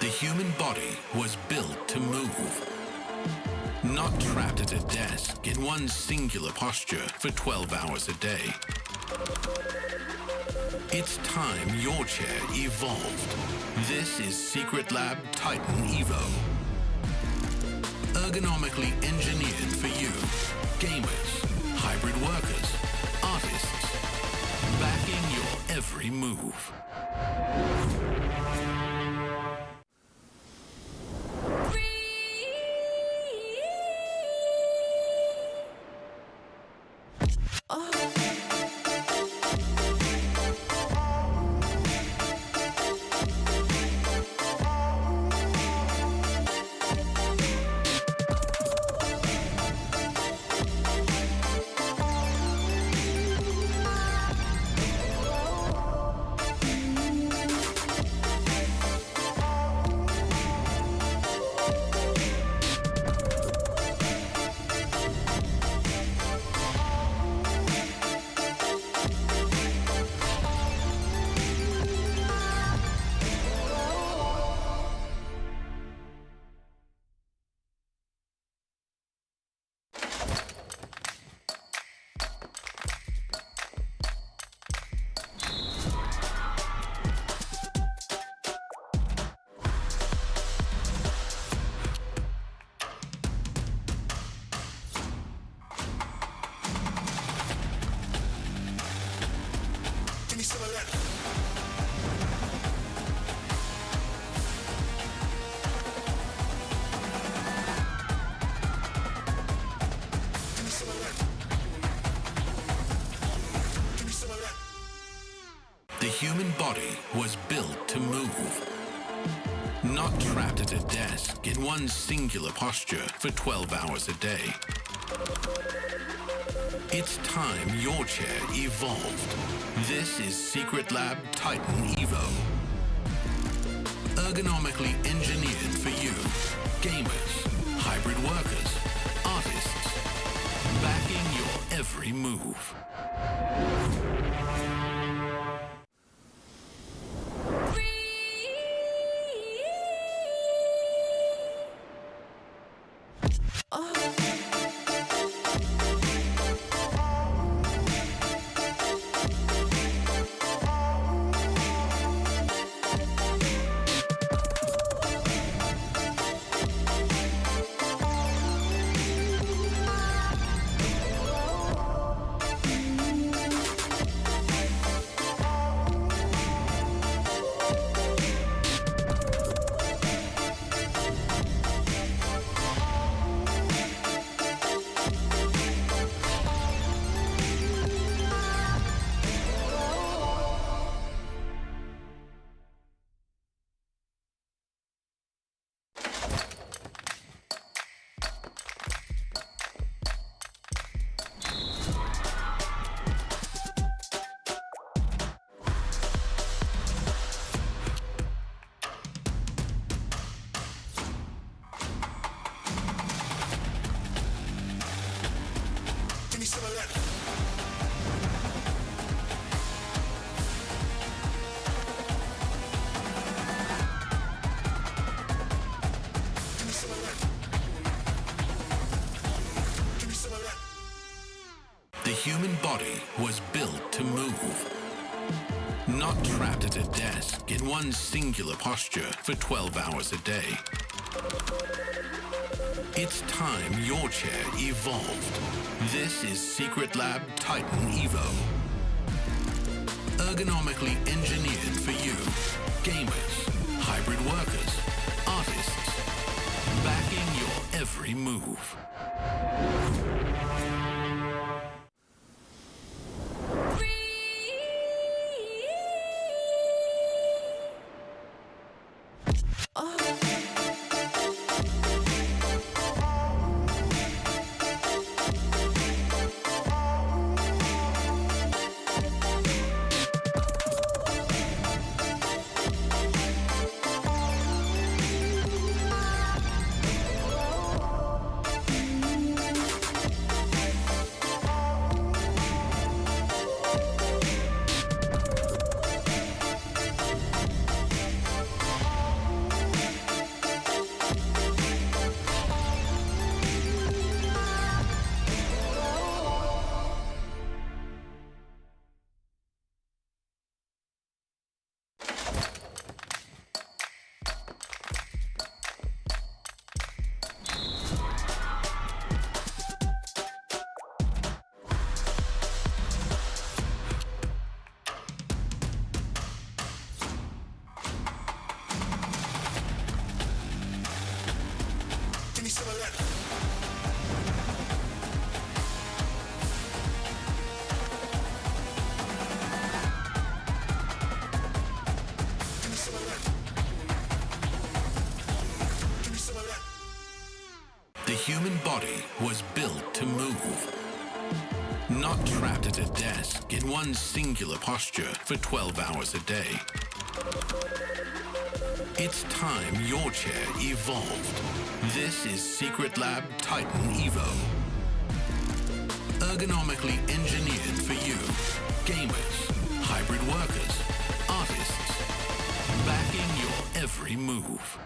The human body was built to move, not trapped at a desk in one singular posture for 12 hours a day. It's time your chair evolved. This is Secret Lab Titan Evo. Ergonomically engineered for you, gamers, hybrid workers, artists, backing your every move. The human body was built to move, not trapped at a desk in one singular posture for 12 hours a day. It's time your chair evolved. This is Secret Lab Titan Evo. Ergonomically engineered for you, gamers, hybrid workers, artists, backing your every move. human body was built to move. Not trapped at a desk in one singular posture for 12 hours a day. It's time your chair evolved. This is Secret Lab Titan Evo. Ergonomically engineered for you, gamers, hybrid workers, artists, backing your every move. The human body was built to move. Not trapped at a desk in one singular posture for 12 hours a day. It's time your chair evolved. This is Secret Lab Titan Evo. Ergonomically engineered for you, gamers, hybrid workers, artists, backing your every move.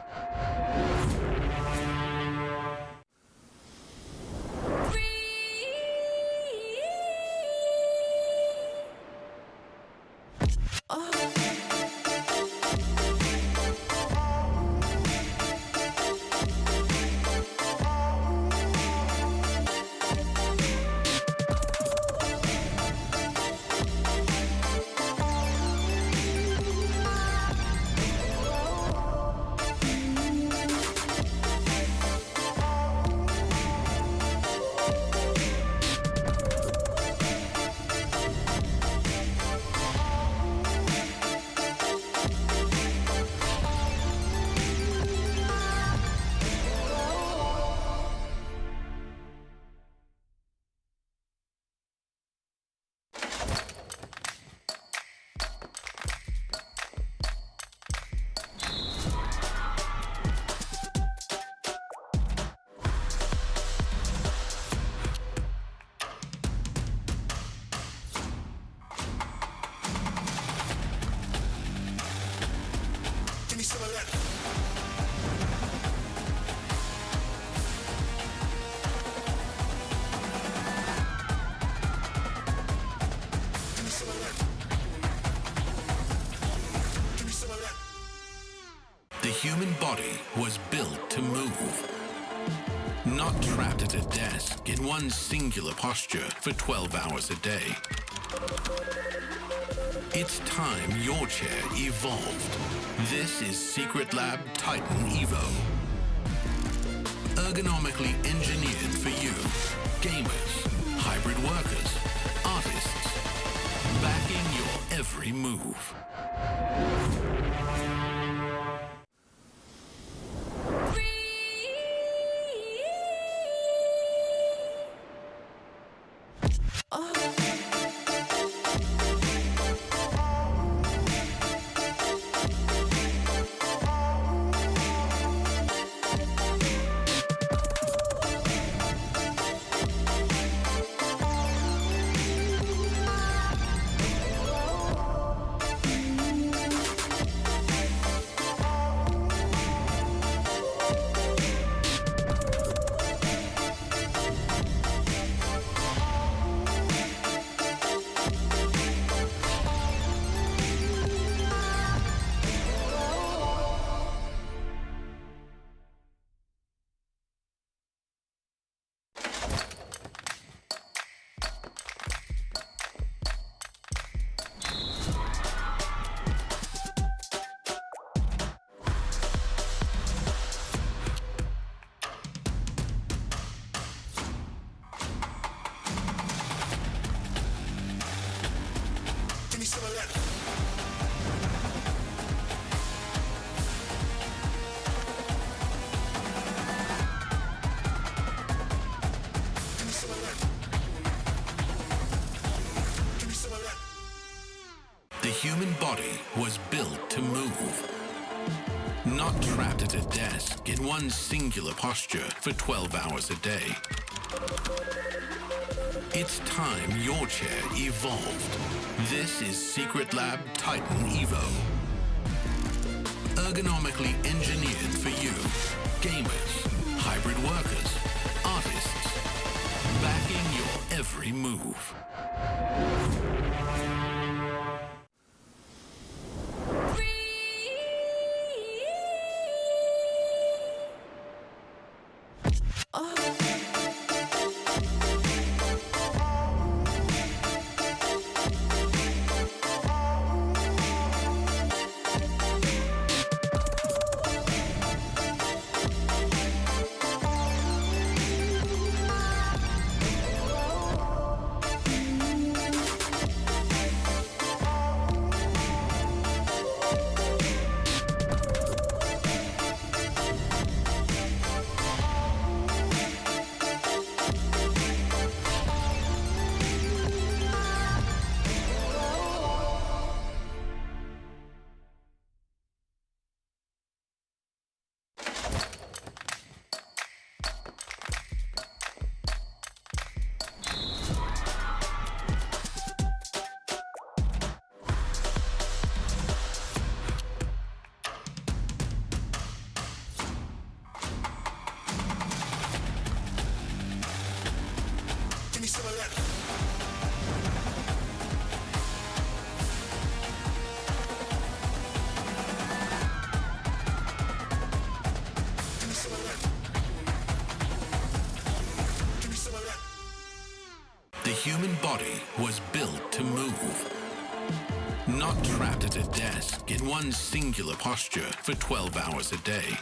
The human body was built to move. Not trapped at a desk in one singular posture for 12 hours a day. It's time your chair evolved. This is Secret Lab Titan Evo. Ergonomically engineered for you, gamers, hybrid workers, artists, backing your every move. human body was built to move. Not trapped at a desk in one singular posture for 12 hours a day. It's time your chair evolved. This is Secret Lab Titan Evo. Ergonomically engineered for you, gamers, hybrid workers, artists, backing your every move. The human body was built to move. Not trapped at a desk in one singular posture for 12 hours a day.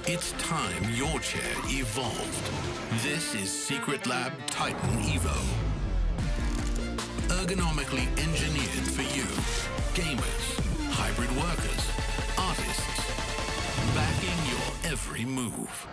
It's time your chair evolved. This is Secret Lab Titan Evo. Ergonomically engineered for you, gamers, hybrid workers, artists, backing your every move.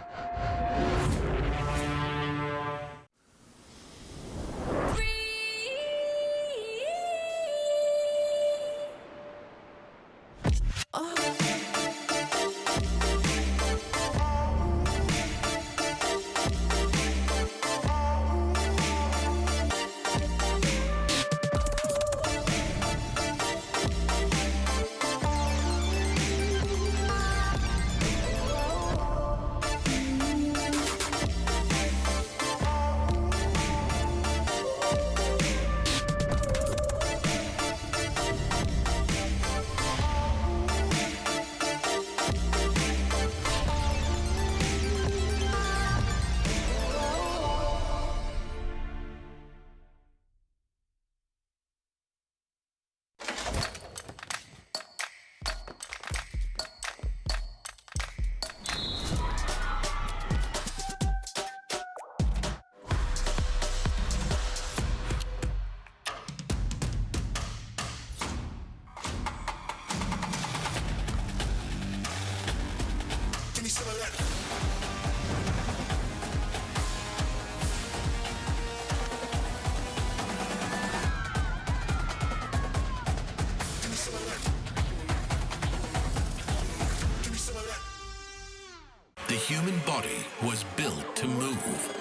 The human body was built to move.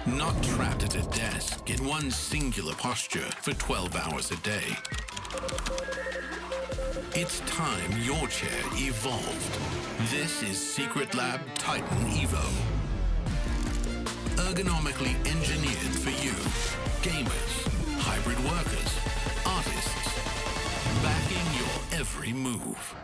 Not trapped at a desk in one singular posture for 12 hours a day. It's time your chair evolved. This is Secret Lab Titan Evo. Ergonomically engineered for you, gamers, hybrid workers, artists, backing your every move.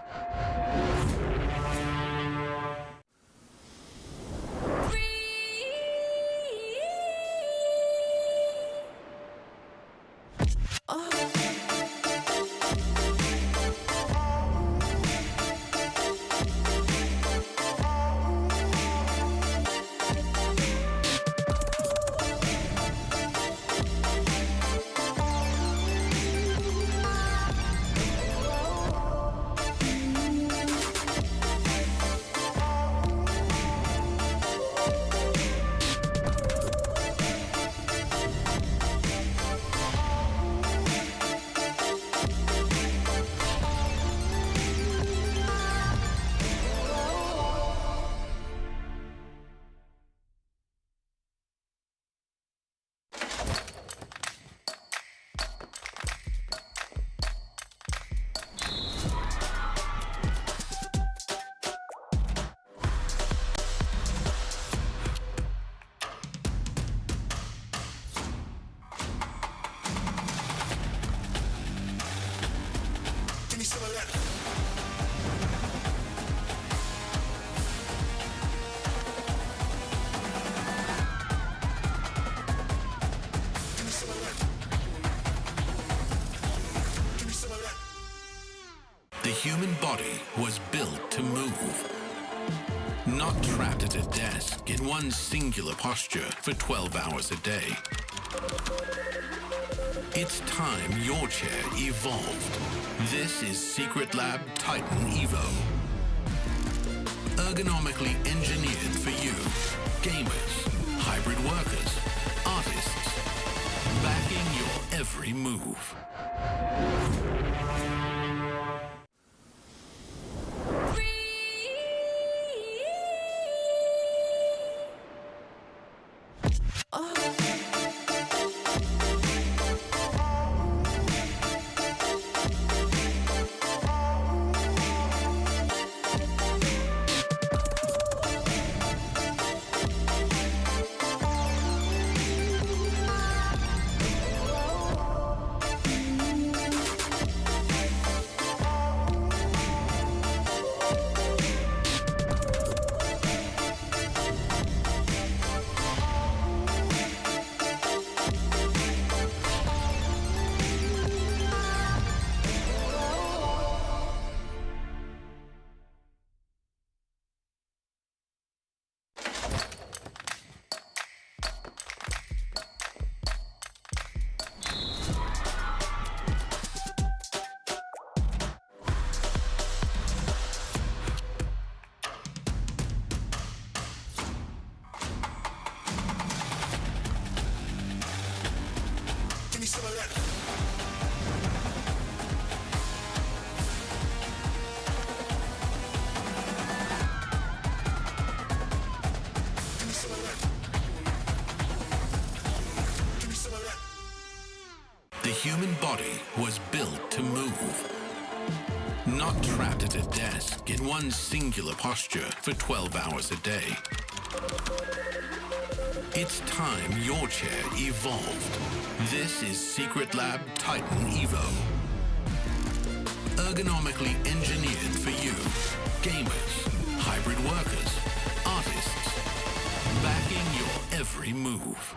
human body was built to move. Not trapped at a desk in one singular posture for 12 hours a day. It's time your chair evolved. This is Secret Lab Titan Evo. Ergonomically engineered for you, gamers, hybrid workers, artists, backing your every move. The human body was built to move. Not trapped at a desk in one singular posture for 12 hours a day. It's time your chair evolved. This is Secret Lab Titan Evo. Ergonomically engineered for you, gamers, hybrid workers, artists, backing your every move.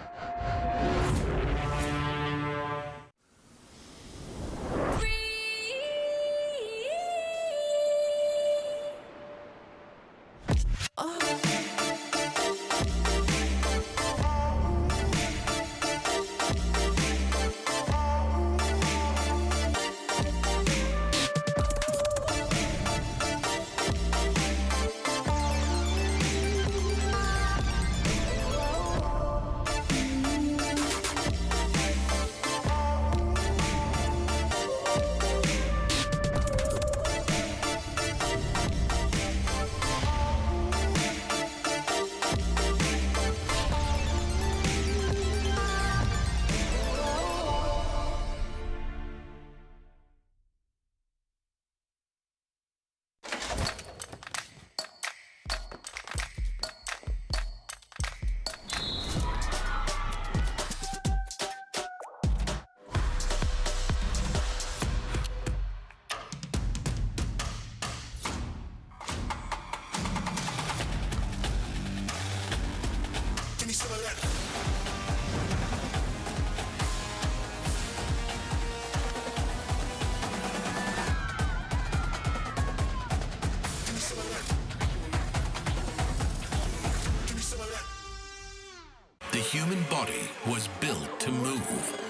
The human body was built to move.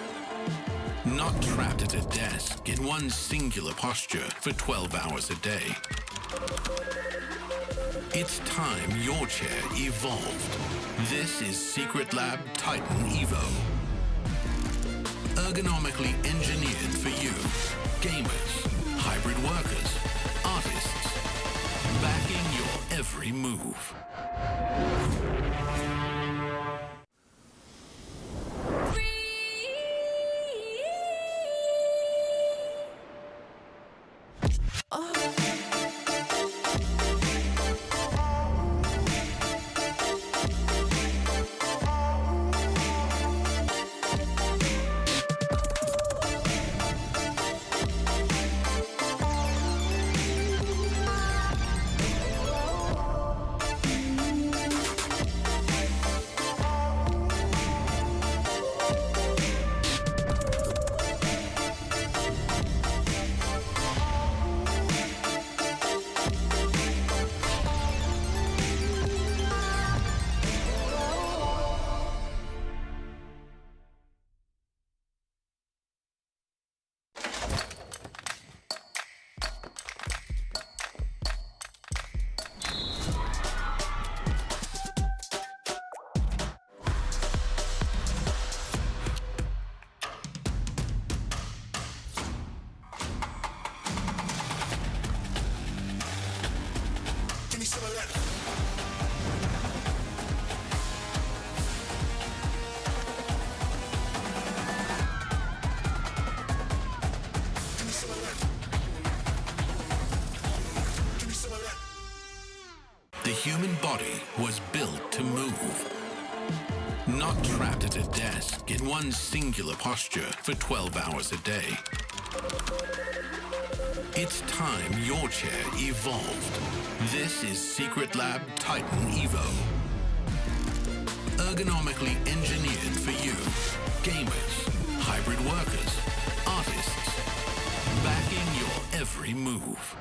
Not trapped at a desk in one singular posture for 12 hours a day. It's time your chair evolved. This is Secret Lab Titan Evo. Ergonomically engineered for you, gamers, hybrid workers, artists, backing your every move. human body was built to move. Not trapped at a desk in one singular posture for 12 hours a day. It's time your chair evolved. This is Secret Lab Titan Evo. Ergonomically engineered for you, gamers, hybrid workers, artists, backing your every move.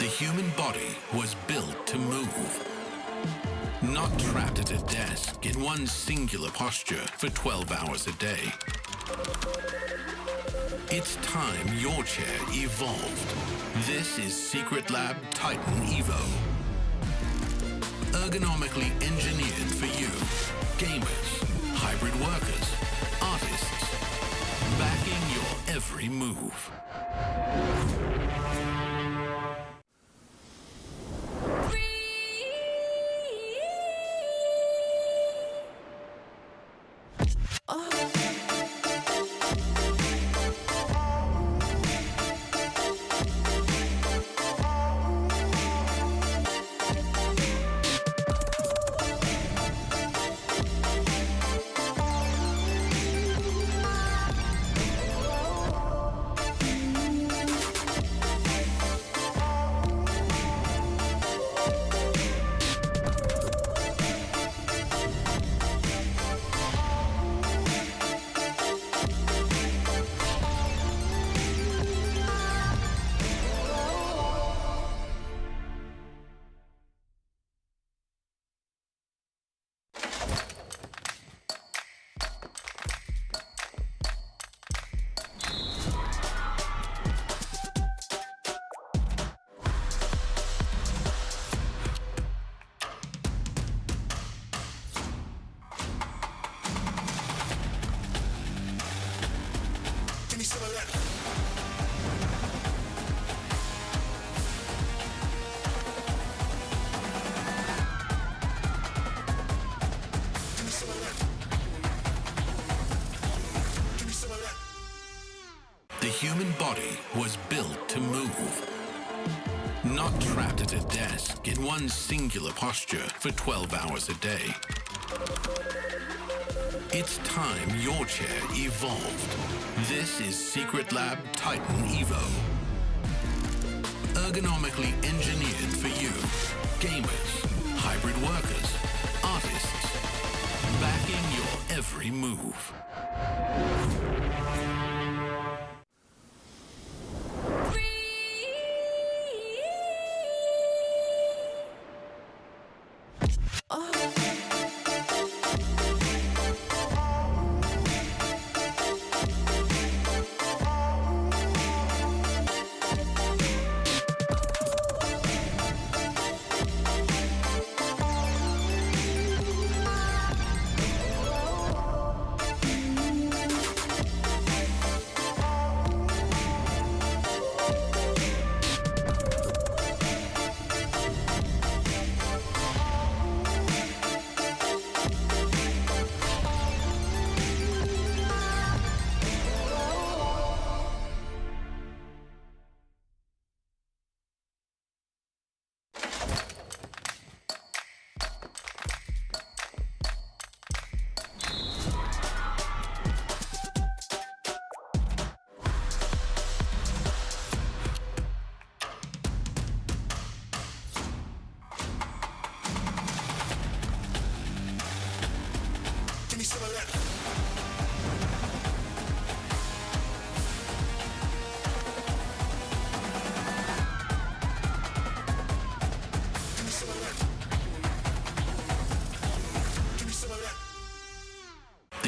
The human body was built to move. Not trapped at a desk in one singular posture for 12 hours a day. It's time your chair evolved. This is Secret Lab Titan Evo. Ergonomically engineered for you, gamers, hybrid workers, artists, backing your every move. The human body was built to move. Not trapped at a desk in one singular posture for 12 hours a day. It's time your chair evolved. This is Secret Lab Titan Evo. Ergonomically engineered for you, gamers, hybrid workers, artists, backing your every move.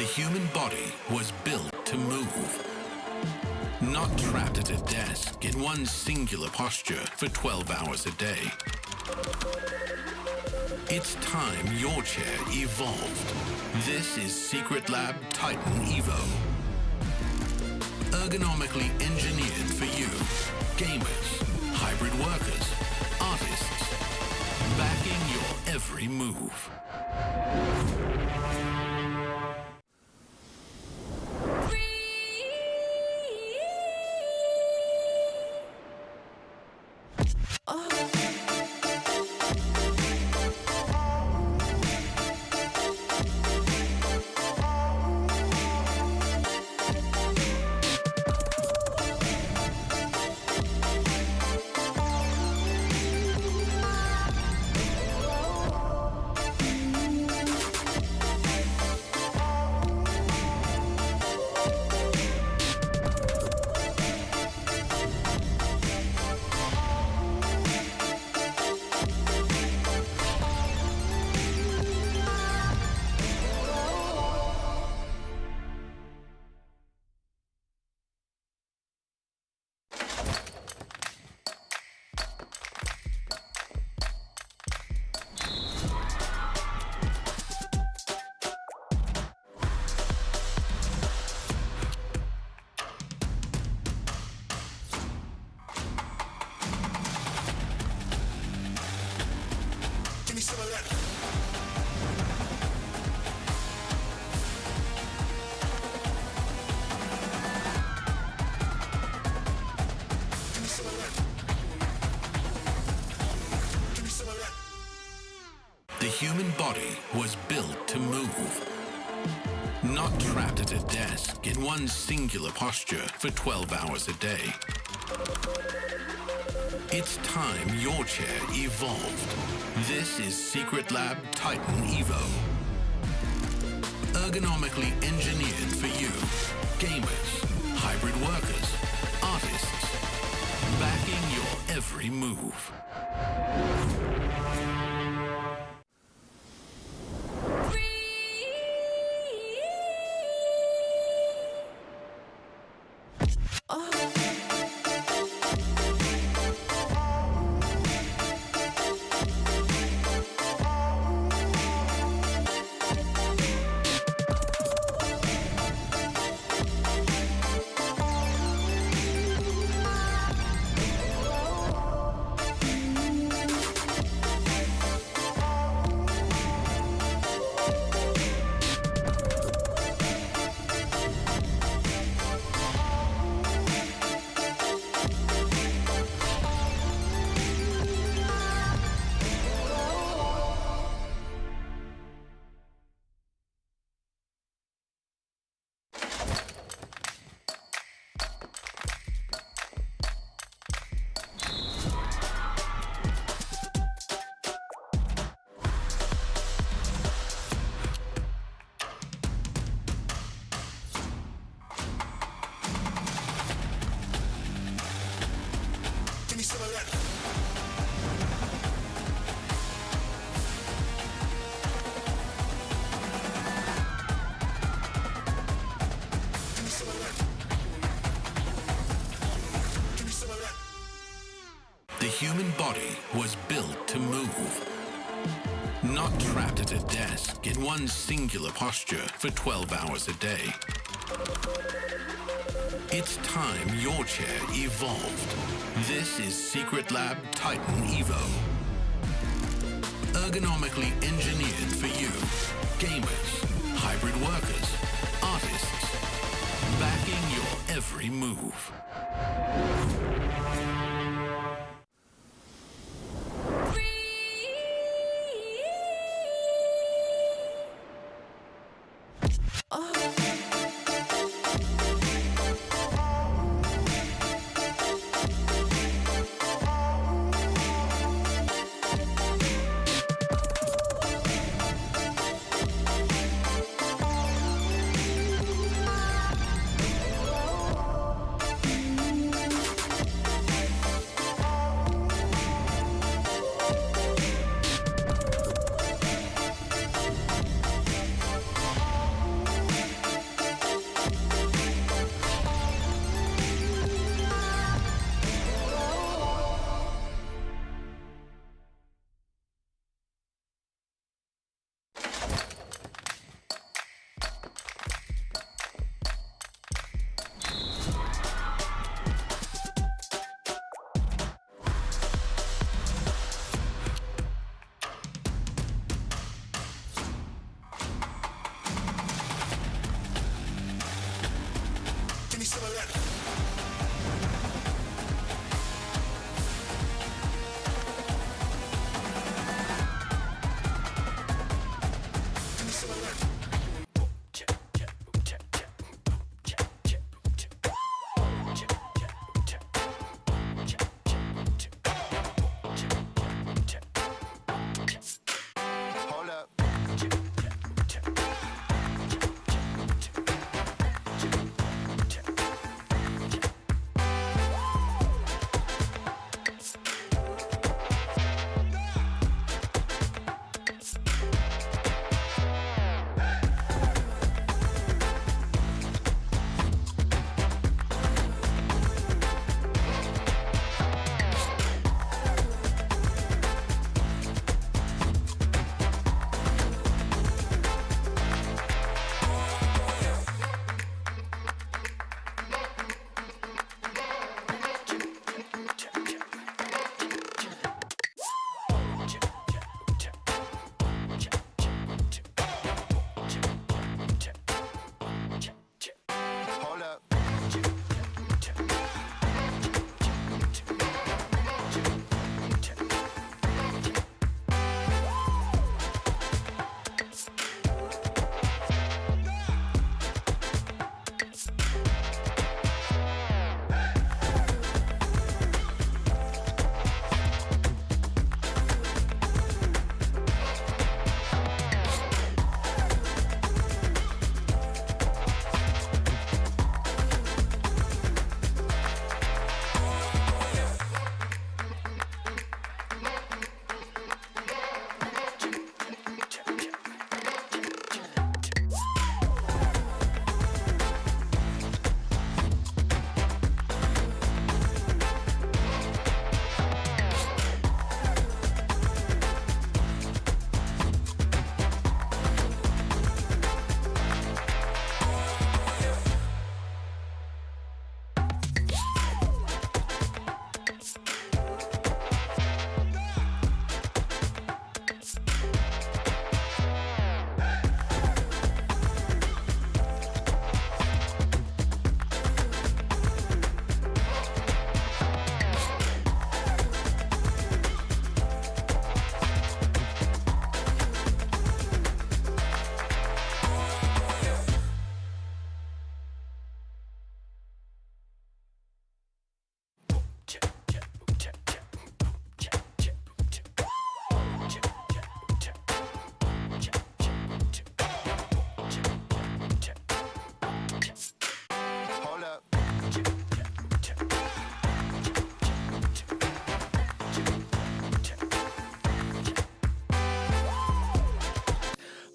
human body was built to move. Not trapped at a desk in one singular posture for 12 hours a day. It's time your chair evolved. This is Secret Lab Titan Evo. Ergonomically engineered for you, gamers, hybrid workers, artists, backing your every move. The human body was built to move. Not trapped at a desk in one singular posture for 12 hours a day. It's time your chair evolved. This is Secret Lab Titan Evo. Ergonomically engineered for you, gamers, hybrid workers, artists, backing your every move. The human body was built to move. Not trapped at a desk in one singular posture for 12 hours a day. It's time your chair evolved. This is Secret Lab Titan Evo. Ergonomically engineered for you, gamers, hybrid workers, artists, backing your every move.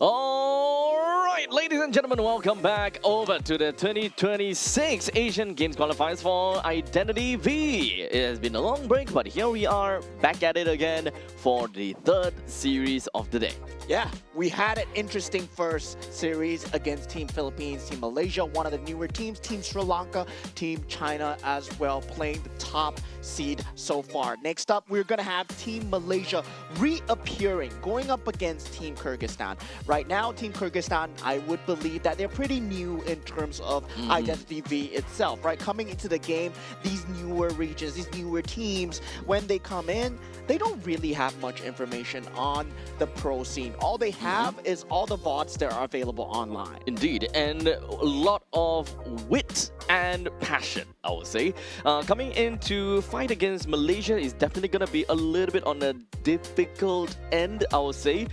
All right, ladies and gentlemen, welcome back over to the 2026 Asian Games Qualifiers for Identity V. It has been a long break, but here we are back at it again for the third series of the day. Yeah, we had an interesting first series against Team Philippines, Team Malaysia, one of the newer teams, Team Sri Lanka, Team China as well, playing the top seed so far. Next up, we're going to have Team Malaysia reappearing, going up against Team Kyrgyzstan. Right now, Team Kyrgyzstan, I would believe that they're pretty new in terms of Identity V itself, right? Coming into the game, these newer regions, these newer teams, when they come in, they don't really have much information on the pro scene. All they have is all the VODs that are available online. Indeed, and a lot of wit and passion, I would say. Coming into fight against Malaysia is definitely going to be a little bit on a difficult end, I would say.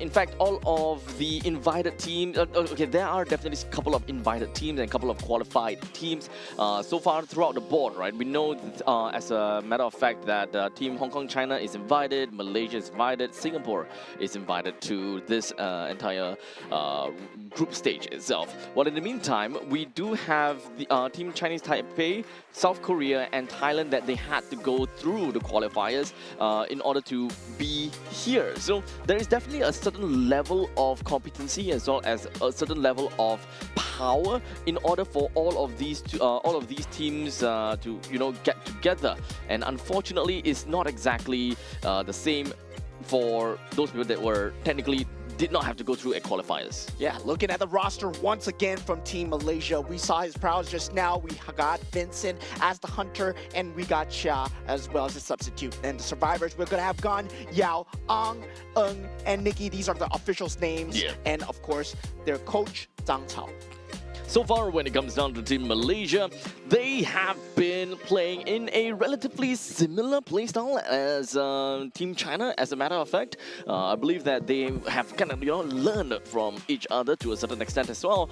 In fact, all of the invited teams, okay, there are definitely a couple of invited teams and a couple of qualified teams so far throughout the board, right? We know that, as a matter of fact that Team Hong Kong China is invited, Malaysia is invited, Singapore is invited to this entire group stage itself. Well, in the meantime, we do have the Team Chinese Taipei, South Korea and Thailand that they had to go through the qualifiers in order to be here. So there is definitely a certain level of competency as well as a certain level of power in order for all of these teams to get together. And unfortunately, it's not exactly the same for those people that were technically did not have to go through a qualifiers. Yeah, looking at the roster once again from Team Malaysia, we saw his prowess just now. We got Vincent as the hunter, and we got Xia as well as a substitute. And the survivors, we're gonna have Gon, Yao, Ang, Eng, and Nikki. These are the officials' names. Yeah. And of course, their coach, Zhang Cao. So far, when it comes down to Team Malaysia, they have been playing in a relatively similar playstyle as Team China. As a matter of fact, I believe that they have kind of learned from each other to a certain extent as well.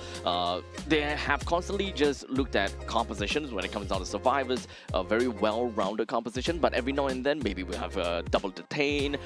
They have constantly just looked at compositions when it comes down to survivors, a very well-rounded composition. But every now and then, maybe we have a double contain,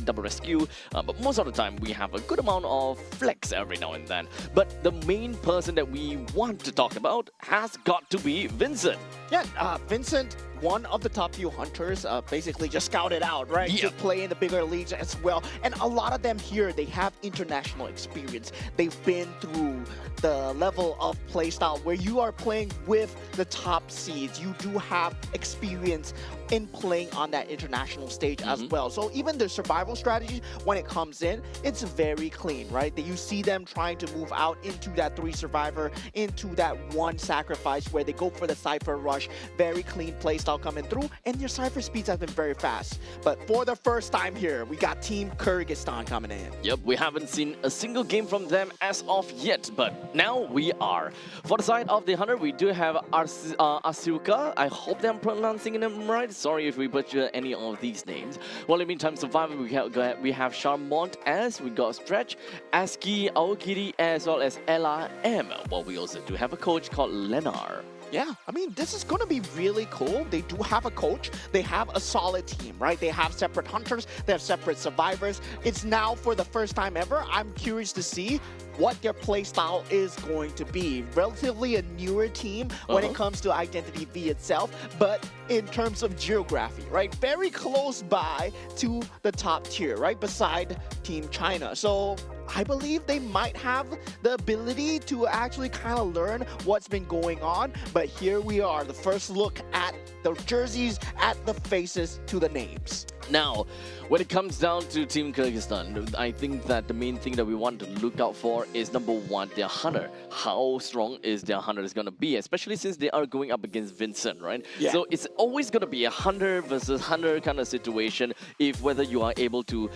double rescue. But most of the time, we have a good amount of flex every now and then. But the main person that we want to talk about has got to be Vincent. Yeah, Vincent, one of the top few hunters, basically just scouted out, right? Yeah. To play in the bigger leagues as well. And a lot of them here, they have international experience. They've been through the level of playstyle where you are playing with the top seeds. You do have experience in playing on that international stage as well. So even the survival strategy, when it comes in, it's very clean, right? That you see them trying to move out into that 3 survivor, into that 1 sacrifice where they go for the Cypher rush. Very clean playstyle coming through, and their Cypher speeds have been very fast. But for the first time here, we got Team Kyrgyzstan coming in. Yep, we haven't seen a single game from them as of yet, but now we are. For the side of the hunter, we do have Asuka. I hope I'm pronouncing them right. Sorry if we butcher any of these names. Well, in the meantime, survivor, we have Charmant as we got Stretch, Aski, Aokiri, as well as Ella M. Well, we also do have a coach called Lenar. Yeah, I mean, this is going to be really cool. They do have a coach. They have a solid team, right? They have separate hunters. They have separate survivors. It's now for the first time ever. I'm curious to see what their play style is going to be. Relatively a newer team when it comes to Identity V itself, but in terms of geography, right? Very close by to the top tier, right? Beside Team China. So I believe they might have the ability to actually kind of learn what's been going on. But here we are, the first look at the jerseys, at the faces, to the names. Now, when it comes down to Team Kyrgyzstan, I think that the main thing that we want to look out for is number 1, their hunter. How strong is their hunter is going to be, especially since they are going up against Vincent, right? Yeah. So it's always going to be a hunter versus hunter kind of situation if whether you are able to,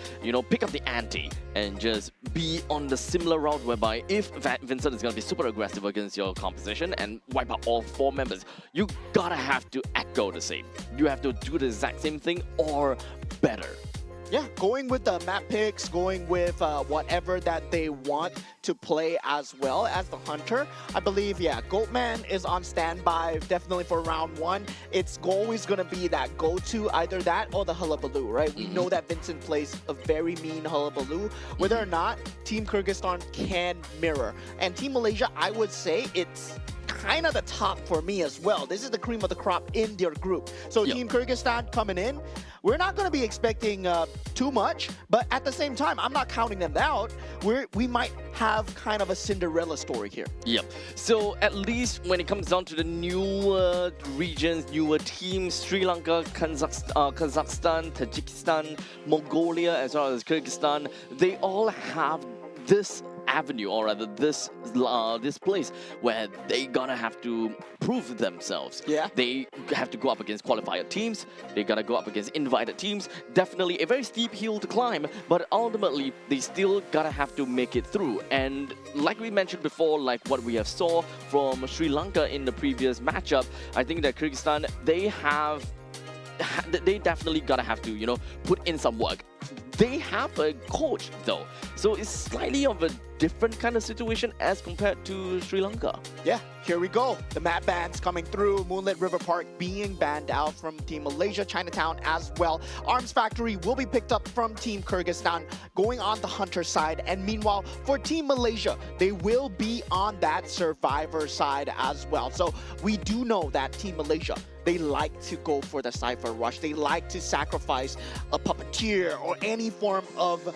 pick up the ante and just be on the similar route whereby if Vincent is going to be super aggressive against your composition and wipe out all 4 members, you gotta have to echo the same. You have to do the exact same thing or better. Yeah, going with the map picks, going with whatever that they want to play as well as the hunter. I believe, yeah, Goatman is on standby definitely for round 1. It's always going to be that go-to, either that or the Hullabaloo, right? We know that Vincent plays a very mean Hullabaloo. Whether or not Team Kyrgyzstan can mirror. And Team Malaysia, I would say it's kind of the top for me as well. This is the cream of the crop in their group. So Team Kyrgyzstan coming in, we're not going to be expecting too much, but at the same time, I'm not counting them out. We might have kind of a Cinderella story here. Yep. So at least when it comes down to the newer regions, newer teams, Sri Lanka, Kazakhstan, Tajikistan, Mongolia, as well as Kyrgyzstan, they all have this avenue, or rather this place where they gonna have to prove themselves. Yeah. They have to go up against qualifier teams. They gotta go up against invited teams. Definitely a very steep hill to climb, but ultimately they still gotta have to make it through. And like we mentioned before, like what we have saw from Sri Lanka in the previous matchup, I think that Kyrgyzstan, they definitely gotta have to, put in some work. They have a coach though, so it's slightly of a different kind of situation as compared to Sri Lanka. Yeah, here we go. The map bans coming through. Moonlit River Park being banned out from Team Malaysia, Chinatown as well. Arms Factory will be picked up from Team Kyrgyzstan, going on the hunter side. And meanwhile, for Team Malaysia, they will be on that survivor side as well. So we do know that Team Malaysia, they like to go for the Cypher Rush. They like to sacrifice a puppeteer or any form of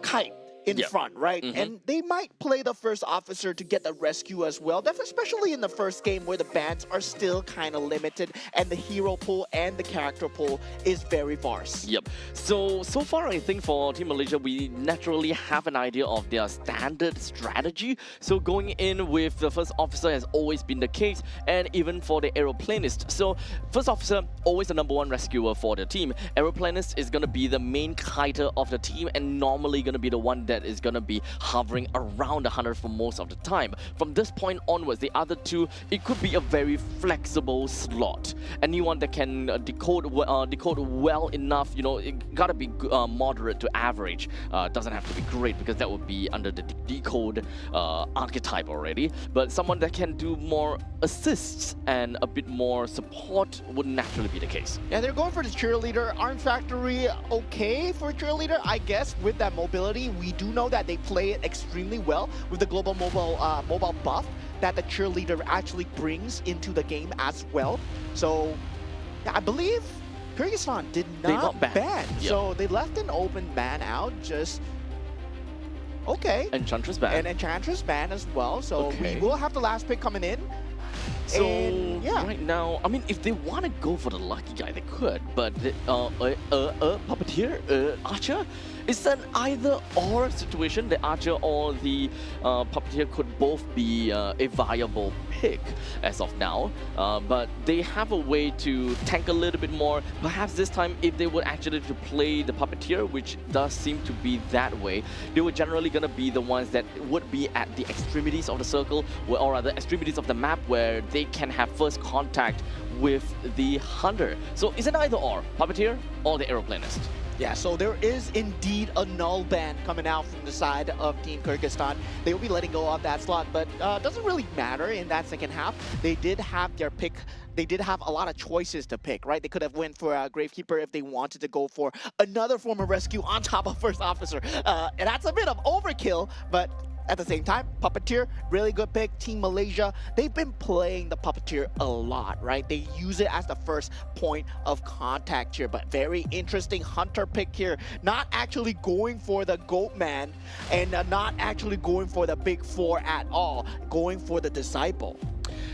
kite in Yep. front, right? And they might play the first officer to get the rescue as well. Especially in the first game where the bans are still kind of limited and the hero pool and the character pool is very sparse. Yep. So far, I think for Team Malaysia, we naturally have an idea of their standard strategy. So going in with the first officer has always been the case, and even for the aeroplanist. So first officer, always the #1 rescuer for the team. Aeroplanist is going to be the main kiter of the team and normally going to be the one that is going to be hovering around 100 for most of the time. From this point onwards, the other two, it could be a very flexible slot. Anyone that can decode well enough, you know, it gotta be moderate to average. Doesn't have to be great because that would be under the decode archetype already. But someone that can do more assists and a bit more support would naturally be the case. Yeah, they're going for the cheerleader. Arm Factory, okay for cheerleader, I guess, with that mobility. We do know that they play it extremely well with the global mobile buff that the cheerleader actually brings into the game as well. So, yeah, I believe Kyrgyzstan did not ban. Yep. So they left an open ban out, just okay. Enchantress ban. And Enchantress ban as well. So Okay. we will have the last pick coming in. So And, yeah. right now, I mean, if they want to go for the lucky guy, they could. But puppeteer, archer, it's an either-or situation. The archer or the puppeteer could both be a viable pick as of now. But they have a way to tank a little bit more. Perhaps this time, if they would actually to play the puppeteer, which does seem to be that way, they were generally gonna be the ones that would be at the extremities of the circle, or rather extremities of the map, where they can have first contact with the hunter. So it's an either-or, puppeteer or the aeroplanist. Yeah, so there is indeed a null ban coming out from the side of Team Kyrgyzstan. They will be letting go of that slot, but doesn't really matter in that second half. They did have their pick. They did have a lot of choices to pick, right? They could have went for a Gravekeeper if they wanted to go for another form of rescue on top of First Officer. And that's a bit of overkill, but at the same time, Puppeteer, really good pick. Team Malaysia, they've been playing the Puppeteer a lot, right? They use it as the first point of contact here, but very interesting hunter pick here. Not actually going for the Goat Man and not actually going for the Big Four at all, going for the Disciple.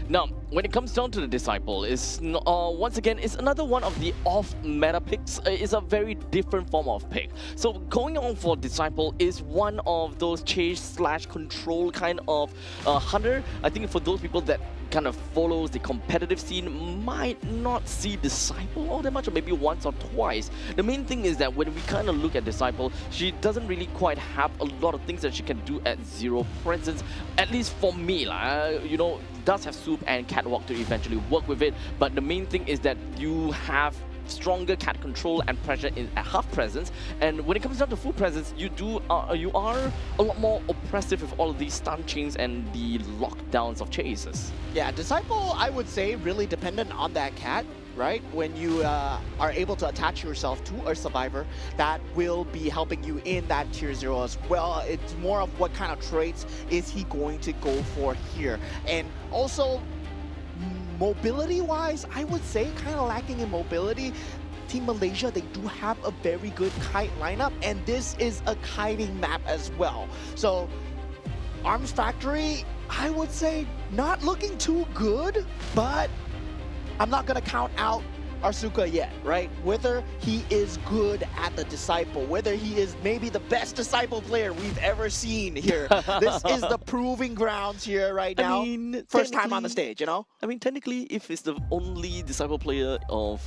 Now, when it comes down to the Disciple, is once again, it's another one of the off-meta picks. It's a very different form of pick. So going on for Disciple is one of those chase/control kind of hunter. I think for those people that kind of follows the competitive scene might not see Disciple all that much, or maybe once or twice. The main thing is that when we kind of look at Disciple, she doesn't really quite have a lot of things that she can do at zero presence, at least for me. You know, does have Soup and Catwalk to eventually work with it, but the main thing is that you have stronger cat control and pressure at half presence, and when it comes down to full presence, you are a lot more oppressive with all of these stun chains and the lockdowns of chases. Yeah, Disciple, I would say, really dependent on that cat, right? When you are able to attach yourself to a survivor, that will be helping you in that tier 0 as well. It's more of what kind of traits is he going to go for here. And also, mobility-wise, I would say kind of lacking in mobility. Team Malaysia, they do have a very good kite lineup, and this is a kiting map as well. So, Arms Factory, I would say not looking too good, but I'm not going to count out Arsuka yet, right? Whether he is good at the Disciple, whether he is maybe the best Disciple player we've ever seen here. This is the proving grounds here right now. I mean, first time on the stage, you know? I mean, technically, if he's the only Disciple player of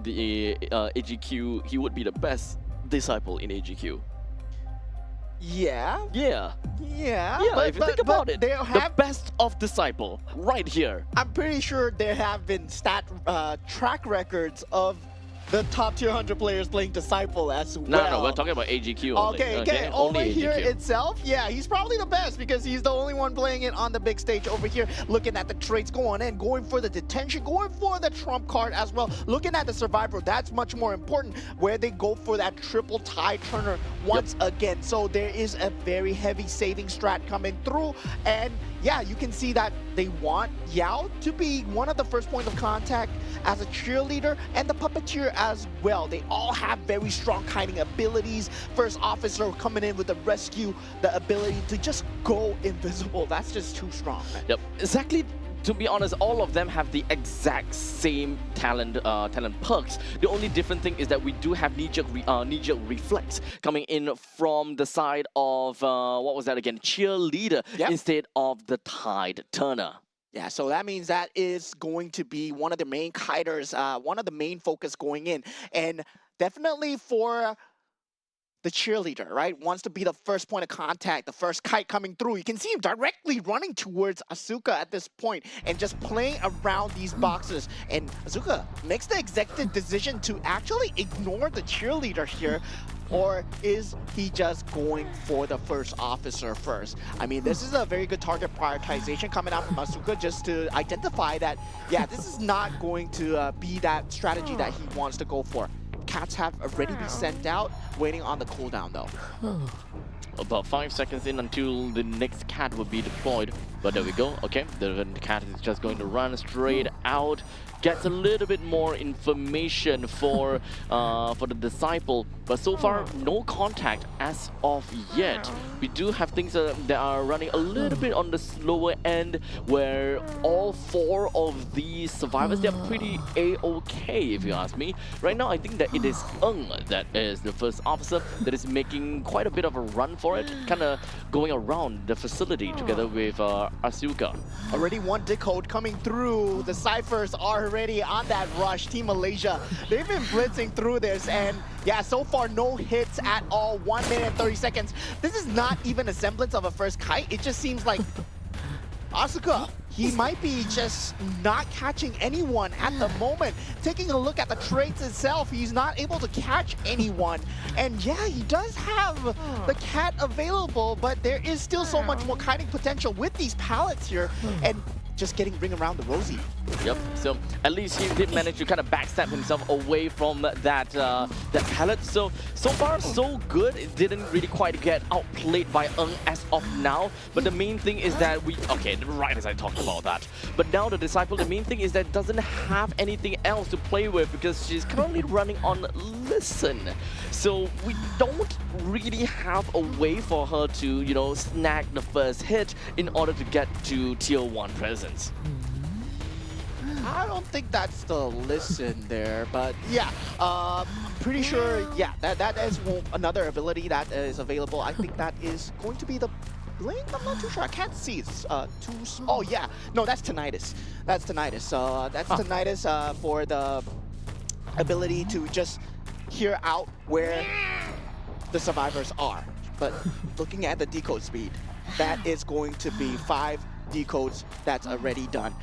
the AGQ, he would be the best Disciple in AGQ. Yeah. Yeah. Yeah. Yeah, if you think about it, the have, best of Disciple, right here. I'm pretty sure there have been track records of the top tier 100 players playing Disciple as well. No, we're talking about AGQ only. Okay. Only Over here AGQ. itself, yeah, he's probably the best because he's the only one playing it on the big stage over here. Looking at the traits going in, going for the detention, going for the trump card as well. Looking at the survivor, that's much more important, where they go for that triple tie turner once again. So there is a very heavy saving strat coming through, and yeah, you can see that they want Yao to be one of the first point of contact as a cheerleader and the puppeteer as well. They all have very strong kiting abilities. First officer coming in with the rescue, the ability to just go invisible. That's just too strong, man. Yep, exactly. To be honest, all of them have the exact same talent perks. The only different thing is that we do have knee-jerk reflex coming in from the side of, what was that again? Cheerleader instead of the Tide Turner. Yeah, so that means that is going to be one of the main kiters, one of the main focus going in. And definitely for the cheerleader, right? Wants to be the first point of contact, the first kite coming through. You can see him directly running towards Asuka at this point and just playing around these boxes. And Asuka makes the executive decision to actually ignore the cheerleader here. Or is he just going for the first officer first? I mean, this is a very good target prioritization coming out from Asuka just to identify that, yeah, this is not going to be that strategy that he wants to go for. Cats have already been sent out, waiting on the cooldown though. About 5 seconds in until the next cat will be deployed. But there we go. Okay, the cat is just going to run straight out. Gets a little bit more information for the disciple, but so far no contact as of yet. We do have things that are running a little bit on the slower end, where all 4 of these survivors, they're pretty a-okay if you ask me. Right now I think that it is that is the first officer that is making quite a bit of a run for it, kind of going around the facility together with Asuka. Already one decode coming through. The Cyphers are already on that rush. Team Malaysia, they've been blitzing through this, and yeah, so far no hits at all. 1 minute and 30 seconds. This is not even a semblance of a first kite. It just seems like Asuka, he might be just not catching anyone at the moment. Taking a look at the traits itself, he's not able to catch anyone. And yeah, he does have the cat available, but there is still so much more kiting potential with these pallets here. And just getting ring around the rosy. Yep, so at least he did manage to kind of backstab himself away from that pallet. So far so good. It didn't really quite get outplayed by as of now. But the main thing is that okay, right as I talked about that. But now the disciple, the main thing is that doesn't have anything else to play with because she's currently running on listen. So we don't really have a way for her to, you know, snag the first hit in order to get to tier 1 presence. I don't think that's the listen there, but yeah, pretty sure, yeah, that is another ability that is available. I think that is going to be the blink. I'm not too sure. I can't see. It's oh yeah, no, that's tinnitus. That's tinnitus. That's tinnitus for the ability to just hear out where the survivors are. But looking at the decode speed, that is going to be 5 decodes that's already done.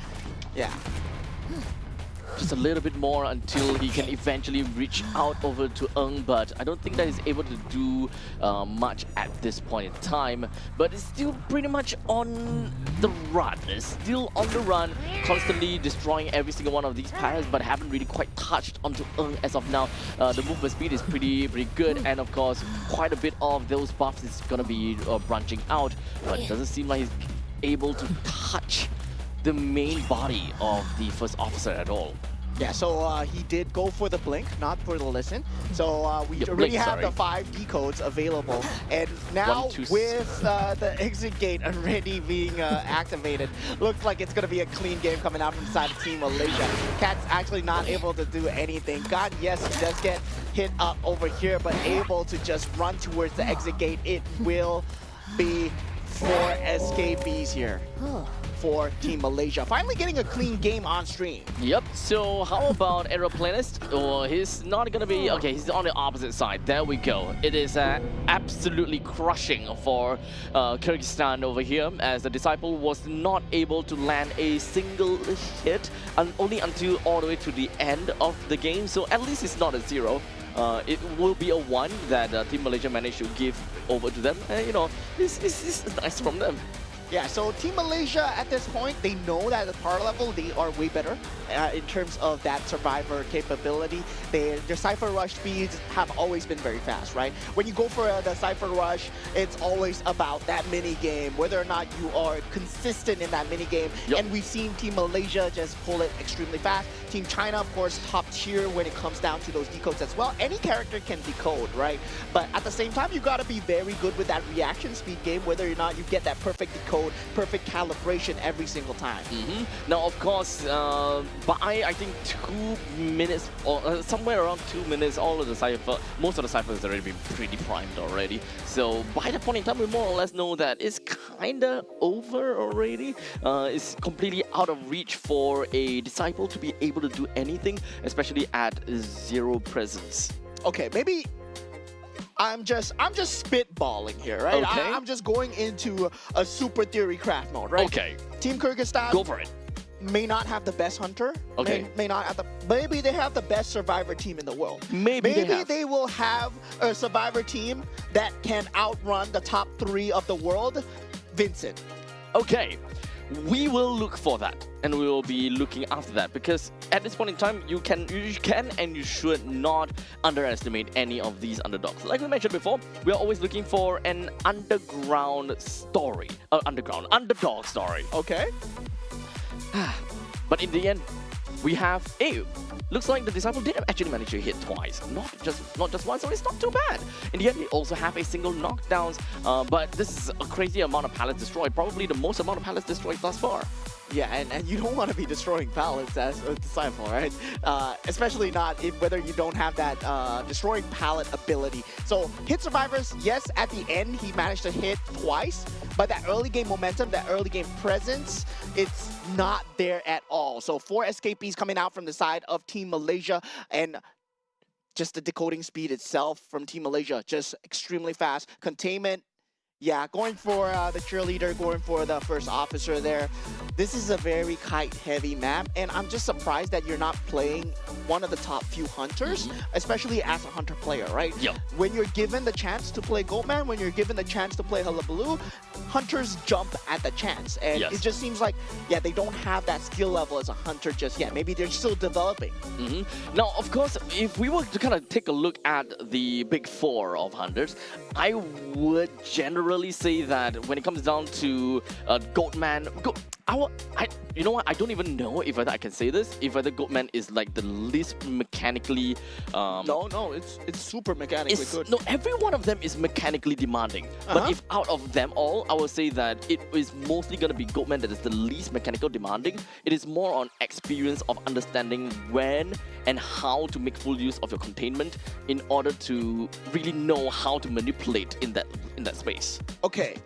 Yeah. Just a little bit more until he can eventually reach out over to but I don't think that he's able to do much at this point in time. But it's still pretty much on the run. It's still on the run, constantly destroying every single one of these players, but haven't really quite touched onto as of now. The movement speed is pretty good, and of course, quite a bit of those buffs is gonna be branching out, but it doesn't seem like he's able to touch the main body of the first officer at all. Yeah, so he did go for the blink, not for the listen. So we already have the 5 decodes available. And now with the exit gate already being activated, looks like it's going to be a clean game coming out from the side of Team Malaysia. Cat's actually not able to do anything. God, yes, he does get hit up over here, but able to just run towards the exit gate. It will be 4 escapees here for Team Malaysia. Finally getting a clean game on stream. Yep, so how about Aeroplanist? Or he's not gonna be, okay, he's on the opposite side. There we go. It is absolutely crushing for Kyrgyzstan over here, as the Disciple was not able to land a single hit only until all the way to the end of the game. So at least it's not a 0. It will be a 1 that Team Malaysia managed to give over to them. You know, it's nice from them. Yeah, so Team Malaysia at this point, they know that at the power level, they are way better in terms of that survivor capability. Their Cypher Rush speeds have always been very fast, right? When you go for the Cypher Rush, it's always about that mini game, whether or not you are consistent in that mini game. Yep. And we've seen Team Malaysia just pull it extremely fast. Team China, of course, top tier when it comes down to those decodes as well. Any character can decode, right? But at the same time, you gotta be very good with that reaction speed game, whether or not you get that perfect decode, perfect calibration every single time. Now, of course, by I think 2 minutes or somewhere around 2 minutes, all of the Cypher, most of the Cyphers has already been pretty primed already. So by that point in time, we more or less know that it's kinda over already. It's completely out of reach for a Disciple to be able to do anything, especially at 0 presence. Okay, maybe I'm just spitballing here, right? Okay. I'm just going into a super theory craft mode, right? Okay, Team Kyrgyzstan go for it. may not have the best hunter. Okay. May not have the. Maybe they have the best survivor team in the world. Maybe they will have a survivor team that can outrun the top 3 of the world. Vincent. Okay, we will look for that, and we will be looking after that, because at this point in time, you can and you should not underestimate any of these underdogs. Like we mentioned before, we are always looking for an underdog story. Okay. But in the end, we have looks like the Disciple did actually manage to hit twice, not just once, so it's not too bad. In the end, they also have a single knockdowns, but this is a crazy amount of pallets destroyed, probably the most amount of pallets destroyed thus far. Yeah, and you don't want to be destroying pallets as a Disciple, right? Especially not whether you don't have that destroying pallet ability. So hit survivors, yes, at the end he managed to hit twice, but that early game momentum, that early game presence, it's not there at all. So 4 escapees coming out from the side of Team Malaysia, and just the decoding speed itself from Team Malaysia, just extremely fast. Containment, yeah, going for the cheerleader, going for the first officer there. This is a very kite-heavy map, and I'm just surprised that you're not playing one of the top few hunters, especially as a hunter player, right? Yep. When you're given the chance to play Goatman, when you're given the chance to play Hullabaloo, hunters jump at the chance. And Yes. it just seems like, yeah, they don't have that skill level as a hunter just yet. Maybe they're still developing. Now, of course, if we were to kind of take a look at the big 4 of hunters, I would generally say that when it comes down to Goatman, you know what? I don't even know if I can say this. If whether Goatman is like the least mechanically. No, it's super mechanically good. No, every one of them is mechanically demanding. But if out of them all, I would say that it is mostly going to be Goatman that is the least mechanical demanding. It is more on experience of understanding when and how to make full use of your containment in order to really know how to manipulate in that space. Okay,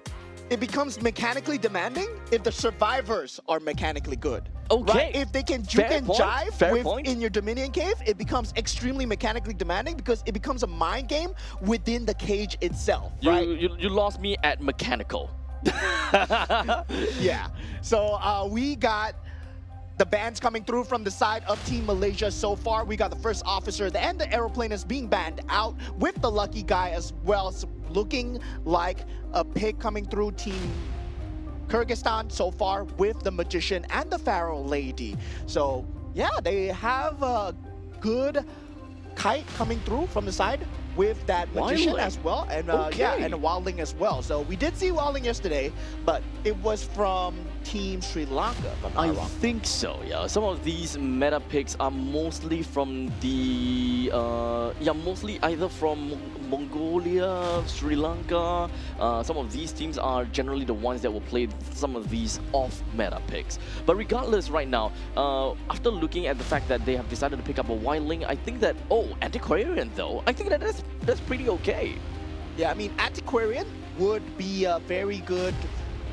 it becomes mechanically demanding if the survivors are mechanically good. Okay. Right? If they can juke and jive in in your Dominion cave, it becomes extremely mechanically demanding because it becomes a mind game within the cage itself, right? You lost me at mechanical. Yeah. So we got the bans coming through from the side of Team Malaysia so far. We got the first officer and the aeroplane is being banned out with the lucky guy as well. So looking like a pick coming through Team Kyrgyzstan so far with the Magician and the Pharaoh Lady. So yeah, they have a good kite coming through from the side with that Magician Wildling as well, and Okay. yeah, and a Wildling as well. So we did see Wildling yesterday, but it was from Team Sri Lanka, if I'm not I wrong. think so, yeah. Some of these meta picks are mostly from the, mostly either from Mongolia, Sri Lanka. Some of these teams are generally the ones that will play some of these off-meta picks. But regardless, right now, after looking at the fact that they have decided to pick up a Wildling, I think that, Antiquarian though, I think that that's pretty okay. Yeah, I mean, Antiquarian would be a very good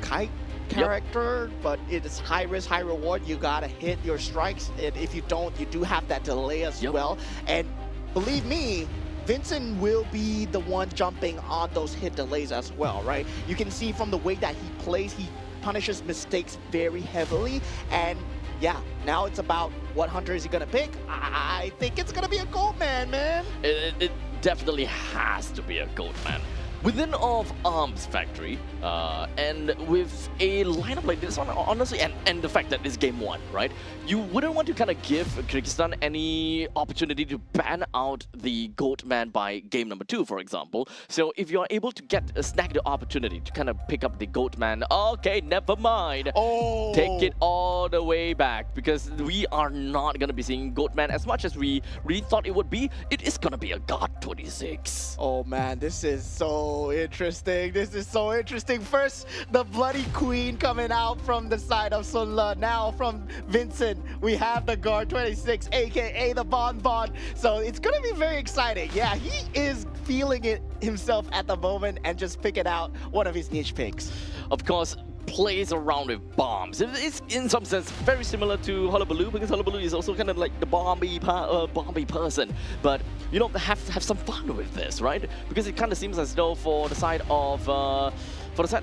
kite character, but it is high risk, high reward. You gotta hit your strikes, and if you don't, you do have that delay as well. And believe me, Vincent will be the one jumping on those hit delays as well, right? You can see from the way that he plays, he punishes mistakes very heavily, and yeah, now it's about what hunter is he gonna pick. I think it's gonna be a Goatman, man. It definitely has to be a Goatman. within of Arms Factory, and with a lineup like this, honestly, and the fact that it's game 1, right? You wouldn't want to kind of give Kyrgyzstan any opportunity to ban out the Goat Man by game number 2, for example. So if you're able to snag the opportunity to kind of pick up the Goat Man, okay, never mind. Oh. Take it all the way back, because we are not going to be seeing Goat Man as much as we really thought it would be. It is going to be a God 26. Oh man, this is so interesting. This is so interesting. First, the Bloody Queen coming out from the side of Sun Le. Now from Vincent, we have the Guard 26, aka the Bon Bon. So it's gonna be very exciting. Yeah, he is feeling it himself at the moment and just picking out one of his niche picks. Of course, plays around with bombs. It's in some sense very similar to Hullabaloo, because Hullabaloo is also kind of like the bomby person. But you know, have some fun with this, right? Because it kind of seems as though for the side of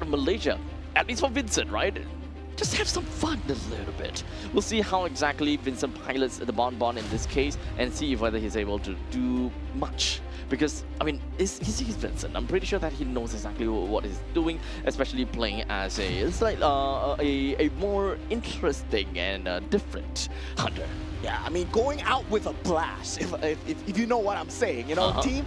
Malaysia, at least for Vincent, right? Just have some fun a little bit. We'll see how exactly Vincent pilots the Bon Bon in this case and see whether he's able to do much. Because, I mean, he's Vincent. I'm pretty sure that he knows exactly what he's doing, especially playing as a more interesting and different hunter. Yeah, I mean, going out with a blast, if you know what I'm saying. You know, Team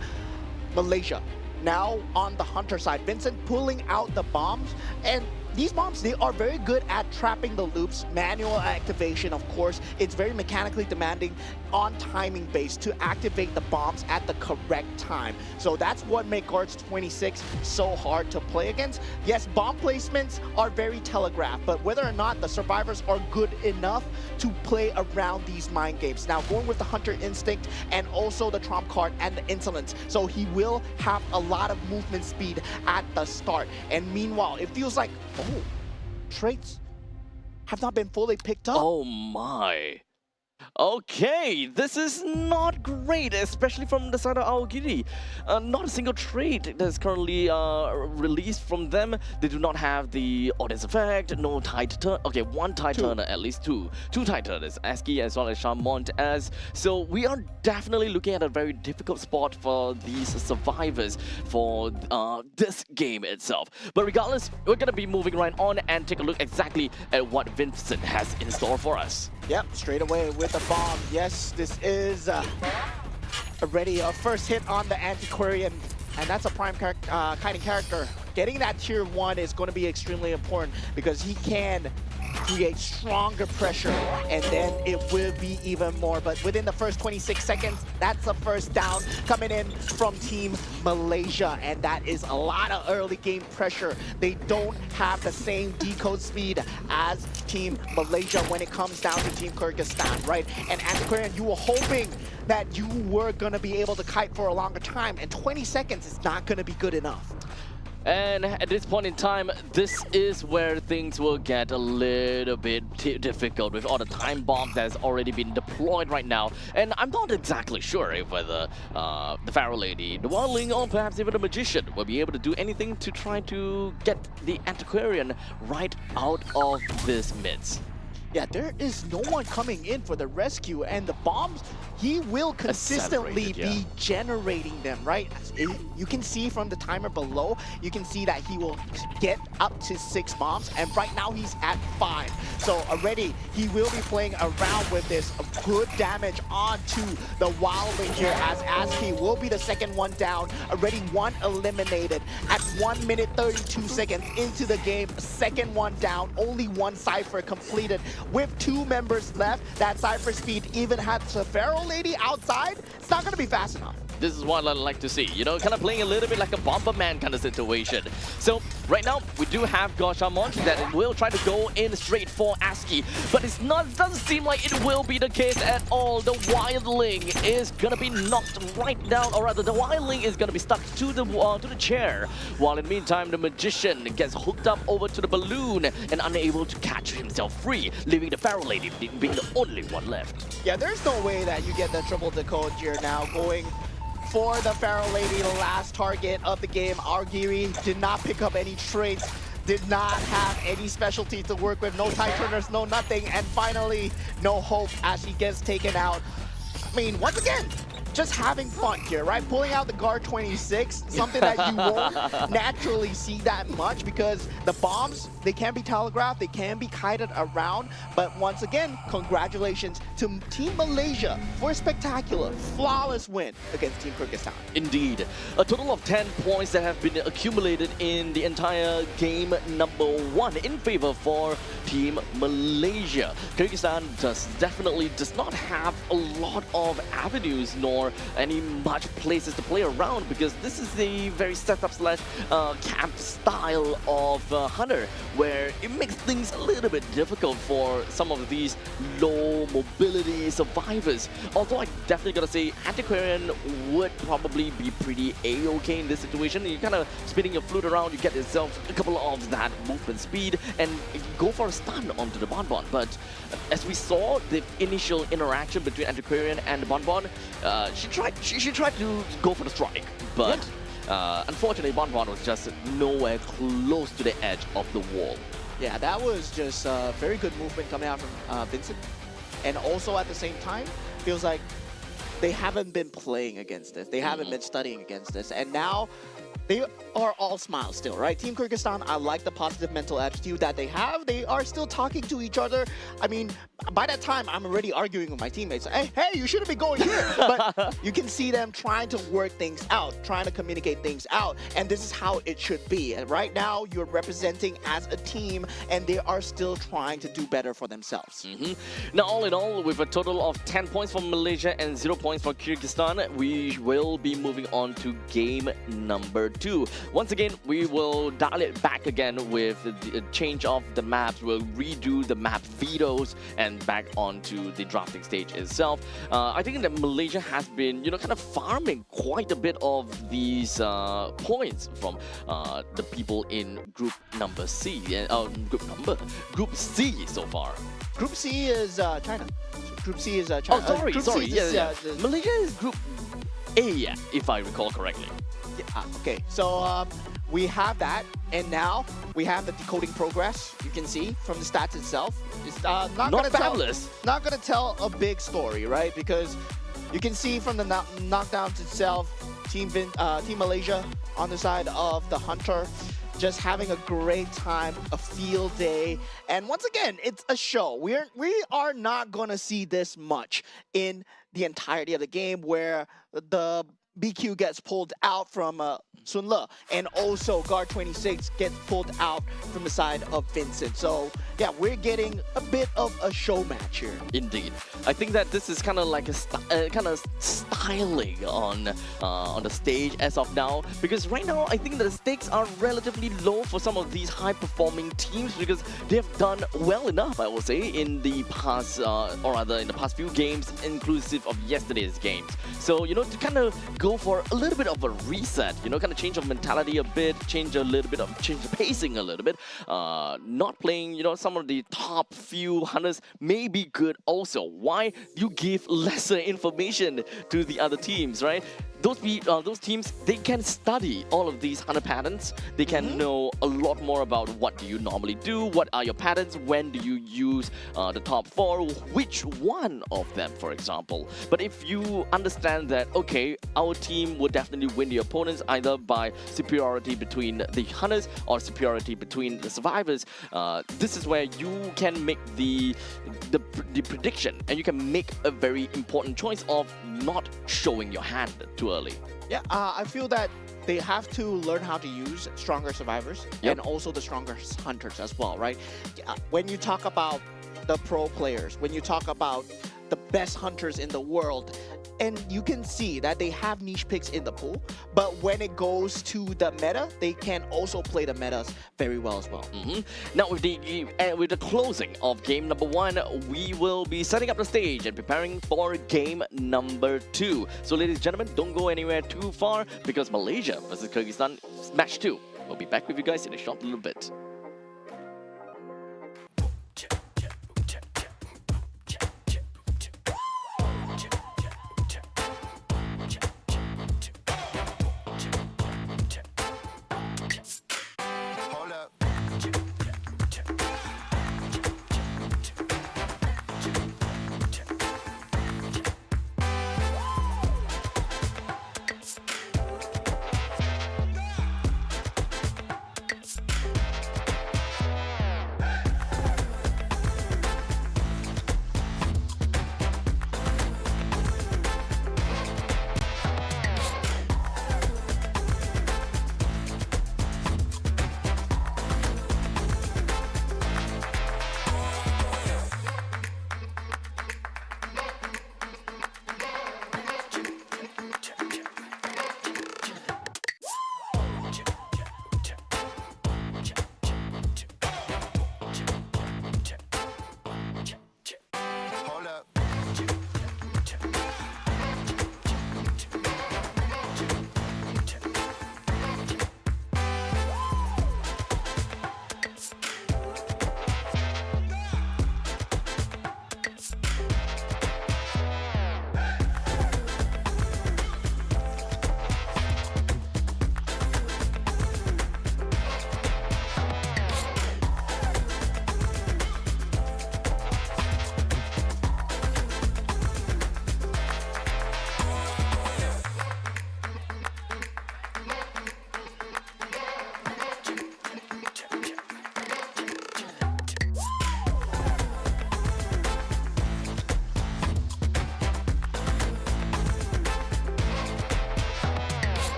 Malaysia, now on the hunter side, Vincent pulling out the bombs, and these bombs, they are very good at trapping the loops, manual activation, of course. It's very mechanically demanding on timing base to activate the bombs at the correct time. So that's what makes Guards 26 so hard to play against. Yes, bomb placements are very telegraphed, but whether or not the survivors are good enough to play around these mind games. Now, going with the Hunter Instinct and also the Trump card and the Insolence. So he will have a lot of movement speed at the start. And meanwhile, it feels like, oh, traits have not been fully picked up. Oh my. Okay, this is not great, especially from the side of Aogiri. Not a single trait that's currently released from them. They do not have the audience effect, no tide turn. Okay, one tide turner, at least two. Two tide turners, Aski as well as Charmant as. So we are definitely looking at a very difficult spot for these survivors for this game itself. But regardless, we're going to be moving right on and take a look exactly at what Vincent has in store for us. Yep, straight away with the bomb. Yes, this is already a first hit on the Antiquarian, and that's a prime kind of character. Getting that tier 1 is going to be extremely important because he can create stronger pressure, and then it will be even more. But within the first 26 seconds, that's a first down coming in from Team Malaysia, and that is a lot of early game pressure. They don't have the same decode speed as Team Malaysia when it comes down to Team Kyrgyzstan, right? And Antiquarian, you were hoping that you were going to be able to kite for a longer time, and 20 seconds is not going to be good enough. And at this point in time, this is where things will get a little bit difficult with all the time bombs that's already been deployed right now. And I'm not exactly sure if whether the Pharaoh Lady, the Wildling, or perhaps even the Magician will be able to do anything to try to get the Antiquarian right out of this midst. Yeah, there is no one coming in for the rescue, and the bombs, he will consistently be generating them, right? You can see from the timer below, you can see that he will get up to 6 bombs, and right now he's at 5. So already, he will be playing around with this good damage onto the Wildling here, as Aski will be the second one down, already 1 eliminated at 1 minute 32 seconds into the game, second one down, only 1 Cypher completed. With 2 members left, that Cypher speed even had the Pharaoh Lady outside, it's not going to be fast enough. This is what I like to see, you know, kind of playing a little bit like a Bomberman kind of situation. So right now, we do have Goshamont that will try to go in straight for Aski, but it doesn't seem like it will be the case at all. The Wildling is gonna be knocked right down, or rather, the Wildling is gonna be stuck to the chair, while in the meantime, the Magician gets hooked up over to the balloon and unable to catch himself free, leaving the Pharaoh Lady being the only one left. Yeah, there's no way that you get the triple decode here now going for the Pharaoh Lady, the last target of the game. Argiri did not pick up any traits, did not have any specialty to work with, no tide turners, no nothing, and finally, no hope as she gets taken out. I mean, once again, just having fun here, right? Pulling out the guard 26, something that you won't naturally see that much because the bombs, they can be telegraphed, they can be kited around. But once again, congratulations to Team Malaysia for a spectacular, flawless win against Team Kyrgyzstan. Indeed. A total of 10 points that have been accumulated in the entire game number 1 in favor for Team Malaysia. Kyrgyzstan definitely does not have a lot of avenues nor any much places to play around because this is the very setup slash camp style of Hunter where it makes things a little bit difficult for some of these low mobility survivors. Although I definitely gotta say Antiquarian would probably be pretty a-okay in this situation. You kind of spinning your flute around, you get yourself a couple of that movement speed and go for a stun onto the Bonbon. But as we saw the initial interaction between Antiquarian and the Bonbon, she tried to go for the strike, but unfortunately Bonbon was just nowhere close to the edge of the wall. Yeah, that was just very good movement coming out from Vincent. And also at the same time, feels like they haven't been playing against this. They haven't been studying against this. And now they are all smiles still, right? Team Kyrgyzstan, I like the positive mental attitude that they have. They are still talking to each other. I mean, by that time, I'm already arguing with my teammates. Hey, you shouldn't be going here. But you can see them trying to work things out, trying to communicate things out. And this is how it should be. And right now, you're representing as a team, and they are still trying to do better for themselves. Now, all in all, with a total of 10 points for Malaysia and 0 points for Kyrgyzstan, we will be moving on to game number 2. Once again, we will dial it back again with the change of the maps. We'll redo the map vetoes and back onto the drafting stage itself. I think that Malaysia has been, kind of farming quite a bit of these points from the people in group number C, group C so far. Group C is China. Group C is China. Oh, sorry. Yeah. Malaysia is group A, if I recall correctly. Yeah, okay, so we have that, and now we have the decoding progress. You can see from the stats itself. It's not gonna tell a big story, right? Because you can see from the knockdowns itself, Team Malaysia on the side of the Hunter, just having a great time, a field day, and once again, it's a show. We are not gonna see this much in the entirety of the game, where the BQ gets pulled out from Sun Le, and also guard 26 gets pulled out from the side of Vincent. So yeah, we're getting a bit of a show match here. Indeed, I think that this is kind of like a kind of styling on the stage as of now, because right now I think that the stakes are relatively low for some of these high-performing teams because they have done well enough, I will say, in the past, or rather in the past few games, inclusive of yesterday's games. So to kind of go for a little bit of a reset, kind of change of mentality a bit, change the pacing a little bit. Not playing, some of the top few hunters may be good also. Why you give lesser information to the other teams, right? Those teams, they can study all of these hunter patterns. They can know a lot more about what do you normally do, what are your patterns, when do you use the top 4, which one of them, for example. But if you understand that, okay, our team will definitely win the opponents either by superiority between the hunters or superiority between the survivors, this is where you can make the prediction, and you can make a very important choice of not showing your hand too early. Yeah, I feel that they have to learn how to use stronger survivors and also the stronger hunters as well, right? When you talk about the pro players, when you talk about the best hunters in the world, and you can see that they have niche picks in the pool, but when it goes to the meta, they can also play the metas very well as well. Now with the closing of game number 1, we will be setting up the stage and preparing for game number 2. So ladies and gentlemen, don't go anywhere too far because Malaysia versus Kyrgyzstan match 2. We'll be back with you guys in a short little bit.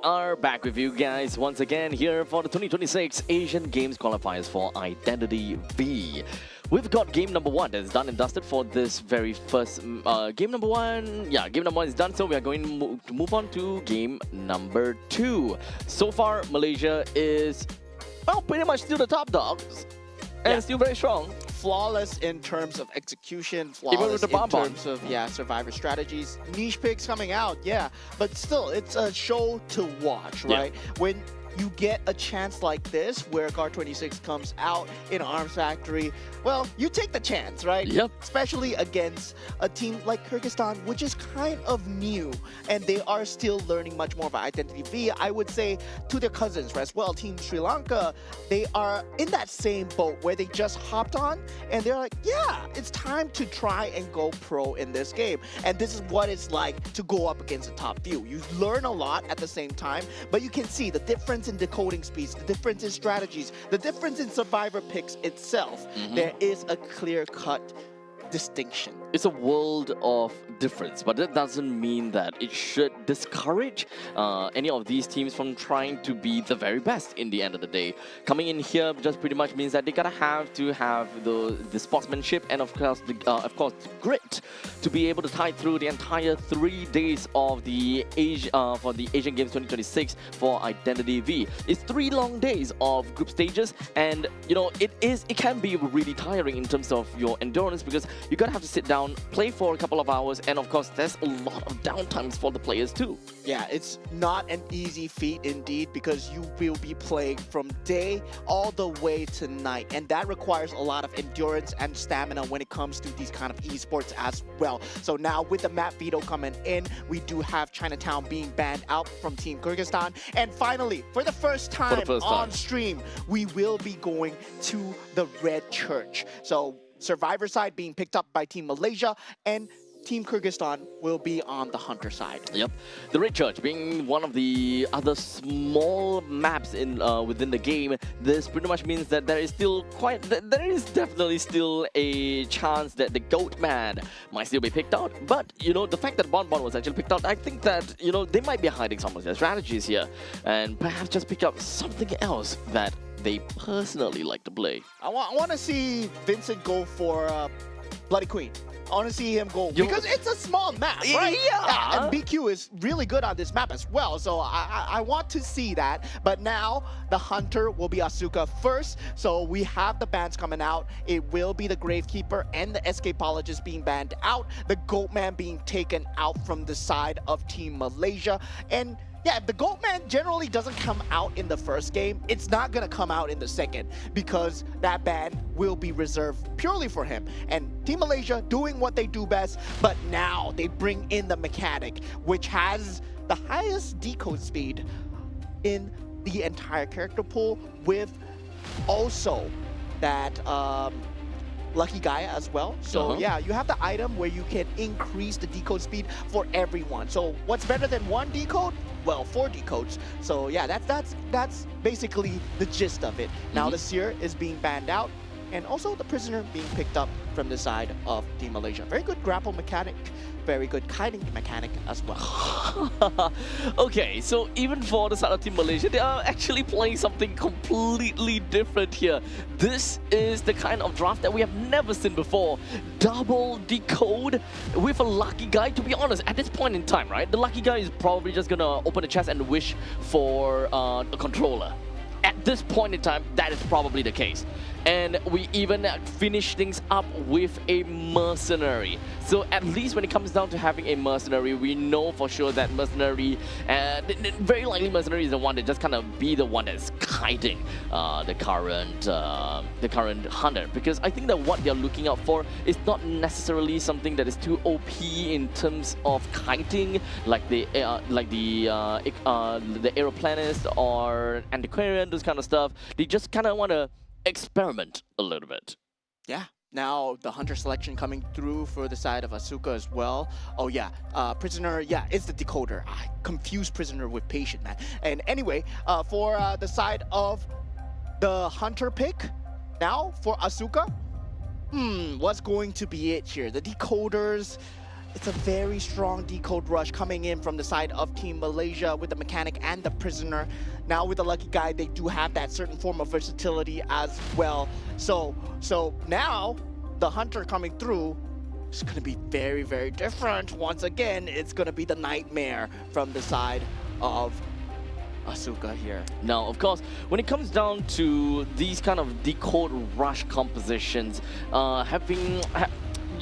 are back with you guys once again here for the 2026 Asian Games Qualifiers for Identity V. We've got game number 1 that's done and dusted for this very first game number 1. Yeah, game number 1 is done, so we are going to move on to game number 2. So far, Malaysia is, well, pretty much still the top dogs and still very strong. Flawless in terms of execution, Even flawless with the in terms of survivor strategies. Niche picks coming out, but still, it's a show to watch, right? When you get a chance like this, where Guard26 comes out in Arms Factory, well, you take the chance, right? Yep. Especially against a team like Kyrgyzstan, which is kind of new, and they are still learning much more about Identity V. I would say to their cousins as well, Team Sri Lanka, they are in that same boat where they just hopped on, and they're like, yeah, it's time to try and go pro in this game. And this is what it's like to go up against the top few. You learn a lot at the same time, but you can see the difference in decoding speeds, the difference in strategies, the difference in survivor picks itself. There is a clear-cut distinction. It's a world of difference, but that doesn't mean that it should discourage any of these teams from trying to be the very best in the end of the day. Coming in here just pretty much means that they gotta have the sportsmanship and of course the grit to be able to tide through the entire 3 days of the for the Asian Games 2026 for Identity V. It's 3 long days of group stages, and you know it can be really tiring in terms of your endurance, because you gotta have to sit down, play for a couple of hours, and of course there's a lot of downtimes for the players too. Yeah, it's not an easy feat indeed, because you will be playing from day all the way to night, and that requires a lot of endurance and stamina when it comes to these kind of esports as well. So now with the map veto coming in, we do have Chinatown being banned out from Team Kyrgyzstan, and finally, for the first time on stream, we will be going to the Red Church. So Survivor side being picked up by Team Malaysia, and Team Kyrgyzstan will be on the Hunter side. Yep. The Red Church being one of the other small maps in within the game, this pretty much means that there is definitely still a chance that the Goat Man might still be picked out. But, you know, the fact that Bon was actually picked out, I think that, you know, they might be hiding some of their strategies here and perhaps just pick up something else that they personally like to play. I want to see Vincent go for Bloody Queen. I want to see him go, because it's a small map, right? Yeah. And BQ is really good on this map as well, so I want to see that. But now the Hunter will be Asuka first, so we have the bans coming out. It will be the Gravekeeper and the Escapologist being banned out, the Goatman being taken out from the side of Team Malaysia, and yeah, if the Goatman generally doesn't come out in the first game, it's not going to come out in the second, because that ban will be reserved purely for him. And Team Malaysia doing what they do best, but now they bring in the Mechanic, which has the highest decode speed in the entire character pool, with also that Lucky Gaia as well. So yeah, you have the item where you can increase the decode speed for everyone. So what's better than 1 decode? Well, 4 decodes. So yeah, that's basically the gist of it. Now the Seer is being banned out, and also the Prisoner being picked up from the side of Team Malaysia. Very good grapple mechanic, very good kiting mechanic as well. Okay, so even for the side of Team Malaysia, they are actually playing something completely different here. This is the kind of draft that we have never seen before. Double decode with a Lucky Guy. To be honest, at this point in time, right, the Lucky Guy is probably just gonna open the chest and wish for a controller. At this point in time, that is probably the case. And we even finish things up with a Mercenary. So at least when it comes down to having a Mercenary, we know for sure that Mercenary, very likely Mercenary is the one that just kind of be the one that's kiting the current Hunter. Because I think that what they're looking out for is not necessarily something that is too OP in terms of kiting, like the Aeroplanist or Antiquarian, those kind of stuff. They just kind of want to experiment a little bit. Yeah. Now the Hunter selection coming through for the side of Asuka as well. Oh yeah, Prisoner, yeah, it's the decoder. I confuse Prisoner with Patient, man. And anyway, for the side of the Hunter pick, now for Asuka, what's going to be it here? The decoders, it's a very strong decode rush coming in from the side of Team Malaysia with the mechanic and the prisoner. Now with the lucky guy, they do have that certain form of versatility as well. So now the hunter coming through is going to be very, very different. Once again, it's going to be the nightmare from the side of Asuka here. Now, of course, when it comes down to these kind of decode rush compositions,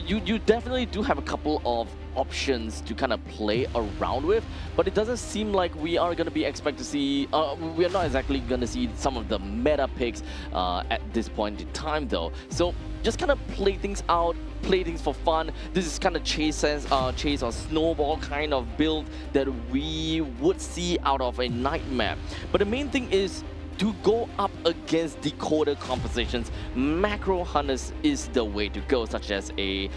you definitely do have a couple of options to kind of play around with, but it doesn't seem like we are going to be expect to see, we are not exactly going to see some of the meta picks at this point in time though. So just kind of play things out, play things for fun. This is kind of chase or snowball kind of build that we would see out of a nightmare. But the main thing is to go up against decoder compositions. Macro hunters is the way to go, such as a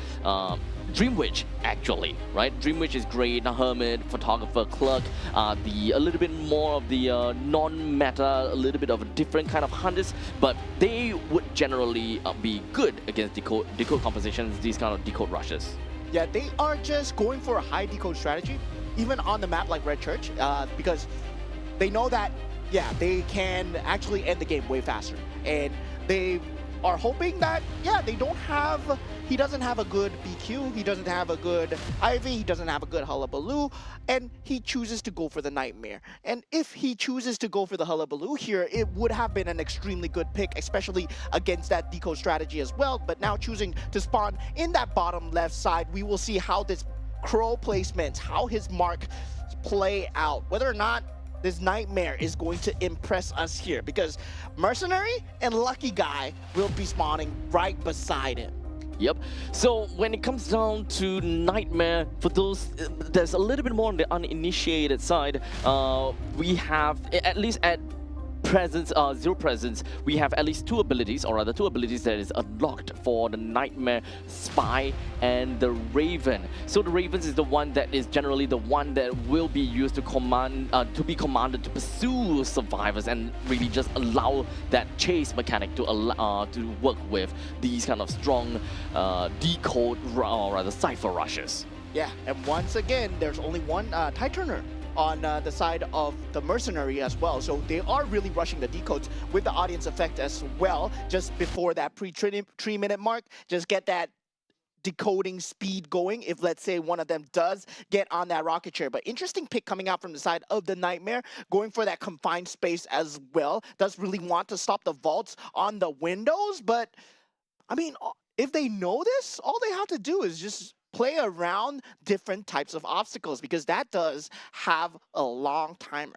Dream Witch, actually, right? Dream Witch is great. Hermit, Photographer, Clerk, a little bit more of the non-meta, a little bit of a different kind of hunters, but they would generally be good against decode compositions, these kind of decode rushes. Yeah, they are just going for a high decode strategy, even on the map like Red Church, because they know that, yeah, they can actually end the game way faster. And they are hoping that, yeah, he doesn't have a good BQ, he doesn't have a good Ivy, he doesn't have a good Hullabaloo, and he chooses to go for the Nightmare. And if he chooses to go for the Hullabaloo here, it would have been an extremely good pick, especially against that decode strategy as well. But now choosing to spawn in that bottom left side, we will see how this Crow placement, how his mark play out, whether or not this Nightmare is going to impress us here, because Mercenary and Lucky Guy will be spawning right beside him. Yep. So when it comes down to Nightmare, for those there's a little bit more on the uninitiated side, we have, at least at presence, zero presence, we have at least two abilities, or rather two abilities that is unlocked for the Nightmare, Spy and the Raven. So the Ravens is the one that is generally the one that will be used to be commanded to pursue survivors and really just allow that chase mechanic to work with these kind of strong decode or rather cipher rushes. Yeah, and once again, there's only one Tide Turner on the side of the Mercenary as well. So they are really rushing the decodes with the audience effect as well, just before that pre-3-minute mark. Just get that decoding speed going if, let's say, one of them does get on that rocket chair. But interesting pick coming out from the side of the Nightmare, going for that confined space as well. Does really want to stop the vaults on the windows, but I mean, if they know this, all they have to do is just play around different types of obstacles, because that does have a long timer.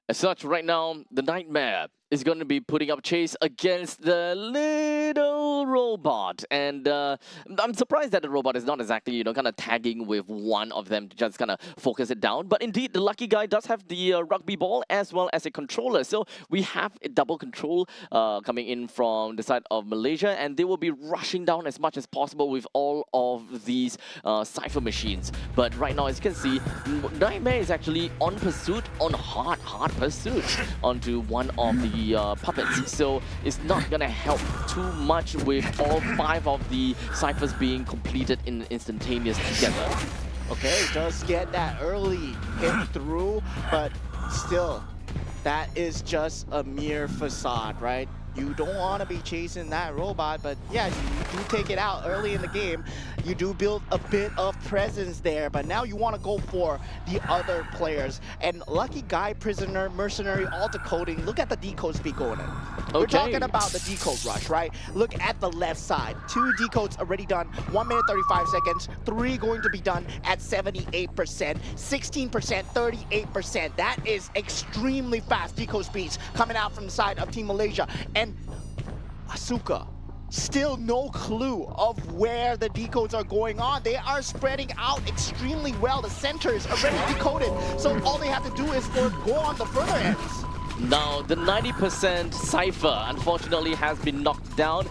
As such, right now, the Nightmare is going to be putting up chase against the little robot. And I'm surprised that the robot is not exactly, kind of tagging with one of them to just kind of focus it down. But indeed, the Lucky Guy does have the rugby ball as well as a controller. So we have a double control coming in from the side of Malaysia, and they will be rushing down as much as possible with all of these cipher machines. But right now, as you can see, Nightmare is actually on pursuit, on hard pursuit onto one of the puppets, so it's not gonna help too much with all 5 of the ciphers being completed in instantaneous together. Okay, does get that early hit through, but still, that is just a mere facade, right? You don't want to be chasing that robot, but yeah, you do take it out early in the game. You do build a bit of presence there, but now you want to go for the other players. And Lucky Guy, Prisoner, Mercenary, all decoding. Look at the decode speed going in. Okay. We're talking about the decode rush, right? Look at the left side. 2 decodes already done, 1 minute 35 seconds. 3 going to be done at 78%, 16%, 38%. That is extremely fast decode speeds coming out from the side of Team Malaysia. And Asuka, still no clue of where the decodes are going on. They are spreading out extremely well. The center is already decoded, so all they have to do is go on the further ends. Now, the 90% cipher, unfortunately, has been knocked down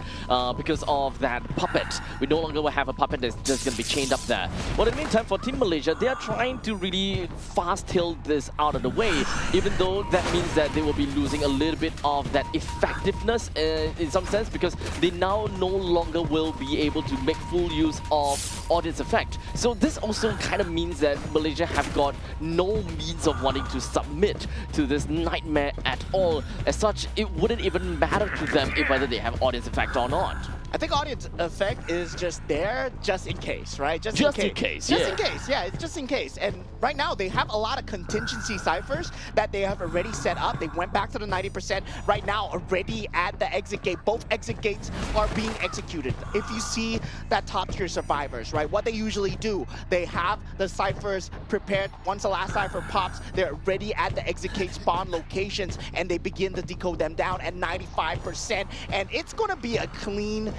because of that puppet. We no longer will have a puppet that's just going to be chained up there. But in the meantime, for Team Malaysia, they are trying to really fast-tail this out of the way, even though that means that they will be losing a little bit of that effectiveness in some sense, because they now no longer will be able to make full use of audience effect. So this also kind of means that Malaysia have got no means of wanting to submit to this nightmare at all. As such, it wouldn't even matter to them if whether they have audience effect or not. I think audience effect is just there just in case, right? Just in case, yeah, it's just in case. And right now they have a lot of contingency ciphers that they have already set up. They went back to the 90% right now already at the exit gate. Both exit gates are being executed. If you see that top tier survivors, right, what they usually do, they have the ciphers prepared. Once the last cipher pops, they're already at the exit gate spawn locations and they begin to decode them down at 95%. And it's going to be a clean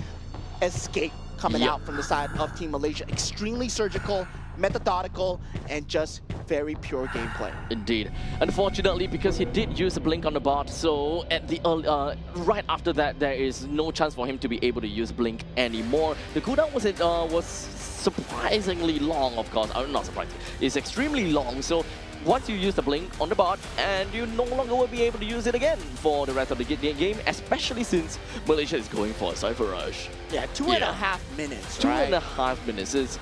escape coming out from the side of Team Malaysia. Extremely surgical, methodical, and just very pure gameplay. Indeed. Unfortunately, because he did use a blink on the bot, so at the right after that, there is no chance for him to be able to use blink anymore. The cooldown was surprisingly long, of course. Not surprising. It's extremely long. So once you use the blink on the bot, and you no longer will be able to use it again for the rest of the game, especially since Malaysia is going for a Cypher Rush. Yeah, 2.5 minutes, right? 2.5 minutes is...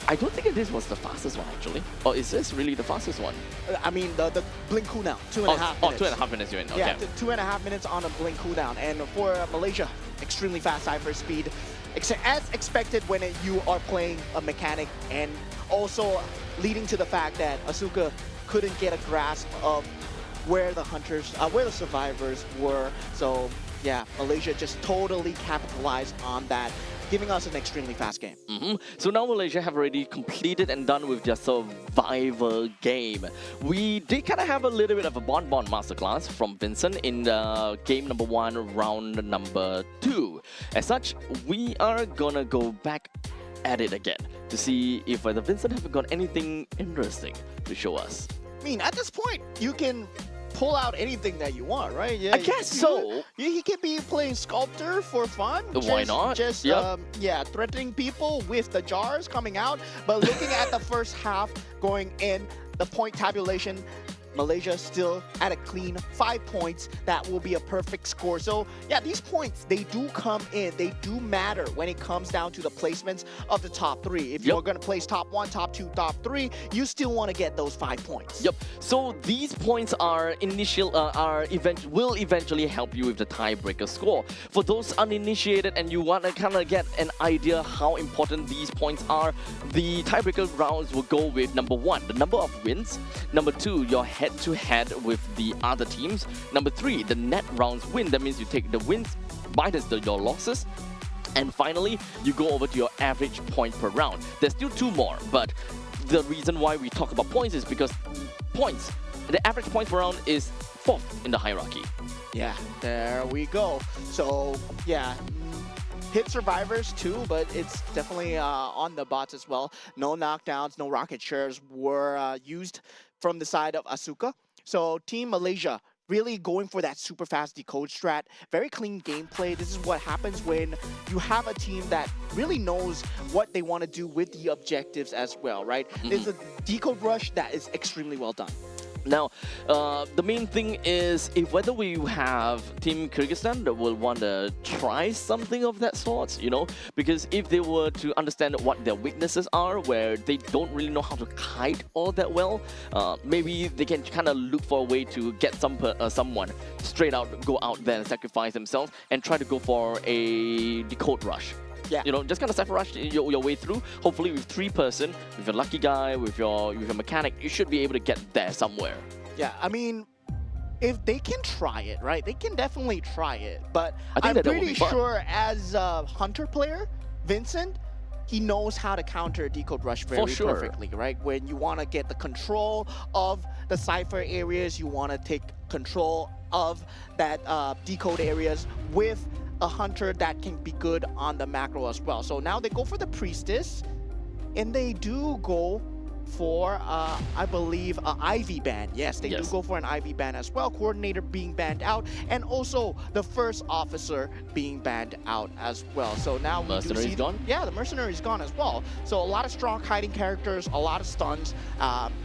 I don't think this was the fastest one, actually. Or is this really the fastest one? I mean, the blink cooldown, 2.5 minutes. Oh, 2.5 minutes, you mean. Okay. Yeah, 2.5 minutes on a blink cooldown. And for Malaysia, extremely fast cipher speed. As expected when you are playing a mechanic, and also leading to the fact that Asuka couldn't get a grasp of where the hunters, where the survivors were. So yeah, Malaysia just totally capitalized on that, giving us an extremely fast game. So now Malaysia have already completed and done with their survivor game. We did kind of have a little bit of a bonbon masterclass from Vincent in game number 1, round number 2. As such, we are gonna go back at it again to see if whether Vincent have got anything interesting to show us. I mean, at this point, you can pull out anything that you want, right? Yeah, I guess so. He could be playing Sculptor for fun. Why not? Just, yeah, threatening people with the jars coming out. But looking at the first half going in, the point tabulation, Malaysia still at a clean 5 points. That will be a perfect score. So yeah, these points, they do come in. They do matter when it comes down to the placements of the top 3. If you're going to place top 1, top 2, top 3, you still want to get those 5 points. Yep. So these points are will eventually help you with the tiebreaker score. For those uninitiated and you want to kind of get an idea how important these points are, the tiebreaker rounds will go with number 1, the number of wins. Number 2, your head-to-head with the other teams. Number 3, the net rounds win. That means you take the wins minus your losses. And finally, you go over to your average point per round. There's still 2 more, but the reason why we talk about points is because points, the average points per round is 4th in the hierarchy. Yeah, there we go. So yeah, hit survivors too, but it's definitely on the bots as well. No knockdowns, no rocket shares were used from the side of Asuka. So Team Malaysia really going for that super fast decode strat. Very clean gameplay. This is what happens when you have a team that really knows what they want to do with the objectives as well, right? There's a decode rush that is extremely well done. Now, the main thing is if whether we have Team Kyrgyzstan that will want to try something of that sort, you know, because if they were to understand what their weaknesses are, where they don't really know how to kite all that well, maybe they can kind of look for a way to get someone straight out, go out there and sacrifice themselves and try to go for a decode rush. Yeah. You know, just kind of cypher rush your way through. Hopefully with 3-person, with your lucky guy, with your mechanic, you should be able to get there somewhere. Yeah, I mean, if they can try it, right? They can definitely try it. But I'm that pretty sure as a Hunter player, Vincent, he knows how to counter Decode Rush very perfectly, right? When you want to get the control of the Cypher areas, you want to take control of that Decode areas with a Hunter that can be good on the macro as well. So now they go for the Priestess, and they do go for, I believe, Ivy ban. Yes, they do Yes. go for an Ivy ban as well. Coordinator being banned out, and also the first officer being banned out as well. So now we do Mercenary see is gone? Yeah, the mercenary is gone as well. So a lot of strong hiding characters, a lot of stuns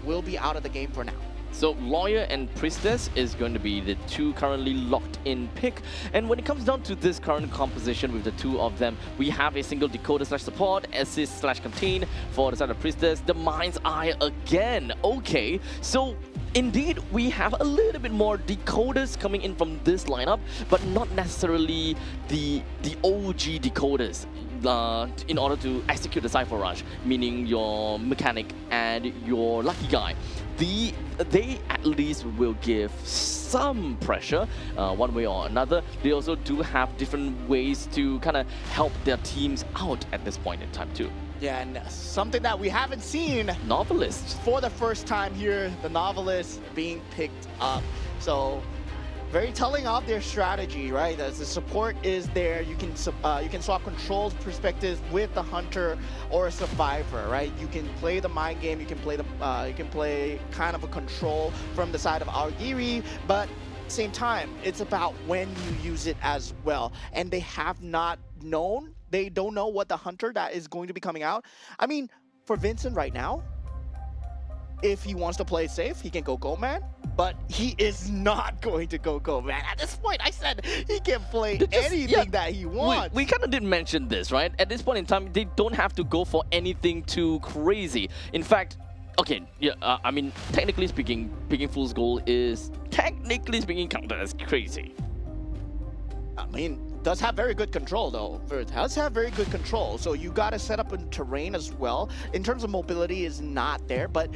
will be out of the game for now. So Lawyer and Priestess is going to be the two currently locked in pick. And when it comes down to this current composition with the two of them, we have a single decoder slash support, assist slash contain for the side of Priestess, the Mind's Eye again. Okay, so indeed we have a little bit more decoders coming in from this lineup, but not necessarily the OG decoders. In order to execute the Cypher Rush, meaning your mechanic and your lucky guy. They at least will give some pressure one way or another. They also do have different ways to kind of help their teams out at this point in time too. Yeah, and something that we haven't seen Novelists. for the first time here, the Novelist being picked up. So very telling of their strategy, right? As the support is there, you can swap controls perspectives with the hunter or a survivor, right? You can play the mind game, you can play kind of a control from the side of Aogiri, but same time, it's about when you use it as well. And they have not known, they don't know what the hunter that is going to be coming out. I mean, for Vincent right now, if he wants to play safe, he can go Gold Man, but he is not going to go Gold Man. At this point, I said he can play anything that he wants. We kind of did mention this, right? At this point in time, they don't have to go for anything too crazy. In fact, okay, yeah, I mean, technically speaking, picking Fool's Gold is technically speaking counted as crazy. I mean, does have very good control though. Does have very good control. So you got to set up in terrain as well. In terms of mobility is not there, but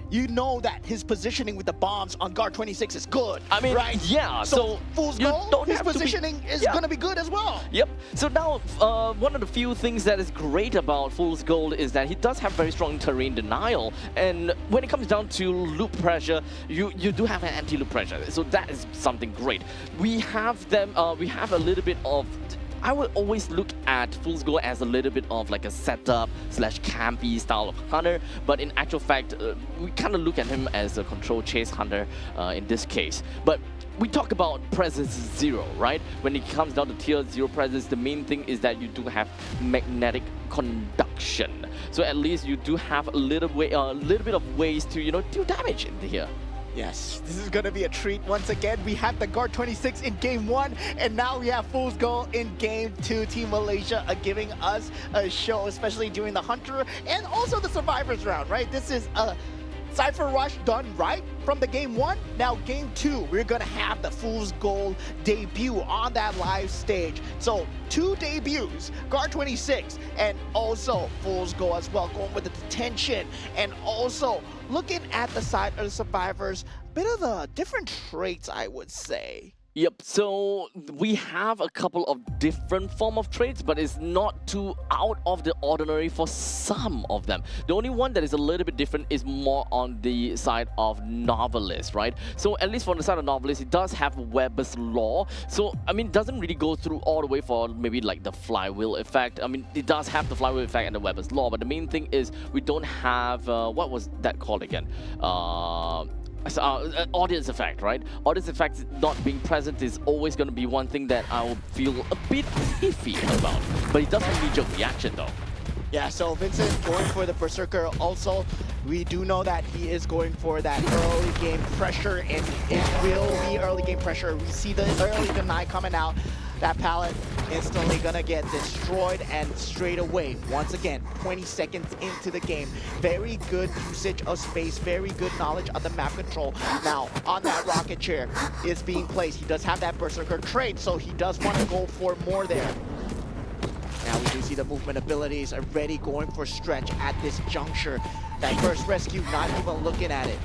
you know that his positioning with the bombs on guard 26 is good. I mean, right? yeah. So Fool's Gold, his have to be- positioning is yeah. going to be good as well. Yep. So now, one of the few things that is great about Fool's Gold is that he does have very strong terrain denial. And when it comes down to loop pressure, you do have an anti-loop pressure. So that is something great. We have them. We have a little bit of. I would always look at Fool's Gold as a little bit of like a setup slash campy style of hunter, but in actual fact, we kind of look at him as a control chase hunter in this case. But we talk about presence 0, right? When it comes down to tier 0 presence, the main thing is that you do have magnetic conduction. So at least you do have a little bit of ways to, you know, do damage in here. Yes, this is going to be a treat once again. We had the guard 26 in game 1, and now we have Fool's Gold in game 2. Team Malaysia are giving us a show, especially during the Hunter and also the Survivors round, right? This is a Cypher Rush done right from the game 1. Now game 2, we're going to have the Fool's Gold debut on that live stage. So 2 debuts, guard 26 and also Fool's Gold as well, going with the detention and also looking at the side of the Survivors, bit of the different traits, I would say. Yep, so we have a couple of different form of traits, but it's not too out of the ordinary for some of them. The only one that is a little bit different is more on the side of Novelist, right? So at least for the side of Novelist, it does have Weber's Law. So, I mean, it doesn't really go through all the way for maybe like the flywheel effect. I mean, it does have the flywheel effect and the Weber's Law, but the main thing is we don't have, what was that called again? Audience effect, right? Audience effect not being present is always going to be one thing that I will feel a bit iffy about. But it does have knee-jerk reaction though. Yeah, so Vincent going for the Berserker also. We do know that he is going for that early game pressure, and it will be early game pressure. We see the early deny coming out. That pallet instantly gonna get destroyed, and straight away, once again, 20 seconds into the game. Very good usage of space, very good knowledge of the map control. Now, on that rocket chair is being placed. He does have that Berserker trait, so he does want to go for more there. Now we do see the movement abilities already going for stretch at this juncture. That first rescue, not even looking at it.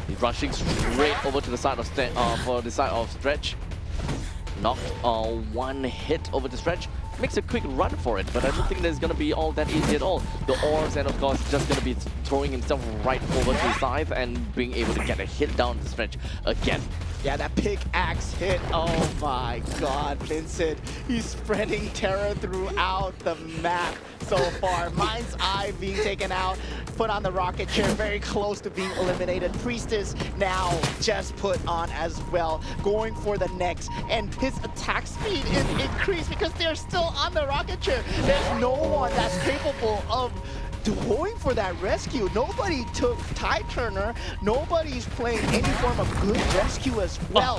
He's rushing straight over to the side of stretch. Knocked one hit over the stretch. Makes a quick run for it, but I don't think there's going to be all that easy at all. The orbs, and of course, just going to be throwing himself right over to the side and being able to get a hit down the stretch again. Yeah, that pickaxe hit. Oh my god, Vincent. He's spreading terror throughout the map so far. Mind's Eye being taken out, put on the rocket chair, very close to being eliminated. Priestess now just put on as well, going for the next. And his attack speed is increased because they're still on the rocket chair. There's no one that's capable of going for that rescue. Nobody took Tide Turner. Nobody's playing any form of good rescue as well.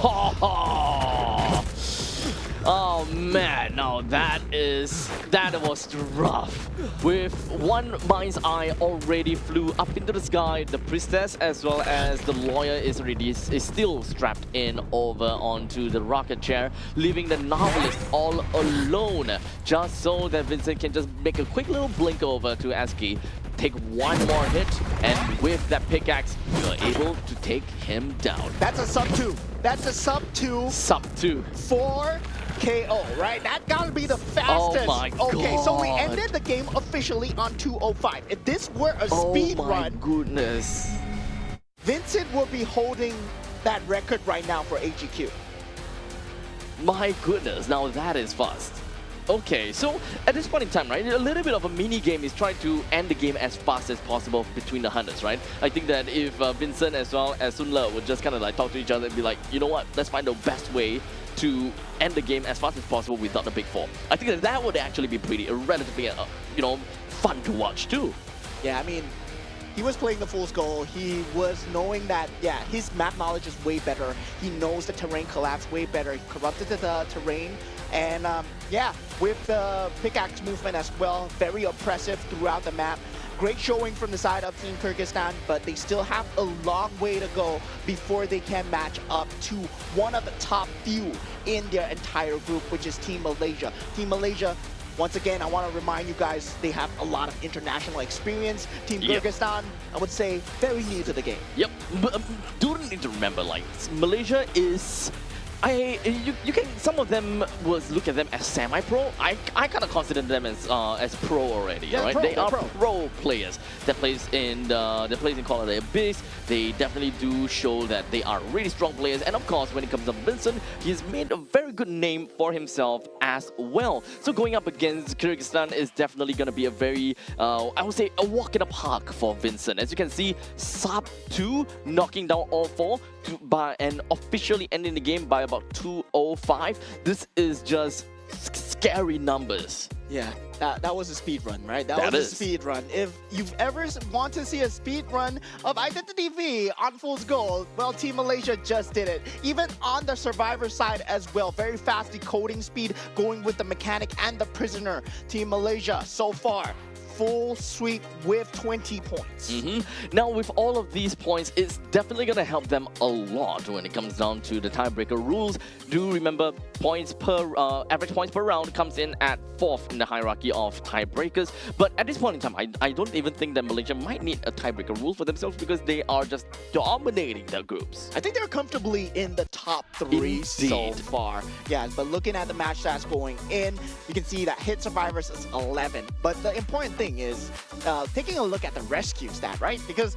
Oh man, no, that was rough. With one Mind's Eye already flew up into the sky, the Priestess as well as the Lawyer is still strapped in over onto the rocket chair, leaving the Novelist all alone, just so that Vincent can just make a quick little blink over to Aski, take one more hit, and with that pickaxe, you're able to take him down. That's a sub 2. That's a sub 2. Sub 2. 4 KO, right? That gotta be the fastest. Oh my god. Okay, so we ended the game officially on 2:05. If this were a speed run, run, goodness, Vincent will be holding that record right now for AGQ. My goodness, now that is fast. Okay, so at this point in time, right, a little bit of a mini game is trying to end the game as fast as possible between the hunters, right? I think that if Vincent as well as Sun Le would just kind of like talk to each other and be like, you know what, let's find the best way to end the game as fast as possible without the big four. I think that that would actually be pretty relatively, you know, fun to watch too. Yeah, I mean, he was playing the Fool's Goal. He was knowing that, yeah, his map knowledge is way better. He knows the terrain collapse way better. He corrupted the terrain. And yeah, with the pickaxe movement as well, very oppressive throughout the map. Great showing from the side of Team Kyrgyzstan, but they still have a long way to go before they can match up to one of the top few in their entire group, which is Team Malaysia. Team Malaysia, once again, I want to remind you guys, they have a lot of international experience. Team Kyrgyzstan, I would say, very new to the game. Yep, but do need to remember, like, Malaysia is... you can, some of them was look at them as semi-pro. I kind of consider them as pro already, yeah, right? They are pro players that plays in Qualifier Abyss. They definitely do show that they are really strong players. And of course, when it comes to Vincent, he's made a very good name for himself as well. So going up against Kyrgyzstan is definitely going to be a very, I would say, a walk in the park for Vincent. As you can see, sub 2 knocking down all 4 and officially ending the game by about 2:05. This is just scary numbers. Yeah, that was a speed run, right? That was a speed run. If you've ever want to see a speed run of Identity V on Fool's Goal, well, Team Malaysia just did it. Even on the survivor side as well, very fast decoding speed, going with the mechanic and the prisoner. Team Malaysia so far, full sweep with 20 points. Now, with all of these points, it's definitely going to help them a lot when it comes down to the tiebreaker rules. Do remember, points per average points per round comes in at 4th in the hierarchy of tiebreakers. But at this point in time, I don't even think that Malaysia might need a tiebreaker rule for themselves because they are just dominating their groups. I think they're comfortably in the top 3 so far. Yeah, but looking at the match stats going in, you can see that hit survivors is 11. But the important thing is taking a look at the rescue stat, right? Because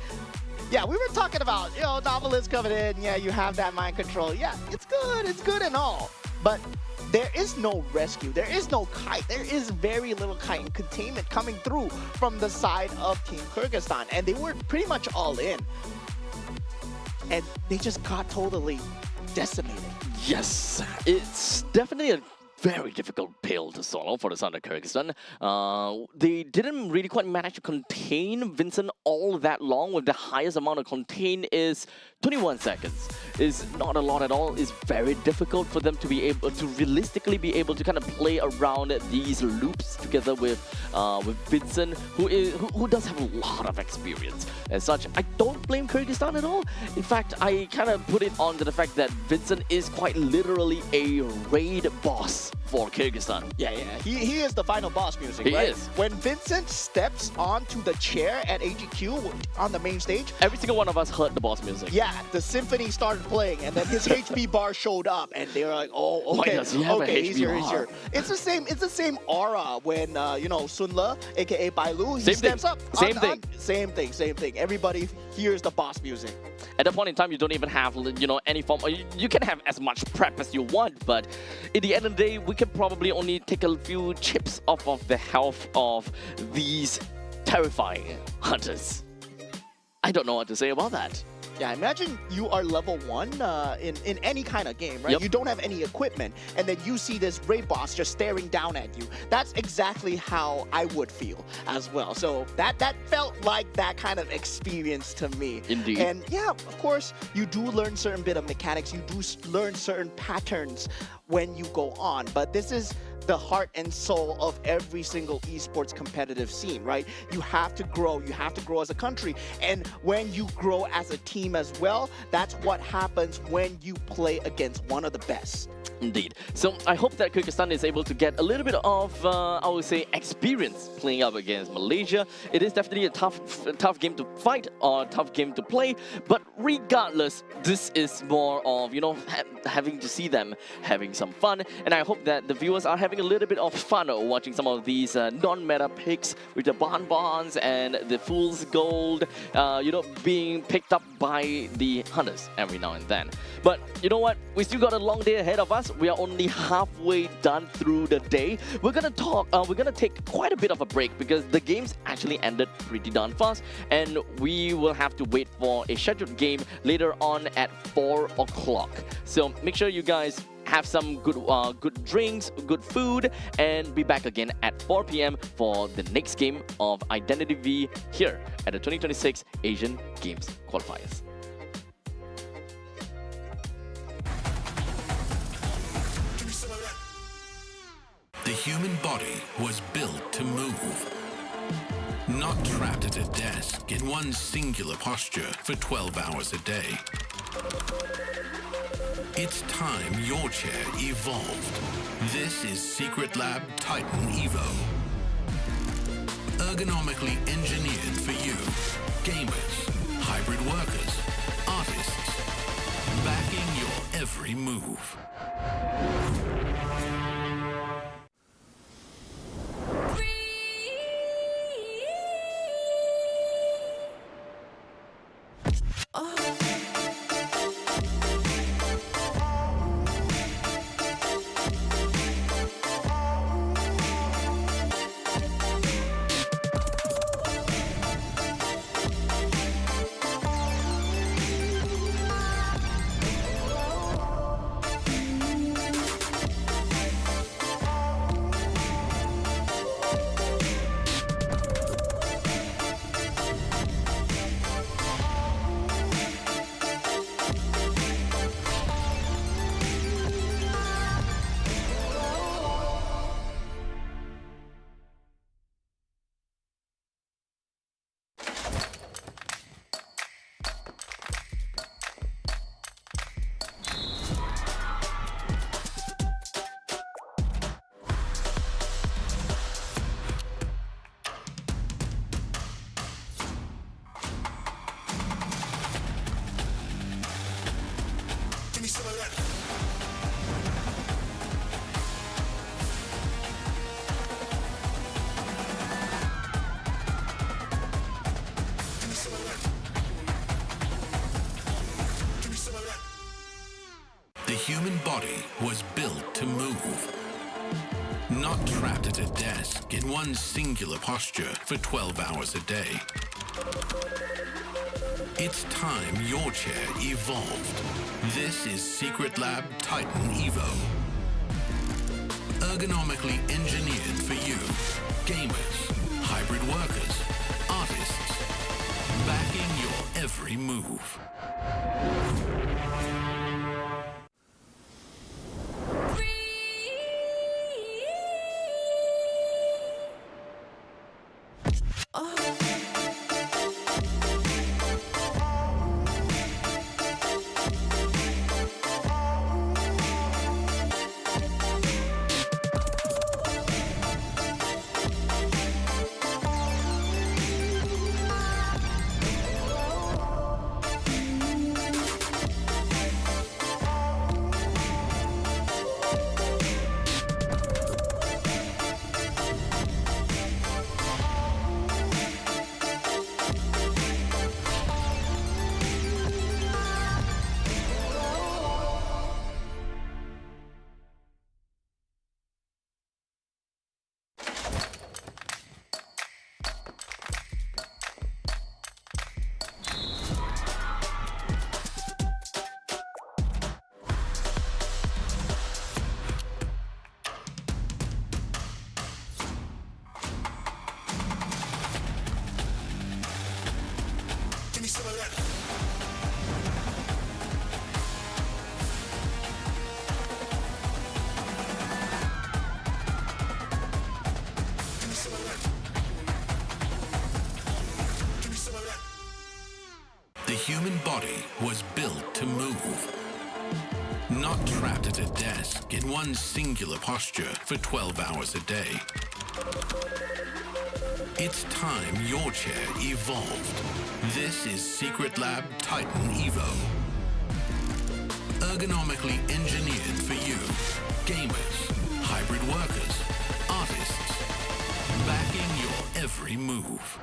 yeah, we were talking about, you know, Novelist coming in, yeah, you have that mind control. Yeah, it's good and all. But there is no rescue, there is no kite, there is very little kite and containment coming through from the side of Team Kyrgyzstan. And they were pretty much all in. And they just got totally decimated. Yes, it's definitely a very difficult pill to swallow for the side of Kyrgyzstan. They didn't really quite manage to contain Vincent all that long, with the highest amount of contain is 21 seconds. Is not a lot at all. It's very difficult for them to be able to realistically be able to kind of play around these loops together with Vincent, who does have a lot of experience. As such, I don't blame Kyrgyzstan at all. In fact, I kind of put it on to the fact that Vincent is quite literally a raid boss for Kyrgyzstan. Yeah, he is the final boss music, He right? is. When Vincent steps onto the chair at AGQ on the main stage, Every single one of us heard the boss music. yeah, the symphony started playing, and then his HP bar showed up, and they were like, "Oh, Why okay, does he have a okay, he's HP here, he's bar? here." It's the same aura when you know Sun Le, aka Bai Lu, he Same steps thing. up. Same thing. Same thing. Everybody hears the boss music. At that point in time, you don't even have, you know, any form. You can have as much prep as you want, but in the end of the day, we can probably only take a few chips off of the health of these terrifying hunters. I don't know what to say about that. Yeah, imagine you are level 1 in any kind of game, right? Yep. You don't have any equipment, and then you see this raid boss just staring down at you. That's exactly how I would feel as well. So that felt like that kind of experience to me. Indeed. And yeah, of course, you do learn certain bit of mechanics. You do learn certain patterns when you go on, but this is the heart and soul of every single esports competitive scene, right? You have to grow. You have to grow as a country. And when you grow as a team as well, that's what happens when you play against one of the best. Indeed. So I hope that Kyrgyzstan is able to get a little bit of, I would say, experience playing up against Malaysia. It is definitely a tough game to fight or a tough game to play. But regardless, this is more of, you know, having to see them having some fun. And I hope that the viewers are having a little bit of fun watching some of these non-meta picks with the bonbons and the fool's gold, you know, being picked up by the hunters every now and then. But you know what? We still got a long day ahead of us. We are only halfway done through the day. We're gonna take quite a bit of a break because the games actually ended pretty darn fast, and we will have to wait for a scheduled game later on at 4 o'clock. So make sure you guys have some good drinks, good food, and be back again at 4 p.m. for the next game of Identity V here at the 2026 Asian Games Qualifiers. The human body was built to move, not trapped at a desk in one singular posture for 12 hours a day. It's time your chair evolved. This is Secret Lab Titan Evo. Ergonomically engineered for you, gamers, hybrid workers, artists, backing your every move. The human body was built to move, not trapped at a desk in one singular posture for 12 hours a day. It's time your chair evolved. This is Secret Lab Titan Evo. Ergonomically engineered for you, gamers, hybrid workers, artists, backing your every move. The human body was built to move, not trapped at a desk in one singular posture for 12 hours a day. It's time your chair evolved. This is Secret Lab Titan Evo. Ergonomically engineered for you, gamers, hybrid workers, artists, backing your every move.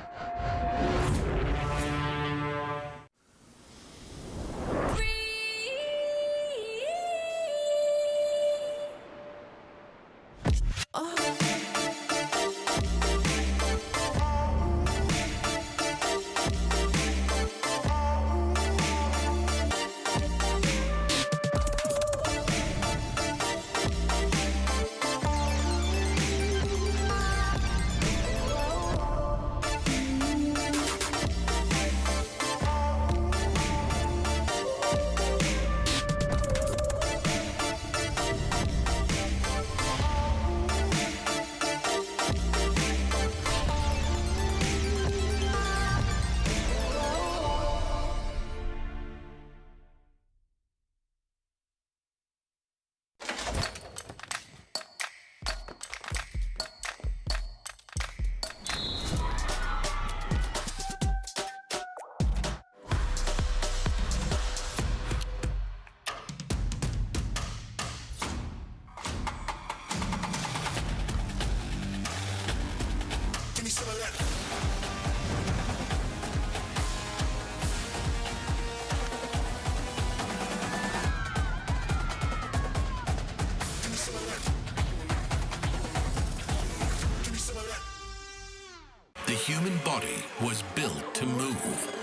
The human body was built to move,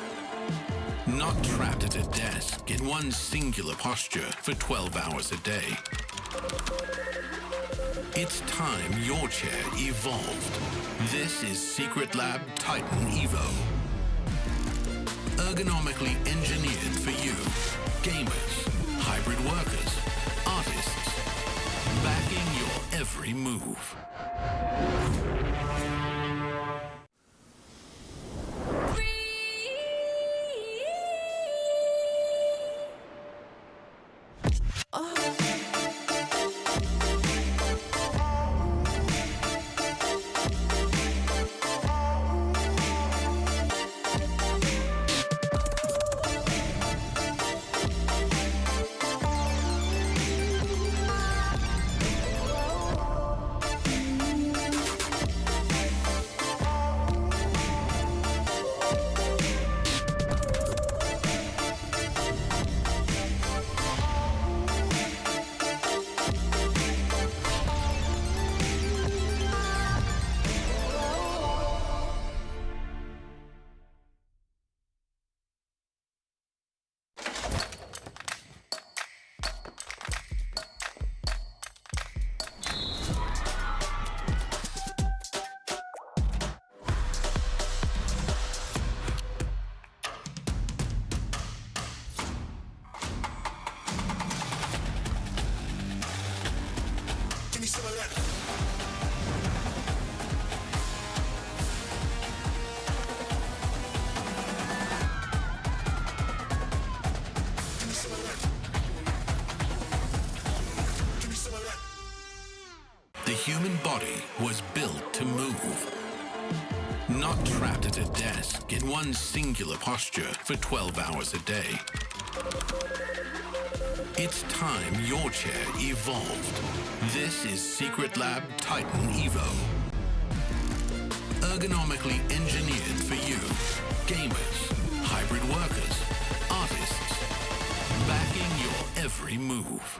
not trapped at a desk in one singular posture for 12 hours a day. It's time your chair evolved. This is Secret Lab Titan Evo. Ergonomically engineered for you, gamers, hybrid workers, artists, backing your every move. The human body was built to move, not trapped at a desk in one singular posture for 12 hours a day. It's time your chair evolved. This is Secret Lab Titan Evo. Ergonomically engineered for you, gamers, hybrid workers, artists, backing your every move.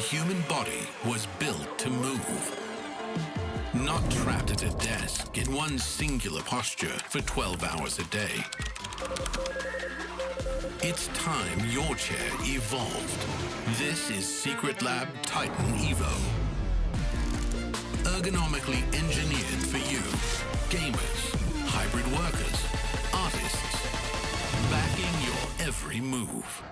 human body was built to move. Not trapped at a desk in one singular posture for 12 hours a day. It's time your chair evolved. This is Secret Lab Titan Evo. Ergonomically engineered for you, gamers, hybrid workers, artists, backing your every move.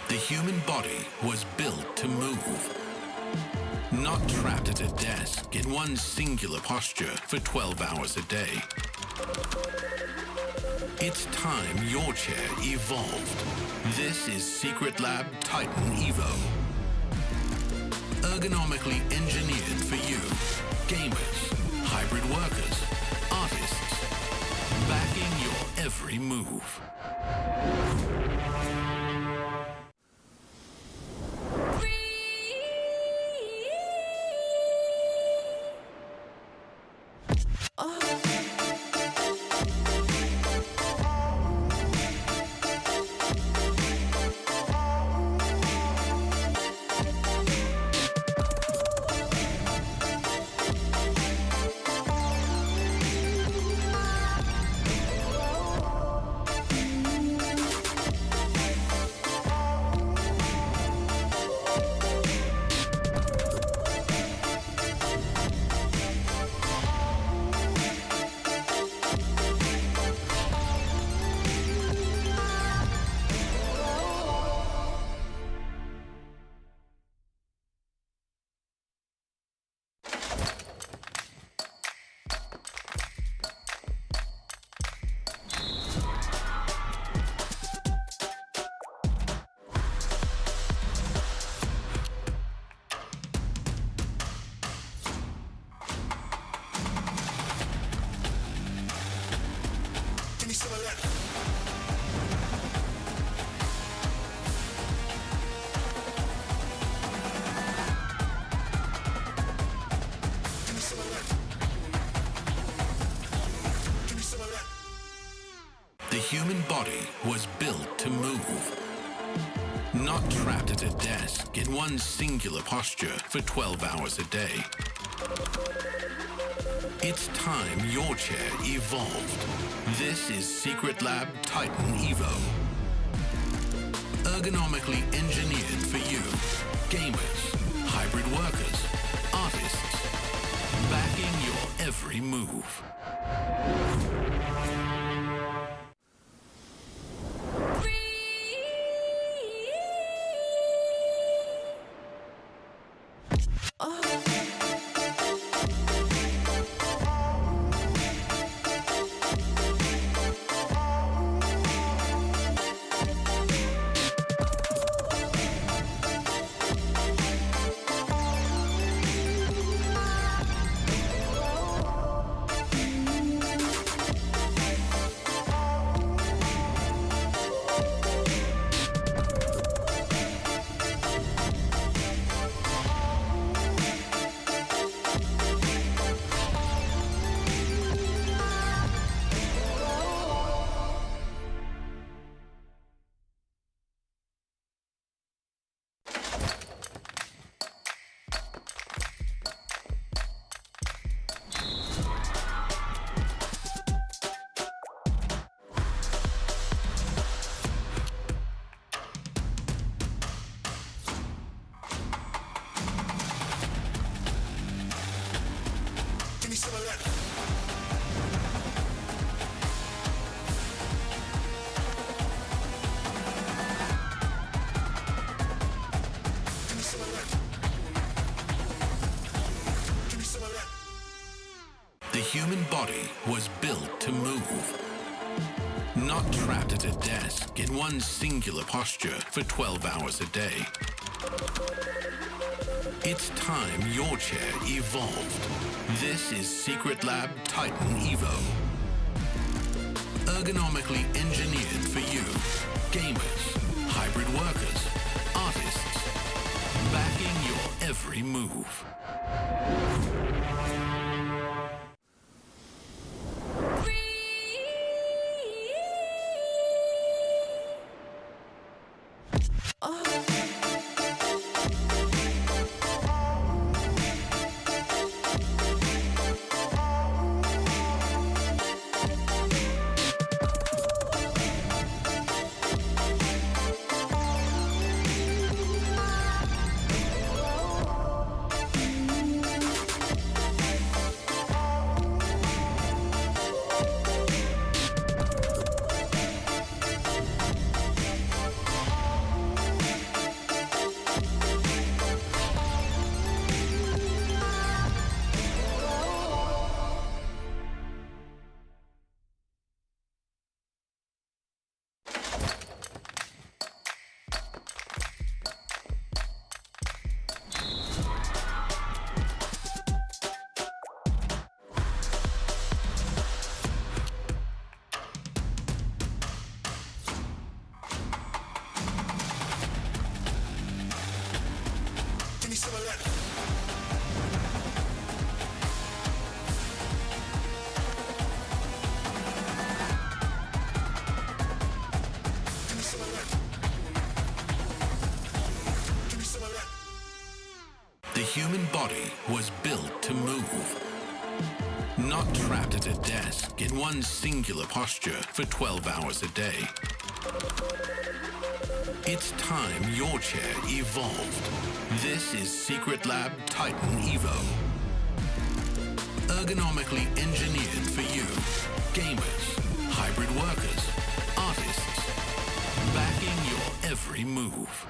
The human body was built to move. Not trapped at a desk in one singular posture for 12 hours a day. It's time your chair evolved. This is Secret Lab Titan Evo. Ergonomically engineered for you, gamers, hybrid workers, artists, backing your every move. The human body was built to move. Not trapped at a desk in one singular posture for 12 hours a day. It's time your chair evolved. This is Secret Lab Titan Evo. Ergonomically engineered for you, gamers, hybrid workers, artists, backing your every move. human body was built to move. Not trapped at a desk in one singular posture for 12 hours a day. It's time your chair evolved. This is Secret Lab Titan Evo. Ergonomically engineered for you, gamers, hybrid workers, artists, backing your every move. The human body was built to move. Not trapped at a desk in one singular posture for 12 hours a day. It's time your chair evolved. This is Secret Lab Titan Evo. Ergonomically engineered for you, gamers, hybrid workers, artists, backing your every move.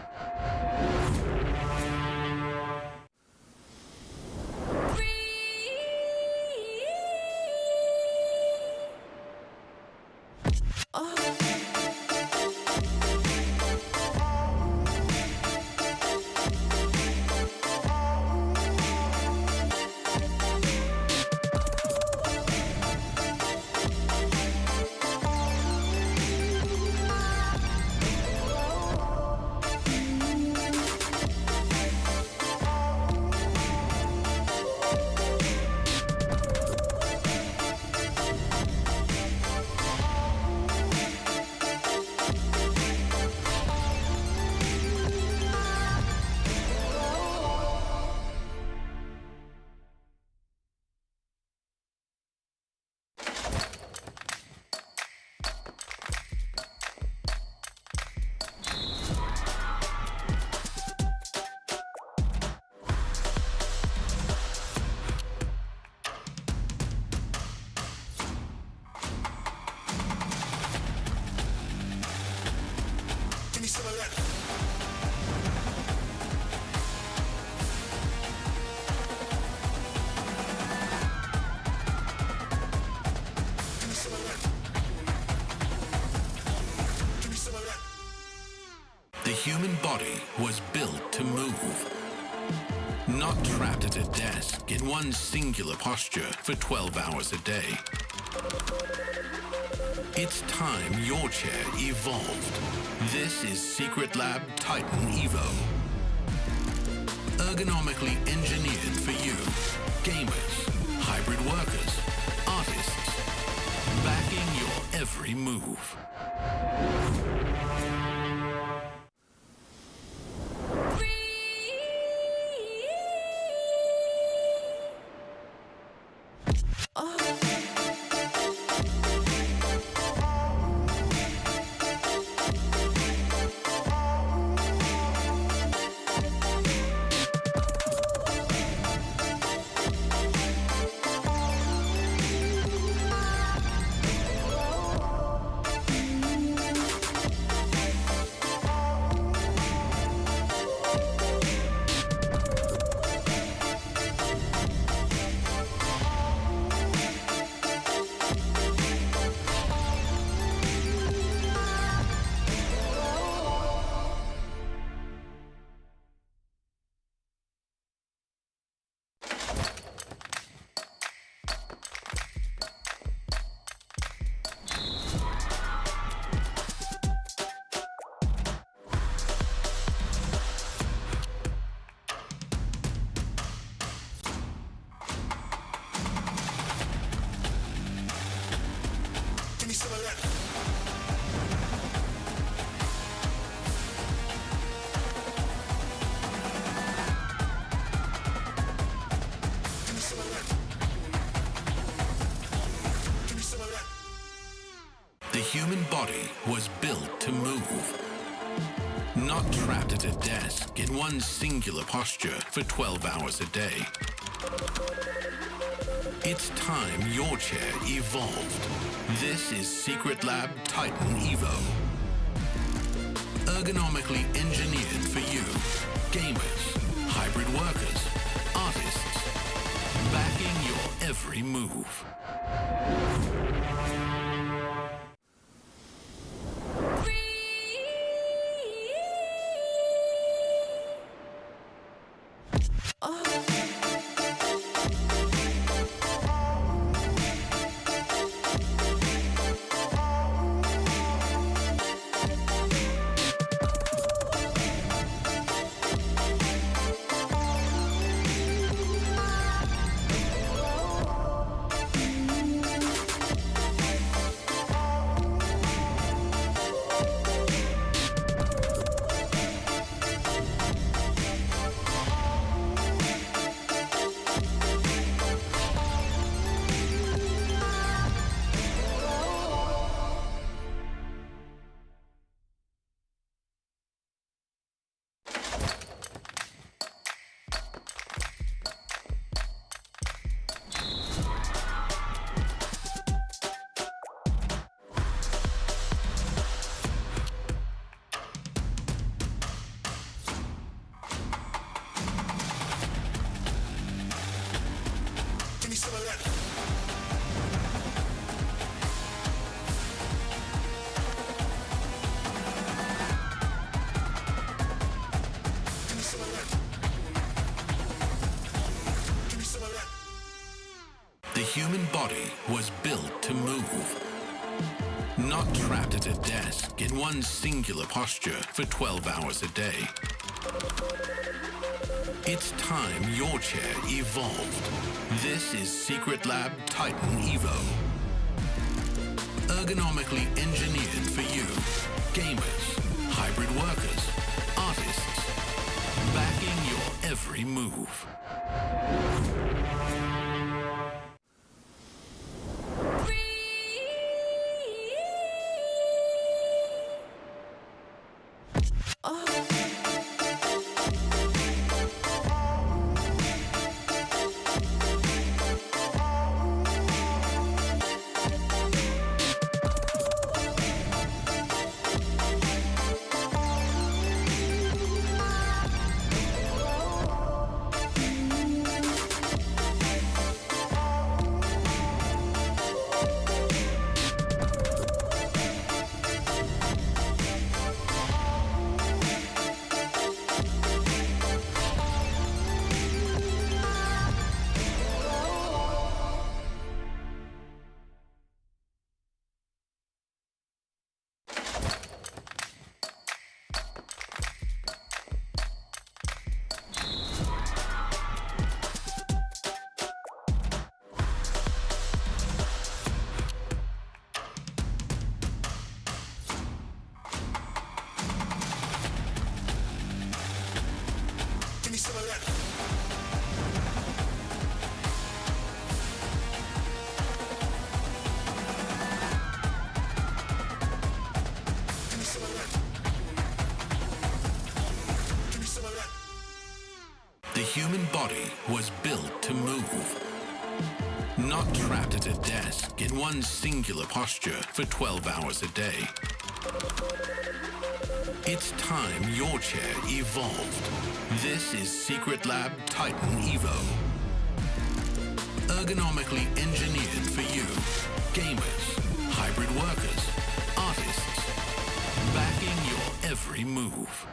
The human body was built to move. Not trapped at a desk in one singular posture for 12 hours a day. It's time your chair evolved. This is Secret Lab Titan Evo. Ergonomically engineered for you, gamers, hybrid workers, artists, backing your every move. The human body was built to move, not trapped at a desk in one singular posture for 12 hours a day. It's time your chair evolved. This is Secret Lab Titan Evo. Ergonomically engineered for you, gamers, hybrid workers, artists, backing your every move. The human body was built to move, not trapped at a desk in one singular posture for 12 hours a day. It's time your chair evolved. This is Secret Lab Titan Evo. Ergonomically engineered for you, gamers, hybrid workers, artists, backing your every move. The human body was built to move, not trapped at a desk in one singular posture for 12 hours a day. It's time your chair evolved. This is Secret Lab Titan Evo. Ergonomically engineered for you, gamers, hybrid workers, artists, backing your every move.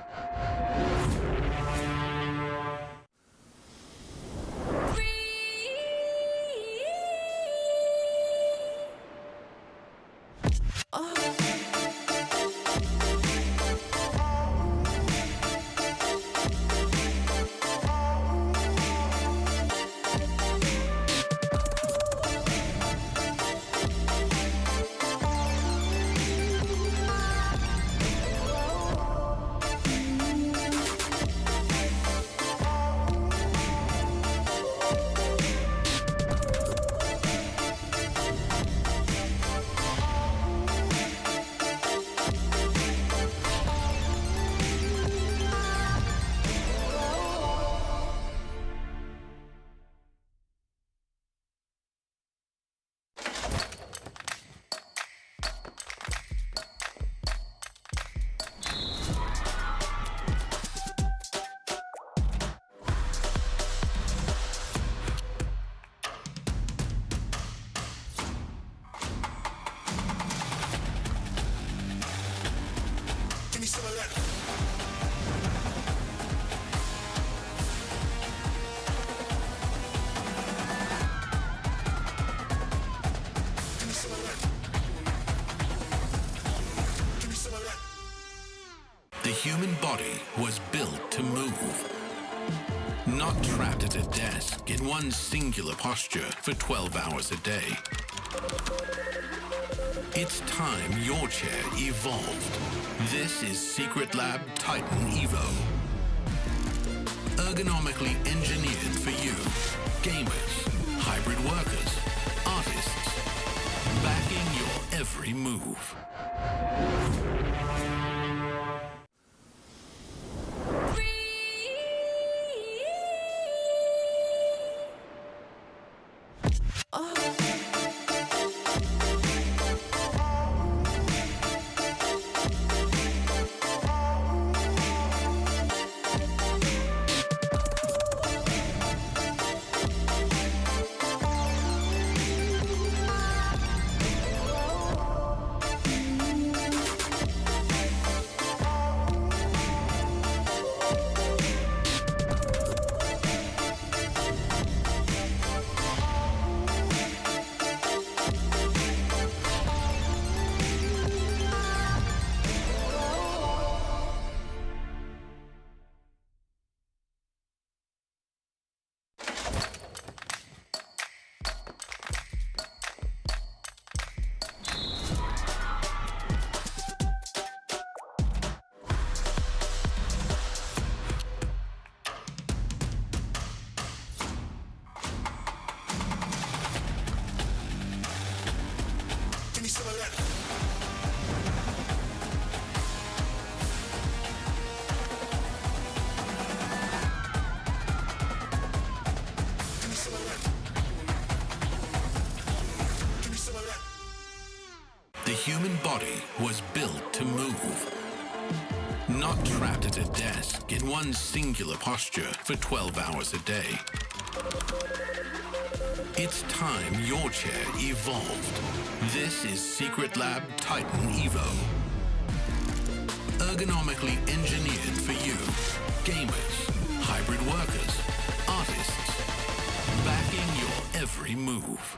human body was built to move. Not trapped at a desk in one singular posture for 12 hours a day. It's time your chair evolved. This is Secret Lab Titan Evo. Ergonomically engineered for you, gamers, hybrid workers, artists, backing your every move. The human body was built to move. Not trapped at a desk in one singular posture for 12 hours a day. It's time your chair evolved. This is Secret Lab Titan Evo. Ergonomically engineered for you, gamers, hybrid workers, artists, backing your every move.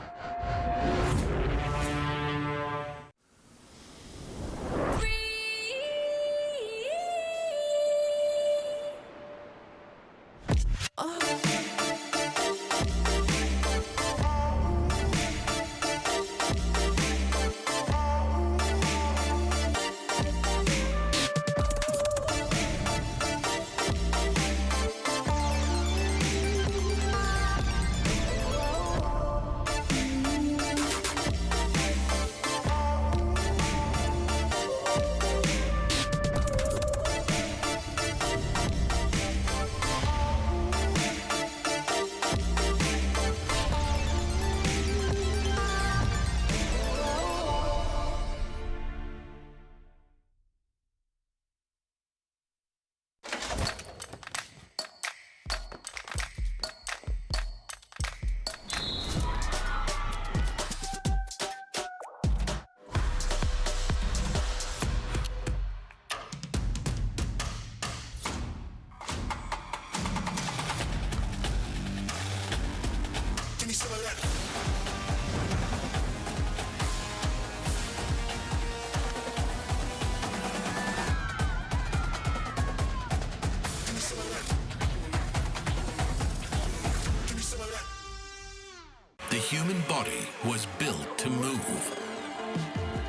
The human body was built to move.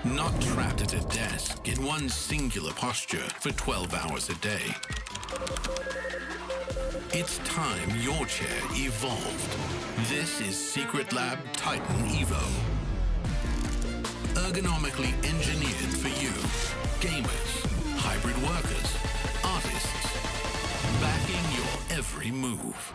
Not trapped at a desk in one singular posture for 12 hours a day. It's time your chair evolved. This is Secret Lab Titan Evo. Ergonomically engineered for you, gamers, hybrid workers, artists, backing your every move.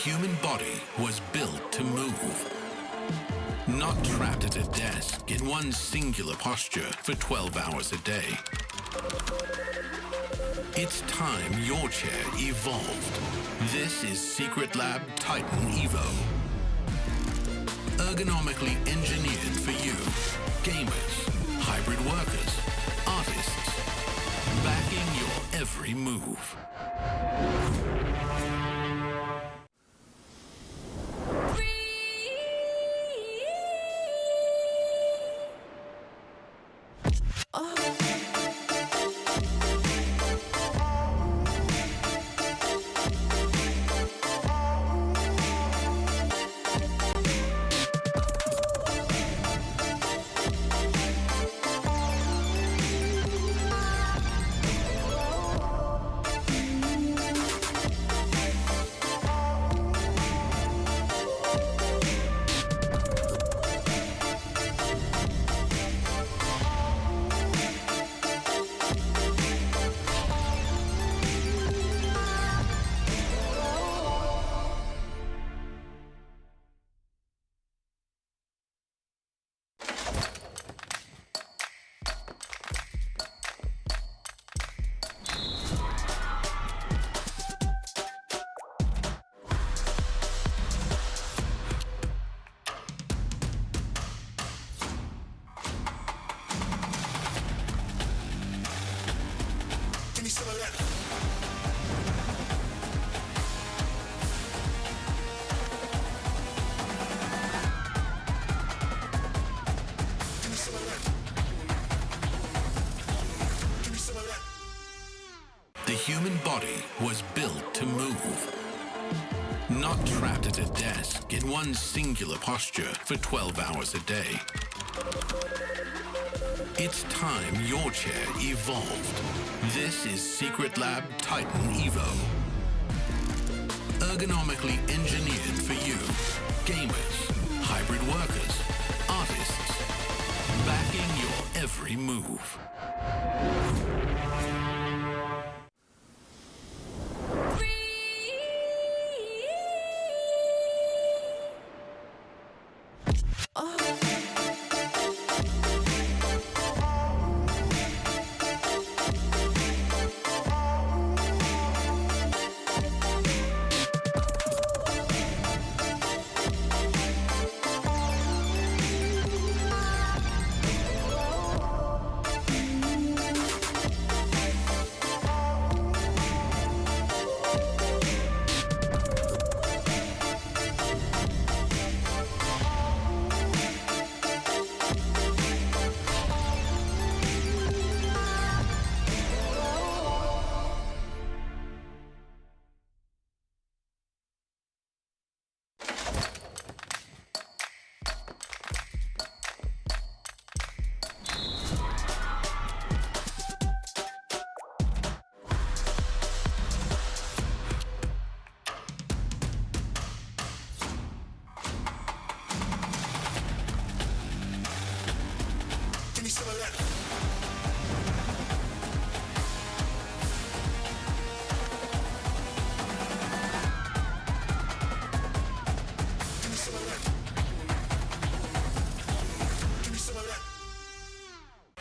human body was built to move. Not trapped at a desk in one singular posture for 12 hours a day. It's time your chair evolved. This is Secret Lab Titan Evo. Ergonomically engineered for you, gamers, hybrid workers, artists, backing your every move. The human body was built to move. Not trapped at a desk in one singular posture for 12 hours a day. It's time your chair evolved. This is Secret Lab Titan Evo. Ergonomically engineered for you, gamers, hybrid workers, artists, backing your every move.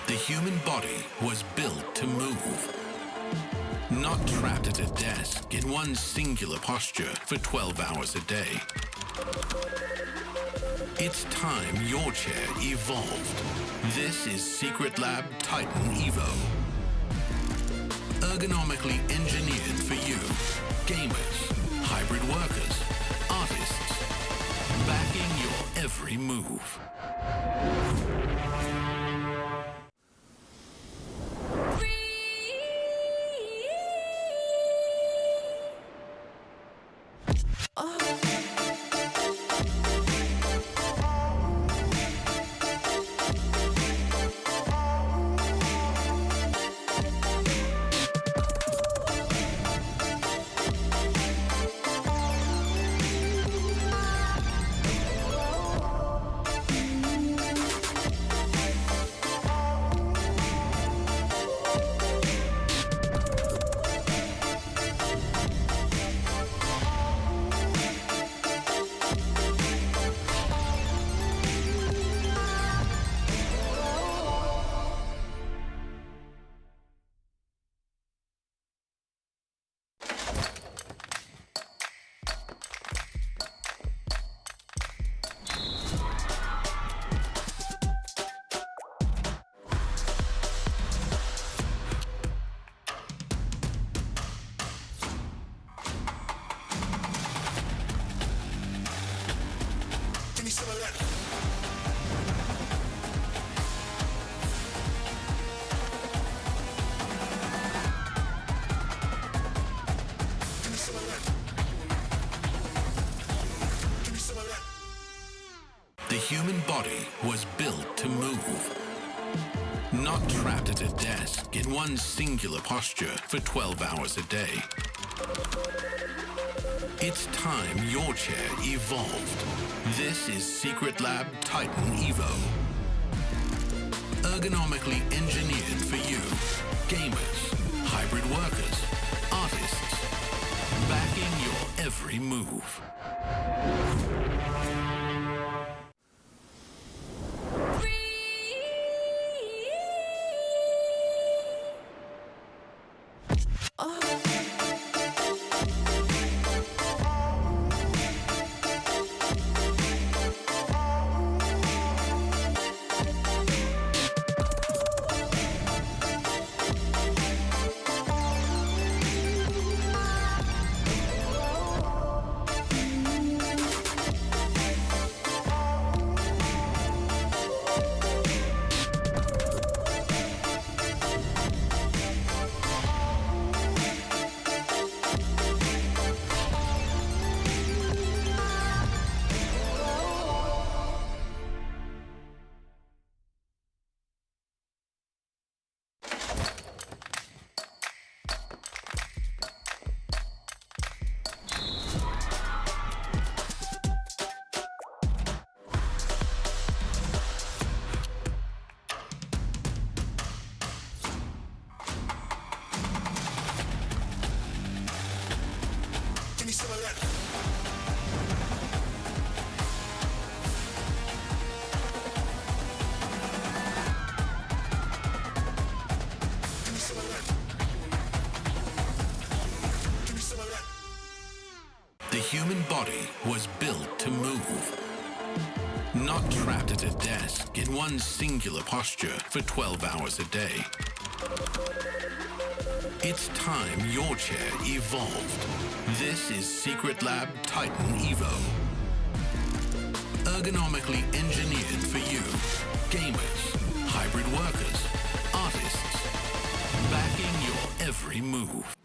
The human body was built to move. Not trapped at a desk in one singular posture for 12 hours a day. It's time your chair evolved. This is Secret Lab Titan Evo. Ergonomically engineered for you, gamers, hybrid workers, artists, backing your every move. The human body was built to move. Not trapped at a desk in one singular posture for 12 hours a day. It's time your chair evolved. This is Secret Lab Titan Evo. Ergonomically engineered for you, gamers, hybrid workers, artists, backing your every move. The human body was built to move. Not trapped at a desk in one singular posture for 12 hours a day. It's time your chair evolved. This is Secret Lab Titan Evo. Ergonomically engineered for you, gamers, hybrid workers, artists, backing your every move.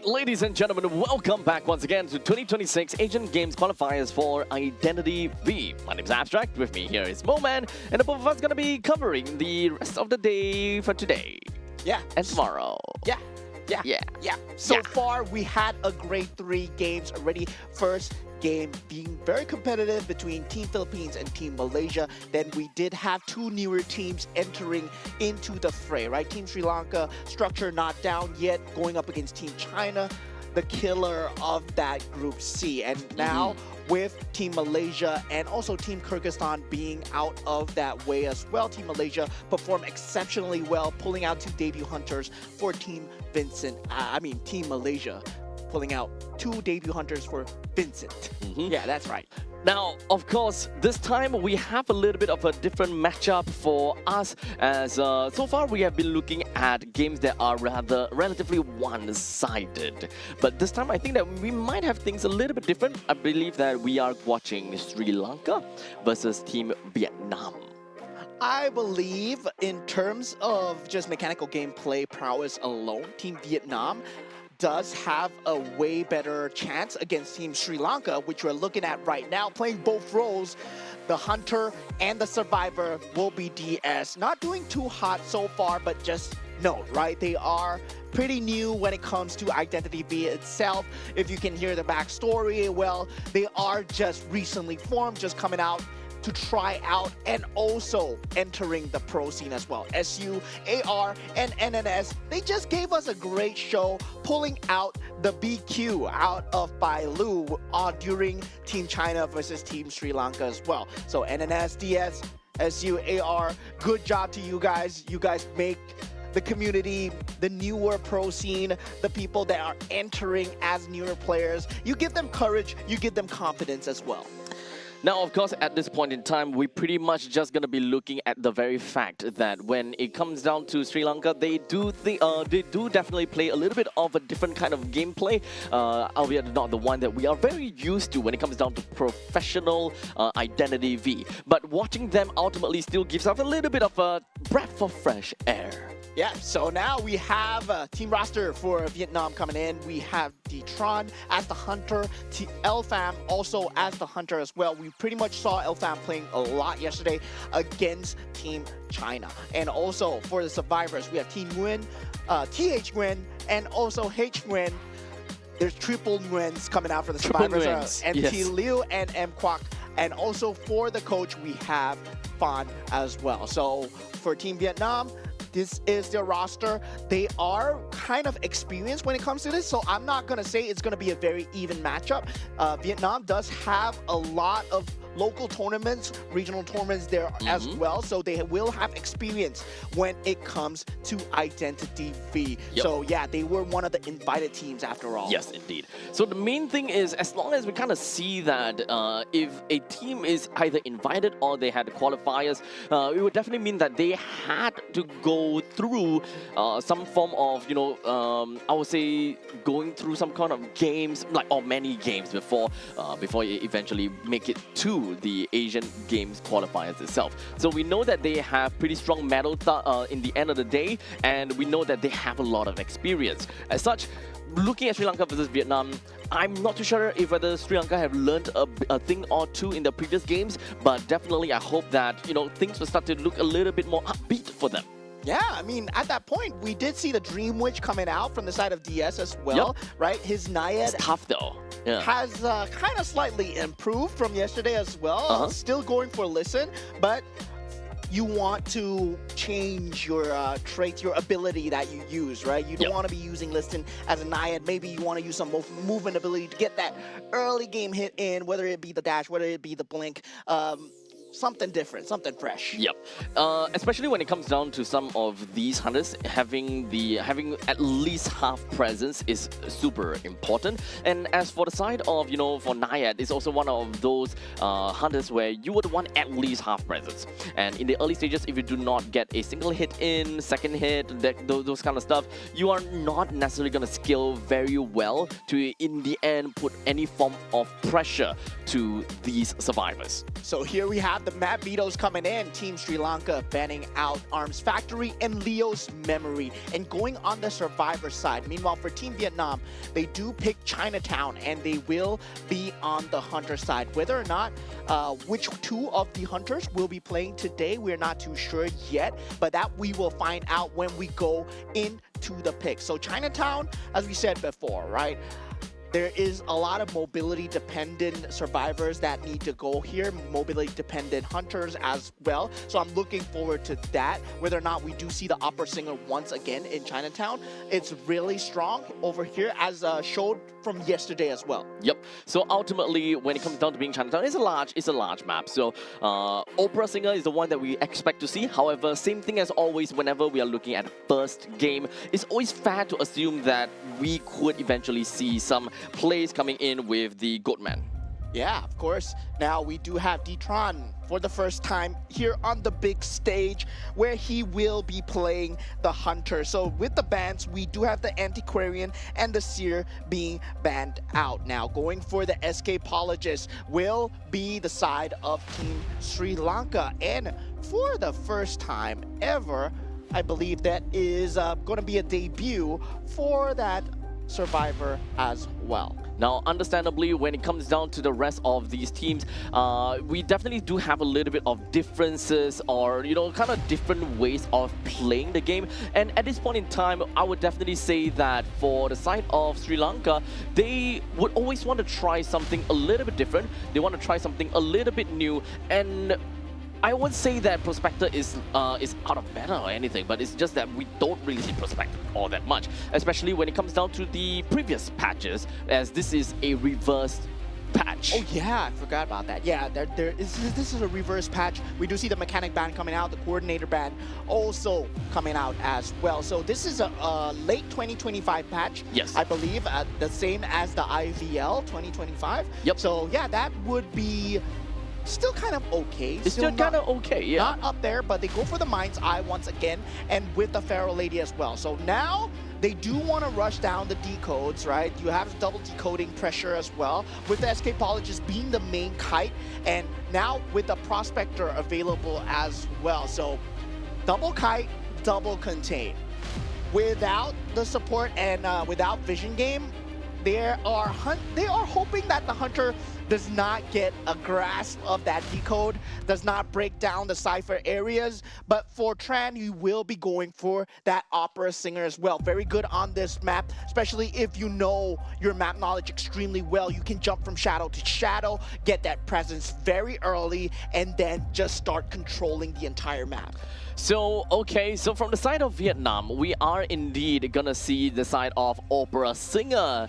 Alright, ladies and gentlemen, welcome back once again to 2026 Asian Games Qualifiers for Identity V. My name's Abstract, with me here is Moman, and the both of us going to be covering the rest of the day for today. Yeah. And tomorrow. Yeah. So far, we had a great 3 games already. First game being very competitive between Team Philippines and Team Malaysia. Then we did have 2 newer teams entering into the fray, right? Team Sri Lanka, structure not down yet, going up against Team China, the killer of that Group C. And now with Team Malaysia and also Team Kyrgyzstan being out of that way as well, Team Malaysia performed exceptionally well, pulling out 2 debut hunters for Team Malaysia pulling out 2 debut hunters for Vincent. Yeah, that's right. Now, of course, this time we have a little bit of a different matchup for us, as so far we have been looking at games that are relatively one-sided. But this time I think that we might have things a little bit different. I believe that we are watching Sri Lanka versus Team Vietnam. I believe in terms of just mechanical gameplay prowess alone, Team Vietnam does have a way better chance against Team Sri Lanka, which we're looking at right now, playing both roles. The Hunter and the Survivor will be DS. Not doing too hot so far, but just note, right? They are pretty new when it comes to Identity V itself. If you can hear the backstory, well, they are just recently formed, just coming out to try out and also entering the pro scene as well. SU, AR, and NNS, they just gave us a great show, pulling out the BQ out of Bailu during Team China versus Team Sri Lanka as well. So NNS, DS, SU, AR, good job to you guys. You guys make the community, the newer pro scene, the people that are entering as newer players, you give them courage, you give them confidence as well. Now, of course, at this point in time, we're pretty much just going to be looking at the very fact that when it comes down to Sri Lanka, they do definitely play a little bit of a different kind of gameplay, albeit not the one that we are very used to when it comes down to professional Identity V. But watching them ultimately still gives us a little bit of a breath of fresh air. Yeah, so now we have a team roster for Vietnam coming in. We have Detron as the Hunter, Elfam also as the Hunter as well. We pretty much saw Elfam playing a lot yesterday against Team China. And also for the Survivors, we have Team Nguyen, TH Nguyen, and also H Nguyen. There's triple Nguyens coming out for the Survivors. MT Liu and M Kwak. And also for the coach, we have Fan as well. So for Team Vietnam, this is their roster. They are kind of experienced when it comes to this, so I'm not going to say it's going to be a very even matchup. Vietnam does have a lot of local tournaments, regional tournaments there as well, so they will have experience when it comes to Identity V. So yeah, they were one of the invited teams after all. Yes, indeed. So the main thing is, as long as we kind of see that if a team is either invited or they had qualifiers, it would definitely mean that they had to go through some form of, I would say, going through some kind of games, or many games before you eventually make it to the Asian Games qualifiers itself. So we know that they have pretty strong medal in the end of the day, and we know that they have a lot of experience. As such, looking at Sri Lanka versus Vietnam, I'm not too sure if whether Sri Lanka have learned a thing or two in the previous games, but definitely I hope that, things will start to look a little bit more upbeat for them. Yeah, I mean, at that point, we did see the Dream Witch coming out from the side of DS as well, right? His Naiad it's tough though. Has kind of slightly improved from yesterday as well. Still going for Listen, but you want to change your traits, your ability that you use, right? You don't want to be using Listen as a Naiad. Maybe you want to use some movement ability to get that early game hit in, whether it be the dash, whether it be the blink. Something different, something fresh. Especially when it comes down to some of these hunters, having at least half presence is super important. And as for the side of, for Naiad, it's also one of those hunters where you would want at least half presence. And in the early stages, if you do not get a single hit in, second hit, those kind of stuff, you are not necessarily going to scale very well to, in the end, put any form of pressure to these survivors. So here we have got the map vetoes coming in. Team Sri Lanka banning out Arms Factory and Leo's Memory and going on the survivor side. Meanwhile, for Team Vietnam, they do pick Chinatown and they will be on the hunter side. Whether or not which two of the hunters will be playing today, we're not too sure yet, but that we will find out when we go into the pick. So Chinatown, as we said before, right? There is a lot of mobility-dependent survivors that need to go here, mobility-dependent hunters as well. So I'm looking forward to that. Whether or not we do see the opera singer once again in Chinatown, it's really strong over here, as showed from yesterday as well. Yep. So ultimately, when it comes down to being Chinatown, it's a large map. So opera singer is the one that we expect to see. However, same thing as always, whenever we are looking at the first game, it's always fair to assume that we could eventually see some plays coming in with the Goatman. Yeah, of course. Now we do have D-Tron for the first time here on the big stage where he will be playing the Hunter. So with the bans, we do have the Antiquarian and the Seer being banned out. Now going for the Escapologist will be the side of Team Sri Lanka. And for the first time ever, I believe that is going to be a debut for that survivor as well. Now, understandably, when it comes down to the rest of these teams, we definitely do have a little bit of differences or, you know, kind of different ways of playing the game. And at this point in time, I would definitely say that for the side of Sri Lanka, they would always want to try something a little bit different. They want to try something a little bit new. And I wouldn't say that Prospector is out of banner or anything, but it's just that we don't really see Prospector all that much, especially when it comes down to the previous patches, as this is a reverse patch. Oh yeah, I forgot about that. Yeah, this is a reverse patch. We do see the mechanic ban coming out, the coordinator ban also coming out as well. So this is a late 2025 patch. Yes. I believe, the same as the IVL 2025. Yep. So yeah, that would be still kind of okay. It's still kind of okay, yeah. Not up there, but they go for the Mind's Eye once again, and with the Pharaoh Lady as well. So now they do want to rush down the decodes, right? You have double decoding pressure as well, with the Escapologist being the main kite, and now with the Prospector available as well. So double kite, double contain. Without the support and without Vision Game, they are hoping that the Hunter does not get a grasp of that decode, does not break down the cipher areas. But for Tran, you will be going for that opera singer as well. Very good on this map, especially if you know your map knowledge extremely well. You can jump from shadow to shadow, get that presence very early, and then just start controlling the entire map. So, okay, so from the side of Vietnam, we are indeed gonna see the side of opera singer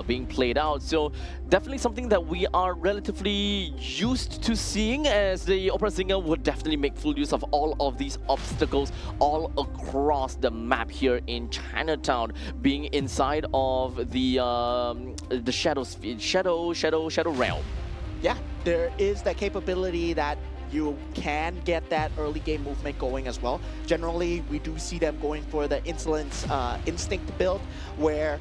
being played out. So definitely something that we are relatively used to seeing, as the opera singer would definitely make full use of all of these obstacles all across the map here in Chinatown, being inside of the shadow realm. Yeah, there is that capability that you can get that early game movement going as well. Generally, we do see them going for the Insolence Instinct build, where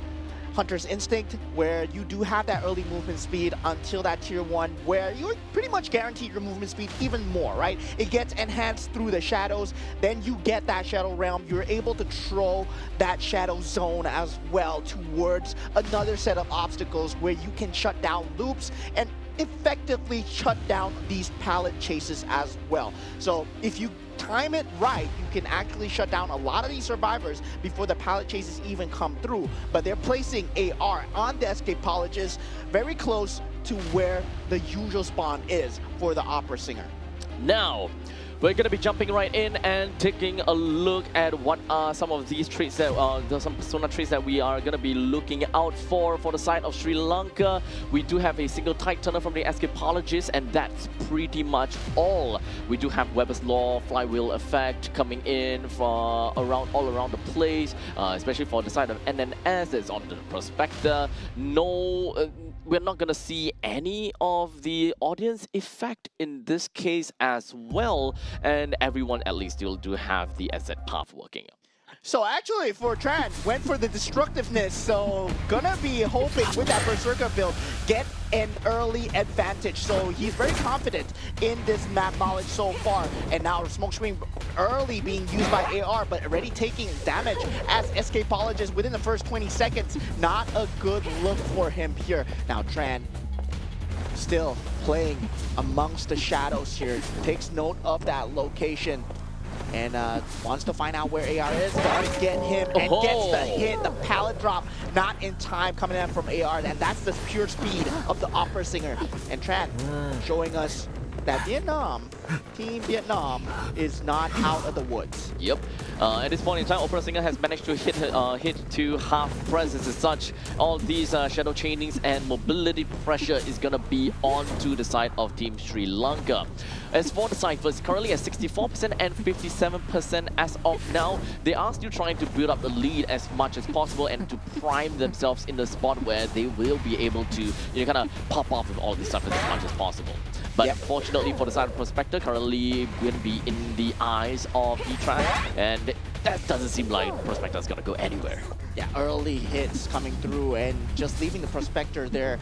Hunter's Instinct, where you do have that early movement speed until that tier 1, where you're pretty much guaranteed your movement speed even more, right? It gets enhanced through the shadows, then you get that Shadow Realm, you're able to throw that Shadow Zone as well towards another set of obstacles where you can shut down loops and effectively shut down these pallet chases as well. So if you time it right, you can actually shut down a lot of these survivors before the pallet chases even come through. But they're placing AR on the Escapologist very close to where the usual spawn is for the opera singer. Now, we're going to be jumping right in and taking a look at what are some of these traits that some persona traits that we are going to be looking out for the side of Sri Lanka. We do have a single tight turner from the Escapologist, and that's pretty much all. We do have Weber's Law, Flywheel Effect coming in from all around the place, especially for the side of NNS that's on the Prospector. No, we're not going to see any of the audience effect in this case as well, and everyone at least still do have the asset path working. So actually, for Tran, went for the destructiveness, so gonna be hoping with that Berserker build, get an early advantage. So he's very confident in this map knowledge so far. And now Smoke Screen early being used by AR, but already taking damage as Escapologist within the first 20 seconds. Not a good look for him here. Now Tran still playing amongst the shadows here, takes note of that location. And wants to find out where AR is, does get him, and gets the hit, the pallet drop, not in time coming in from AR, and that's the pure speed of the Opera Singer. And Tran showing us that Team Vietnam is not out of the woods. Yep. At this point in time, Opera Singer has managed to hit to half presence as such. All these shadow chainings and mobility pressure is gonna be onto the side of Team Sri Lanka. As for the Cyphers, currently at 64% and 57% as of now. They are still trying to build up the lead as much as possible and to prime themselves in the spot where they will be able to kind of pop off with all this stuff as much as possible. But fortunately for the side of Prospector, currently going to be in the eyes of E-Tran, and that doesn't seem like Prospector's going to go anywhere. Yeah, early hits coming through and just leaving the Prospector there,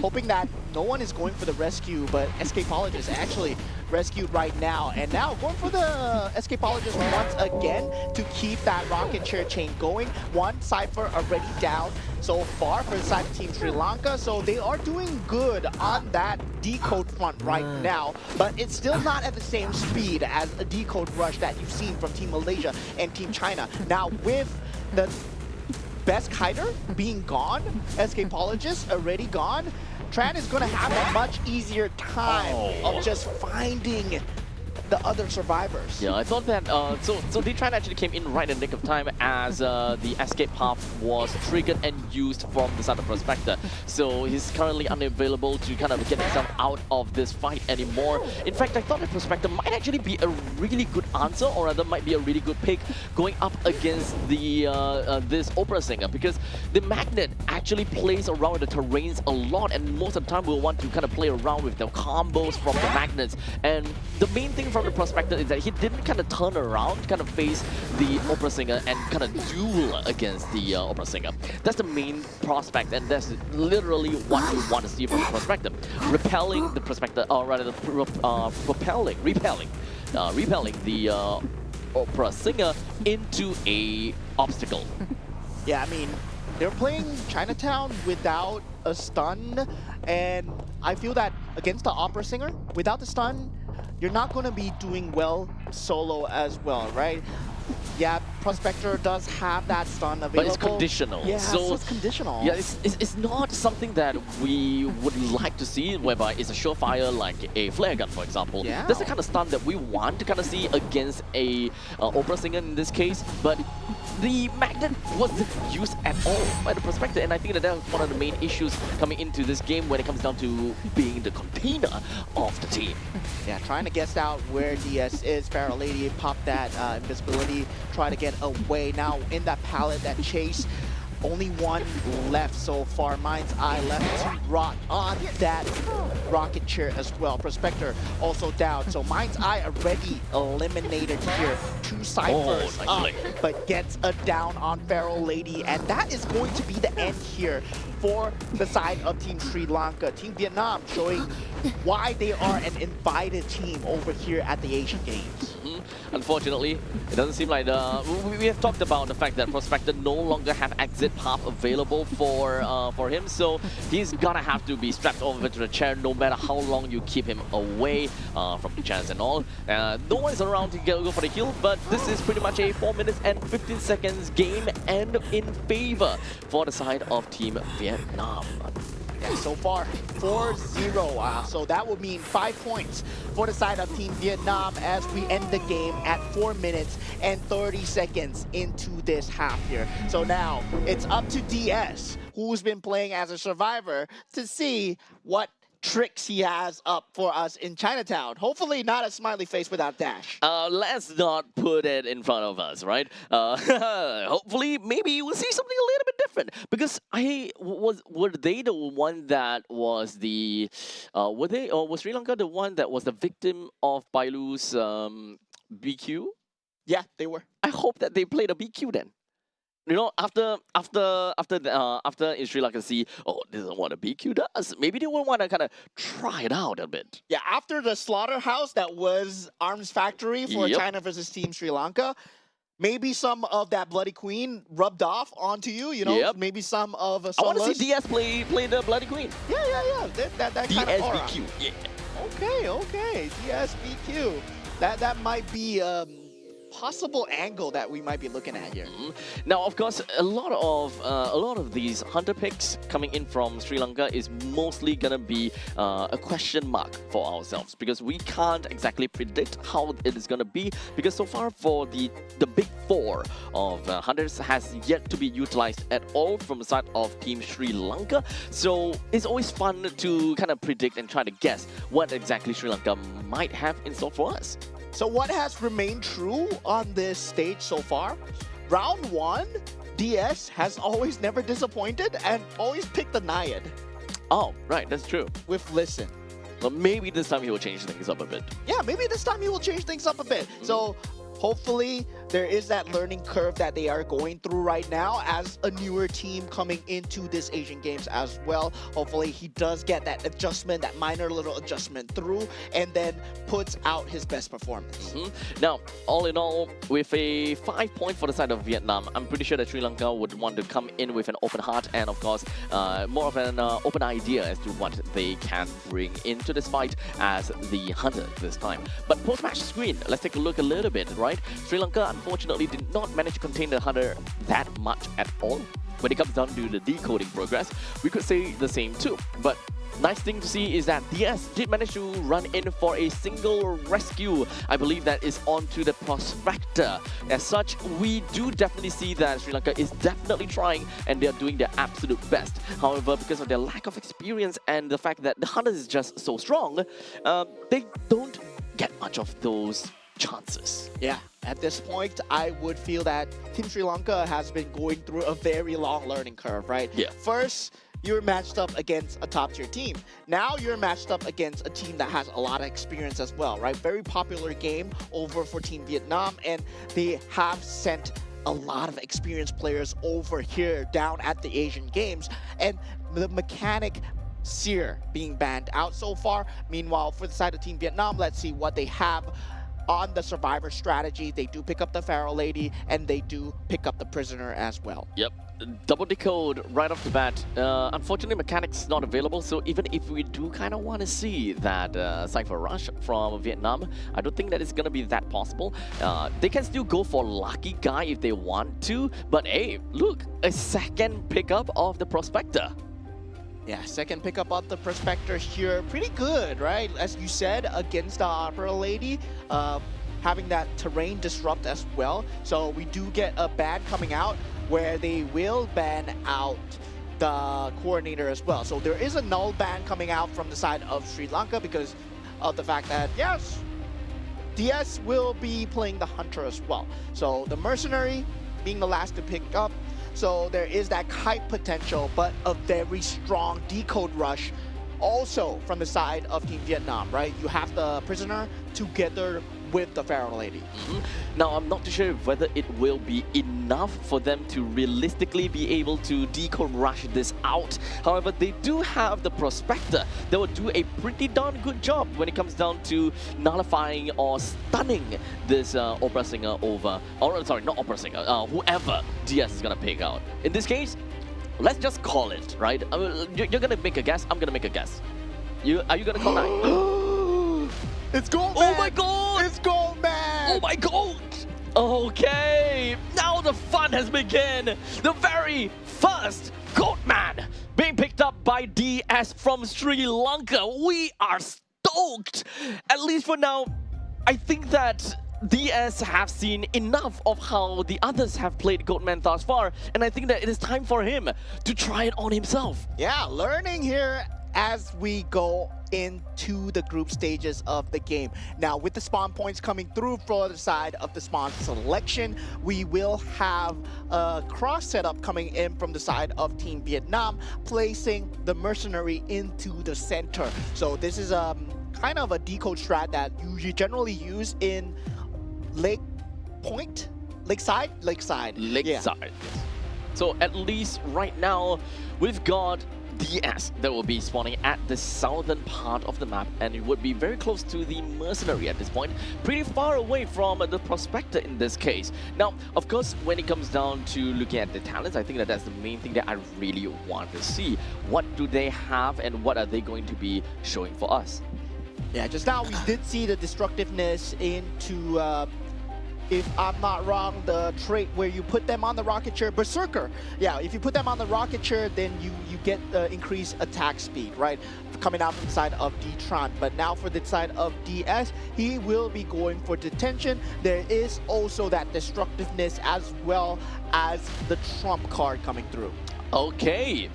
hoping that no one is going for the rescue, but Escapologist actually rescued right now. And now going for the Escapologist once again to keep that rocket chair chain going. One Cypher already down so far for the side of Team Sri Lanka, so they are doing good on that decode front right now, but it's still not at the same speed as a decode rush that you've seen from Team Malaysia and Team China. Now with the best kiter being gone, Escapologist already gone, Tran is going to have a much easier time of just finding the other survivors. Yeah, I thought that, so D-Tran actually came in right in the nick of time as the escape path was triggered and used from the side of Prospector. So he's currently unavailable to kind of get himself out of this fight anymore. In fact, I thought that Prospector might actually be a really good answer, or rather might be a really good pick going up against the this Opera Singer, because the Magnet actually plays around with the terrains a lot, and most of the time we'll want to kind of play around with the combos from the Magnets. And the main thing from the Prospector is that he didn't kind of turn around, kind of face the Opera Singer and kind of duel against the Opera Singer. That's the main prospect, and that's literally what you want to see from the Prospector. Repelling the Prospector, or rather repelling the Opera Singer into a obstacle. Yeah, I mean, they're playing Chinatown without a stun, and I feel that against the Opera Singer, without the stun, you're not going to be doing well solo as well, right? Yeah, Prospector does have that stun available. But it's conditional. Yeah, so it's conditional. Yeah, it's not something that we would like to see, whereby it's a surefire like a flare gun, for example. Yeah. That's the kind of stun that we want to kind of see against a Opera Singer in this case. But the Magnet wasn't used at all by the Prospector, and I think that that's one of the main issues coming into this game when it comes down to being the container of the team. Yeah, trying to guess out where DS is. Pharaoh Lady popped that invisibility, try to get away. Now in that pallet, that chase, only one left so far. Mind's Eye left to rot on that rocket chair as well. Prospector also down. So Mind's Eye already eliminated here. Two Cyphers up, but gets a down on Pharaoh Lady. And that is going to be the end here for the side of Team Sri Lanka. Team Vietnam showing why they are an invited team over here at the Asian Games. Unfortunately, it doesn't seem like we have talked about the fact that Prospector no longer have exit path available for him, so he's gonna have to be strapped over to the chair no matter how long you keep him away from the chance and all. No one's around to go for the kill, but this is pretty much a 4 minutes and 15 seconds game, and in favor for the side of Team Vietnam. Yeah, so far 4-0, so that would mean 5 points for the side of Team Vietnam as we end the game at 4 minutes and 30 seconds into this half here. So now it's up to DS, who's been playing as a survivor, to see what tricks he has up for us in Chinatown. Hopefully not a smiley face without dash. Let's not put it in front of us, right? Hopefully, maybe we'll see something a little bit different. Because were they the one that was the was Sri Lanka the one that was the victim of Bailu's BQ? Yeah, they were. I hope that they played a BQ then. You know, after in Sri Lanka see, oh, this is what a BQ does. Maybe they will want to kind of try it out a bit. Yeah, after the slaughterhouse that was Arms Factory for Yep. China versus Team Sri Lanka, maybe some of that Bloody Queen rubbed off onto you, you know? Yep. Maybe some of I want to see DS play the Bloody Queen. Yeah. That kind of aura. DSBQ. Yeah. Okay. DSBQ. That might be possible angle that we might be looking at here. Now, of course, a lot of these hunter picks coming in from Sri Lanka is mostly gonna be a question mark for ourselves, because we can't exactly predict how it is gonna be, because so far for the big four of hunters has yet to be utilized at all from the side of Team Sri Lanka. So it's always fun to kind of predict and try to guess what exactly Sri Lanka might have in store for us. So what has remained true on this stage so far? Round 1, DS has always never disappointed and always picked the Naiad Oh, right, that's true. with Listen. But maybe this time he will change things up a bit. Yeah, maybe this time he will change things up a bit. So hopefully there is that learning curve that they are going through right now as a newer team coming into this Asian Games as well. Hopefully he does get that adjustment, that minor little adjustment through, and then puts out his best performance. Now, all in all, with a 5 point for the side of Vietnam, I'm pretty sure that Sri Lanka would want to come in with an open heart and, of course, more of an open idea as to what they can bring into this fight as the hunter this time. But post-match screen, let's take a look a little bit, right? Sri Lanka unfortunately did not manage to contain the hunter that much at all. When it comes down to the decoding progress, we could say the same too. But nice thing to see is that DS did manage to run in for a single rescue. I believe that is onto the Prospector. As such, we do definitely see that Sri Lanka is definitely trying and they are doing their absolute best. However, because of their lack of experience and the fact that the hunter is just so strong, they don't get much of those chances. Yeah, at this point, I would feel that Team Sri Lanka has been going through a very long learning curve, right? Yeah. First, you're matched up against a top-tier team. Now you're matched up against a team that has a lot of experience as well, right? Very popular game over for Team Vietnam, and they have sent a lot of experienced players over here down at the Asian Games, and the mechanic Seer being banned out so far. Meanwhile, for the side of Team Vietnam, let's see what they have on the survivor strategy. They do pick up the Pharaoh Lady, and they do pick up the Prisoner as well. Yep. Double decode right off the bat. Unfortunately, mechanics not available, so even if we do kind of want to see that Cypher Rush from Vietnam, I don't think that it's going to be that possible. They can still go for Lucky Guy if they want to, but hey, look, a second pickup of the Prospector. Yeah, second pickup of the Prospector here. Pretty good, right? As you said, against the Opera Lady, having that terrain disrupt as well. So we do get a ban coming out where they will ban out the coordinator as well. So there is a null ban coming out from the side of Sri Lanka because of the fact that, yes, DS will be playing the Hunter as well. So the Mercenary being the last to pick up. So there is that kite potential, but a very strong decode rush also from the side of Team Vietnam, right? You have the Prisoner together with the Pharaoh Lady. Now, I'm not too sure whether it will be enough for them to realistically be able to decode rush this out. However, they do have the Prospector that will do a pretty darn good job when it comes down to nullifying or stunning this Opera Singer over, or sorry, not Opera Singer, whoever DS is gonna pick out. In this case, let's just call it, right? You're gonna make a guess, I'm gonna make a guess. Are you gonna call 9? It's Gold Oh Man! my god! It's Gold Man! Oh my god! Okay, now the fun has begun. The very first Goatman being picked up by DS from Sri Lanka. We are stoked. At least for now, I think that DS have seen enough of how the others have played Goatman thus far, and I think that it is time for him to try it on himself. Yeah, learning here as we go into the group stages of the game. Now, with the spawn points coming through for the side of the spawn selection, we will have a cross setup coming in from the side of Team Vietnam, placing the Mercenary into the center. So this is kind of a decode strat that you generally use in late Point? Lakeside? Lakeside. Lakeside. So at least right now, we've got DS that will be spawning at the southern part of the map, and it would be very close to the mercenary at this point, pretty far away from the prospector in this case. Now, of course, when it comes down to looking at the talents, I think that that's the main thing that I really want to see. What do they have and what are they going to be showing for us? Yeah, just now we did see the destructiveness into, if I'm not wrong, the trait where you put them on the rocket chair, Berserker. Yeah, if you put them on the rocket chair, then you get increased attack speed, right? Coming out from the side of D-Tron. But now for the side of DS, he will be going for detention. There is also that destructiveness as well as the trump card coming through. Okay,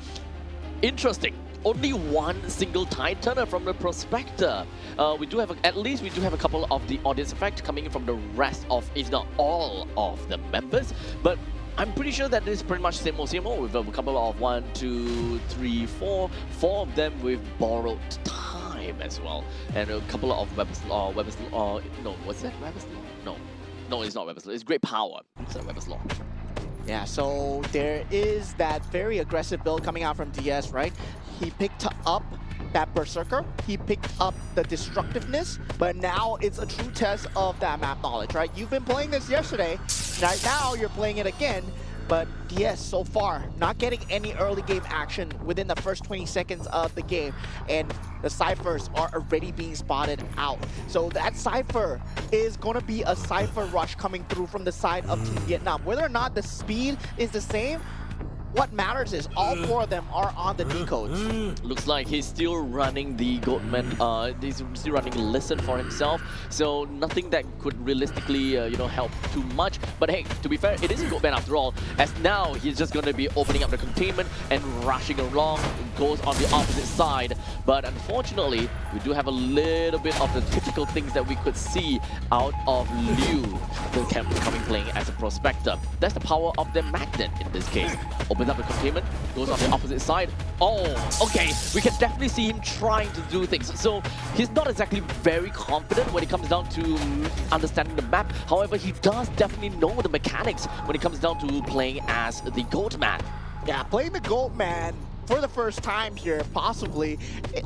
interesting. Only one single tide turner from the prospector. We do have at least we do have a couple of the audience effect coming in from the rest of, if not all of the members. But I'm pretty sure that this is pretty much same old with a couple of 1, 2, 3, 4 of them with borrowed time as well, and a couple of weapons. No, what's that? Weapons law? No, it's not weapons law. It's great power. It's not weapons law. Yeah, so there is that very aggressive build coming out from DS, right? He picked up that Berserker, he picked up the destructiveness, but now it's a true test of that map knowledge, right? You've been playing this yesterday, right now you're playing it again, but DS so far not getting any early game action within the first 20 seconds of the game, and the Cyphers are already being spotted out. So that Cypher is going to be a Cypher rush coming through from the side of Team Vietnam. Whether or not the speed is the same, what matters is all 4 of them are on the decodes. Looks like he's still running the Goatman, he's still running Listen for himself, so nothing that could realistically, help too much. But hey, to be fair, it is a Goatman after all, as now he's just going to be opening up the containment and rushing along, goes on the opposite side. But unfortunately, we do have a little bit of the typical things that we could see out of Liu, the camp coming playing as a prospector. That's the power of the magnet in this case. Opens up the containment, goes on the opposite side. Oh, okay, we can definitely see him trying to do things. So he's not exactly very confident when it comes down to understanding the map. However, he does definitely know the mechanics when it comes down to playing as the Goatman. Yeah, playing the Goatman for the first time here, possibly,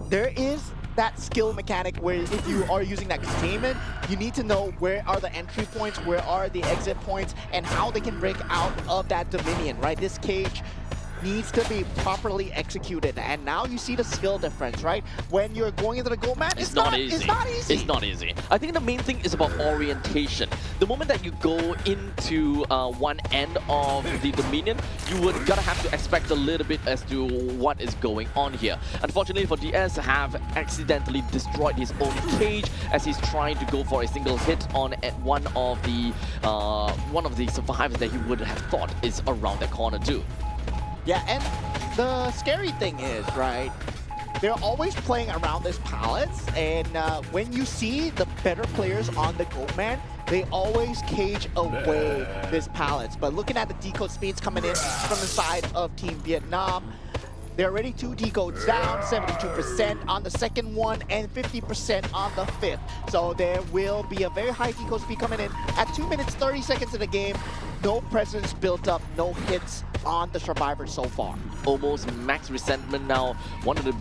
there is that skill mechanic where if you are using that containment, you need to know where are the entry points, where are the exit points, and how they can break out of that Dominion, right? This cage needs to be properly executed, and now you see the skill difference, right? When you're going into the Goatman, it's not easy. It's not easy. It's not easy. I think the main thing is about orientation. The moment that you go into one end of the Dominion, you would gotta have to expect a little bit as to what is going on here. Unfortunately for DS, have accidentally destroyed his own cage as he's trying to go for a single hit on one of the survivors that he would have thought is around that corner too. Yeah, and the scary thing is, right, they're always playing around this pallets, and when you see the better players on the Goatman, they always cage away this pallets. But looking at the decode speeds coming in from the side of Team Vietnam, they're already 2 decodes down, 72% on the second one and 50% on the 5th. So there will be a very high decode speed coming in at 2 minutes 30 seconds of the game. No presence built up, no hits on the survivors so far. Almost max resentment now. One of the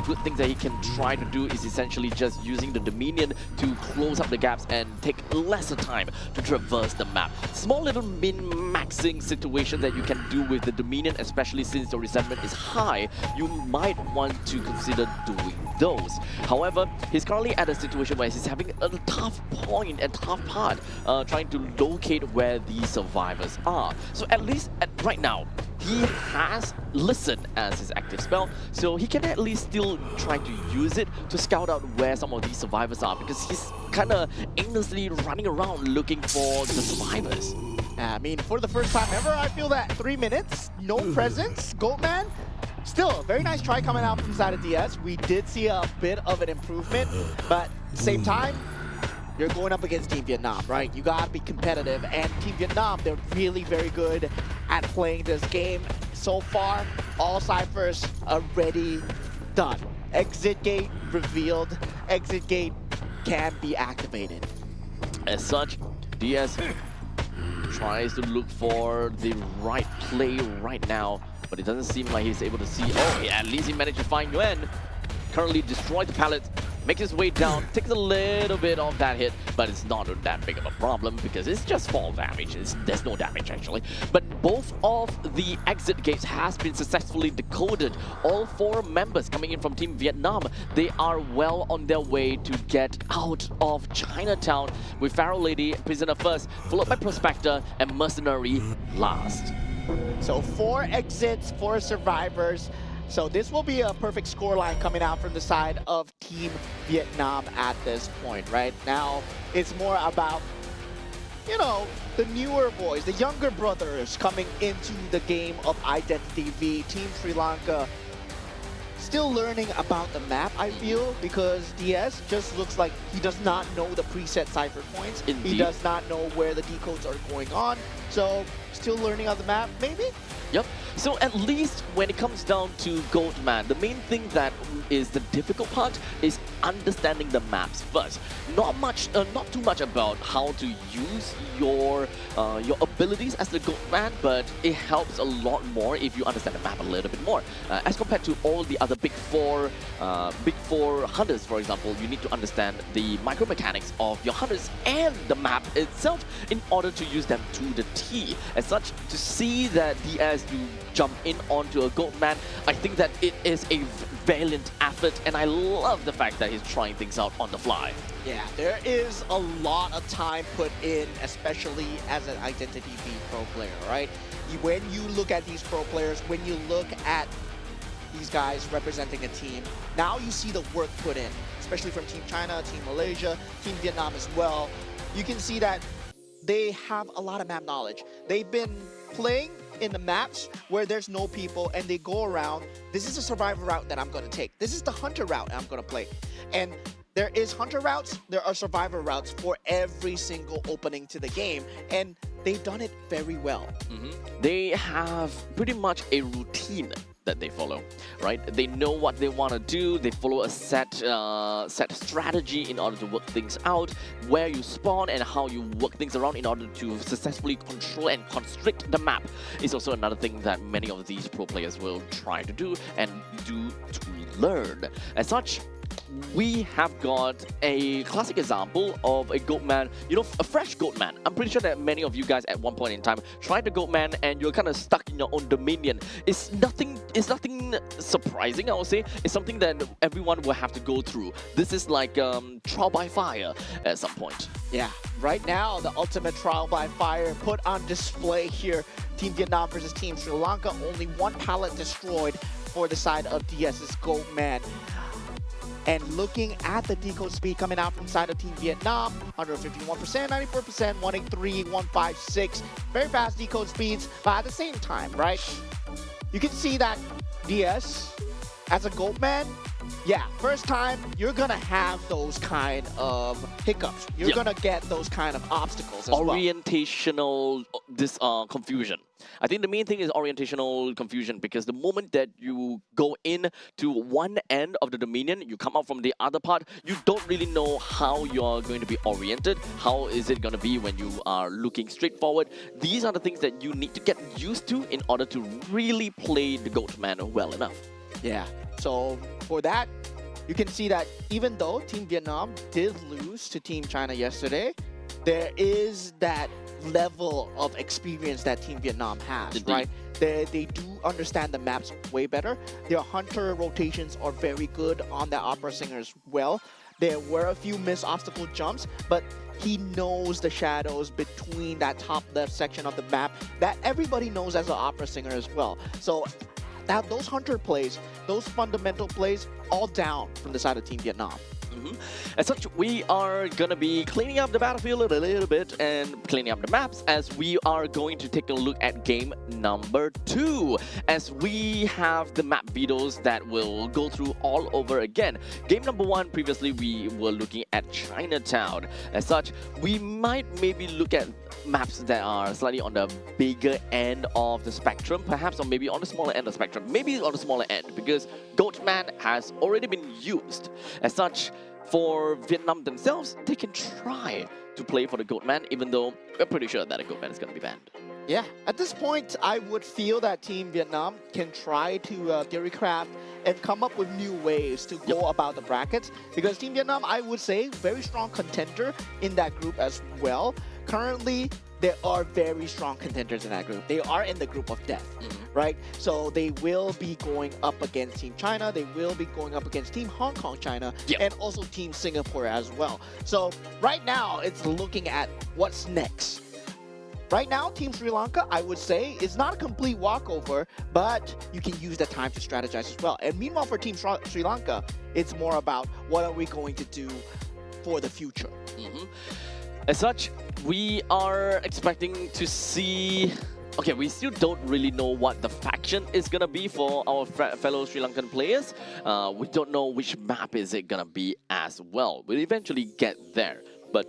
good things that he can try to do is essentially just using the Dominion to close up the gaps and take lesser time to traverse the map. Small little min-maxing situation that you can do with the Dominion, especially since your resentment is high. You might want to consider doing those. However, he's currently at a situation where he's having a tough point and tough part trying to locate where these survivors are. So at least right now, he has Listen as his active spell, so he can at least still try to use it to scout out where some of these survivors are, because he's kind of aimlessly running around looking for the survivors. I mean, for the first time ever, I feel that 3 minutes, no presence, Goatman. Still, a very nice try coming out from the side of DS. We did see a bit of an improvement, but at the same time, you're going up against Team Vietnam, right? You gotta be competitive, and Team Vietnam, they're really very good at playing this game. So far, all ciphers already done. Exit gate revealed, exit gate can be activated. As such, DS tries to look for the right play right now, but it doesn't seem like he's able to see. Oh, yeah, at least he managed to find Yuan. Currently destroyed the pallet, makes his way down, takes a little bit of that hit, but it's not that big of a problem because it's just fall damage. There's no damage actually. But both of the exit gates has been successfully decoded. All 4 members coming in from Team Vietnam, they are well on their way to get out of Chinatown with Pharaoh Lady, Prisoner first, followed by Prospector and Mercenary last. So 4 exits, 4 survivors. So this will be a perfect scoreline coming out from the side of Team Vietnam at this point. Right now, it's more about, you know, the newer boys, the younger brothers coming into the game of Identity V. Team Sri Lanka still learning about the map, I feel, because DS just looks like he does not know the preset cipher points. Indeed. He does not know where the decodes are going on. So still learning on the map, maybe? Yep. So at least when it comes down to Goldman, the main thing that is the difficult part is understanding the maps first. Not too much about how to use your abilities as the Goldman, but it helps a lot more if you understand the map a little bit more. As compared to all the other big four hunters, for example, you need to understand the micro mechanics of your hunters and the map itself in order to use them to the T. As such, to see that DS do jump in onto a Goldman, I think that it is a valiant effort, and I love the fact that he's trying things out on the fly. Yeah, there is a lot of time put in, especially as an Identity V pro player, right? When you look at these pro players, when you look at these guys representing a team, now you see the work put in, especially from Team China, Team Malaysia, Team Vietnam as well. You can see that they have a lot of map knowledge. They've been playing in the maps where there's no people and they go around. This is a survivor route that I'm going to take. This is the hunter route I'm going to play. And there is hunter routes, there are survivor routes for every single opening to the game, and they've done it very well. They have pretty much a routine that they follow, right? They know what they want to do. They follow a set strategy in order to work things out, where you spawn and how you work things around in order to successfully control and constrict the map. Is also another thing that many of these pro players will try to do and do to learn. As such, we have got a classic example of a Goatman, you know, a fresh Goatman. I'm pretty sure that many of you guys at one point in time tried the Goatman and you're kind of stuck in your own dominion. It's nothing surprising, I would say. It's something that everyone will have to go through. This is like trial by fire at some point. Yeah, right now, the ultimate trial by fire put on display here. Team Vietnam versus Team Sri Lanka. Only 1 pallet destroyed for the side of DS's Goatman. And looking at the decode speed coming out from the side of Team Vietnam, 151%, 94%, 183, 156. Very fast decode speeds, but at the same time, right? You can see that DS, as a Goldman, yeah, first time, you're gonna have those kind of hiccups. You're gonna get those kind of obstacles as Orientational confusion. I think the main thing is orientational confusion, because the moment that you go in to one end of the dominion, you come out from the other part, you don't really know how you're going to be oriented. How is it going to be when you are looking straight forward? These are the things that you need to get used to in order to really play the Goatman well enough. Yeah, so for that, you can see that even though Team Vietnam did lose to Team China yesterday, there is that level of experience that Team Vietnam has, Indeed. right? They do understand the maps way better. Their hunter rotations are very good on the opera singer as well. There were a few missed obstacle jumps, but he knows the shadows between that top left section of the map that everybody knows as an opera singer as well. So that those hunter plays, those fundamental plays, all down from the side of Team Vietnam. As such, we are going to be cleaning up the battlefield a little bit and cleaning up the maps, as we are going to take a look at game number 2, as we have the map videos that will go through all over again. Game number 1, previously we were looking at Chinatown. As such, we might maybe look at maps that are slightly on the bigger end of the spectrum, perhaps, or maybe on the smaller end of the spectrum, maybe on the smaller end, because Goatman has already been used. As such, for Vietnam themselves, they can try to play for the Goatman, even though we're pretty sure that the Goatman is going to be banned. Yeah, at this point, I would feel that Team Vietnam can try to theory craft and come up with new ways to go about the brackets. Because Team Vietnam, I would say, very strong contender in that group as well. Currently, there are very strong contenders in that group. They are in the group of death, right? So they will be going up against Team China. They will be going up against Team Hong Kong China and also Team Singapore as well. So right now, it's looking at what's next. Right now, Team Sri Lanka, I would say, is not a complete walkover, but you can use that time to strategize as well. And meanwhile, for Team Sri Lanka, it's more about what are we going to do for the future. As such, we are expecting to see... Okay, we still don't really know what the faction is going to be for our fellow Sri Lankan players. We don't know which map is it going to be as well. We'll eventually get there. But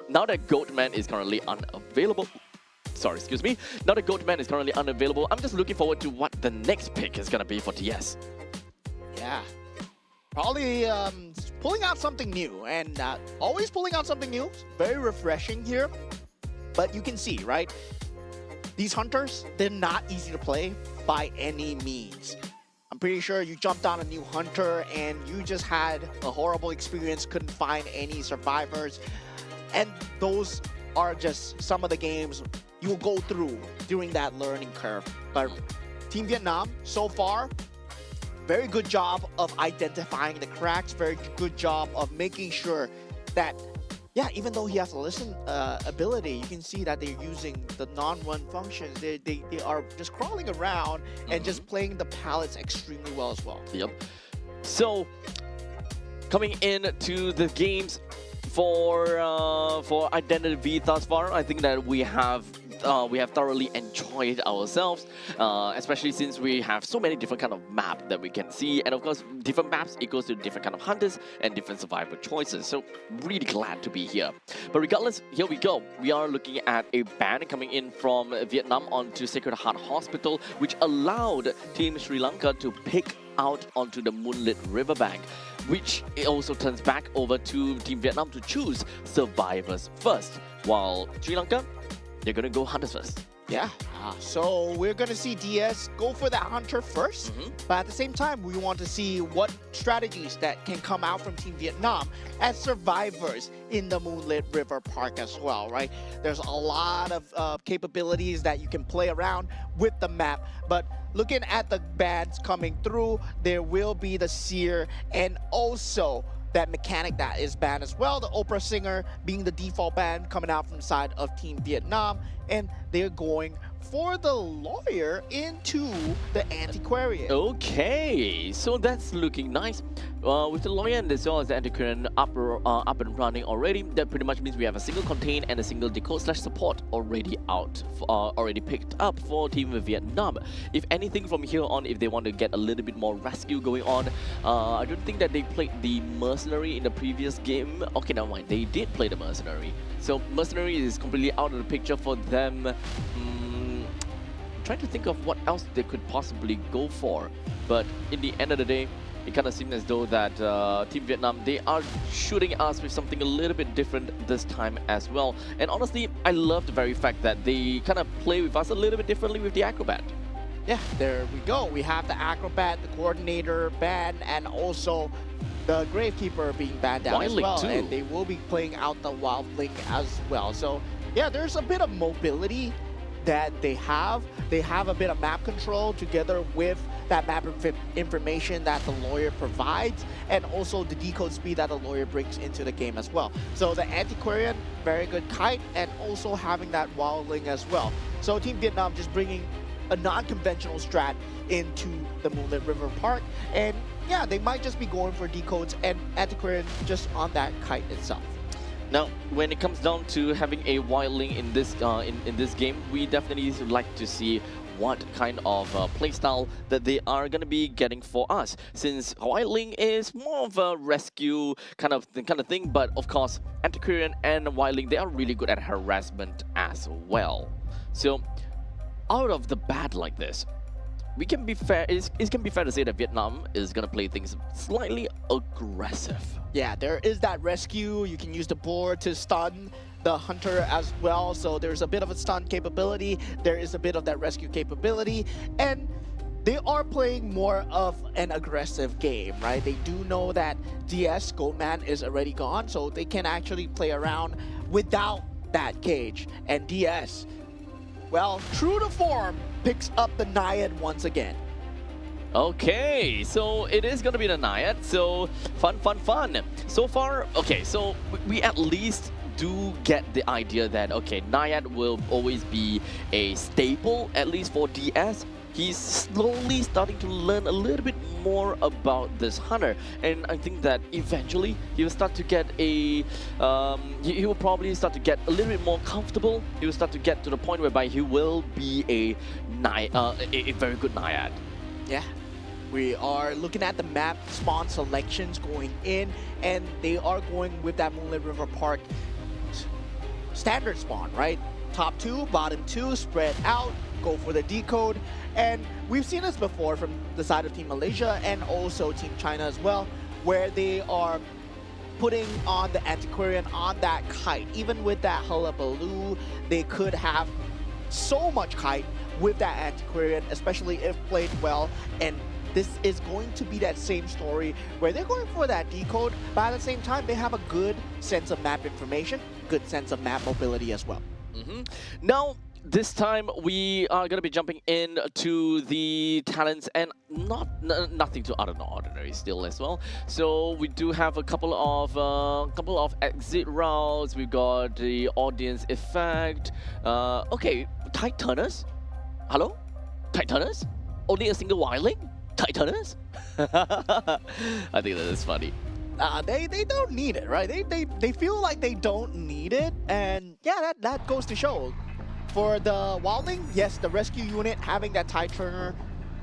now that Goatman is currently unavailable... Sorry, excuse me. Now that Goatman is currently unavailable, I'm just looking forward to what the next pick is going to be for TS. Yeah. Probably pulling out something new, and always pulling out something new. Very refreshing here. But you can see, right? These hunters, they're not easy to play by any means. I'm pretty sure you jumped on a new hunter and you just had a horrible experience, couldn't find any survivors. And those are just some of the games you will go through during that learning curve. But Team Vietnam, so far, very good job of identifying the cracks, very good job of making sure that, yeah, even though he has a listen ability, you can see that they're using the non-run functions. They are just crawling around and just playing the pallets extremely well as well. Yep. So, coming into the games for Identity V thus far, I think that we have thoroughly enjoyed ourselves, especially since we have so many different kind of maps that we can see, and of course different maps equals to different kind of hunters and different survivor choices. So really glad to be here. But regardless, here we go. We are looking at a ban coming in from Vietnam onto Sacred Heart Hospital, which allowed Team Sri Lanka to pick out onto the moonlit riverbank, which it also turns back over to Team Vietnam to choose survivors first, while Sri Lanka, they're gonna go hunters first. Yeah, so we're gonna see DS go for that hunter first, but at the same time, we want to see what strategies that can come out from Team Vietnam as survivors in the Moonlit River Park as well, right? There's a lot of capabilities that you can play around with the map, but looking at the bans coming through, there will be the Seer and also that mechanic that is banned as well. The Opera Singer being the default ban coming out from the side of Team Vietnam, and they're going for the Lawyer into the Antiquarian. Okay, so that's looking nice. With the Lawyer and as well as the Antiquarian up and running already, that pretty much means we have a single contain and a single decode / support already out, already picked up for Team Vietnam. If anything from here on, if they want to get a little bit more rescue going on, I don't think that they played the Mercenary in the previous game. Okay, never mind, they did play the Mercenary. So Mercenary is completely out of the picture for them. Trying to think of what else they could possibly go for, but in the end of the day, it kind of seems as though that Team Vietnam, they are shooting us with something a little bit different this time as well. And honestly, I love the very fact that they kind of play with us a little bit differently with the Acrobat. Yeah, there we go. We have the Acrobat, the Coordinator banned, and also the Gravekeeper being banned down as well. Too. And they will be playing out the Wildling as well. So yeah, there's a bit of mobility that they have. They have a bit of map control together with that map information that the Lawyer provides, and also the decode speed that the Lawyer brings into the game as well. So the Antiquarian, very good kite, and also having that Wildling as well. So Team Vietnam just bringing a non-conventional strat into the Moonlit River Park, and yeah, they might just be going for decodes and Antiquarian just on that kite itself. Now, when it comes down to having a wildling in this game, we definitely would like to see what kind of playstyle that they are going to be getting for us. Since wildling is more of a rescue kind of thing, but of course, Antiquarian and wildling, they are really good at harassment as well. So, out of the bat like this, we can be fair. It can be fair to say that Vietnam is gonna play things slightly aggressive. Yeah, there is that rescue. You can use the board to stun the Hunter as well, so there's a bit of a stun capability, there is a bit of that rescue capability, and they are playing more of an aggressive game, right? They do know that DS, Goldman, is already gone, so they can actually play around without that cage. And DS, well, true to form, picks up the Naiad once again. Okay, so it is going to be the Naiad, so fun. So far, okay, so we at least do get the idea that, okay, Naiad will always be a staple, at least for DS. He's slowly starting to learn a little bit more about this Hunter, and I think that eventually he will start to get a, he will probably start to get a little bit more comfortable. He will start to get to the point whereby he will be a very good Naiad. Yeah. We are looking at the map spawn selections going in, and they are going with that Moonlit River Park standard spawn, right? Top 2, bottom 2, spread out, go for the decode. And we've seen this before from the side of Team Malaysia and also Team China as well, where they are putting on the Antiquarian on that kite. Even with that hullabaloo, they could have so much kite with that Antiquarian, especially if played well. And this is going to be that same story where they're going for that decode, but at the same time, they have a good sense of map information, good sense of map mobility as well. Now, this time we are going to be jumping in to the talents, and nothing too out of the ordinary still as well. So we do have a couple of exit routes. We've got the audience effect. Okay, Tide Turners. Hello, Tide Turners. Only a single wildling. Tide Turners. I think that is funny. They don't need it, right? They feel like they don't need it, and yeah, that goes to show. For the wildling, yes, the rescue unit having that Tide Turner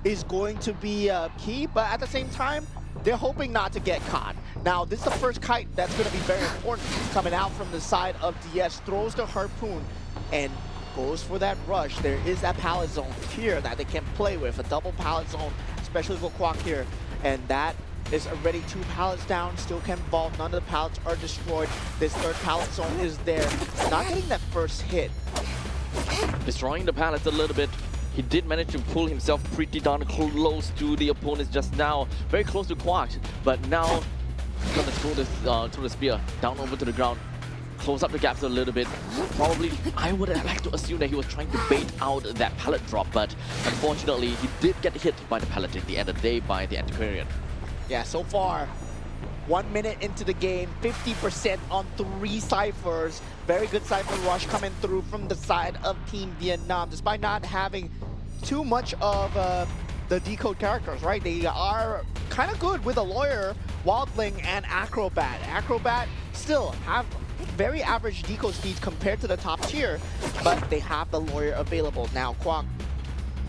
is going to be key, but at the same time, they're hoping not to get caught. Now, this is the first kite that's going to be very important. Coming out from the side of DS, throws the harpoon, and goes for that rush. There is that pallet zone here that they can play with, a double pallet zone, especially for Quack here, and that is already 2 pallets down, still can vault, none of the pallets are destroyed. This third pallet zone is there, not getting that first hit. Destroying the pallets a little bit. He did manage to pull himself pretty darn close to the opponents just now. Very close to Quack, but now gonna throw the spear down over to the ground. Close up the gaps a little bit. Probably, I would have liked to assume that he was trying to bait out that pallet drop, but unfortunately, he did get hit by the pallet at the end of the day by the Antiquarian. Yeah, so far, 1 minute into the game, 50% on 3 ciphers. Very good cipher rush coming through from the side of Team Vietnam, despite not having too much of the decode characters, right? They are kind of good with a lawyer, wildling, and acrobat. Acrobat still have very average decode speeds compared to the top tier, but they have the lawyer available. Now, Quack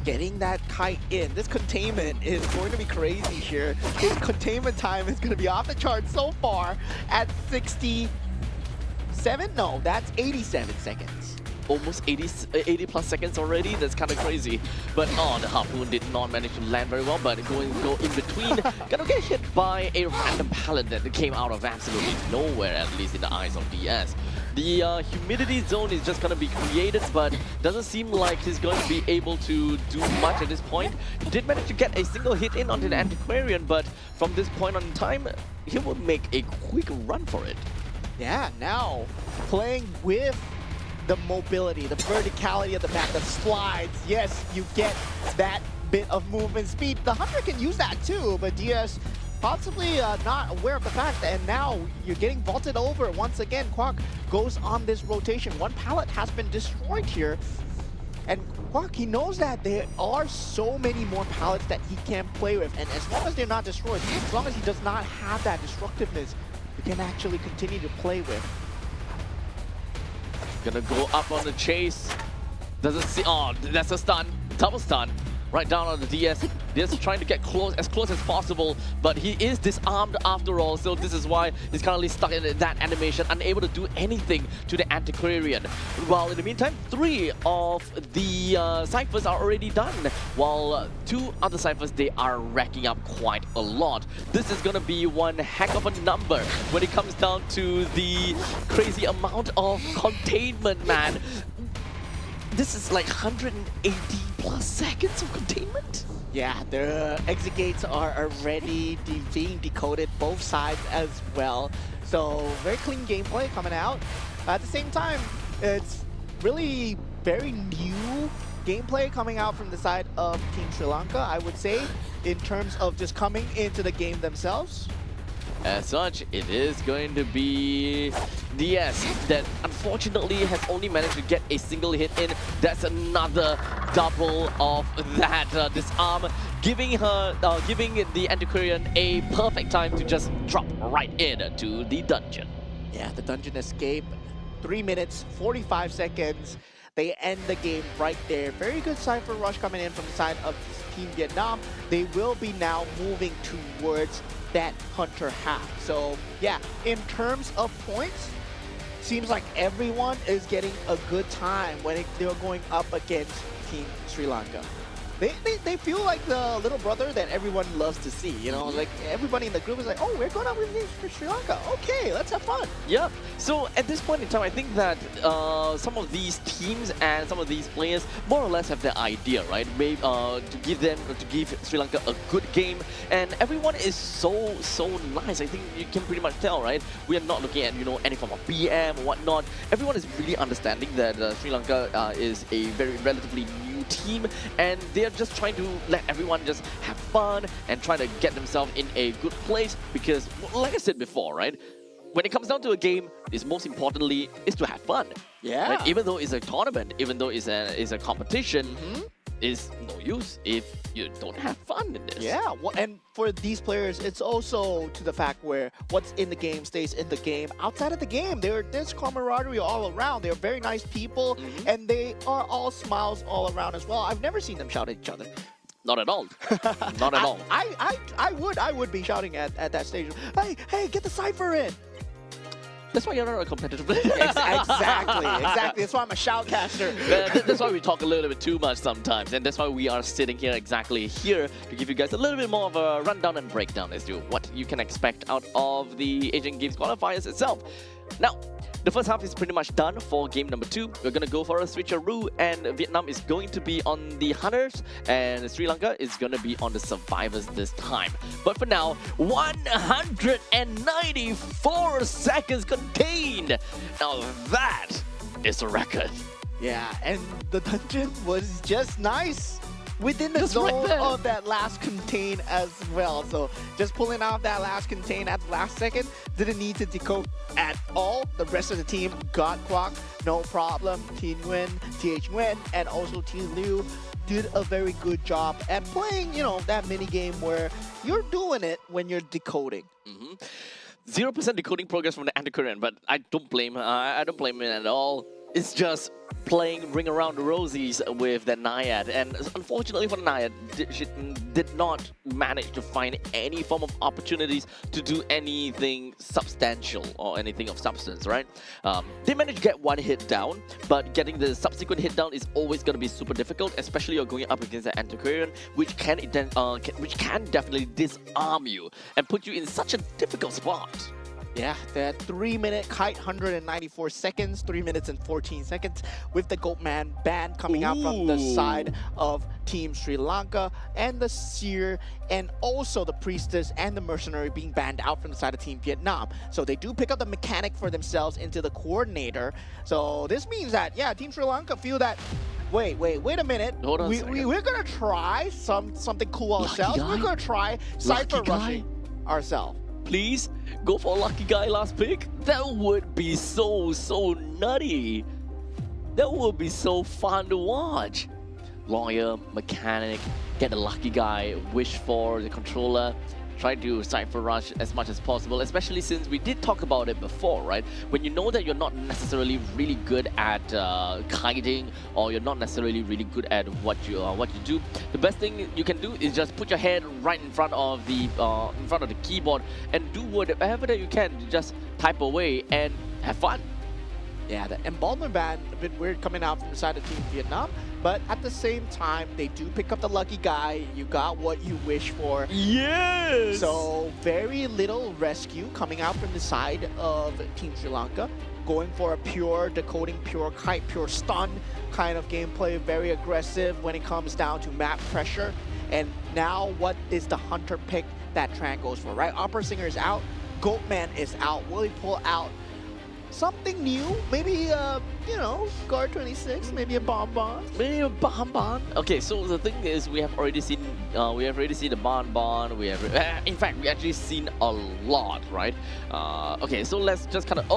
getting that kite in. This containment is going to be crazy here. His containment time is going to be off the charts so far at 67? No, that's 87 seconds. Almost 80 plus seconds already. That's kind of crazy. But the harpoon did not manage to land very well, but go in between. Gonna get hit by a random pallet that came out of absolutely nowhere, at least in the eyes of DS. The humidity zone is just gonna be created, but doesn't seem like he's going to be able to do much at this point. Did manage to get a single hit in onto the Antiquarian, but from this point on in time, he will make a quick run for it. Yeah, now playing with the mobility, the verticality of the map, the slides. Yes, you get that bit of movement speed. The Hunter can use that too, but DS possibly not aware of the fact, and now you're getting vaulted over once again. Quack goes on this rotation. 1 pallet has been destroyed here, and Quack, he knows that there are so many more pallets that he can play with, and as long as they're not destroyed, as long as he does not have that destructiveness, he can actually continue to play with. Gonna go up on the chase. Doesn't see. Oh, that's a stun. Double stun. right down on the DS. DS trying to get as close as possible, but he is disarmed after all, so this is why he's currently stuck in that animation, unable to do anything to the Antiquarian. While in the meantime, 3 of the ciphers are already done, while 2 other ciphers, they are racking up quite a lot. This is gonna be one heck of a number when it comes down to the crazy amount of containment, man. This is like 180 plus seconds of containment? Yeah, the exit gates are already being decoded, both sides as well. So very clean gameplay coming out. At the same time, it's really very new gameplay coming out from the side of Team Sri Lanka, I would say, in terms of just coming into the game themselves. As such, it is going to be DS that unfortunately has only managed to get a single hit in. That's another double of that disarm, giving the Antiquarian a perfect time to just drop right into the dungeon. Yeah, the dungeon escape, 3 minutes, 45 seconds. They end the game right there. Very good Cypher rush coming in from the side of Team Vietnam. They will be now moving towards that Hunter half. So yeah, in terms of points, seems like everyone is getting a good time when they're going up against Team Sri Lanka. They feel like the little brother that everyone loves to see, you know, like everybody in the group is like, oh, we're going up with Sri Lanka. Okay, let's have fun. Yep. So at this point in time, I think that some of these teams and some of these players more or less have their idea, right? Maybe to give Sri Lanka a good game, and everyone is so nice. I think you can pretty much tell, right? We are not looking at any form of BM or whatnot. Everyone is really understanding that Sri Lanka is a very relatively new team, and they're just trying to let everyone just have fun and try to get themselves in a good place, because like I said before, right, when it comes down to a game, is most importantly is to have fun. Yeah. Right? Even though it's a tournament, even though it's a competition, is no use if you don't have fun in this. Yeah, well, and for these players, it's also to the fact where what's in the game stays in the game. Outside of the game, there's camaraderie all around. They're very nice people, and they are all smiles all around as well. I've never seen them shout at each other. Not at all. Not at all. I would be shouting at that stage. Hey, get the Cypher in. That's why you're not a competitive player. Exactly. That's why I'm a shoutcaster. That's why we talk a little bit too much sometimes, and that's why we are sitting here exactly here to give you guys a little bit more of a rundown and breakdown as to what you can expect out of the Asian Games qualifiers itself. Now, the first half is pretty much done for game number 2. We're going to go for a switcheroo, and Vietnam is going to be on the Hunters, and Sri Lanka is going to be on the Survivors this time. But for now, 194 seconds contained! Now that is a record. Yeah, and the dungeon was just nice within the Just zone right of that last contain as well. So just pulling out that last contain at the last second, didn't need to decode at all. The rest of the team got Quack, no problem. Team Nguyen, TH Nguyen, and also Team Liu did a very good job at playing, that mini game where you're doing it when you're decoding. 0% decoding progress from the Antiquarian, but I don't blame I don't blame him at all. It's just playing Ring Around the Rosies with that Naiad, and unfortunately for the Naiad, she did not manage to find any form of opportunities to do anything substantial or anything of substance, right? They managed to get one hit down, but getting the subsequent hit down is always going to be super difficult, especially you're going up against the Antiquarian, which can definitely disarm you and put you in such a difficult spot. Yeah, that 3-minute kite, 194 seconds, 3 minutes and 14 seconds, with the Goatman ban coming out from the side of Team Sri Lanka, and the Seer, and also the Priestess and the Mercenary being banned out from the side of Team Vietnam. So they do pick up the mechanic for themselves into the Coordinator. So this means that, yeah, Team Sri Lanka feel that, wait a minute. Hold on we're gonna try something cool ourselves. We're gonna try Cypher rushing ourselves. Please go for a lucky guy last pick. That would be so nutty. That would be so fun to watch. Lawyer, mechanic, get a lucky guy, wish for the controller. try to Cypher Rush as much as possible, especially since we did talk about it before, right? When you know that you're not necessarily really good at kiting, or you're not necessarily really good at what you do, the best thing you can do is just put your head right in front of the keyboard and do whatever that you can. Just type away and have fun. Yeah, the embalmer ban, a bit weird coming out from the side of Team Vietnam, but at the same time, they do pick up the lucky guy. You got what you wish for. Yes! So very little rescue coming out from the side of Team Sri Lanka, going for a pure decoding, pure kite, pure stun kind of gameplay, very aggressive when it comes down to map pressure. And now what is the hunter pick that Tran goes for, right? Opera Singer is out, Goatman is out. Will he pull out something new? Maybe, you know, Guard 26, maybe a Bonbon. Maybe a Bonbon. Okay, so the thing is, we have already seen the Bonbon. We have, in fact, we actually seen a lot, right? Okay, so let's just kind of,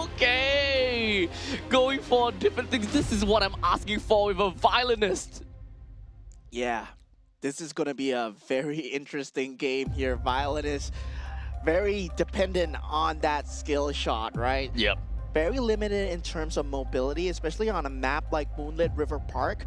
okay, going for different things. This is what I'm asking for with a violinist. Yeah, this is gonna be a very interesting game here. Violinist, very dependent on that skill shot, right? Yep. Very limited in terms of mobility, especially on a map like Moonlit River Park.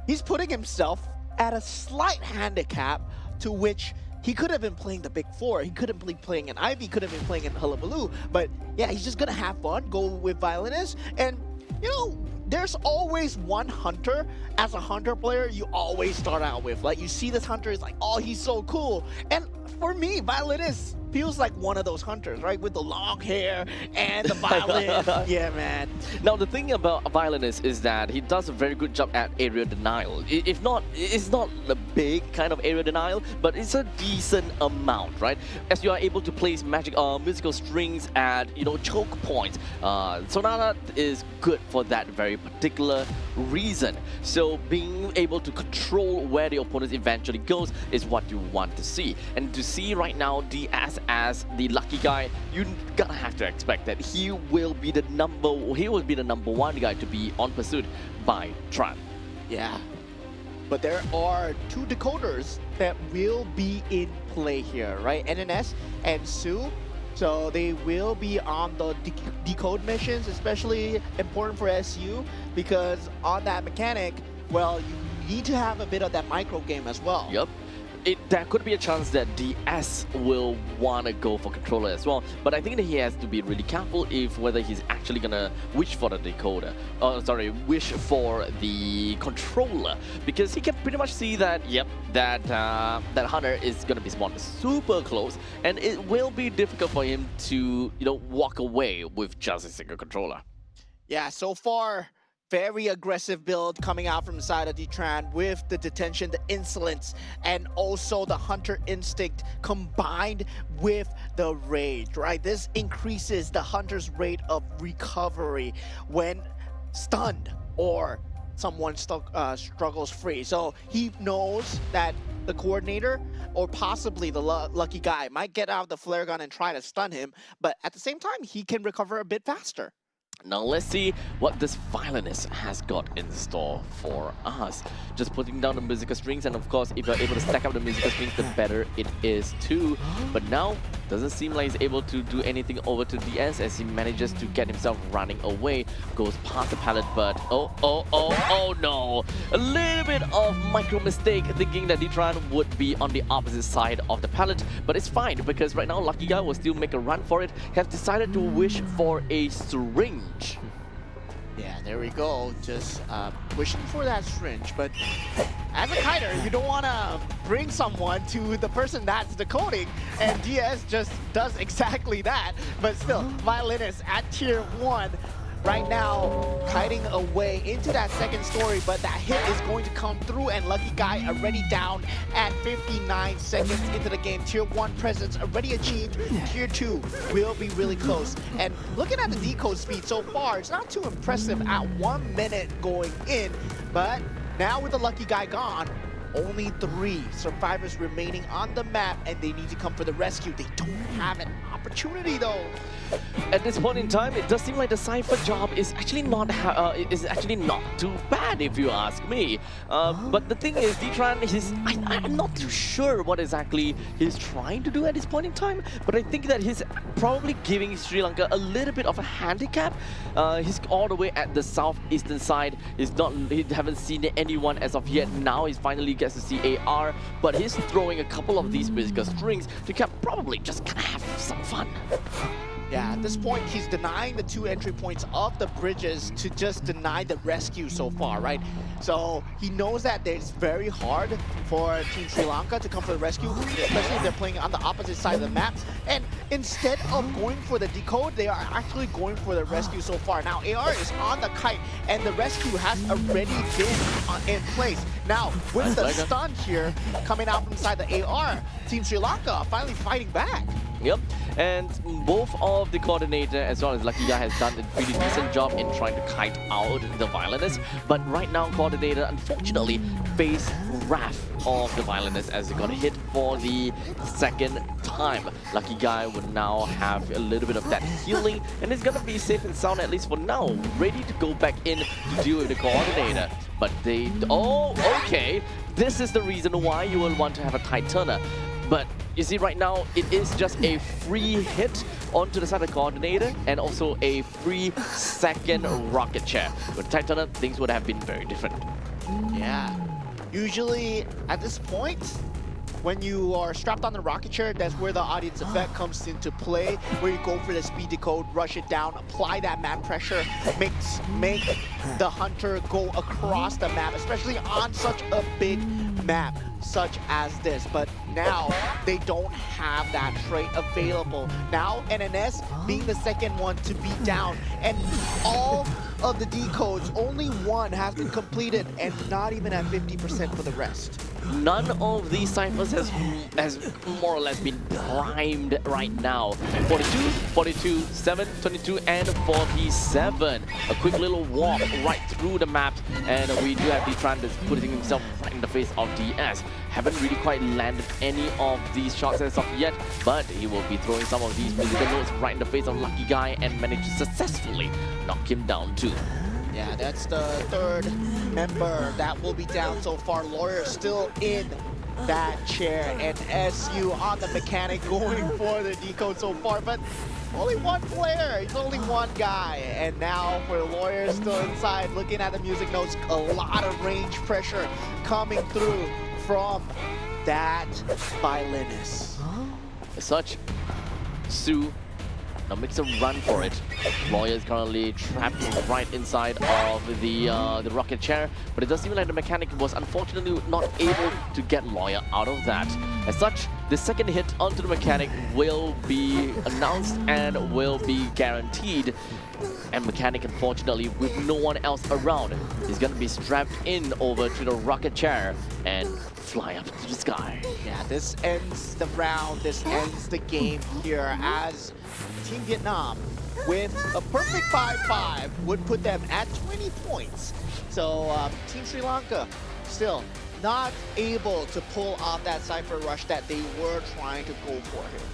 He's putting himself at a slight handicap to which he could have been playing the Big Four. He could have been playing an Ivy, could have been playing an Hullabaloo. But yeah, he's just gonna have fun, go with Violinist. And you know, there's always one hunter. As a hunter player, you always start out with. Like, you see this hunter, is like, oh, he's so cool. And for me, Violinist feels like one of those hunters, right? With the long hair and the violin. Yeah, man. Now, the thing about a violinist is that he does a very good job at area denial. If not, it's not a big kind of area denial, but it's a decent amount, right? As you are able to place musical strings at, you know, choke points. Sonata is good for that very particular reason. So being able to control where the opponent eventually goes is what you want to see. And to see right now DS as the lucky guy, you gotta have to expect that he will be the number one guy to be on pursuit by Tran. Yeah. But there are two decoders that will be in play here, right? NNS and Su. So they will be on the decode missions, especially important for SU, because on that mechanic, well, you need to have a bit of that micro game as well. Yep. There could be a chance that DS will want to go for controller as well, but I think that he has to be really careful whether he's actually gonna wish for the decoder. Wish for the controller, because he can pretty much see that, yep, that hunter is gonna be spawned super close, and it will be difficult for him to, you know, walk away with just a single controller. Yeah, so far, very aggressive build coming out from the side of D-Tran with the detention, the insolence, and also the hunter instinct combined with the rage, right? This increases the hunter's rate of recovery when stunned or someone struggles free. So he knows that the coordinator or possibly the lucky guy might get out the flare gun and try to stun him, but at the same time, he can recover a bit faster. Now let's see what this violinist has got in store for us. Just putting down the musical strings, and of course, if you're able to stack up the musical strings, the better it is too. But now, doesn't seem like he's able to do anything over to DS as he manages to get himself running away. Goes past the pallet, but oh no! A little bit of micro mistake, thinking that D-Tran would be on the opposite side of the pallet. But it's fine, because right now, Lucky Guy will still make a run for it. Has decided to wish for a syringe. Yeah, there we go. Just wishing for that syringe. But as a kiter, you don't want to bring someone to the person that's decoding, and DS just does exactly that. But still, violinist at tier 1 right now, kiting away into that second story, but that hit is going to come through, and Lucky Guy already down at 59 seconds into the game. Tier 1 presence already achieved. Tier 2 will be really close. And looking at the decode speed so far, it's not too impressive at 1 minute going in, but now with the Lucky Guy gone, only 3 survivors remaining on the map, and they need to come for the rescue. They don't have an option opportunity though. At this point in time, it does seem like the Cypher job is actually not too bad, if you ask me. But the thing is, Detran, I'm not too sure what exactly he's trying to do at this point in time. But I think that he's probably giving Sri Lanka a little bit of a handicap. He's all the way at the southeastern side. He haven't seen anyone as of yet. Now he finally gets to see AR, but he's throwing a couple of these musical strings to probably just kind of have some fun. Yeah, at this point, he's denying the 2 entry points of the bridges to just deny the rescue so far, right? So he knows that it's very hard for Team Sri Lanka to come for the rescue, especially if they're playing on the opposite side of the map. And instead of going for the decode, they are actually going for the rescue so far. Now, AR is on the kite, and the rescue has already been in place. Now, with the stun here coming out from inside the AR, Team Sri Lanka are finally fighting back. Yep, and both of the coordinator as well as Lucky Guy has done a pretty decent job in trying to kite out the violinists. But right now, coordinator unfortunately faced wrath of the violinists as they got hit for the second time. Lucky Guy would now have a little bit of that healing, and it's gonna be safe and sound at least for now, ready to go back in to deal with the coordinator. But they, oh, okay, this is the reason why you will want to have a tight turner. But you see right now, it is just a free hit onto the side of the coordinator and also a free second rocket chair. With Tight Turner, things would have been very different. Yeah. Usually, at this point, when you are strapped on the rocket chair, that's where the audience effect comes into play, where you go for the speed decode, rush it down, apply that map pressure, make the hunter go across the map, especially on such a big map such as this. But now they don't have that trait available. Now NNS being the second one to be down, and all of the decodes, only one has been completed and not even at 50% for the rest. None of these ciphers has more or less been primed right now. 42, 42, 7, 22, and 47. A quick little walk right through the map, and we do have Detran that's putting himself right in the face of DS. Haven't really quite landed any of these shots as of yet, but he will be throwing some of these musical notes right in the face of Lucky Guy and manage to successfully knock him down too. Yeah, that's the third member that will be down so far. Lawyer still in that chair, and SU on the mechanic going for the decode so far, but only one player, it's only one guy. And now for the Lawyer still inside, looking at the music notes, a lot of range pressure coming through from that violinist. As such, Sue now makes a run for it. Lawyer is currently trapped right inside of the rocket chair, but it does seem like the mechanic was unfortunately not able to get Lawyer out of that. As such, the second hit onto the mechanic will be announced and will be guaranteed. And mechanic, unfortunately, with no one else around, is going to be strapped in over to the rocket chair and fly up to the sky. Yeah, this ends the round, this ends the game here, as Team Vietnam, with a perfect 5-5, would put them at 20 points. So Team Sri Lanka still not able to pull off that Cypher rush that they were trying to go for here.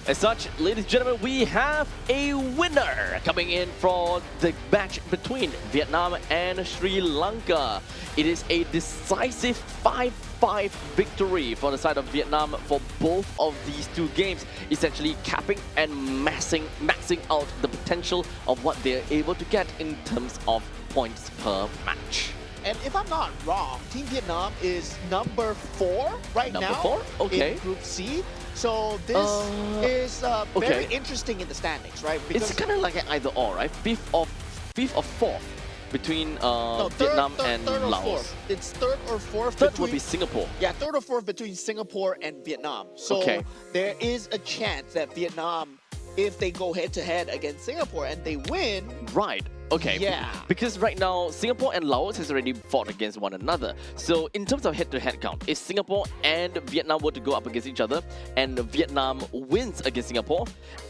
As such, ladies and gentlemen, we have a winner coming in for the match between Vietnam and Sri Lanka. It is a decisive 5-5 victory for the side of Vietnam for both of these two games, essentially capping and maxing out the potential of what they're able to get in terms of points per match. And if I'm not wrong, Team Vietnam is number 4 right now. Number 4? Okay. In Group C. So this is very interesting in the standings, right? Because it's kind of like an either-or, right? Fifth or fourth between Vietnam and Laos. Fourth. It's third or fourth. Third would be Singapore. Yeah, third or fourth between Singapore and Vietnam. So there is a chance that Vietnam, if they go head-to-head against Singapore and they win... Right. Okay, yeah. Because right now, Singapore and Laos has already fought against one another. So in terms of head-to-head count, if Singapore and Vietnam were to go up against each other, and Vietnam wins against Singapore,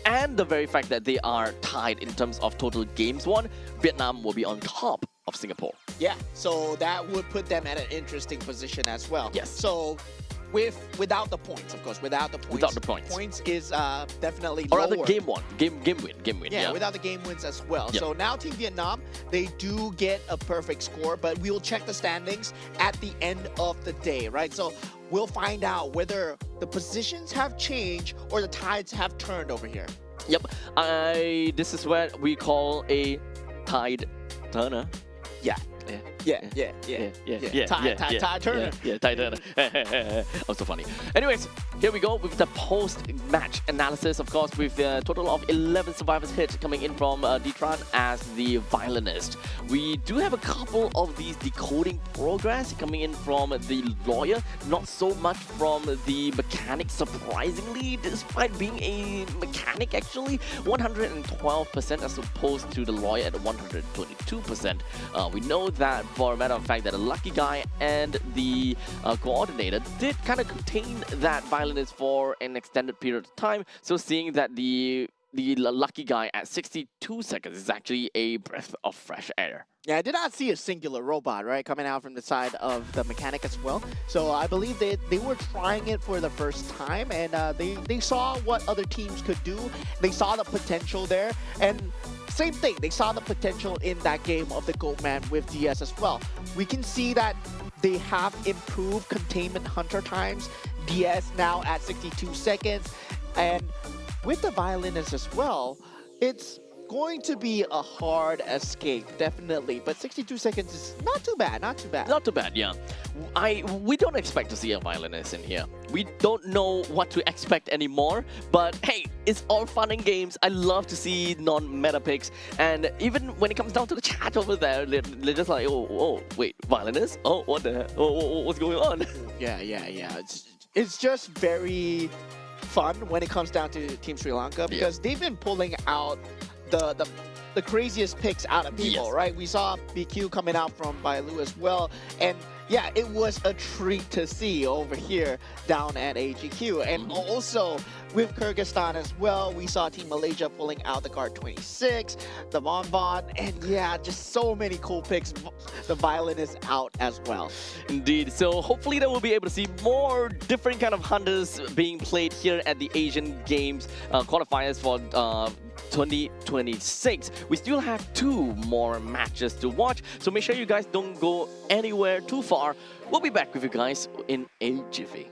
and the very fact that they are tied in terms of total games won, Vietnam will be on top of Singapore. Yeah, so that would put them at an interesting position as well. Yes. So without the points, of course. Without the points. Without the points. Points is definitely Or lower. rather, game win. Yeah, without the game wins as well. Yep. So now Team Vietnam, they do get a perfect score, but we will check the standings at the end of the day, right? So we'll find out whether the positions have changed or the tides have turned over here. Yep. This is what we call a tide turner. Yeah. Tide turner. Yeah, tide turner. Oh, so funny. Anyways, here we go with the post-match analysis, of course, with a total of 11 survivors hit coming in from Detran as the violinist. We do have a couple of these decoding progress coming in from the lawyer, not so much from the mechanic, surprisingly, despite being a mechanic actually, 112% as opposed to the lawyer at 122%. We know that for a matter of fact that the lucky guy and the coordinator did kind of contain that violinist for an extended period of time. So seeing that the lucky guy at 62 seconds is actually a breath of fresh air. Yeah, I did not see a singular robot, right, coming out from the side of the mechanic as well. So I believe they were trying it for the first time, and they saw what other teams could do. They saw the potential there, and same thing, they saw the potential in that game of the Goatman with DS as well. We can see that they have improved containment hunter times. DS now at 62 seconds, and with the violinist as well, it's going to be a hard escape, definitely. But 62 seconds is not too bad, not too bad. Not too bad, yeah. We don't expect to see a violinist in here. We don't know what to expect anymore, but hey, it's all fun and games. I love to see non-meta picks, and even when it comes down to the chat over there, they're just like, oh, wait, violinist? Oh, what the hell? Oh, what's going on? Yeah. It's just very fun when it comes down to Team Sri Lanka, because they've been pulling out the craziest picks out of people, right? We saw BQ coming out from Bailu as well, and yeah, it was a treat to see over here down at AGQ. And also with Kyrgyzstan as well, we saw Team Malaysia pulling out the Guard 26, the Bonbon, and yeah, just so many cool picks. The violinist out as well. Indeed. So hopefully that we'll be able to see more different kind of hunters being played here at the Asian Games qualifiers for 2026. We still have 2 more matches to watch, so make sure you guys don't go anywhere too far. We'll be back with you guys in a jiffy.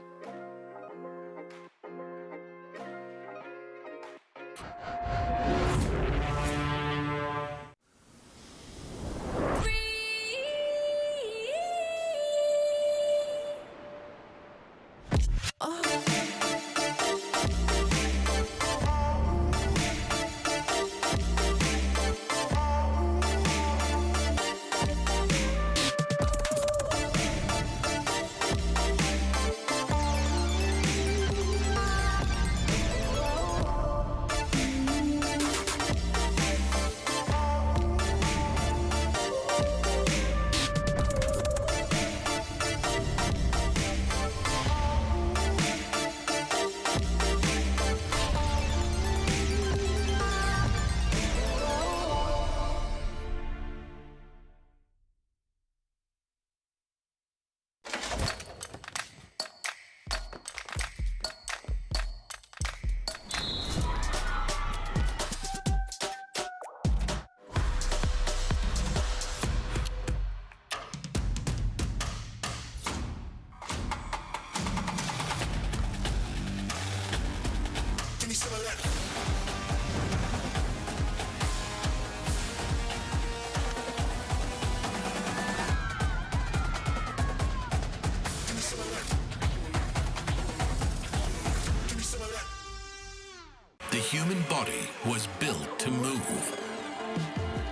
The human body was built to move,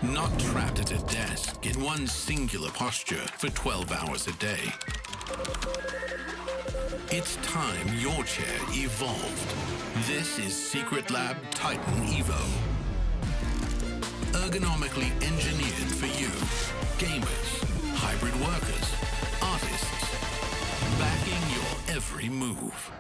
not trapped at a desk in one singular posture for 12 hours a day. It's time your chair evolved. This is Secret Lab Titan Evo. Ergonomically engineered for you, gamers, hybrid workers, artists, backing your every move.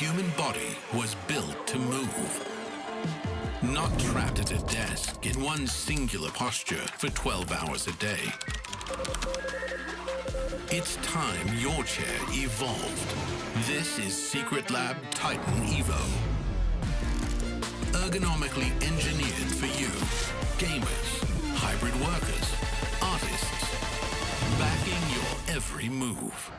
human body was built to move. Not trapped at a desk in one singular posture for 12 hours a day. It's time your chair evolved. This is Secret Lab Titan Evo. Ergonomically engineered for you, gamers, hybrid workers, artists, backing your every move.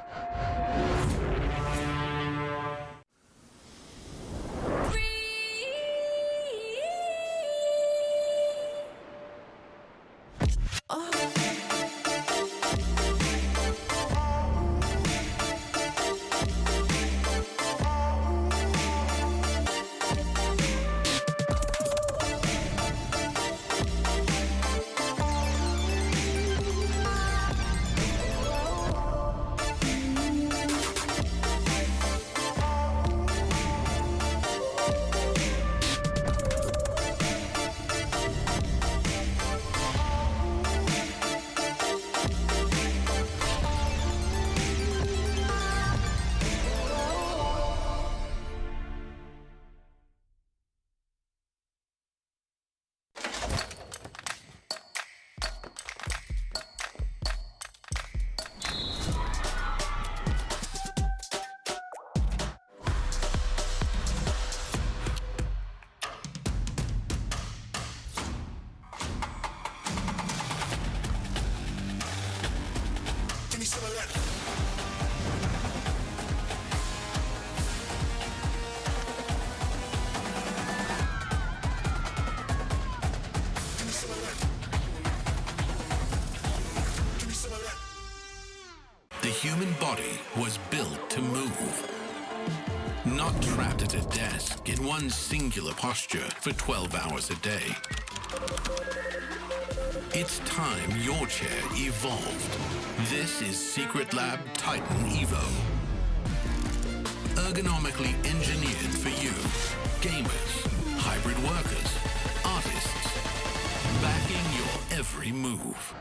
The human body was built to move. Not trapped at a desk in one singular posture for 12 hours a day. It's time your chair evolved. This is Secret Lab Titan Evo. Ergonomically engineered for you, gamers, hybrid workers, artists, backing your every move.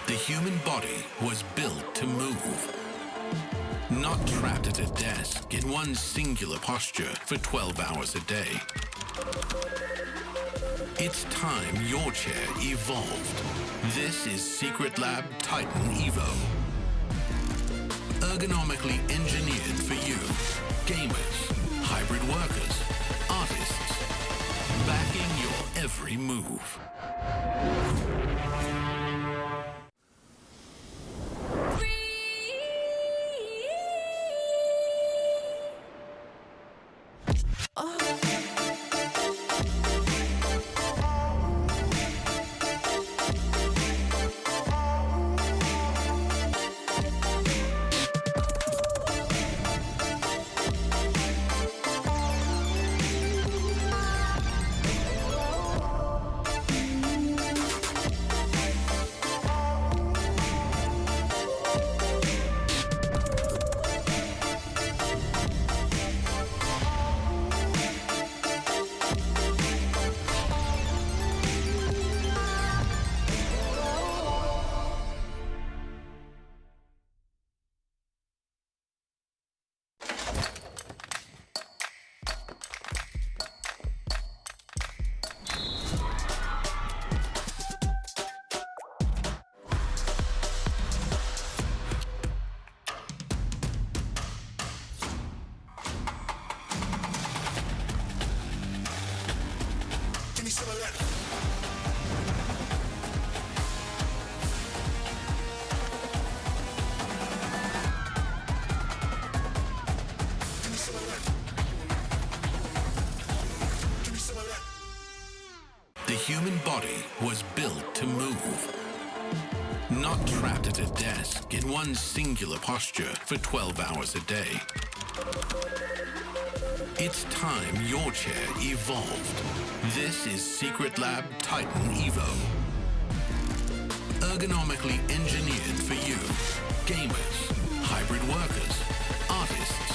The human body was built to move. Not trapped at a desk in one singular posture for 12 hours a day. It's time your chair evolved. This is Secret Lab Titan Evo. Ergonomically engineered for you, gamers, hybrid workers, artists, backing your every move. human body was built to move. Not trapped at a desk in one singular posture for 12 hours a day. It's time your chair evolved. This is Secret Lab Titan Evo. Ergonomically engineered for you, gamers, hybrid workers, artists,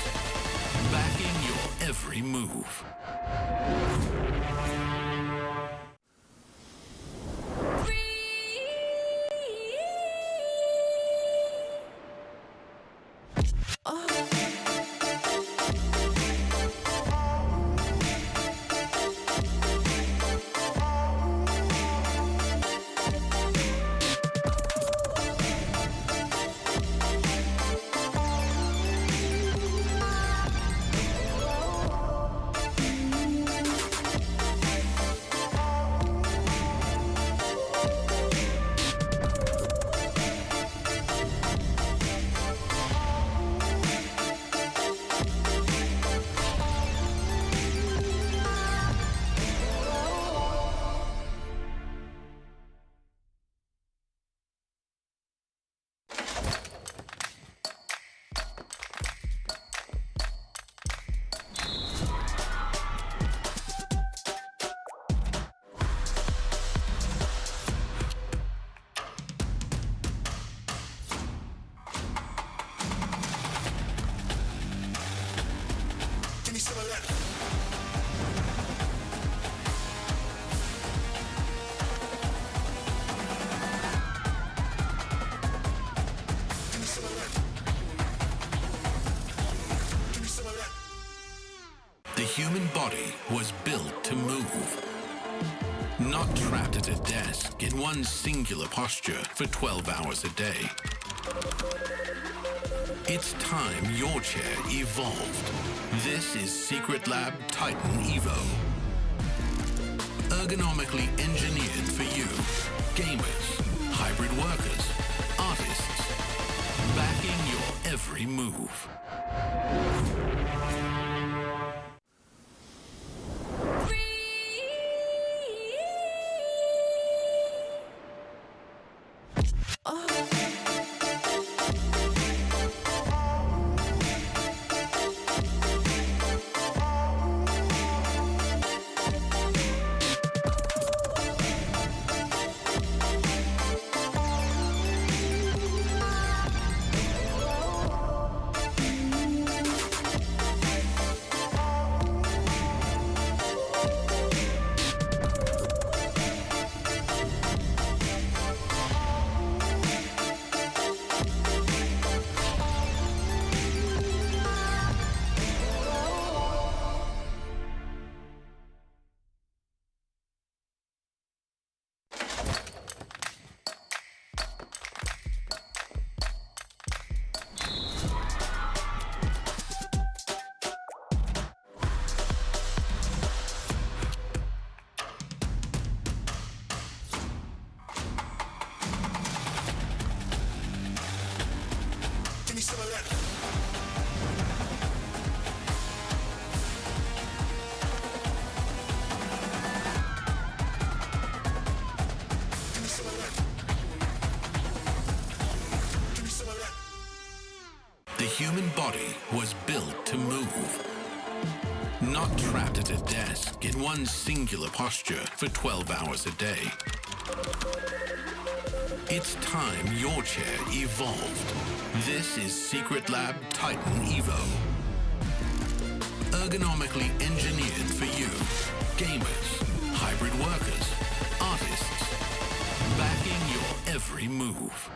backing your every move. The human body was built to move. Not trapped at a desk in one singular posture for 12 hours a day. It's time your chair evolved. This is Secret Lab Titan Evo. Ergonomically engineered for you, gamers, hybrid workers, artists, backing your every move. The human body was built to move. Not trapped at a desk in one singular posture for 12 hours a day. It's time your chair evolved. This is Secret Lab Titan Evo. Ergonomically engineered for you, gamers, hybrid workers, artists, backing your every move.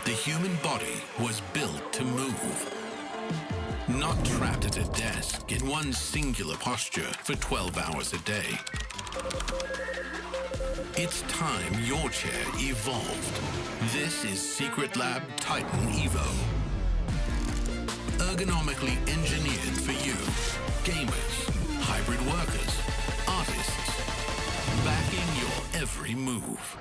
The human body was built to move, not trapped at a desk in one singular posture for 12 hours a day. It's time your chair evolved. This is Secret Lab Titan Evo. Ergonomically engineered for you, gamers, hybrid workers, artists, backing your every move.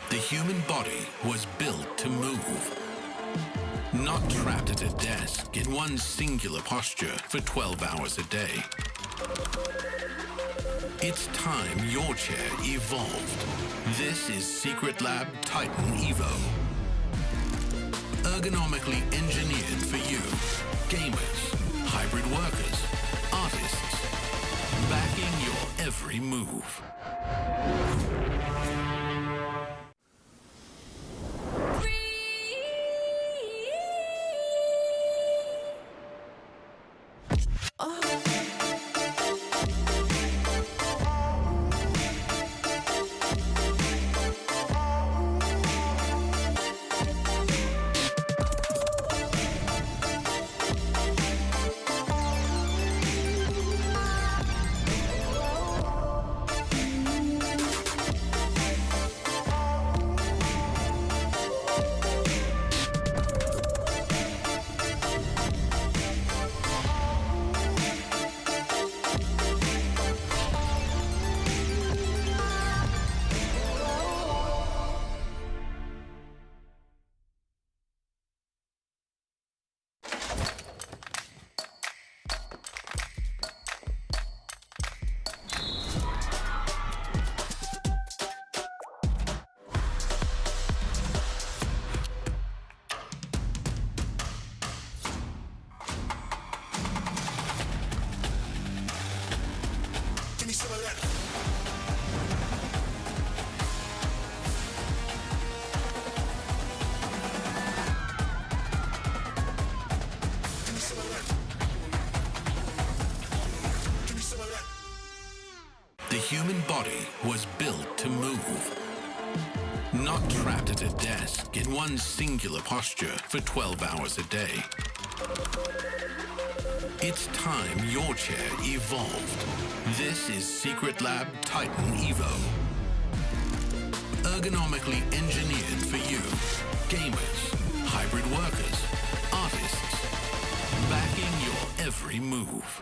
The human body was built to move, not trapped at a desk in one singular posture for 12 hours a day. It's time your chair evolved. This is Secret Lab Titan Evo. Ergonomically engineered for you, gamers, hybrid workers, artists, backing your every move. The human body was built to move, not trapped at a desk in one singular posture for 12 hours a day. It's time your chair evolved. This is Secret Lab Titan Evo. Ergonomically engineered for you, gamers, hybrid workers, artists, backing your every move.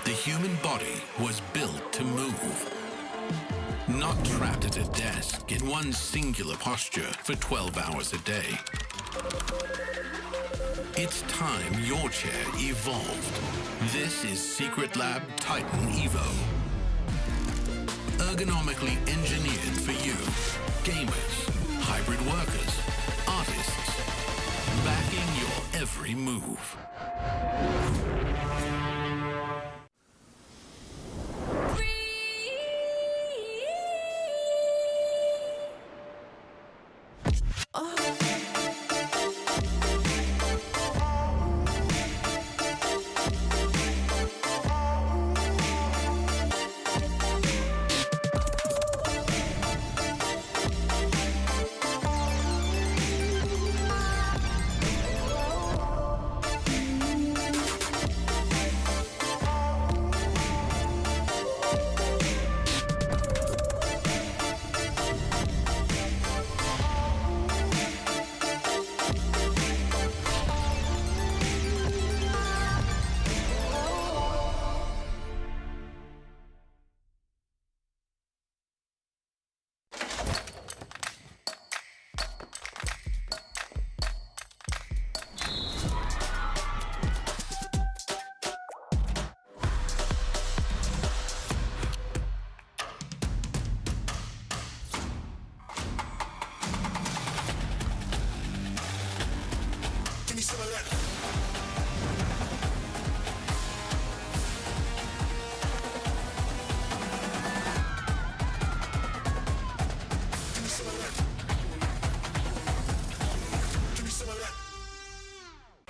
The human body was built to move, not trapped at a desk in one singular posture for 12 hours a day. It's time your chair evolved. This is Secret Lab Titan Evo. Ergonomically engineered for you, gamers, hybrid workers, artists, backing your every move.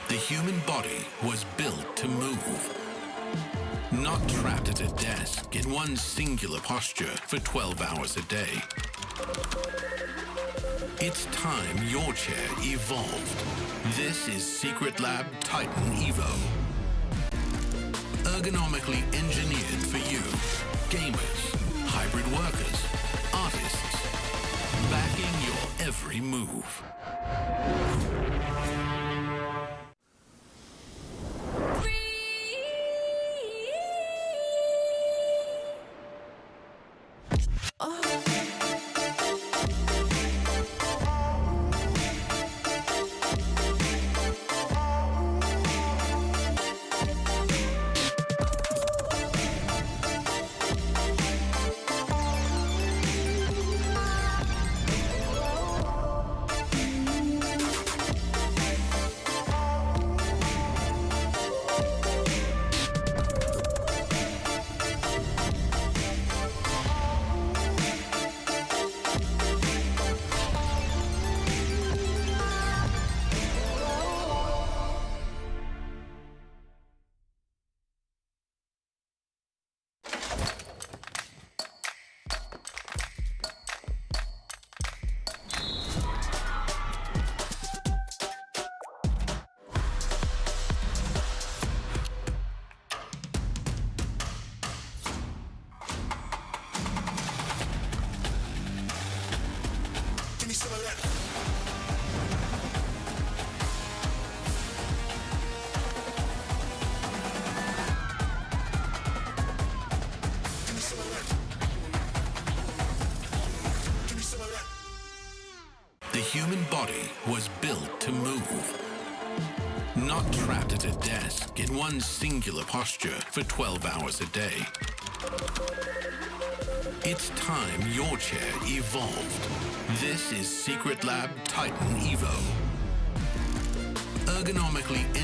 The human body was built to move, not trapped at a desk in one singular posture for 12 hours a day. It's time your chair evolved. This is Secret Lab Titan Evo. Ergonomically engineered for you, gamers, hybrid workers, artists, backing your every move. The human body was built to move, not trapped at a desk in one singular posture for 12 hours a day. It's time your chair evolved. This is Secret Lab Titan Evo. Ergonomically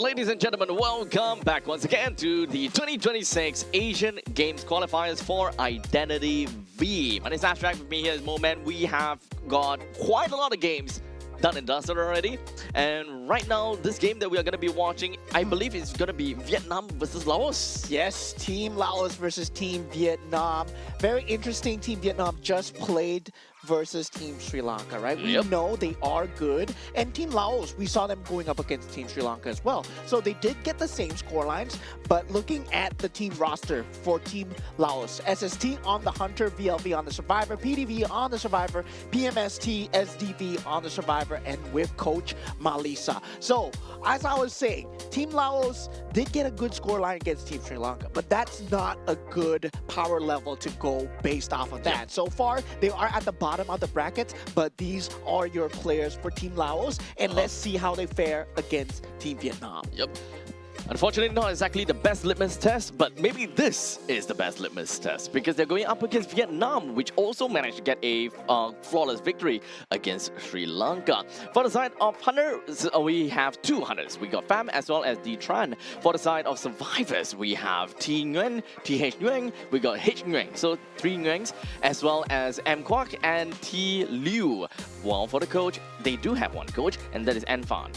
ladies and gentlemen, welcome back once again to the 2026 Asian Games Qualifiers for Identity V. My name is Abstract. With me here is Moment. We have got quite a lot of games done and dusted already. And right now, this game that we are going to be watching, I believe is going to be Vietnam versus Laos. Yes, Team Laos versus Team Vietnam. Very interesting. Team Vietnam just played versus Team Sri Lanka, right? We know they are good. And Team Laos, we saw them going up against Team Sri Lanka as well. So they did get the same score lines, but looking at the team roster for Team Laos, SST on the Hunter, VLV on the Survivor, PDV on the Survivor, PMST, SDV on the Survivor, and with Coach Malisa. So, as I was saying, Team Laos did get a good score line against Team Sri Lanka, but that's not a good power level to go based off of that. So far, they are at the bottom of the brackets, but these are your players for Team Laos, and let's see how they fare against Team Vietnam. Yep. Unfortunately, not exactly the best litmus test, but maybe this is the best litmus test because they're going up against Vietnam, which also managed to get a flawless victory against Sri Lanka. For the side of Hunters, we have two Hunters. We got Pham as well as D-Tran. For the side of Survivors, we have T Nguyen, TH Nguyen, we got H Nguyen. So three Nguyen's, as well as M Kwak and T Liu. Well, for the coach, they do have one coach, and that is An Phan.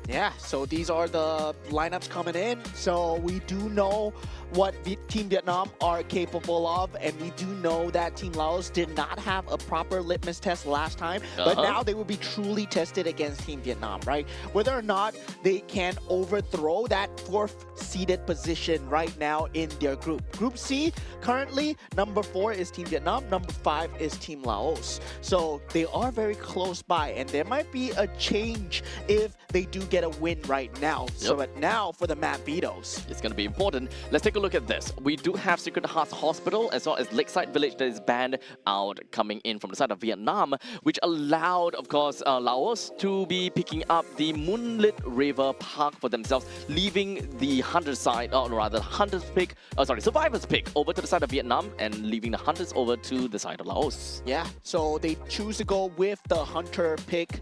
Yeah, so these are the lineups coming in. So we do know what Team Vietnam are capable of, and we do know that Team Laos did not have a proper litmus test last time, but now they will be truly tested against Team Vietnam, right? Whether or not they can overthrow that 4th seeded position right now in their group. Group C, currently, number 4 is Team Vietnam, number 5 is Team Laos. So they are very close by, and there might be a change if they do get a win right now. So but now for the map vetoes. It's going to be important. Let's take a look at this. We do have Secret Hearts Hospital as well as Lakeside Village that is banned out coming in from the side of Vietnam, which allowed, of course, Laos to be picking up the Moonlit River Park for themselves, leaving the Hunter side, or rather Hunter's pick, Survivor's pick over to the side of Vietnam and leaving the Hunters over to the side of Laos. Yeah, so they choose to go with the Hunter pick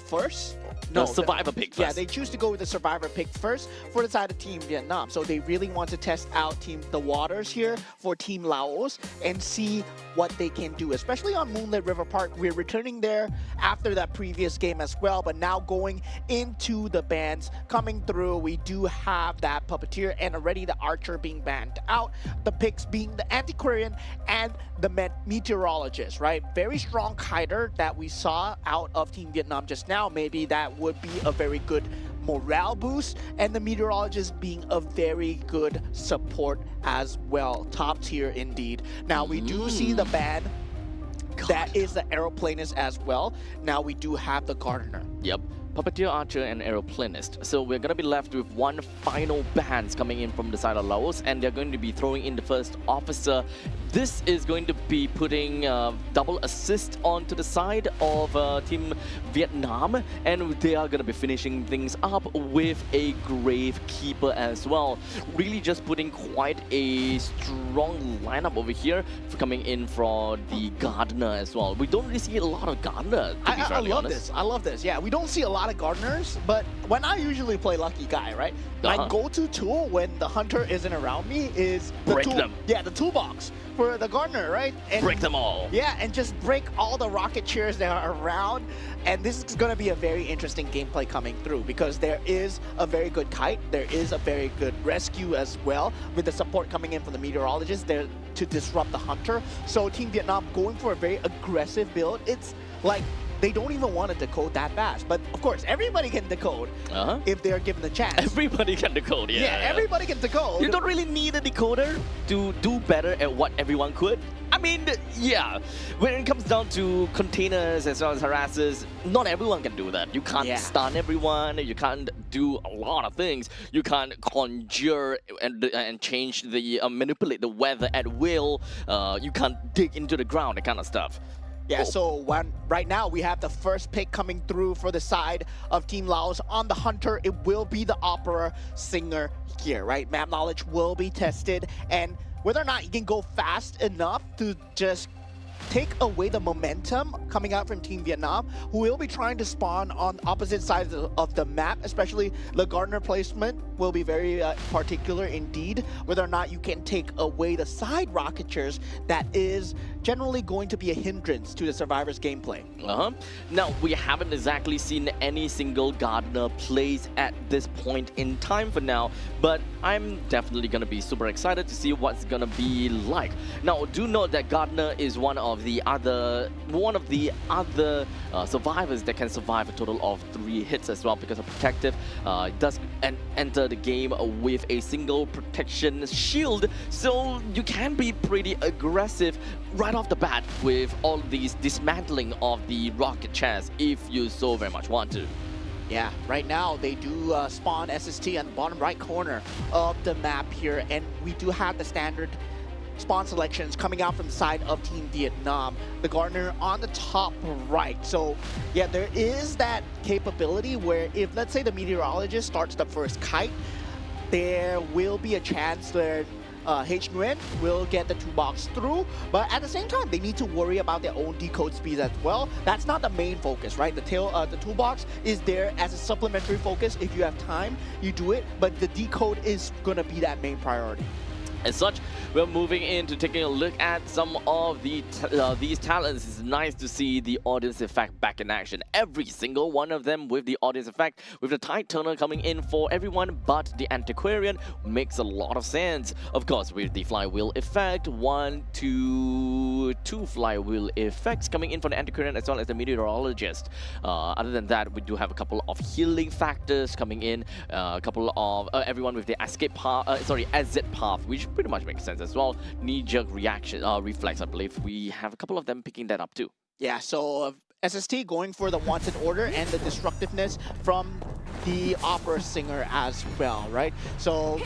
first. No, Survivor pick first. Yeah, they choose to go with the Survivor pick first for the side of Team Vietnam. So they really want to test out the waters here for Team Laos and see what they can do, especially on Moonlit River Park. We're returning there after that previous game as well, but now going into the bans coming through, we do have that Puppeteer and already the Archer being banned out, the picks being the Antiquarian and the Meteorologist, right? Very strong kiter that we saw out of Team Vietnam just now. Maybe that would be a very good morale boost, and the Meteorologist being a very good support as well. Top tier indeed. Now we do see the ban. That is the Aeroplanist as well. Now we do have the Gardener. Yep. Puppeteer, Archer, and Aeroplanist. So we're going to be left with one final bans coming in from the side of Laos, and they're going to be throwing in the first officer. This is going to be putting double assist onto the side of Team Vietnam, and they are going to be finishing things up with a Gravekeeper as well. Really just putting quite a strong lineup over here for coming in for the Gardener as well. We don't really see a lot of Gardener, to be fairly honest. I love this. Yeah, we don't see a lot of Gardeners, but when I usually play Lucky Guy, right? My go-to tool when the Hunter isn't around me is the break them. Yeah, the toolbox for the Gardener, right? And break them all. Yeah, and just break all the rocket chairs that are around. And this is going to be a very interesting gameplay coming through because there is a very good kite. There is a very good rescue as well with the support coming in from the Meteorologist there to disrupt the Hunter. So Team Vietnam going for a very aggressive build. It's like they don't even want to decode that fast. But of course, everybody can decode if they're given the chance. Everybody can decode, yeah. Everybody can decode. You don't really need a decoder to do better at what everyone could. I mean, yeah, when it comes down to containers as well as harassers, not everyone can do that. You can't stun everyone, you can't do a lot of things. You can't conjure and change the, manipulate the weather at will. You can't dig into the ground, that kind of stuff. Yeah, so right now we have the first pick coming through for the side of Team Laos. On the Hunter, it will be the Opera Singer here, right? Map knowledge will be tested, and whether or not you can go fast enough to just take away the momentum coming out from Team Vietnam, who will be trying to spawn on opposite sides of the map, especially the Gardner placement will be very particular indeed, whether or not you can take away the side rocketers. That is generally going to be a hindrance to the Survivors gameplay. Now, we haven't exactly seen any single Gardner plays at this point in time for now, but I'm definitely going to be super excited to see what's going to be like. Now, do note that Gardner is one of the other survivors that can survive a total of 3 hits as well, because of protective does enter the game with a single protection shield, so you can be pretty aggressive right off the bat with all these dismantling of the rocket chairs if you so very much want to. Yeah, right now they do spawn SST on the bottom right corner of the map here, and we do have the standard spawn selections coming out from the side of Team Vietnam. The Gardner on the top right. So yeah, there is that capability where if, let's say, the meteorologist starts the first kite, there will be a chance that H Nguyen will get the 2-box through, but at the same time, they need to worry about their own decode speeds as well. That's not the main focus, right? The toolbox is there as a supplementary focus. If you have time, you do it, but the decode is gonna be that main priority. As such, we're moving into taking a look at some of the these talents. It's nice to see the audience effect back in action. Every single one of them with the audience effect, with the tide turner coming in for everyone but the antiquarian, makes a lot of sense. Of course, with the flywheel effect, 1, 2 flywheel effects coming in for the antiquarian as well as the meteorologist. Other than that, we do have a couple of healing factors coming in, a couple of everyone with the escape path, exit path, which pretty much makes sense as well. Knee-jerk reaction, reflex, I believe we have a couple of them picking that up too. Yeah, so SST going for the wanted order and the destructiveness from the opera singer as well, right? So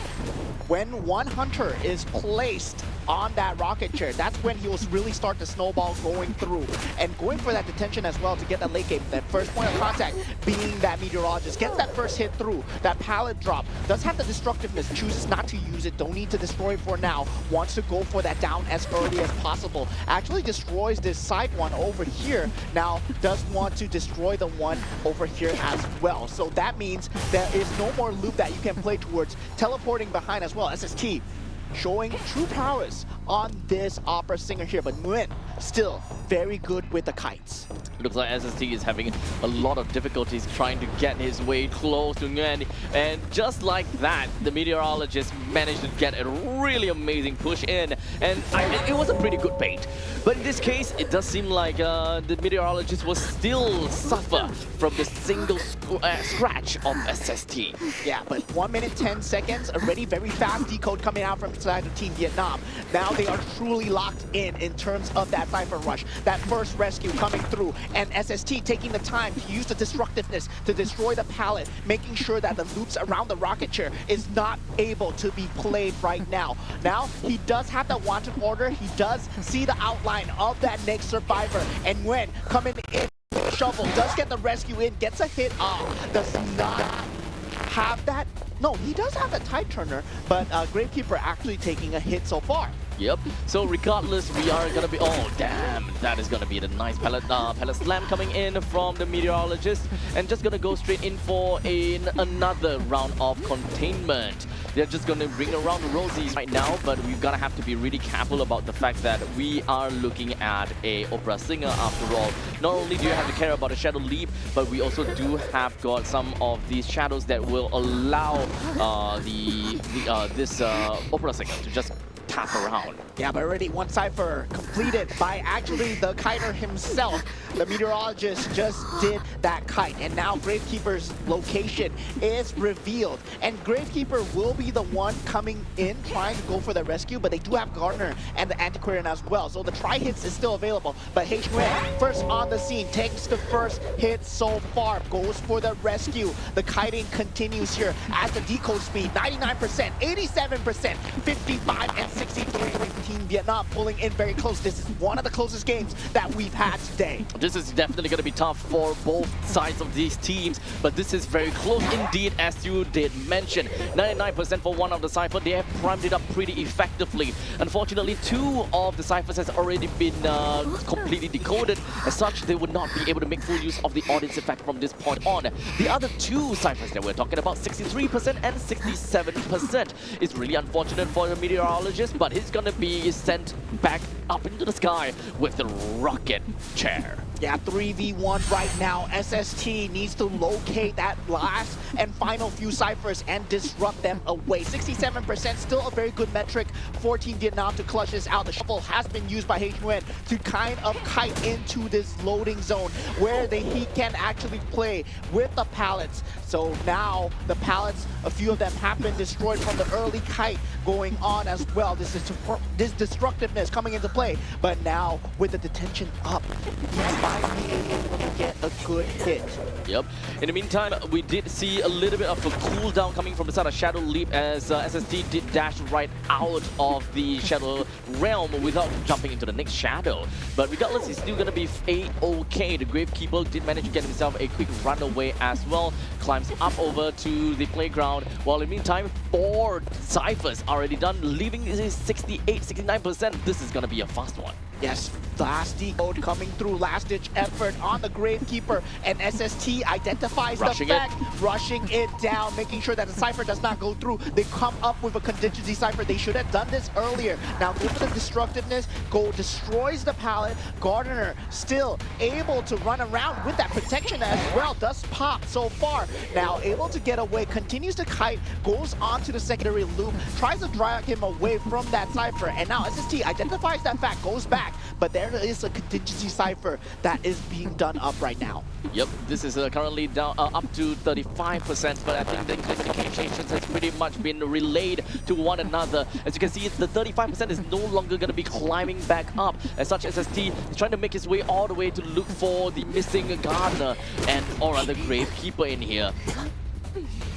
when one hunter is placed on that rocket chair, that's when he will really start the snowball going through and going for that detention as well to get that late game. That first point of contact being that meteorologist, gets that first hit through, that pallet drop, does have the destructiveness, chooses not to use it, don't need to destroy it for now, wants to go for that down as early as possible, actually destroys this side one over here, now does want to destroy the one over here as well. So that means there is no more loop that you can play towards teleporting behind as well. SST showing true prowess on this opera singer here, but Nguyen still very good with the kites. Looks like SST is having a lot of difficulties trying to get his way close to Nguyen, and just like that, the meteorologist managed to get a really amazing push in, and it was a pretty good bait. But in this case, it does seem like the meteorologist will still suffer from the single scratch of SST. Yeah, but 1 minute 10 seconds, already very fast decode coming out from side of Team Vietnam. Now they are truly locked in terms of that Cypher Rush, that first rescue coming through, and SST taking the time to use the destructiveness to destroy the pallet, making sure that the loops around the rocket chair is not able to be played right now. Now, he does have that wanted order, he does see the outline of that next survivor, and Nguyen coming in, shovel, does get the rescue in, gets a hit off, does not have that. No, he does have a tide turner, but Gravekeeper actually taking a hit so far. Yep. So regardless, we are gonna be. Oh damn! That is gonna be the nice pallet slam coming in from the meteorologist, and just gonna go straight in for another round of containment. They're just gonna bring around the rosies right now, but we're gonna have to be really careful about the fact that we are looking at a opera singer after all. Not only do you have to care about a shadow leap, but we also do have got some of these shadows that will allow this opera singer to just tap around. Yeah, but already one cipher completed by actually the kiter himself. The meteorologist just did that kite, and now Gravekeeper's location is revealed. And Gravekeeper will be the one coming in trying to go for the rescue, but they do have Gardner and the Antiquarian as well. So the tri-hits is still available, but H Nguyen first on the scene, takes the first hit so far, goes for the rescue. The kiting continues here as the decode speed, 99%, 87%, 55 and 63 with Team Vietnam pulling in very close. This is one of the closest games that we've had today. this is definitely going to be tough for both sides of these teams, but this is very close indeed, as you did mention. 99% for one of the Cypher. They have primed it up pretty effectively. Unfortunately, two of the Cyphers has already been completely decoded. As such, they would not be able to make full use of the audience effect from this point on. The other two Cyphers that we're talking about, 63% and 67%. It's really unfortunate for the meteorologist, but he's going to be sent back up into the sky with the rocket chair. Yeah, 3v1 right now. SST needs to locate that last and final few Cyphers and disrupt them away. 67%, still a very good metric. 14 did not to clutch this out. The shuffle has been used by HUN to kind of kite into this loading zone where he can actually play with the pallets. So now the pallets, a few of them have been destroyed from the early kite going on as well. This destructiveness coming into play. But now with the detention up, he might be able to get a good hit. Yep. In the meantime, we did see a little bit of a cooldown coming from the side of Shadow Leap as SST did dash right out of the Shadow Realm without jumping into the next Shadow. But regardless, he's still going to be A-OK. The Gravekeeper did manage to get himself a quick runaway as well. Climbs up over to the playground. While in the meantime, 4 Cyphers already done, leaving this 68-69%. This is going to be a fast one. Yes, last decode coming through, last-ditch effort on the Gravekeeper, and SST identifies the fact, rushing it down, making sure that the Cypher does not go through. They come up with a contingency Cypher. They should have done this earlier. Now, go for the destructiveness, Go destroys the pallet. Gardner still able to run around with that protection as well, does pop so far. Now, able to get away, continues to kite, goes on to the secondary loop, tries to drag him away from that Cypher, and now SST identifies that fact, goes back. But there is a contingency Cypher that is being done up right now. Yep, this is currently down up to 35%, but I think the classifications has pretty much been relayed to one another. As you can see, the 35% is no longer going to be climbing back up. As such, SST is trying to make his way all the way to look for the missing Gardner and or other Gravekeeper in here.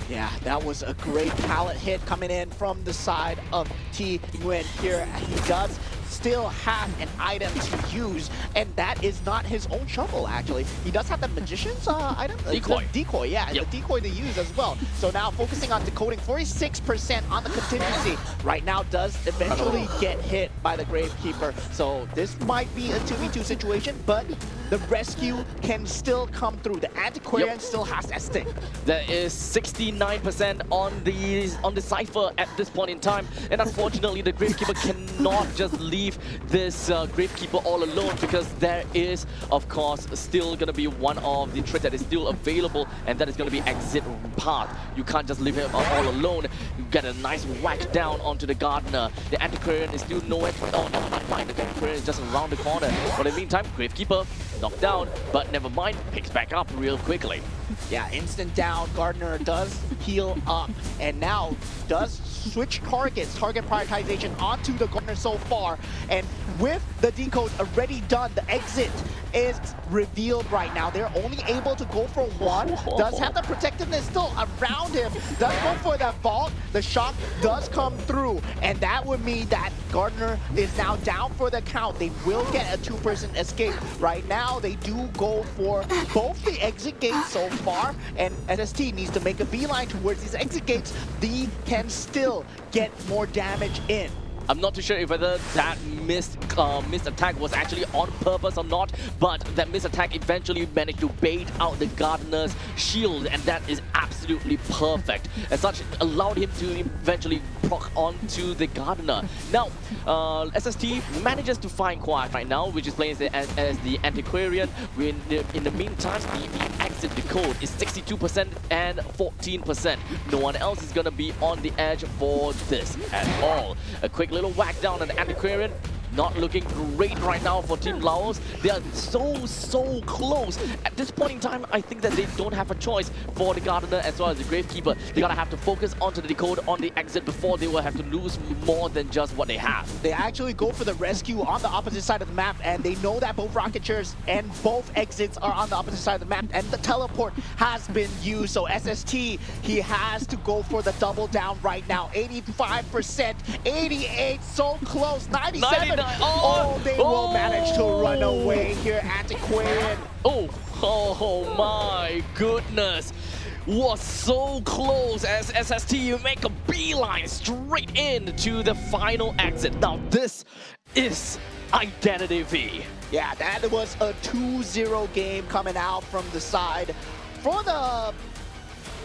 Yeah, that was a great pallet hit coming in from the side of T-Nguyen here. He does still have an item to use, and that is not his own shovel, actually. He does have the Magician's item? Decoy. Decoy, yeah, the decoy to use as well. So now focusing on decoding, 46% on the contingency. Right now does eventually get hit by the Gravekeeper. So this might be a 2v2 situation, but the rescue can still come through. The Antiquarian still has that stick. There is 69% on the Cypher at this point in time, and unfortunately the Gravekeeper cannot just leave this Gravekeeper all alone, because there is, of course, still going to be one of the tricks that is still available, and that is going to be exit path. You can't just leave him all alone. You get a nice whack down onto the Gardener. The Antiquarian is still nowhere to... Oh, never mind. The Antiquarian is just around the corner. But in the meantime, Gravekeeper knocked down, but never mind, picks back up real quickly. Yeah, instant down. Gardner does heal up, and now does switch targets, target prioritization onto the Gardner so far. And with the decode already done, the exit is revealed right now. They're only able to go for one. Does have the protectiveness still around him. Does go for that vault. The shock does come through, and that would mean that Gardner is now down for the count. They will get a 2-person escape. Right now, they do go for both the exit gates so far, and SST needs to make a beeline towards these exit gates. They can still get more damage in. I'm not too sure if whether that missed attack was actually on purpose or not, but that missed attack eventually managed to bait out the Gardener's shield, and that is absolutely perfect. As such, it allowed him to eventually proc onto the Gardener. Now, SST manages to find Quiet right now, which is playing as the Antiquarian. In the meantime, the exit decode is 62% and 14%. No one else is going to be on the edge for this at all. A quick little whack down on the Antiquarian. Not looking great right now for Team Laos. They are so close. At this point in time, I think that they don't have a choice for the Gardener as well as the Gravekeeper. They're gonna have to focus onto the decode on the exit before they will have to lose more than just what they have. They actually go for the rescue on the opposite side of the map, and they know that both rocket chairs and both exits are on the opposite side of the map, and the teleport has been used. So SST, he has to go for the double down right now. 85%, 88, so close, 97. 9. Oh, they will manage to run away here, Antiquarian. Oh my goodness. Was so close as SST make a beeline straight in to the final exit. Now this is Identity V. Yeah, that was a 2-0 game coming out from the side. For the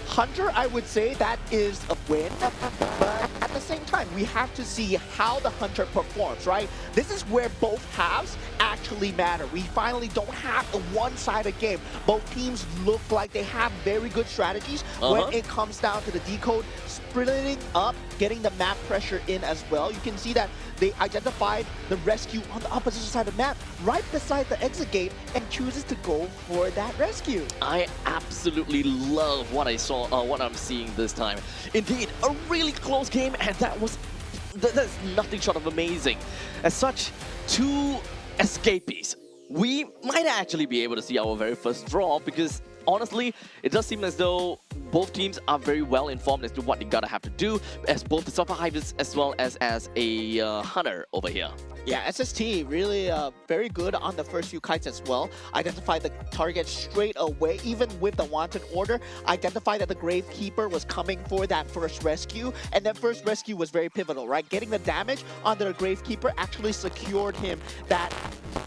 Hunter, I would say that is a win, but at the same time, we have to see how the Hunter performs, right? This is where both halves actually matter. We finally don't have a one-sided game. Both teams look like they have very good strategies when it comes down to the decode, splitting up, getting the map pressure in as well. You can see that they identified the rescue on the opposite side of the map, right beside the exit gate, and chooses to go for that rescue. I absolutely love what I saw, what I'm seeing this time. Indeed, a really close game, and that's nothing short of amazing. As such, two escapees. We might actually be able to see our very first draw because honestly, it does seem as though both teams are very well informed as to what they gotta have to do, as both the survivors as well as a hunter over here. Yeah, SST really very good on the first few kites as well. Identify the target straight away, even with the wanted order. Identify that the Gravekeeper was coming for that first rescue, and that first rescue was very pivotal, right? Getting the damage on the Gravekeeper actually secured him that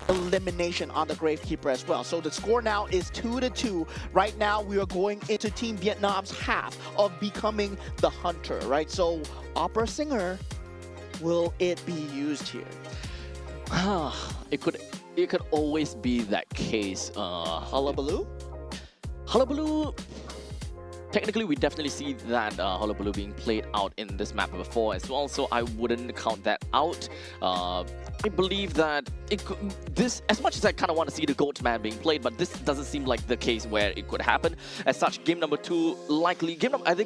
elimination on the Gravekeeper as well. So the score now is 2-2. Right now, we are going into Team Vietnam's half of becoming the Hunter, right? So Opera Singer, will it be used here? It could always be that case. Hullabaloo? Hullabaloo. Technically, we definitely see that Hullabaloo being played out in this map before as well, so I wouldn't count that out. I believe that this, as much as I kind of want to see the Goatman being played, but this doesn't seem like the case where it could happen. As such, game number 2, likely, either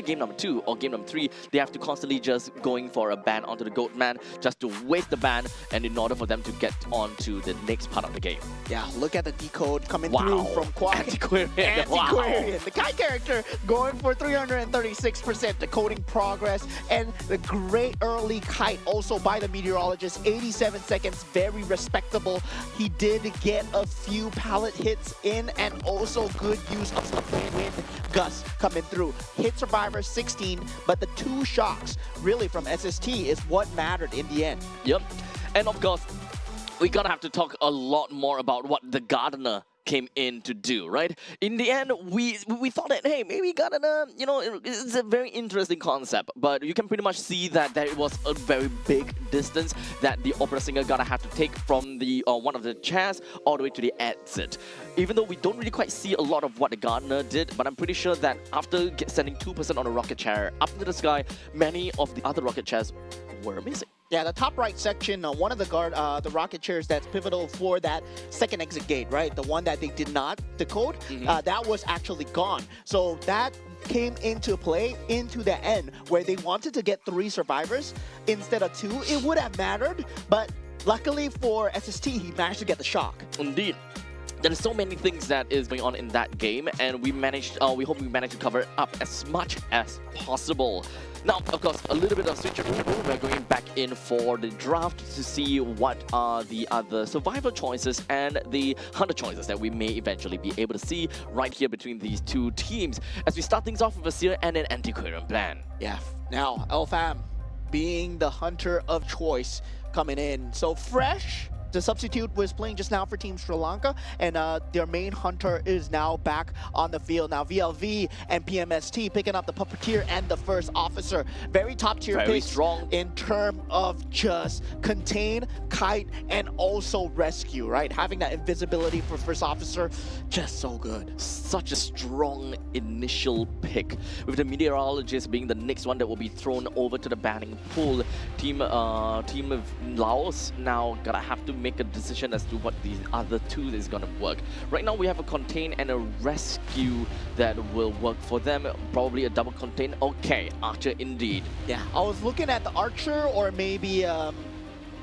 game number 2 or game number 3, they have to constantly just going for a ban onto the Goatman just to waste the ban, and in order for them to get on to the next part of the game. Yeah, look at the decode coming through from Antiquarian. Antiquarian. The Kai character going for 336% decoding progress, and the great early kite also by the meteorologist, 87 seconds, very respectable. He did get a few pallet hits in, and also good use of some wind gusts coming through. Hit survivor 16, but the 2 shocks really from SST is what mattered in the end. Yep, and of course, we're gonna have to talk a lot more about what the Gardener came in to do, right? In the end, we thought that, hey, maybe Gardener, you know, it's a very interesting concept, but you can pretty much see that there was a very big distance that the Opera Singer gotta have to take from the one of the chairs all the way to the exit. Even though we don't really quite see a lot of what the Gardener did, but I'm pretty sure that after sending 2% on a rocket chair up into the sky, many of the other rocket chairs were missing. Yeah, the top right section, one of the rocket chairs that's pivotal for that second exit gate, right? The one that they did not decode, that was actually gone. So that came into play into the end where they wanted to get 3 survivors instead of 2. It would have mattered, but luckily for SST, he managed to get the shock. Indeed. There are so many things that is going on in that game, and we hope we managed to cover it up as much as possible. Now, of course, a little bit of switcheroo. We're going back in for the draft to see what are the other survivor choices and the hunter choices that we may eventually be able to see right here between these two teams. As we start things off with a Seer and an Antiquarian plan. Yeah, now LFAM being the hunter of choice coming in. So Fresh, the substitute, was playing just now for Team Sri Lanka, and their main hunter is now back on the field. Now VLV and PMST picking up the Puppeteer and the First Officer. Very top tier Very picks strong in terms of just contain, kite, and also rescue, right? Having that invisibility for First Officer, just so good. Such a strong initial pick, with the Meteorologist being the next one that will be thrown over to the banning pool. Team of Laos now gotta have to make a decision as to what the other 2 is gonna work. Right now we have a contain and a rescue that will work for them. Probably a double contain. Okay, Archer indeed. Yeah, I was looking at the Archer or maybe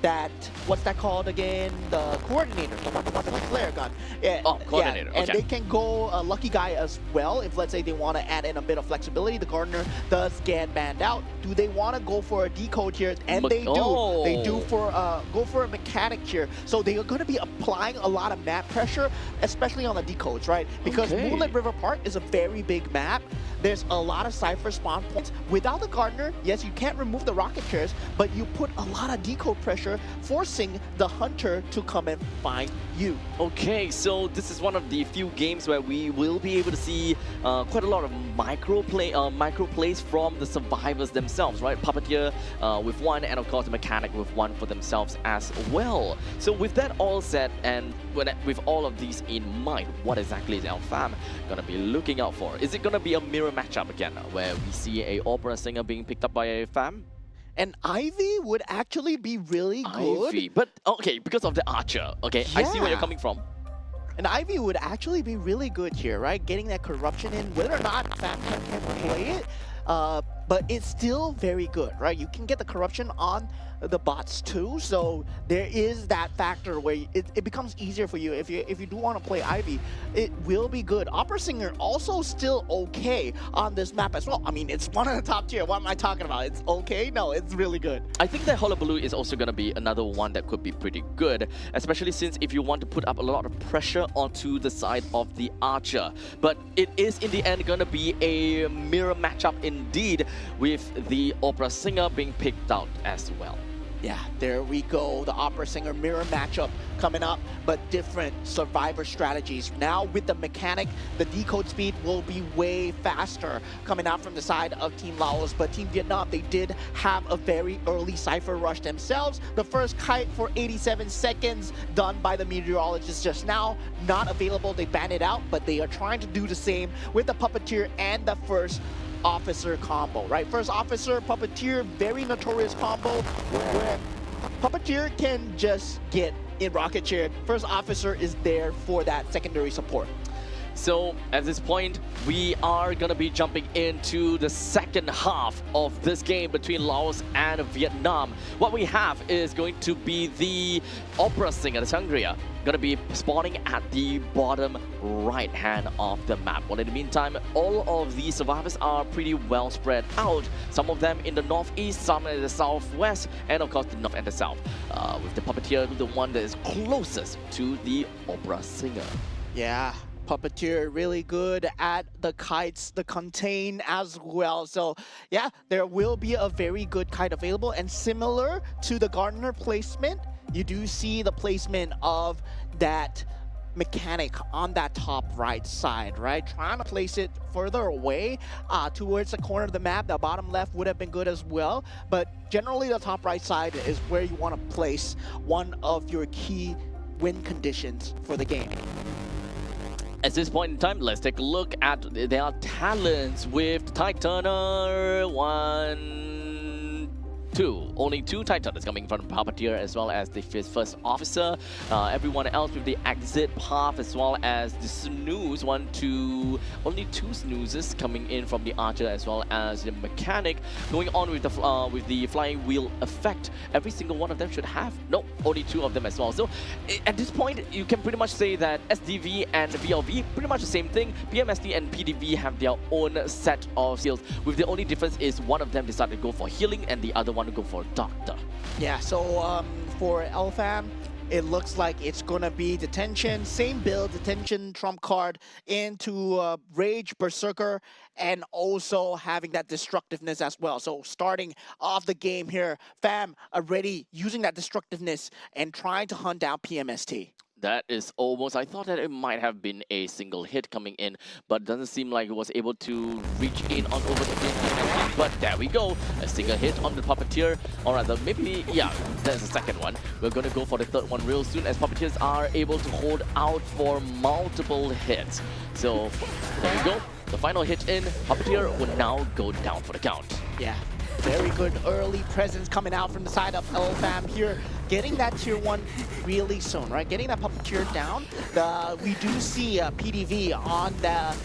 that, what's that called again? The coordinator, the one who wants the flare gun. Yeah, Oh, coordinator, yeah. And okay. they can go lucky guy as well if, let's say, they want to add in a bit of flexibility. The gardener does get banned out. Do they want to go for a decode here? And they do. Oh. They do for go for a mechanic here. So they are going to be applying a lot of map pressure, especially on the decodes, right? Because Okay. Moonlit River Park is a very big map. There's a lot of Cypher spawn points. Without the gardener, yes, you can't remove the rocket chairs, but you put a lot of decode pressure, forcing the hunter to come and find you. Okay, so this is one of the few games where we will be able to see quite a lot of micro plays from the survivors themselves, right? Puppeteer with one, and of course the mechanic with one for themselves as well. So with that all said, and with all of these in mind, what exactly is Alfam gonna be looking out for? Is it gonna be a mirror matchup again, where we see a opera singer being picked up by a fam? And Ivy would actually be really good. Ivy, but okay, because of the archer. Okay, I see where you're Yeah. coming from. And Ivy would actually be really good here, right? Getting that corruption in, whether or not Fam can play it, but it's still very good, right? You can get the corruption on the bots too, so there is that factor where it becomes easier for you. If you do want to play Ivy, it will be good. Opera Singer also still okay on this map as well. I mean, it's one of the top tier. What am I talking about? It's okay? No, it's really good. I think that Hullabaloo is also going to be another one that could be pretty good, especially since if you want to put up a lot of pressure onto the side of the archer. But it is in the end going to be a mirror matchup indeed, with the opera singer being picked out as well. Yeah, there we go. The Opera Singer mirror matchup coming up, but different survivor strategies. Now with the mechanic, the decode speed will be way faster coming out from the side of Team Laos, but Team Vietnam, they did have a very early Cypher rush themselves. The first kite for 87 seconds done by the meteorologist just now, not available. They banned it out, but they are trying to do the same with the Puppeteer and the first officer combo, right? First officer, Puppeteer, very notorious combo where Puppeteer can just get in rocket chair. First officer is there for that secondary support. So at this point, we are going to be jumping into the second half of this game between Laos and Vietnam. What we have is going to be the opera singer, the Sangria, going to be spawning at the bottom right hand of the map. Well, in the meantime, all of these survivors are pretty well spread out. Some of them in the northeast, some in the southwest, and of course the north and the south. With the Puppeteer, the one that is closest to the opera singer. Yeah. Puppeteer really good at the kites, the contain as well. So yeah, there will be a very good kite available, and similar to the gardener placement, you do see the placement of that mechanic on that top right side, right? Trying to place it further away towards the corner of the map. The bottom left would have been good as well, but generally the top right side is where you want to place one of your key win conditions for the game. At this point in time, let's take a look at their talents with Titaner 1, 2. Only 2 Titaners coming from Puppeteer as well as the first officer. Everyone else with the exit path as well as the snooze. 1, 2. Only 2 snoozes coming in from the archer as well as the mechanic. Going on with the flying wheel effect. Every single one of them should have. Nope, only 2 of them as well. So at this point, you can pretty much say that SDV and VLV pretty much the same thing. PMSD and PDV have their own set of skills, with the only difference is one of them decided to go for healing and the other one to go for doctor. Yeah, so for LFAM, it looks like it's gonna be detention, same build, detention, trump card into Rage, Berserker, and also having that destructiveness as well. So starting off the game here, FAM already using that destructiveness and trying to hunt down PMST. That is almost, I thought that it might have been a single hit coming in, but doesn't seem like it was able to reach in on over the PMSD. But there we go, a single hit on the Puppeteer. Or rather, maybe, yeah, there's the second one. We're going to go for the third one real soon, as Puppeteers are able to hold out for multiple hits. So there we go, the final hit in, Puppeteer will now go down for the count. Yeah. Very good early presence coming out from the side of LFAM here. Getting that tier 1 really soon, right? Getting that Puppeteer down. We do see PDV on the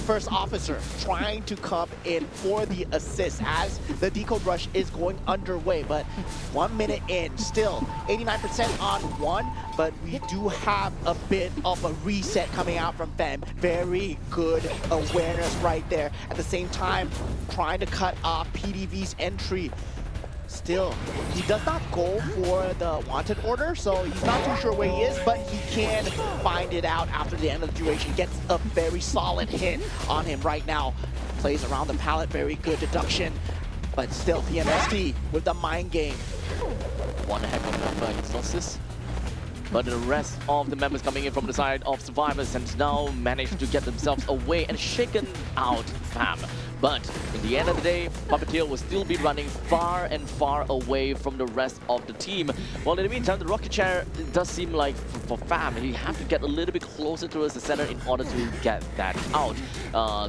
first officer trying to come in for the assist as the decode rush is going underway. But 1 minute in, still 89% on one, but we do have a bit of a reset coming out from Fem. Very good awareness right there. At the same time, trying to cut off PDV's entry. Still, he does not go for the wanted order, so he's not too sure where he is, but he can find it out after the end of the duration. Gets a very solid hit on him right now. Plays around the pallet, very good deduction, but still PMST with the mind game. One heck of a member in Sentosa. But the rest of the members coming in from the side of Survivors and now managed to get themselves away and shaken out Fam. But in the end of the day, Puppeteer will still be running far and far away from the rest of the team. Well, in the meantime, the rocket chair does seem like for Fam, he have to get a little bit closer towards the center in order to get that out.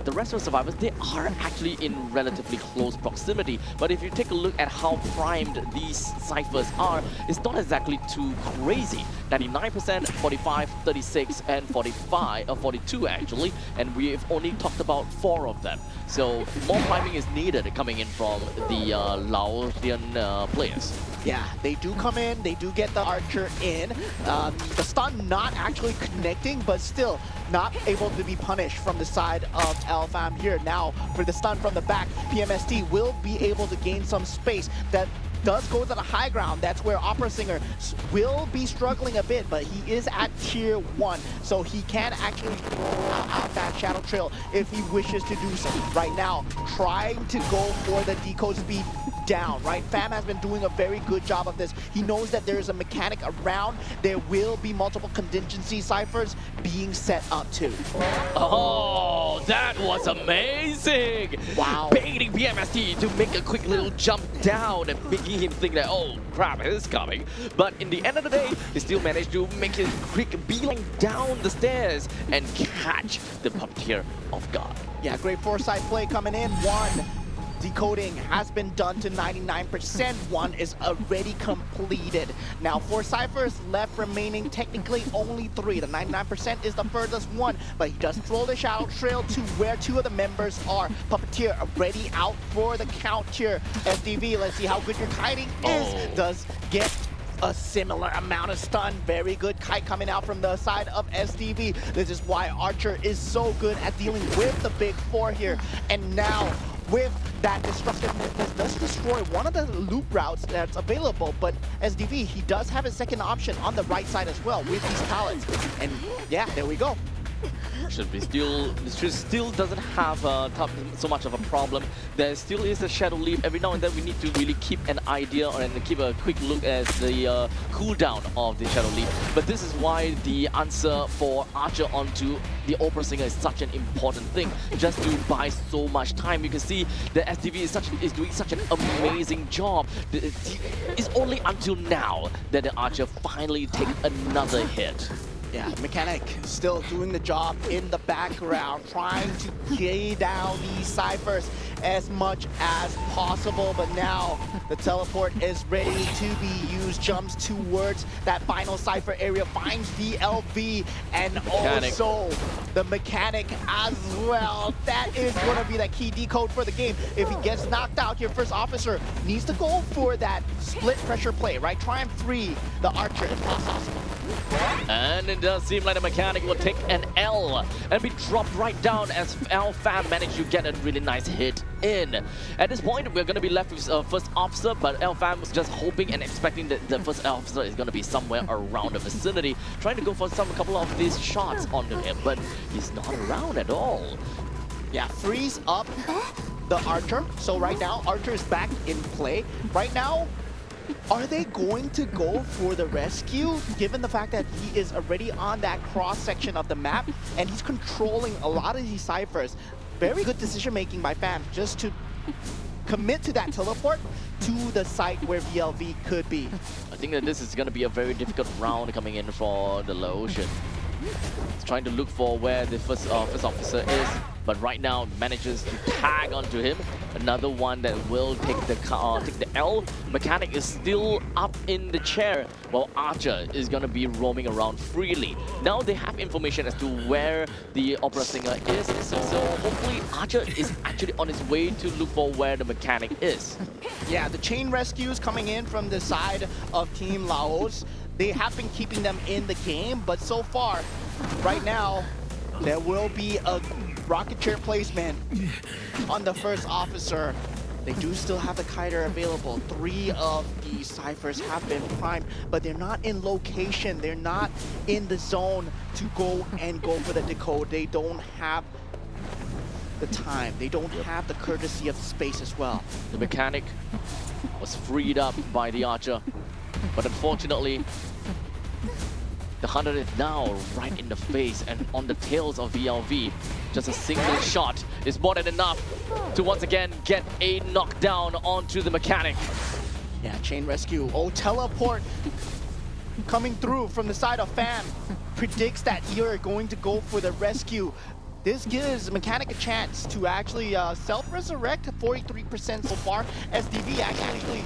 The rest of the Survivors, they are actually in relatively close proximity. But if you take a look at how primed these ciphers are, it's not exactly too crazy. 99%, 45, 36, and 45, 42 actually, and we've only talked about 4 of them. So more priming is needed coming in from the Laotian players. Yeah, they do come in, they do get the archer in. The stun not actually connecting, but still not able to be punished from the side of LFAM here. Now, for the stun from the back, PMST will be able to gain some space. That does go to the high ground. That's where Opera Singer will be struggling a bit, but he is at tier 1, so he can actually roll out that Shadow Trail if he wishes to do so. Right now, trying to go for the decode speed down, right? Fam has been doing a very good job of this. He knows that there's a mechanic around. There will be multiple contingency ciphers being set up too. Oh, that was amazing! Wow. Baiting PMST to make a quick little jump down and making him think that, oh crap, it is coming. But in the end of the day, he still managed to make a quick beeline down the stairs and catch the Puppeteer off guard. Yeah, great foresight play coming in. One decoding has been done to 99%. One is already completed. Now, 4 ciphers left remaining, technically only 3. The 99% is the furthest one, but he does throw the Shadow Trail to where 2 of the members are. Puppeteer already out for the count here. SDV, let's see how good your kiting is. Does get a similar amount of stun. Very good kite coming out from the side of SDV. This is why Archer is so good at dealing with the big 4 here. And now, with that destructiveness, does destroy one of the loop routes that's available, but SDV, he does have a second option on the right side as well with these pallets. And yeah, there we go. Still doesn't have so much of a problem. There still is a Shadow Leap. Every now and then we need to really keep an idea and keep a quick look at the cooldown of the Shadow Leap. But this is why the answer for Archer onto the Opera Singer is such an important thing, just to buy so much time. You can see that SDV is doing such an amazing job. It's only until now that the Archer finally takes another hit. Yeah, Mechanic still doing the job in the background, trying to gay down these ciphers as much as possible. But now the teleport is ready to be used, jumps towards that final cipher area, finds the LV and also the Mechanic as well. That is going to be the key decode for the game. If he gets knocked out, your first officer needs to go for that split pressure play, right? Try and free the Archer if possible. And it does seem like the Mechanic will take an L and be dropped right down as LFAM managed to get a really nice hit in. At this point, we're going to be left with first officer, but LFAM was just hoping and expecting that the first officer is going to be somewhere around the vicinity, trying to go for a couple of these shots onto him, but he's not around at all. Yeah, freeze up the Archer. So right now, Archer is back in play. Right now, are they going to go for the rescue, given the fact that he is already on that cross-section of the map, and he's controlling a lot of these ciphers? Very good decision-making by Fam, just to commit to that teleport to the site where VLV could be. I think that this is going to be a very difficult round coming in for the Laotian. He's trying to look for where the first officer is, but right now manages to tag onto him. another one that will take the L. Mechanic is still up in the chair, while Archer is gonna be roaming around freely. Now they have information as to where the opera singer is, so hopefully Archer is actually on his way to look for where the mechanic is. Yeah, the chain rescues coming in from the side of Team Laos. They have been keeping them in the game, but so far, right now, there will be a rocket chair placement on the first officer. They do still have the kiter available. 3 of the ciphers have been primed, but they're not in location. They're not in the zone to go for the decode. They don't have the time. They don't have the courtesy of the space as well. The mechanic was freed up by the Archer, but unfortunately, the Hunter is now right in the face and on the tails of VLV. Just a single shot is more than enough to once again get a knockdown onto the mechanic. Yeah, chain rescue. Oh, teleport coming through from the side of Fam. Predicts that you're going to go for the rescue. This gives Mechanic a chance to actually self-resurrect 43% so far. SDV actually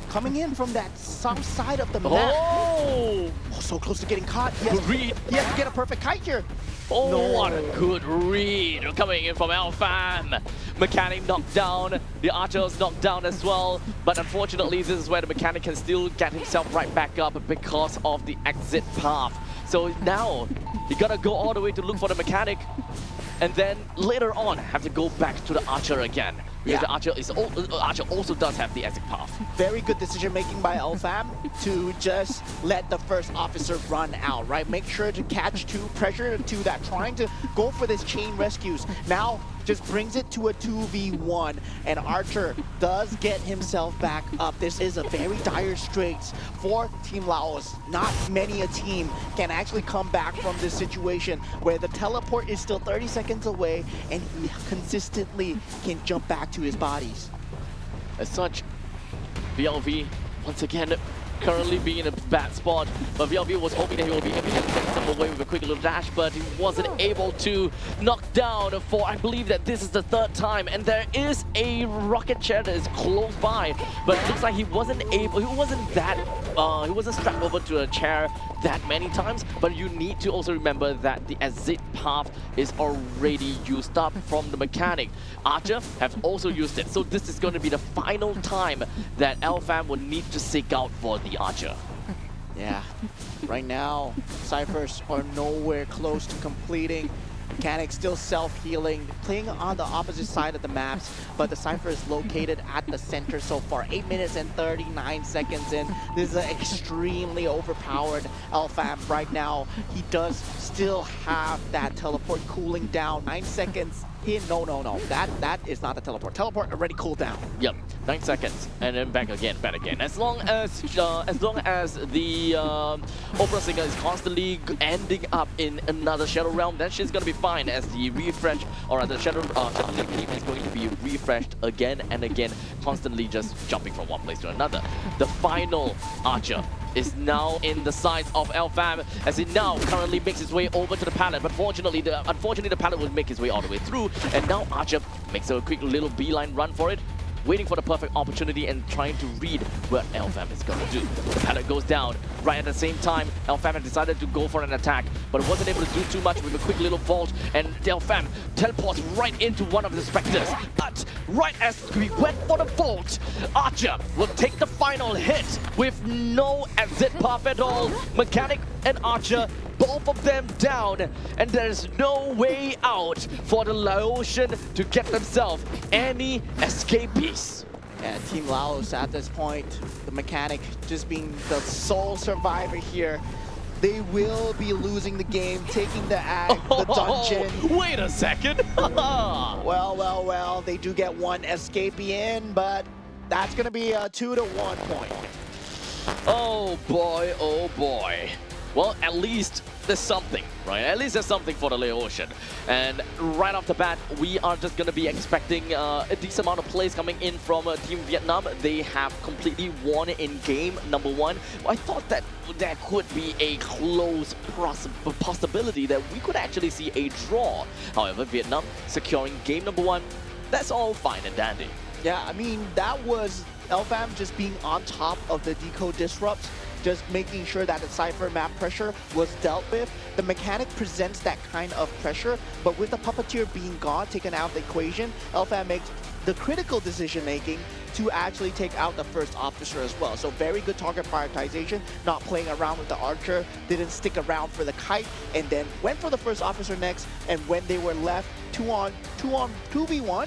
coming in from that south side of the map. Oh! Oh, so close to getting caught. Good read. He has to get a perfect kite here. Oh, No. what a good read coming in from Alfam. Mechanic knocked down, the Archer's knocked down as well, but unfortunately this is where the Mechanic can still get himself right back up because of the exit path. So now, you gotta go all the way to look for the Mechanic, and then later on have to go back to the Archer again. Because the Archer also does have the exit path. Very good decision making by Alfam to just let the first officer run out, right? Make sure to catch pressure to that, trying to go for this chain rescues. Now just brings it to a 2v1, and Archer does get himself back up. This is a very dire straits for Team Laos. Not many a team can actually come back from this situation where the teleport is still 30 seconds away and he consistently can jump back to his bodies. As such, VLV once again currently being in a bad spot, but VLV was hoping that he will be able to get himself away with a quick little dash, but he wasn't able to knock down for, I believe that this is the 3rd time, and there is a rocket chair that is close by, but it looks like he wasn't strapped over to a chair that many times, but you need to also remember that the exit path is already used up from the Mechanic. Archer have also used it, so this is going to be the final time that Alfam will need to seek out for the Archer. Yeah, right now, ciphers are nowhere close to completing. Mechanic still self-healing, playing on the opposite side of the maps, but the cipher is located at the center so far. 8 minutes and 39 seconds in. This is an extremely overpowered Alfam right now. He does still have that teleport cooling down. 9 seconds in. No. That is not a teleport. Teleport already cooled down. Yep, 9 seconds, and then back again. As long as the opera singer is constantly ending up in another shadow realm, then she's gonna be fine. As the refresh, or the shadow team is going to be refreshed again and again, constantly just jumping from one place to another. The final Archer is now in the sights of Alfam, as he now currently makes his way over to the pallet, but unfortunately the pallet will make his way all the way through, and now Archer makes a quick little beeline run for it, waiting for the perfect opportunity and trying to read what Alfam is going to do. The pallet goes down. Right at the same time, Alfam had decided to go for an attack, but wasn't able to do too much with a quick little vault, and Alfam teleports right into one of the Spectres. But right as we went for the vault, Archer will take the final hit with no exit path at all. Mechanic and Archer, both of them down, and there's no way out for the Laotian to get themselves any escape piece. Yeah, Team Laos at this point, the Mechanic just being the sole survivor here. They will be losing the game, taking the dungeon. Wait a second. Well, they do get one escapee in, but that's gonna be a 2-1 point. Oh boy. Well, at least there's something, right? At least there's something for the Laotian. And right off the bat, we are just going to be expecting a decent amount of plays coming in from Team Vietnam. They have completely won in game number 1. I thought that there could be a close possibility that we could actually see a draw. However, Vietnam securing game number 1, that's all fine and dandy. Yeah, I mean, that was LFAM just being on top of the decode disrupts, just making sure that the Cypher map pressure was dealt with. The mechanic presents that kind of pressure, but with the Puppeteer being gone, taken out of the equation, LFAM makes the critical decision making to actually take out the first officer as well. So very good target prioritization, not playing around with the archer, didn't stick around for the kite, and then went for the first officer next, and when they were left 2v1,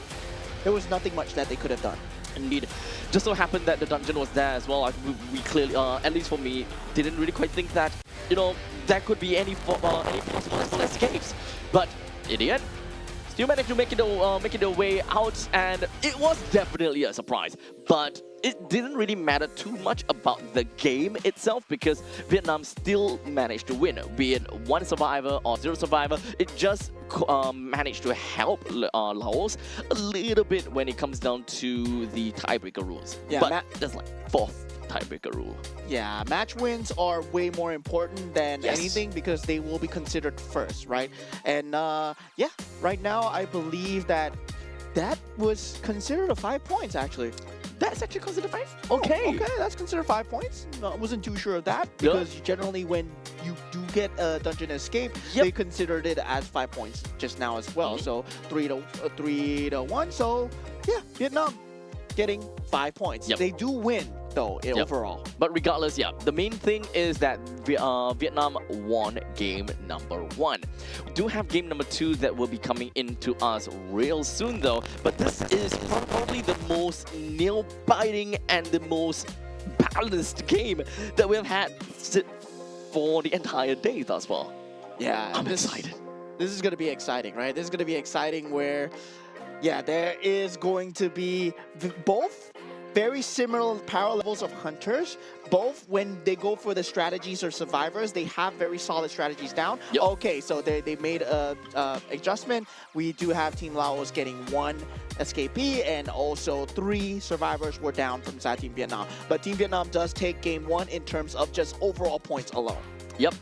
there was nothing much that they could have done. Indeed. Just so happened that the dungeon was there as well. We clearly, at least for me, didn't really quite think that, you know, there could be any possible escapes. But in the end, still managed to make it their way out, and it was definitely a surprise. But it didn't really matter too much about the game itself because Vietnam still managed to win. Be it 1 survivor or 0 survivor, it just managed to help Laos a little bit when it comes down to the tiebreaker rules. Yeah, but that's like 4th tiebreaker rule. Yeah, match wins are way more important than Yes. anything because they will be considered first, right? And yeah, right now I believe that was considered a 5 points actually. That's actually considered 5? Oh, Okay. okay, that's considered 5 points. I wasn't too sure of that because generally when you do get a dungeon escape, Yep. they considered it as 5 points just now as well. So 3 to 1. So yeah, Vietnam getting 5 points. Yep. They do win though Yep. overall. But regardless, yeah, the main thing is that Vietnam won game number 1. We do have game number 2 that will be coming into us real soon though, but this is probably the most nail-biting and the most balanced game that we've had for the entire day thus far. Yeah, I'm excited. This is going to be exciting, right? This is going to be exciting where, yeah, there is going to be both very similar parallel levels of hunters. Both, when they go for the strategies or survivors, they have very solid strategies down. Yep. Okay, so they made a adjustment. We do have Team Laos getting 1 escapee and also 3 survivors were down from inside Team Vietnam. But Team Vietnam does take game 1 in terms of just overall points alone. Yep.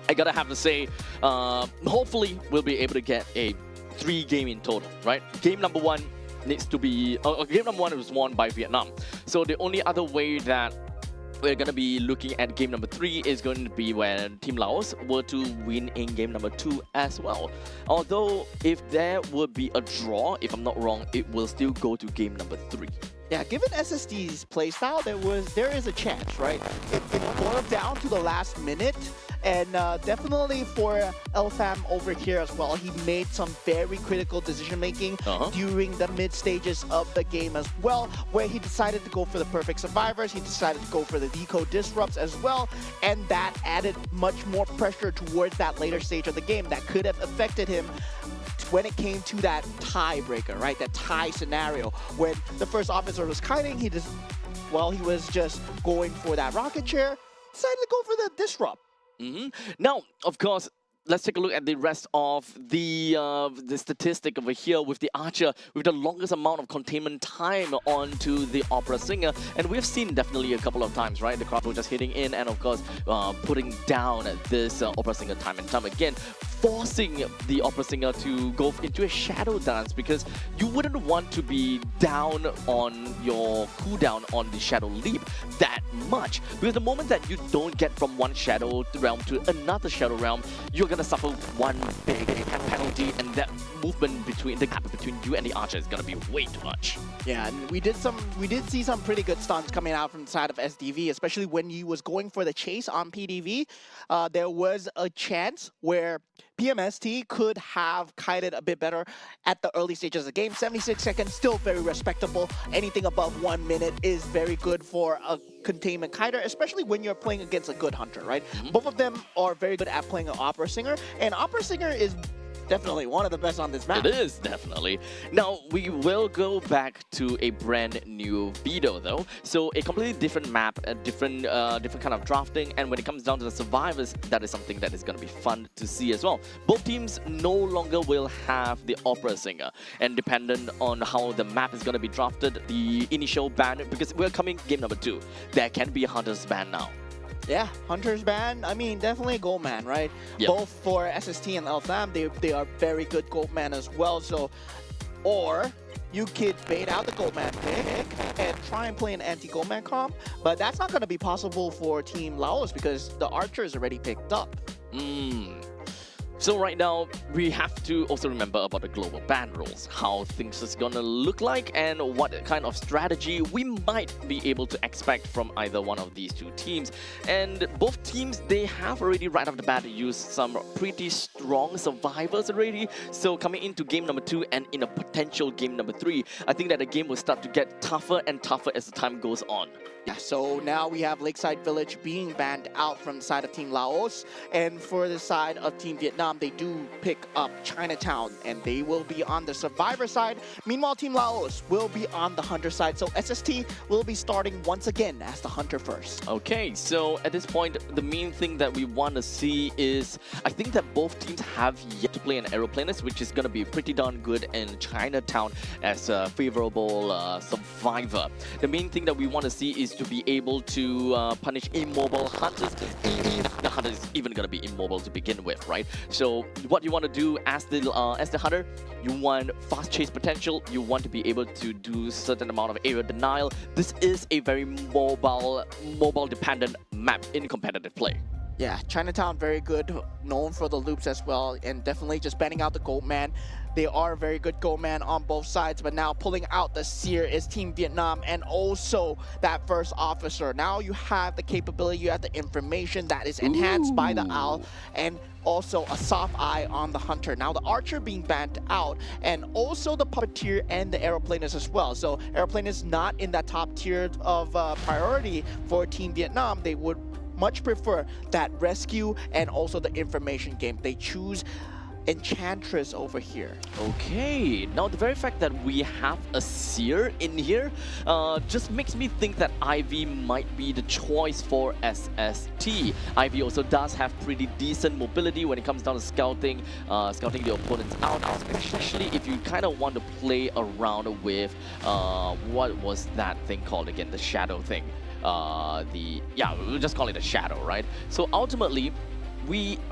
I gotta have to say, hopefully we'll be able to get a 3 game in total, right? Game number 1 needs to be, game number 1 was won by Vietnam. So the only other way that we're going to be looking at game number 3 is going to be when Team Laos were to win in game number 2 as well. Although if there would be a draw, if I'm not wrong, it will still go to game number 3. Yeah, given SSD's playstyle, there is a chance, right? It boiled down to the last minute, and definitely for LFAM over here as well, he made some very critical decision-making during the mid stages of the game as well, where he decided to go for the perfect survivors, he decided to go for the decode disrupts as well, and that added much more pressure towards that later stage of the game that could have affected him when it came to that tiebreaker, right? That tie scenario when the first officer was kiting, he was just going for that rocket chair, decided to go for the disrupt. Now, of course, let's take a look at the rest of the statistic over here with the Archer with the longest amount of containment time onto the Opera Singer, and we've seen definitely a couple of times, right? The crowd just hitting in and of course putting down this Opera Singer time and time again, forcing the Opera Singer to go into a shadow dance because you wouldn't want to be down on your cooldown on the Shadow Leap that much. Because the moment that you don't get from one Shadow realm to another Shadow realm, you're gonna suffer one big penalty, and that movement between the gap between you and the Archer is gonna be way too much. Yeah, and we did see some pretty good stunts coming out from the side of SDV, especially when he was going for the chase on PDV. There was a chance where PMST could have kited a bit better at the early stages of the game. 76 seconds, still very respectable. Anything above 1 minute is very good for a containment kiter, especially when you're playing against a good hunter, right? Both of them are very good at playing an Opera Singer, and Opera Singer is definitely one of the best on this map. It is, definitely. Now, we will go back to a brand new video, though. So, a completely different map, a different kind of drafting, and when it comes down to the survivors, that is something that is going to be fun to see as well. Both teams no longer will have the Opera Singer, and dependent on how the map is going to be drafted, the initial ban, because we're coming game number 2, there can be a Hunter's ban now. Yeah, Hunter's ban, I mean, definitely a gold man, right? Yep. Both for SST and LFAM, they are very good gold man as well. So, or you could bait out the Goldman pick and try and play an anti-Goldman comp, but that's not going to be possible for Team Laos because the Archer is already picked up. So right now, we have to also remember about the global ban rules, how things is gonna look like and what kind of strategy we might be able to expect from either one of these two teams. And both teams, they have already right off the bat used some pretty strong survivors already. So coming into game number 2 and in a potential game number 3, I think that the game will start to get tougher and tougher as the time goes on. Yeah, so now we have Lakeside Village being banned out from the side of Team Laos, and for the side of Team Vietnam, they do pick up Chinatown, and they will be on the survivor side. Meanwhile, Team Laos will be on the hunter side, so SST will be starting once again as the hunter first. Okay, so at this point, the main thing that we want to see is, I think that both teams have yet to play an aeroplanist, which is going to be pretty darn good in Chinatown as a favorable survivor. The main thing that we want to see is to be able to punish immobile hunters, if the hunter is even going to be immobile to begin with, right? So what you want to do as the hunter, you want fast chase potential, you want to be able to do certain amount of area denial. This is a very mobile dependent map in competitive play. Yeah, Chinatown very good, known for the loops as well, and definitely just banning out the Goldman. They are a very good Goldman on both sides, but now pulling out the Seer is Team Vietnam and also that first officer. Now you have the capability, you have the information that is enhanced by the Owl, and also a soft eye on the hunter. Now the Archer being banned out, and also the Puppeteer and the Aeroplanist as well. So Aeroplanist not in that top tier of priority for Team Vietnam. They would much prefer that rescue and also the information game. They choose Enchantress over here. Okay, now the very fact that we have a Seer in here just makes me think that Ivy might be the choice for SST. Ivy also does have pretty decent mobility when it comes down to scouting the opponents out, especially if you kind of want to play around with what was that thing called again, the shadow thing. We'll just call it a shadow, right? So ultimately,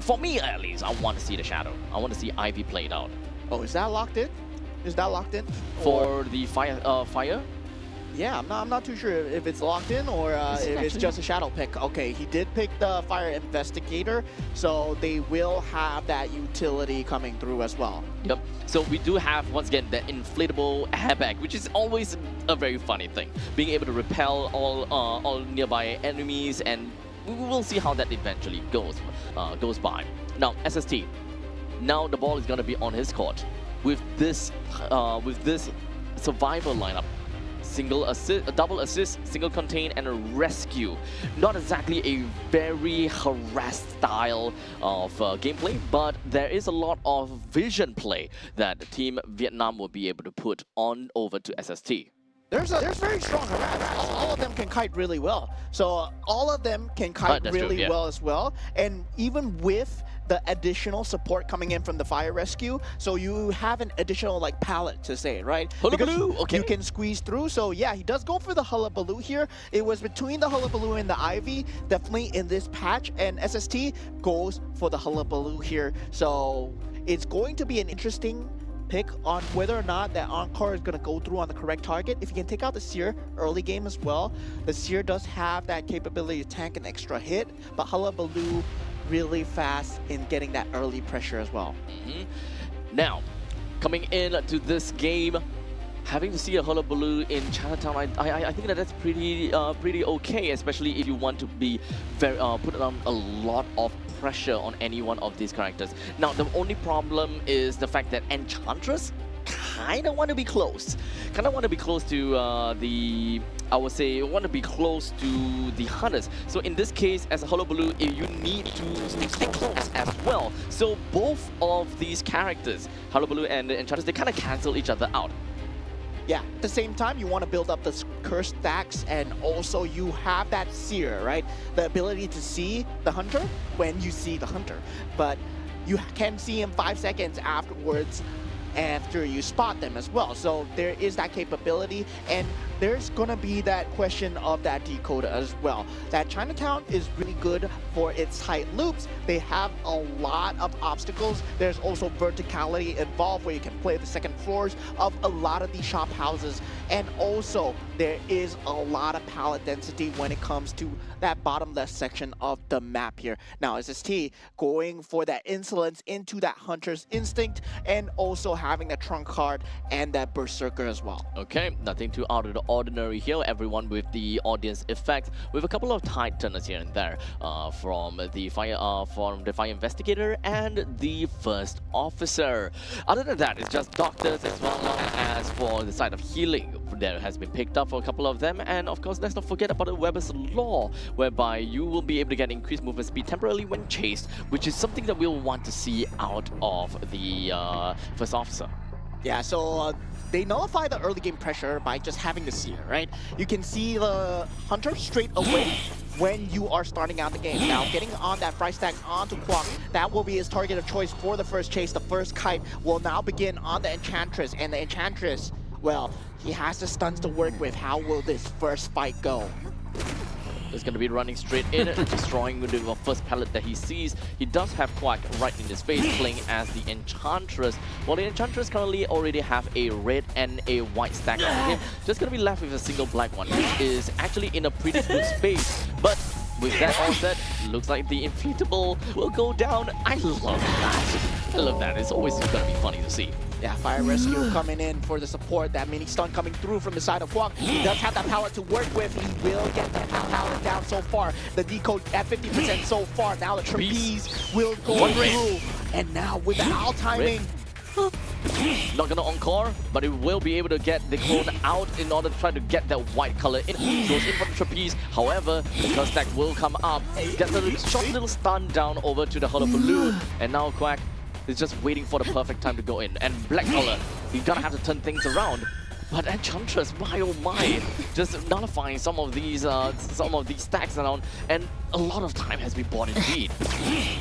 for me at least, I want to see the shadow. I want to see Ivy played out. Oh, is that locked in? Is that locked in? For the fire? Yeah, I'm not too sure if it's locked in or if it's just a shadow pick. Okay, he did pick the Fire Investigator, so they will have that utility coming through as well. Yep. So we do have, once again, the inflatable airbag, which is always a very funny thing. Being able to repel all nearby enemies, and we will see how that eventually goes by. Now, SST. Now the ball is going to be on his court. With this survivor lineup, single assist, a double assist, single contain, and a rescue. Not exactly a very harassed style of gameplay, but there is a lot of vision play that Team Vietnam will be able to put on over to SST. There's very strong harass. All of them can kite really well. So all of them can kite really well as well. And even with the additional support coming in from the fire rescue, so you have an additional like palette to say, right? Hullabaloo, okay. You can squeeze through. So yeah, he does go for the Hullabaloo here. It was between the Hullabaloo and the Ivy, definitely in this patch, and SST goes for the Hullabaloo here. So it's going to be an interesting pick on whether or not that Encore is going to go through on the correct target. If you can take out the Seer early game as well, the Seer does have that capability to tank an extra hit, but Hullabaloo really fast in getting that early pressure as well. Now, coming in to this game, having to see a Hullabaloo in Chinatown, I think that's pretty okay, especially if you want to be put on a lot of pressure on any one of these characters. Now, the only problem is the fact that Enchantress kind of want to be close. Kind of want to be close to want to be close to the hunters. So in this case, as a Hullabaloo, you need to stay close as well. So both of these characters, Hullabaloo and Enchantress, they kind of cancel each other out. Yeah, at the same time, you want to build up the curse stacks, and also you have that Seer, right? The ability to see the hunter when you see the hunter. But you can see him 5 seconds afterwards after you spot them as well. So there is that capability, and there's gonna be that question of that decoder as well. That Chinatown is really good for its tight loops. They have a lot of obstacles. There's also verticality involved where you can play the second floors of a lot of these shop houses. And also there is a lot of pallet density when it comes to that bottom left section of the map here. Now SST going for that insolence into that hunter's instinct and also having that trunk card and that berserker as well. Okay, nothing too out of the ordinary here. Everyone with the audience effect, with a couple of tight turners here and there from the fire investigator and the first officer. Other than that, it's just doctors as well as for the side of healing. There has been picked up for a couple of them, and of course, let's not forget about the Weber's Law, whereby you will be able to get increased movement speed temporarily when chased, which is something that we'll want to see out of the first officer. Yeah, so they nullify the early game pressure by just having the seer, right? You can see the hunter straight away when you are starting out the game. Now, getting on that fry stack onto Quack, that will be his target of choice for the first chase. The first kite will now begin on the Enchantress, and the Enchantress, well, he has the stuns to work with. How will this first fight go? He's going to be running straight in, destroying the first pallet that he sees. He does have Quack right in his face, playing as the Enchantress. Well, the Enchantress currently already have a red and a white stack on him. Just going to be left with a single black one, which is actually in a pretty good space. But with that all said, looks like the infeasible will go down. I love that. I love that. It's always going to be funny to see. Yeah, Fire Rescue coming in for the support. That mini stun coming through from the side of Quack. He does have that power to work with. He will get that power down so far. The decode at 50% so far. Now the trapeze will go through. And now with the owl timing. Not gonna encore, but it will be able to get the clone out in order to try to get that white color in. Goes in for the trapeze. However, the curse stack will come up. Gets a short little stun down over to the hullabaloo. And now Quack is just waiting for the perfect time to go in. And black color, he's gonna have to turn things around. But Enchantress, my oh my, just nullifying some of these stacks around, and a lot of time has been bought indeed.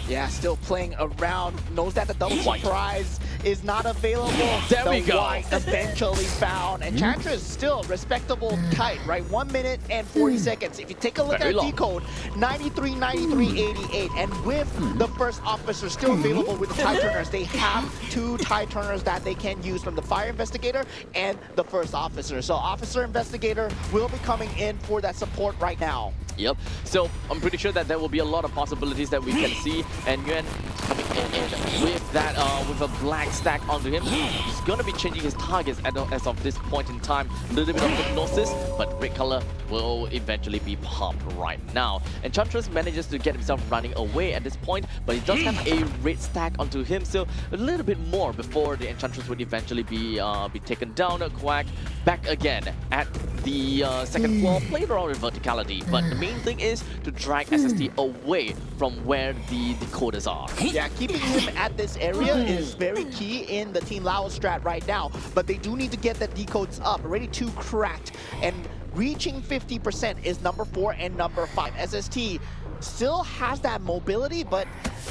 Yeah, still playing around, knows that the double surprise is not available. There we go. White eventually found. Enchantress still respectable kite, right? 1 minute and 40 seconds. If you take a look at decode, 93, 93, 88. And with the first officer still available with the tie turners, they have 2 tie turners that they can use from the fire investigator and the first officer. So officer investigator will be coming in for that support right now. Yep. So I'm pretty sure that there will be a lot of possibilities that we can see. And Yuan coming in with that with a black stack onto him. He's gonna be changing his targets as of this point in time. A little bit of hypnosis, but red color will eventually be popped right now. Enchantress manages to get himself running away at this point, but he does have a red stack onto him, so a little bit more before the Enchantress would eventually be taken down. Quack back again at the second floor, played around with verticality, but the main thing is to drag SST away from where the decoders are. Yeah, keeping him at this area is very key in the Team Lao strat right now, but they do need to get the decodes up, already 2 cracked, and reaching 50% is number 4 and number 5. SST still has that mobility, but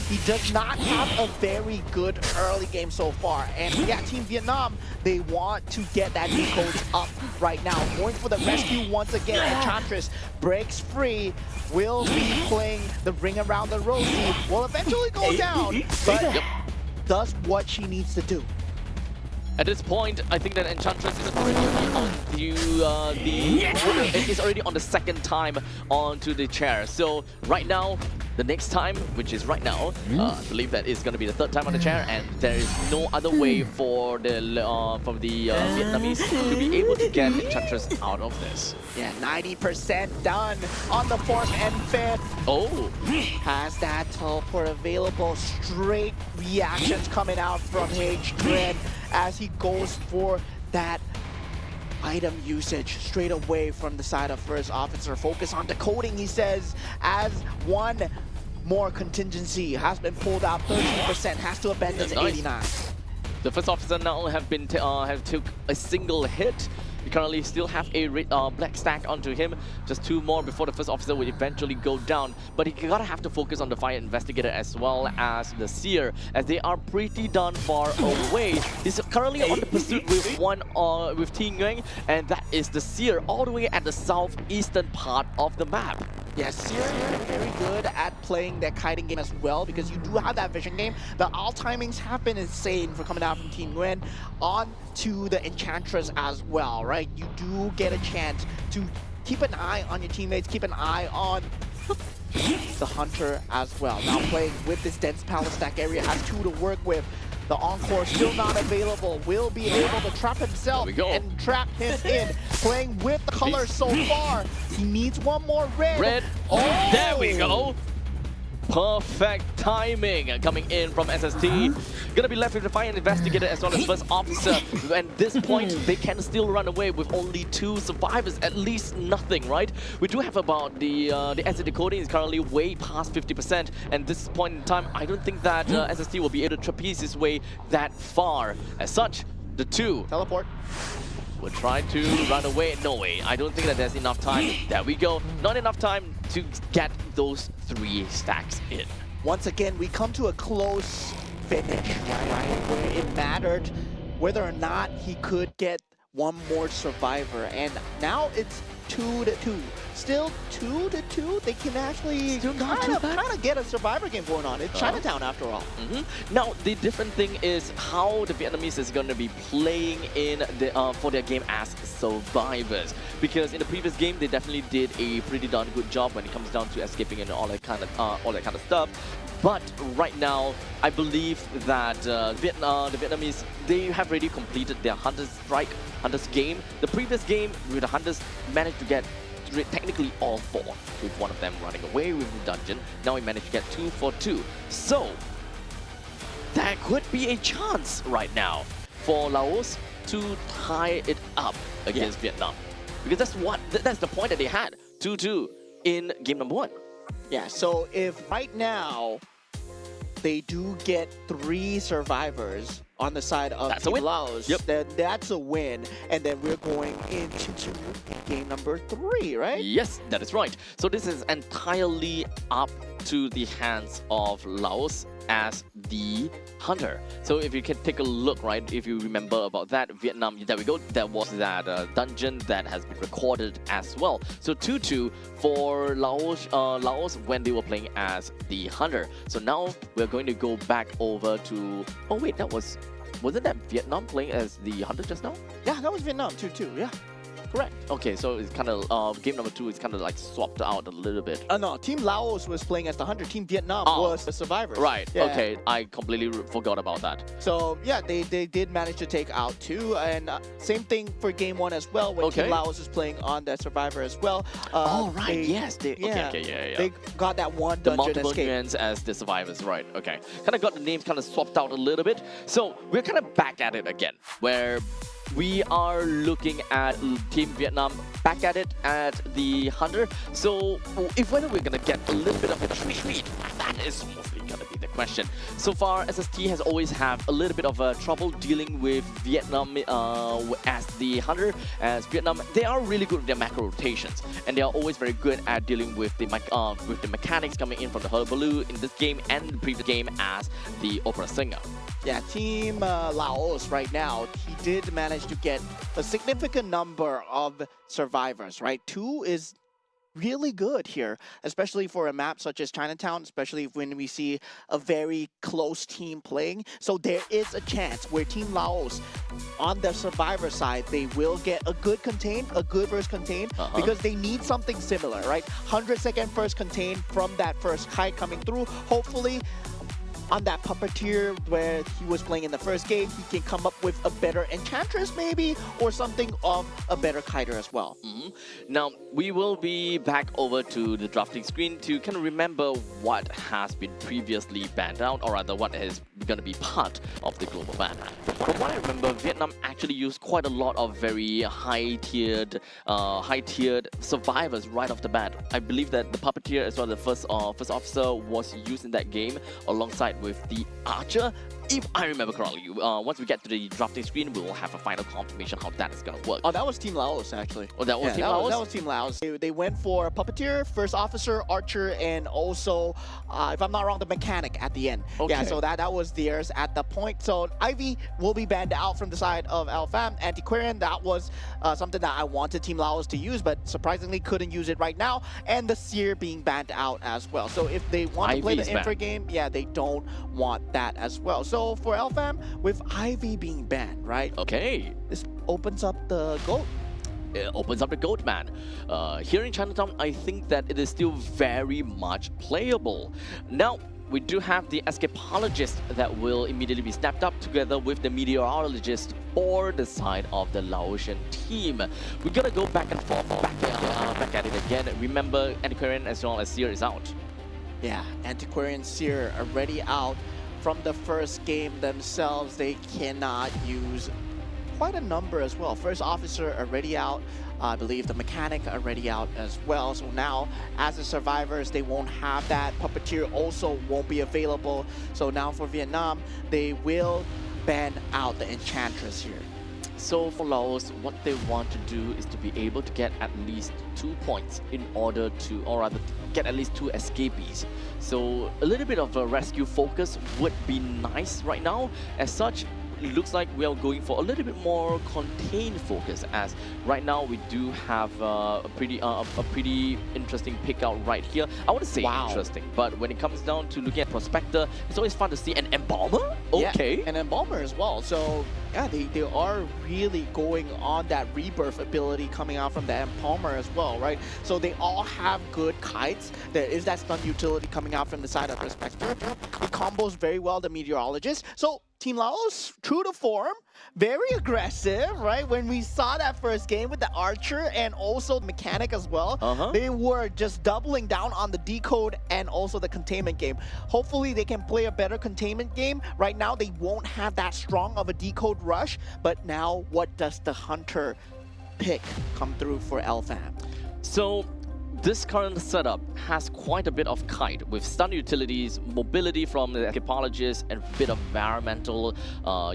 he does not have a very good early game so far. And yeah, Team Vietnam, they want to get that decodes up right now. Going for the rescue once again. Enchantress breaks free, will be playing the ring around the rosy, will eventually go down, but does what she needs to do. At this point, I think that Enchantress is already on the second time onto the chair. So right now, the next time, which is right now, I believe that is going to be the 3rd time on the chair, and there is no other way for the Vietnamese to be able to get Enchantress out of this. Yeah, 90% done on the 4th and 5th. Oh, Has that teleport available. Straight reactions coming out from H-Dread as he goes for that item usage straight away from the side of first officer. Focus on decoding, he says, as one more contingency has been pulled out. 13% has to abandon to 89. the first officer now have took a single hit. currently still have a black stack onto him. Just 2 more before the first officer will eventually go down. But he gotta have to focus on the fire investigator as well as the seer, as they are pretty darn far away. He's currently on the pursuit with Team Nguyen, and that is the seer all the way at the southeastern part of the map. Yes, Seer is very good at playing that kiting game as well, because you do have that vision game. The all timings have been insane for coming out from Team Nguyen on to the Enchantress as well, right? You do get a chance to keep an eye on your teammates, keep an eye on the Hunter as well. Now playing with this dense palace stack area, has 2 to work with. The Encore still not available, will be able to trap himself and trap him in. Playing with the colors so far. He needs 1 more red. Red. Oh, there we go. Perfect timing coming in from SST. Gonna be left with the fire investigator as well as first officer. At this point, they can still run away with only 2 survivors, at least nothing, right? We do have about the asset decoding is currently way past 50%, and this point in time, I don't think that SST will be able to trapeze his way that far. As such, the 2 teleport will try to run away. No way. I don't think that there's enough time. There we go. Not enough time to get those 3 stacks in. Once again, we come to a close finish, right? Where it mattered whether or not he could get 1 more survivor, and now it's 2-2. Still 2-2. They can actually kind of get a survivor game going on. It's Chinatown after all. Now the different thing is how the Vietnamese is going to be playing in for their game as survivors, because in the previous game they definitely did a pretty darn good job when it comes down to escaping and all that kind of stuff. But right now, I believe that the Vietnamese, they have already completed their Hunter's Strike, Hunter's game. The previous game, with the Hunters managed to get technically all 4, with 1 of them running away with the dungeon. Now we managed to get 2 for 2. So, there could be a chance right now for Laos to tie it up against Vietnam. Because that's the point that they had, 2-2 in game number 1. Yeah, so if right now they do get 3 survivors on the side of Team Laos, then that's a win. And then we're going into game number 3, right? Yes, that is right. So this is entirely up to the hands of Laos as the Hunter. So if you can take a look, right, if you remember about that, Vietnam, there we go, there was that dungeon that has been recorded as well. So 2-2 for Laos when they were playing as the Hunter. So now we're going to go back over to, oh wait, wasn't that Vietnam playing as the Hunter just now? Yeah, that was Vietnam 2-2, yeah. Correct. Okay, so it's kind of game number 2 is kind of like swapped out a little bit. No, Team Laos was playing as the Hunter. Team Vietnam was the survivors. Right. Yeah. Okay, I completely forgot about that. So yeah, they did manage to take out 2, and same thing for game 1 as well, when Team Laos is playing on that survivor as well. Oh right, yes. They got that 1 dungeon the multiple escape. nuance as the survivors, right? Okay, kind of got the names kind of swapped out a little bit. So we're kind of back at it again, where we are looking at Team Vietnam back at it at the Hunter. So if whether we're gonna get a little bit of a treat, that is mostly gonna be the question. So far, SST has always had a little bit of trouble dealing with Vietnam as the Hunter. As Vietnam, they are really good with their macro rotations, and they are always very good at dealing with the mechanics coming in from the Hullabaloo in this game and the previous game as the Opera Singer. Yeah, Team Laos right now, he did manage to get a significant number of survivors, right? 2 is really good here, especially for a map such as Chinatown, especially when we see a very close team playing. So there is a chance where Team Laos, on the survivor side, they will get a good contain, a good first contain, because they need something similar, right? 100-second first contain from that first kite coming through. Hopefully, on that puppeteer where he was playing in the first game, he can come up with a better Enchantress maybe, or something of a better kiter as well. Now, we will be back over to the drafting screen to kind of remember what has been previously banned out, or rather what is going to be part of the global ban. From what I remember, Vietnam actually used quite a lot of very high-tiered survivors right off the bat. I believe that the puppeteer as well, the first officer was used in that game alongside with the archer. if I remember correctly, once we get to the drafting screen, we will have a final confirmation how that is going to work. Oh, that was Team Laos, actually. Oh, that was Team Laos? That was Team Laos. They went for Puppeteer, First Officer, Archer, and also, if I'm not wrong, the Mechanic at the end. Okay. Yeah, so that was theirs at the point. So Ivy will be banned out from the side of LFAM. Antiquarian, that was something that I wanted Team Laos to use, but surprisingly couldn't use it right now. And the Seer being banned out as well. So if they want to play the infra game, yeah, they don't want that as well. So for LFAM, with Ivy being banned, right? Okay. This opens up the GOAT. It opens up the GOAT, man. Here in Chinatown, I think that it is still very much playable. Now, we do have the escapologist that will immediately be snapped up together with the meteorologist for the side of the Laotian team. We're gonna go back and forth, back at it again. Remember, Antiquarian as well as Seer is out. Yeah, Antiquarian Seer already out from the first game themselves. They cannot use quite a number as well. First Officer already out. I believe the Mechanic already out as well. So now, as the survivors, they won't have that. Puppeteer also won't be available. So now for Vietnam, they will ban out the Enchantress here. So for Laos, what they want to do is to be able to get at least 2 points in order to, or rather, get at least 2 escapees. So a little bit of a rescue focus would be nice right now. As such, it looks like we are going for a little bit more contained focus, as right now we do have a pretty interesting pick out right here. I wouldn't say interesting, but when it comes down to looking at Prospector, it's always fun to see an Embalmer. Okay, yeah, an Embalmer as well. So yeah, they are really going on that rebirth ability coming out from the Embalmer as well, right? So they all have good kites. There is that stun utility coming out from the side of Prospector. It combos very well the Meteorologist. So Team Laos, true to form, very aggressive, right? When we saw that first game with the Archer and also the Mechanic as well, they were just doubling down on the decode and also the containment game. Hopefully they can play a better containment game. Right now they won't have that strong of a decode rush, but now what does the Hunter pick come through for LFAM? So this current setup has quite a bit of kite with stun utilities, mobility from the escapologist, and a bit of environmental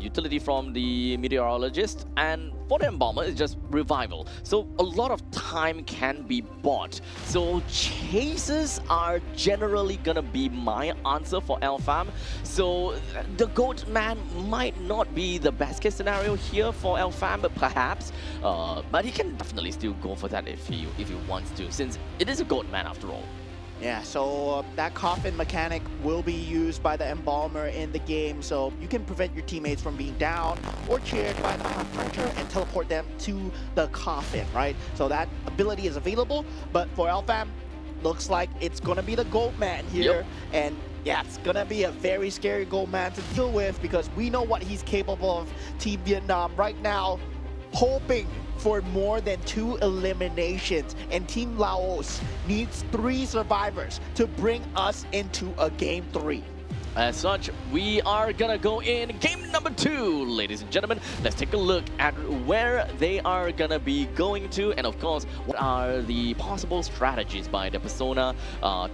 utility from the meteorologist. And for the Embalmer, it's just revival. So a lot of time can be bought. So chases are generally gonna be my answer for LFAM. So the GOAT man might not be the best case scenario here for LFAM, but perhaps. But he can definitely still go for that if he wants to, since it is a GOAT man after all. Yeah, so that Coffin Mechanic will be used by the Embalmer in the game, so you can prevent your teammates from being down or cheered by the Hunter and teleport them to the Coffin, right? So that ability is available, but for LFAM, looks like it's gonna be the GOAT man here, and yeah, it's gonna be a very scary GOAT man to deal with because we know what he's capable of. Team Vietnam right now hoping for more than 2 eliminations, and Team Laos needs 3 survivors to bring us into a game 3. As such, we are gonna go in game number 2, ladies and gentlemen. Let's take a look at where they are gonna be going to, and of course, what are the possible strategies by the Persona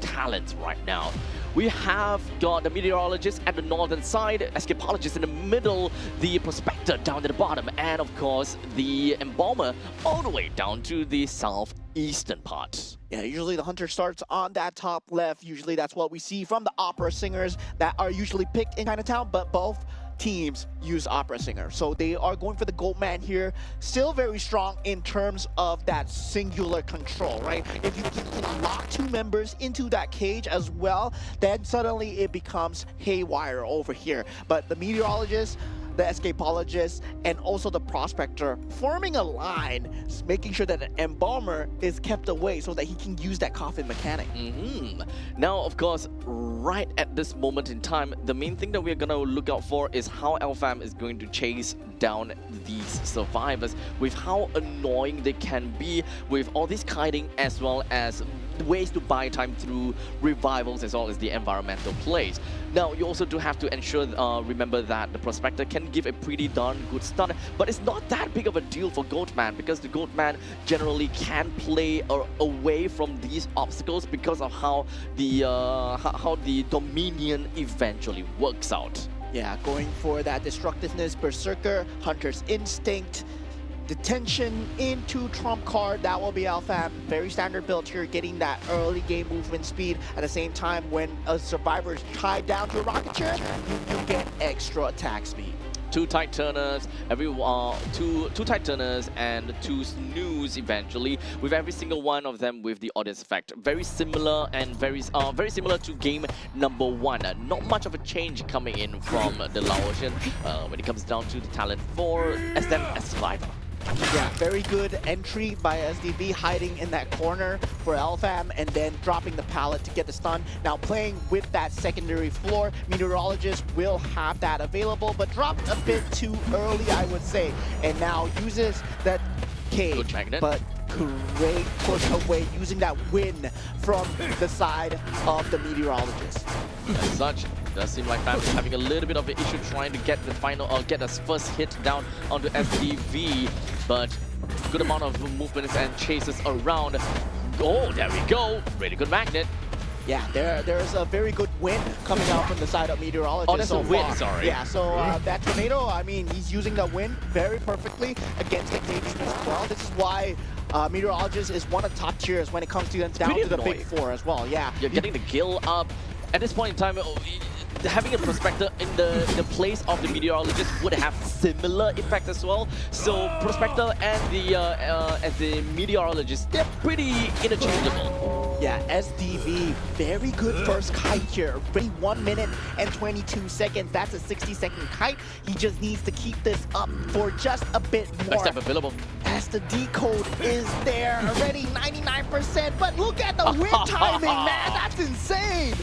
talents right now. We have got the Meteorologist at the northern side, Escapologist in the middle, the Prospector down at the bottom, and of course, the Embalmer all the way down to the southeastern part. Yeah, usually the Hunter starts on that top left. Usually that's what we see from the opera singers that are usually picked in Chinatown, but both teams use opera singer. So they are going for the GOAT man here. Still very strong in terms of that singular control, right? If you can lock 2 members into that cage as well, then suddenly it becomes haywire over here. But the Meteorologist, the Escapologist, and also the Prospector forming a line, making sure that an Embalmer is kept away so that he can use that Coffin Mechanic. Now, of course, right at this moment in time, the main thing that we're gonna look out for is how LFAM is going to chase down these survivors, with how annoying they can be with all this kiting, as well as ways to buy time through revivals as well as the environmental plays. Now, you also do have to ensure, remember that the Prospector can give a pretty darn good stun, but it's not that big of a deal for Goatman, because the Goatman generally can play away from these obstacles because of how the Dominion eventually works out. Yeah, going for that destructiveness, Berserker, Hunter's Instinct, Detention into Trump card. That will be Alfam. Very standard build here, getting that early game movement speed. At the same time, when a survivor is tied down to a rocket chair, you get extra attack speed. Two tight turners, two tight turners and two snooze eventually, with every single one of them with the audience effect. Very similar and very similar to game number 1. Not much of a change coming in from the Laotian when it comes down to the talent for them as survivor. Yeah, very good entry by SDV, hiding in that corner for Alfam and then dropping the pallet to get the stun. Now playing with that secondary floor, Meteorologist will have that available, but dropped a bit too early, I would say. And now uses that cage, but great push away, using that win from the side of the Meteorologist. As such, it does seem like Fam is having a little bit of an issue trying to get the final, or get his first hit down onto SDV, but good amount of movements and chases around. Oh, there we go. Really good magnet. Yeah, there's a very good win coming out from the side of Meteorologist. Oh, that's so a win, far. sorry. Yeah, so that tornado, I mean, he's using the win very perfectly against the cage as well. This is why Meteorologist is one of the top tiers when it comes to down to the big 4 as well. Yeah, you're getting the kill up. At this point in time, having a Prospector in the place of the Meteorologist would have similar effect as well. So Prospector and the Meteorologist, they're pretty interchangeable. Yeah, SDV, very good first kite here. Already 1 minute and 22 seconds. That's a 60-second kite. He just needs to keep this up for just a bit more. Next step available. As the decode is there, already 99%. But look at the win timing, man. That's insane.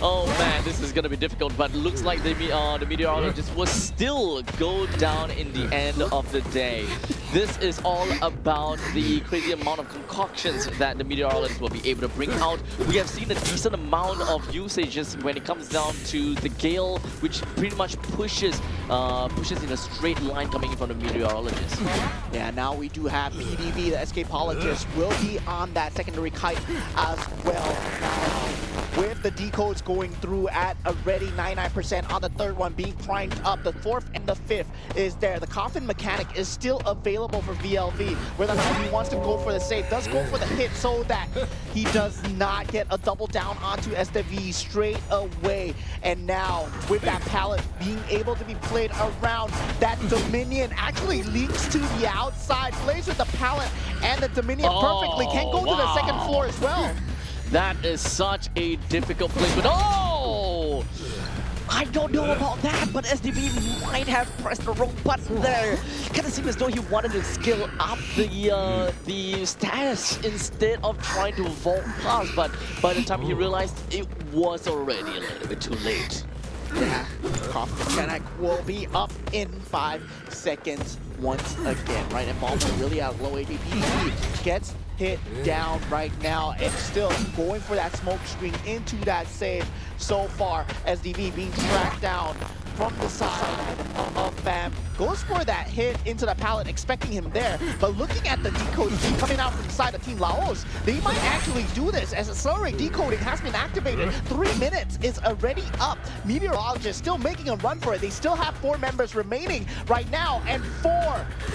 Oh man, this is gonna be difficult, but looks like the Meteorologist will still go down in the end of the day. This is all about the crazy amount of concoctions that the Meteorologist will be able to bring out. We have seen a decent amount of usages when it comes down to the Gale, which pretty much pushes in a straight line coming in from the Meteorologist. Yeah, now we do have PDV, the escapologist, will be on that secondary kite as well. With the decodes going through at already 99% on the third one being primed up, the fourth and the fifth is there. The coffin mechanic is still available for VLV, whether or not he wants to go for the save, does go for the hit so that he does not get a double down onto SDV straight away. And now with that pallet being able to be played around, that Dominion actually leaks to the outside, plays with the pallet and the Dominion perfectly, can go to the second floor as well. That is such a difficult placement. Oh! I don't know about that, but SDV might have pressed the wrong button there. Kind of seems as though he wanted to scale up the status instead of trying to vault past, but by the time he realized, it was already a little bit too late. Yeah, coffin mechanic will be up in 5 seconds once again. Right, involvement really at low ADP. Gets hit down right now and still going for that smoke screen into that save so far. SDV being tracked down from the side of Fam. Goes for that hit into the pallet, expecting him there. But looking at the decode coming out from the side of Team Laos, they might actually do this as Accelerate decoding has been activated. 3 minutes is already up. Meteorologist still making a run for it. They still have 4 members remaining right now, and 4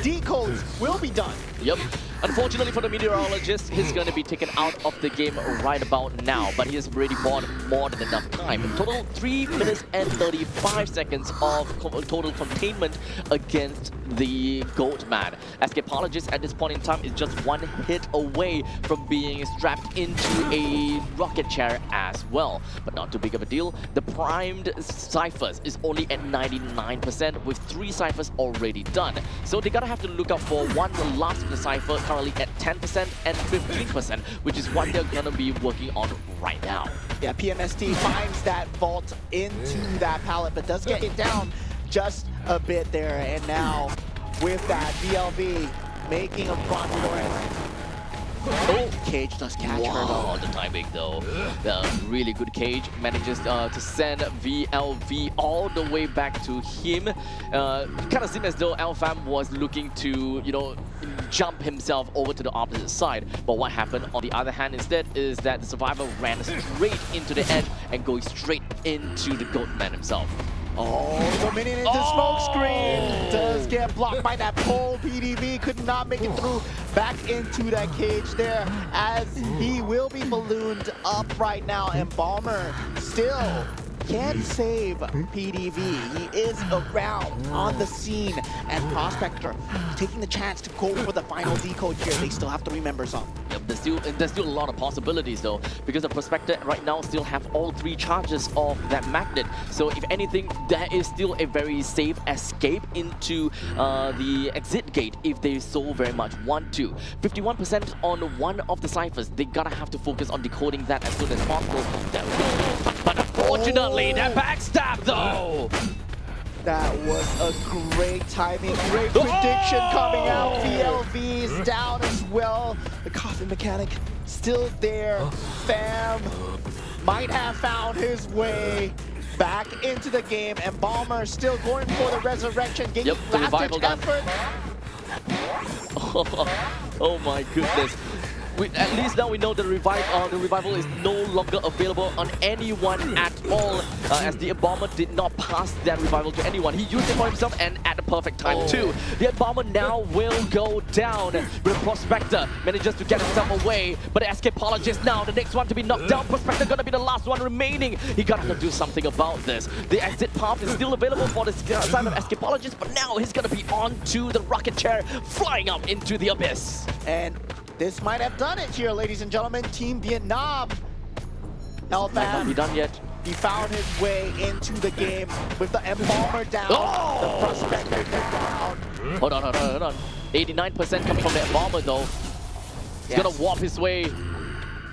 decodes will be done. Yep. Unfortunately for the Meteorologist, he's going to be taken out of the game right about now, but he has already bought more than enough time. In total, 3 minutes and 35 seconds of total containment against the Goatman. Escapologist at this point in time is just 1 hit away from being strapped into a rocket chair as well. But not too big of a deal. The primed ciphers is only at 99% with 3 ciphers already done. So they gotta have to look out for one last cipher currently at 10% and 15%, which is what they're gonna be working on right now. Yeah, PMST finds that vault into that pallet, but does get it down just a bit there. And now with that, VLV making a run for it. Oh, Cage does catch her though. The timing though. The really good Cage manages to send VLV all the way back to him. Kind of seemed as though Alfam was looking to, you know, jump himself over to the opposite side. But what happened on the other hand instead is that the Survivor ran straight into the edge and going straight into the Goatman himself. Oh, the minion into smoke screen does get blocked by that pole. PDV could not make it through back into that cage there as he will be ballooned up right now. And Balmer still can't save PDV. He is around on the scene, and Prospector taking the chance to go for the final decode here. They still have 3 members on. Yep, there's still a lot of possibilities though, because the Prospector right now still have all 3 charges of that magnet. So if anything, that is still a very safe escape into the exit gate if they so very much want to. 51% on one of the ciphers. They gotta have to focus on decoding that as soon as possible. But unfortunately, that backstab though! That was a great timing, great prediction coming out. VLV is down as well. The coffin mechanic still there. Fam might have found his way back into the game, and Balmer still going for the resurrection, getting last-ditch effort. Oh my goodness. At least now we know the revival is no longer available on anyone at all, as the Embalmer did not pass that revival to anyone. He used it for himself and at the perfect time too. The Embalmer now will go down, but Prospector manages to get himself away. But the Escapologist now, the next one to be knocked down. Prospector gonna be the last one remaining. He gotta have to do something about this. The exit path is still available for the side of Escapologist, but now he's gonna be onto the rocket chair, flying out into the abyss. And this might have done it here, ladies and gentlemen. Team Vietnam. Might not be done yet. He found his way into the game with the Embalmer down, the Prospector down. Hold on. 89% coming from the Embalmer though. He's gonna warp his way,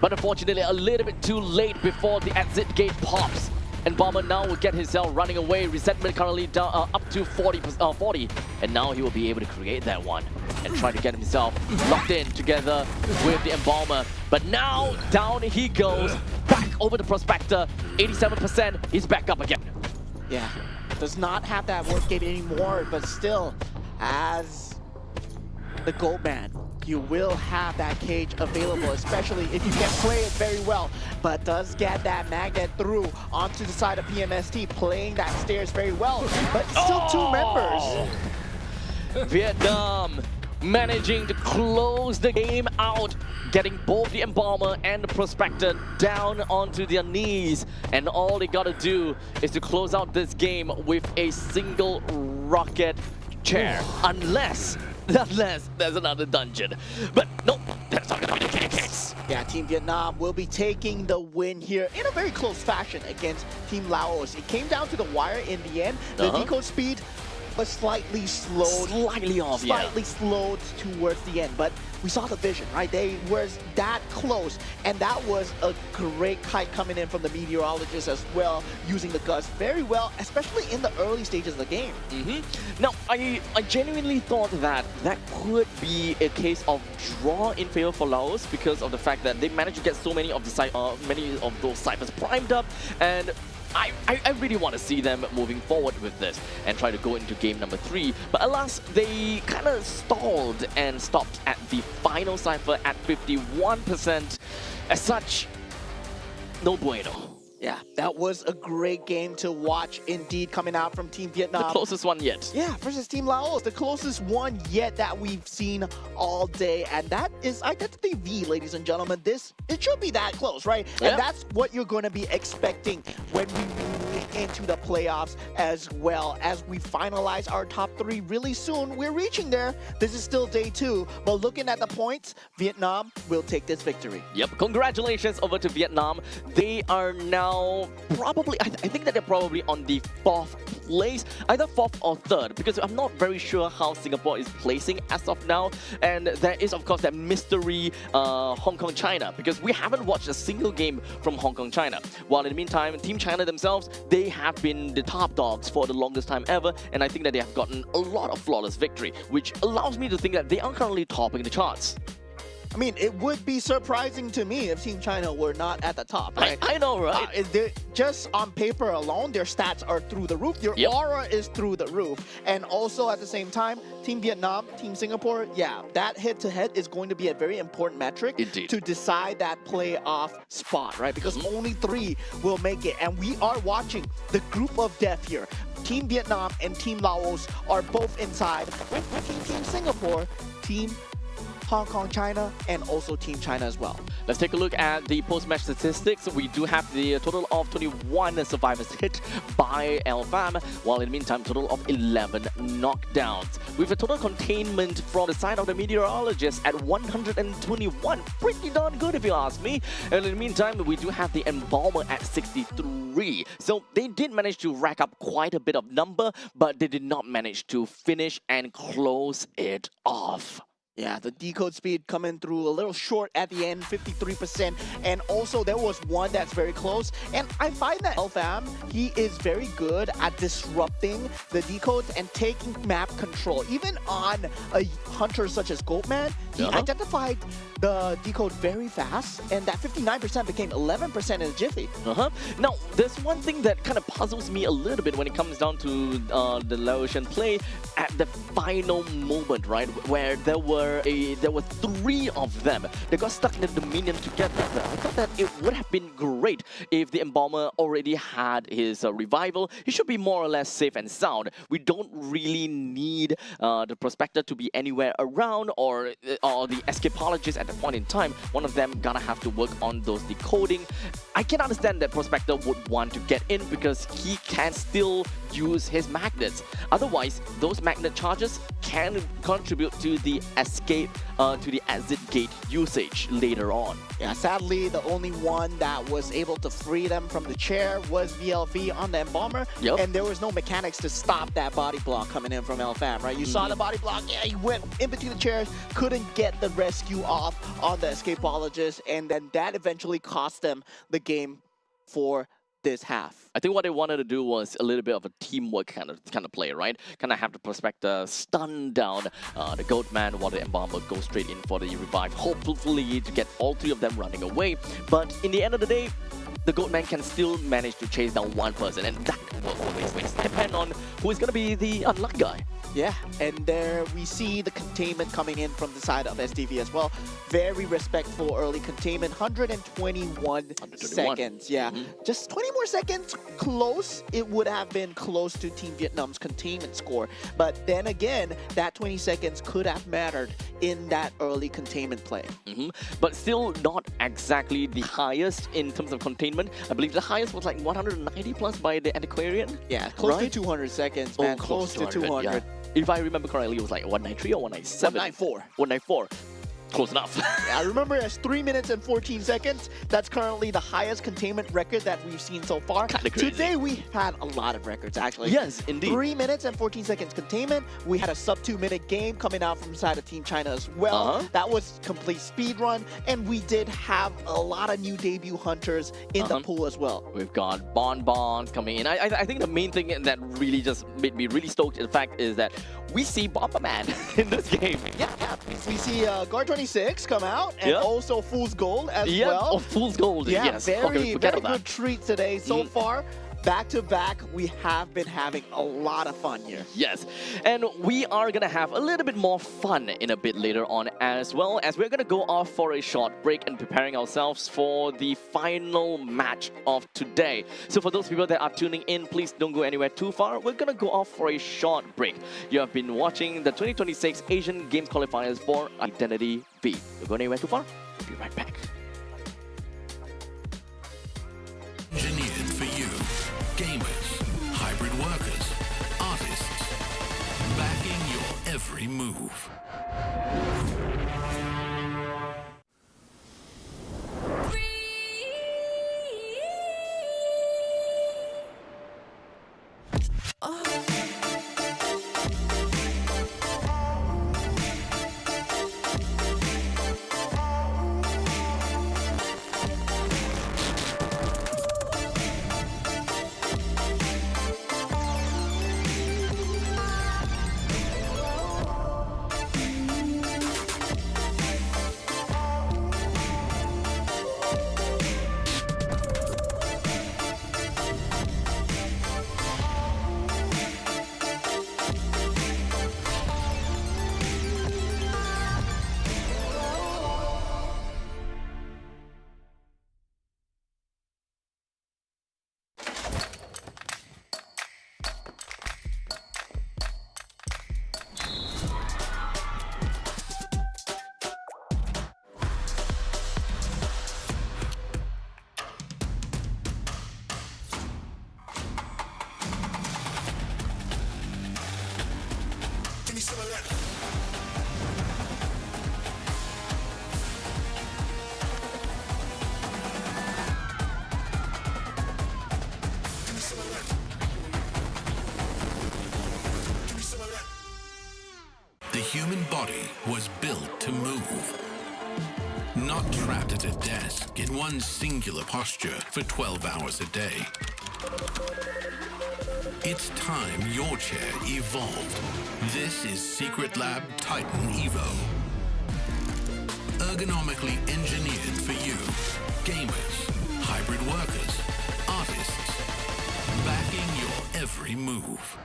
but unfortunately a little bit too late before the exit gate pops. And Bomber now will get himself running away. Resentment currently down up to 40, and now he will be able to create that one and try to get himself locked in together with the Embalmer. But now down he goes, back over the Prospector. 87%, he's back up again. Yeah, does not have that work gate anymore, but still, as the Gold Man, you will have that cage available, especially if you can play it very well. But does get that magnet through onto the side of PMST, playing that stairs very well. But still 2 members. Vietnam managing to close the game out, getting both the Embalmer and the Prospector down onto their knees. And all they gotta do is to close out this game with a single rocket chair. Unless there's another dungeon. But no, that's not gonna be the case. Yeah, Team Vietnam will be taking the win here in a very close fashion against Team Laos. It came down to the wire in the end. The decode speed was slightly slowed. Slightly slowed towards the end, but we saw the vision, right? They were that close, and that was a great kite coming in from the meteorologist as well, using the gust very well, especially in the early stages of the game. Now, I genuinely thought that could be a case of draw in favor for Laos because of the fact that they managed to get so many of the many of those ciphers primed up, and I really want to see them moving forward with this and try to go into game number 3. But alas, they kind of stalled and stopped at the final cipher at 51%. As such, no bueno. Yeah, that was a great game to watch indeed, coming out from Team Vietnam. The closest one yet. Yeah, versus Team Laos, the closest one yet that we've seen all day. And that is Identity V, ladies and gentlemen. It should be that close, right? Yeah. And that's what you're going to be expecting when we move into the playoffs as well. As we finalize our top 3 really soon, we're reaching there. This is still day 2, but looking at the points, Vietnam will take this victory. Yep, congratulations over to Vietnam. They are now probably, I think that they're probably on the 4th place, either 4th or 3rd, because I'm not very sure how Singapore is placing as of now. And there is, of course, that mystery Hong Kong China, because we haven't watched a single game from Hong Kong China. While in the meantime, Team China themselves, they have been the top dogs for the longest time ever, and I think that they have gotten a lot of flawless victory, which allows me to think that they are currently topping the charts. I mean, it would be surprising to me if Team China were not at the top, right? I know, right? Just on paper alone, their stats are through the roof. Their aura is through the roof. And also at the same time, Team Vietnam, Team Singapore, yeah, that head-to-head is going to be a very important metric to decide that playoff spot, right? Because only 3 will make it. And we are watching the group of death here. Team Vietnam and Team Laos are both inside. Team Singapore, Team Hong Kong, China, and also Team China as well. Let's take a look at the post-match statistics. We do have the total of 21 survivors hit by LFAM, while in the meantime, total of 11 knockdowns. With a total containment from the side of the meteorologist at 121. Pretty darn good if you ask me. And in the meantime, we do have the Embalmer at 63. So they did manage to rack up quite a bit of number, but they did not manage to finish and close it off. Yeah, the decode speed coming through a little short at the end, 53%. And also there was one that's very close. And I find that LFAM, he is very good at disrupting the decodes and taking map control. Even on a hunter such as Goldman, he identified the decode very fast, and that 59% became 11% in a jiffy. Now, there's one thing that kind of puzzles me a little bit when it comes down to the Laotian play at the final moment, right? Where there were 3 of them that got stuck in the Dominion together. I thought that it would have been great if the Embalmer already had his revival. He should be more or less safe and sound. We don't really need the Prospector to be anywhere around, or the Escapologist at the point in time. One of them gonna have to work on those decoding. I can understand that Prospector would want to get in because he can still use his magnets. Otherwise, those magnet charges can contribute to the escape, to the exit gate usage later on. Yeah, sadly, the only one that was able to free them from the chair was VLV on the Embalmer, and there was no mechanics to stop that body block coming in from LFAM, right? You saw the body block, yeah, he went in between the chairs, couldn't get the rescue off on the Escapologist, and then that eventually cost them the game for this half. I think what they wanted to do was a little bit of a teamwork kind of play, right? Kind of have the Prospector stun down the Goatman while the Embalmer goes straight in for the revive, hopefully to get all 3 of them running away. But in the end of the day, the Goatman can still manage to chase down one person, and that will always depend on who is going to be the unlucky guy. Yeah, and there we see the containment coming in from the side of STV as well. Very respectful early containment, 121 seconds. Yeah, just 20 more seconds close. It would have been close to Team Vietnam's containment score. But then again, that 20 seconds could have mattered in that early containment play. But still not exactly the highest in terms of containment. I believe the highest was like 190 plus by the Antiquarian. Yeah, close to 200 seconds, man. Close to 200. Yeah. If I remember correctly, it was like 193 or 197? 194. 194. Close enough. I remember it's 3 minutes and 14 seconds. That's currently the highest containment record that we've seen so far. Kinda crazy. Today we had a lot of records actually. Yes, indeed. 3 minutes and 14 seconds containment. We had a sub 2 minute game coming out from the side of Team China as well. That was complete speed run, and we did have a lot of new debut hunters in the pool as well. We've got Bon coming in. I think the main thing that really just made me really stoked, in fact, is that we see Bomberman in this game. Yeah. We see Guard 26 come out, and also Fool's Gold as well. Oh, Fool's Gold, yes. Very good treat today so far. Back to back, we have been having a lot of fun here. Yes, and we are gonna have a little bit more fun in a bit later on, as well as we're gonna go off for a short break and preparing ourselves for the final match of today. So for those people that are tuning in, please don't go anywhere too far. We're gonna go off for a short break. You have been watching the 2026 Asian Games Qualifiers for Identity V. Don't go anywhere too far. We'll be right back. Engineered for you. Gamers, hybrid workers, artists, backing your every move. human body was built to move. Not trapped at a desk in one singular posture for 12 hours a day. It's time your chair evolved. This is Secret Lab Titan Evo. Ergonomically engineered for you, gamers, hybrid workers, artists, backing your every move.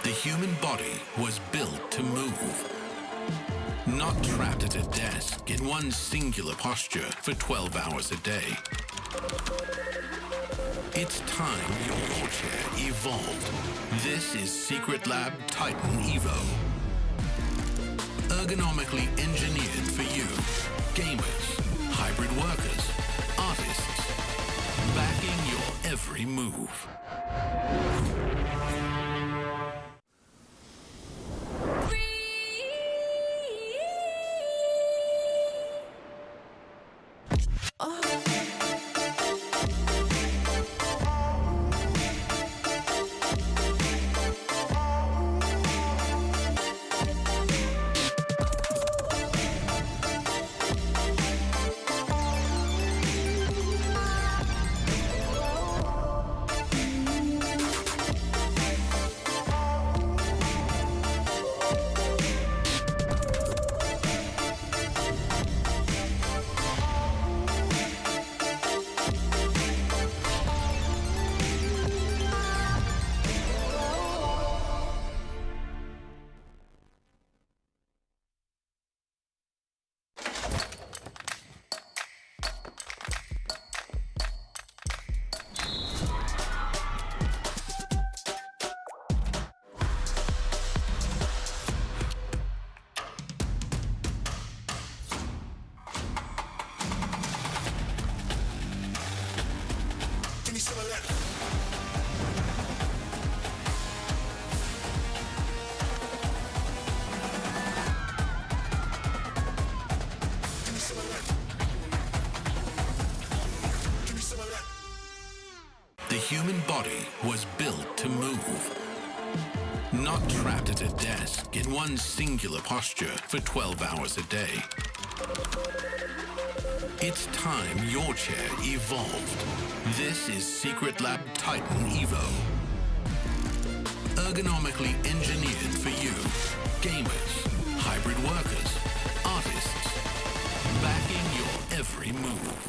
The human body was built to move. Not trapped at a desk in one singular posture for 12 hours a day. It's time your chair evolved. This is Secret Lab Titan Evo. Ergonomically engineered for you, gamers, hybrid workers, artists, backing your every move. The human body was built to move. Not trapped at a desk in one singular posture for 12 hours a day. It's time your chair evolved. This is Secret Lab Titan Evo. Ergonomically engineered for you, gamers, hybrid workers, artists, backing your every move.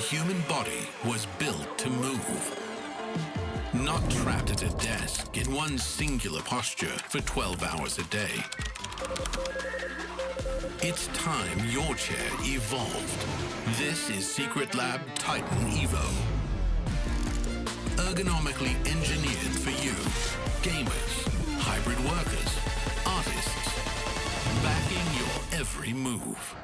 human body was built to move. Not trapped at a desk in one singular posture for 12 hours a day. It's time your chair evolved. This is Secret Lab Titan Evo. Ergonomically engineered for you, gamers, hybrid workers, artists, backing your every move.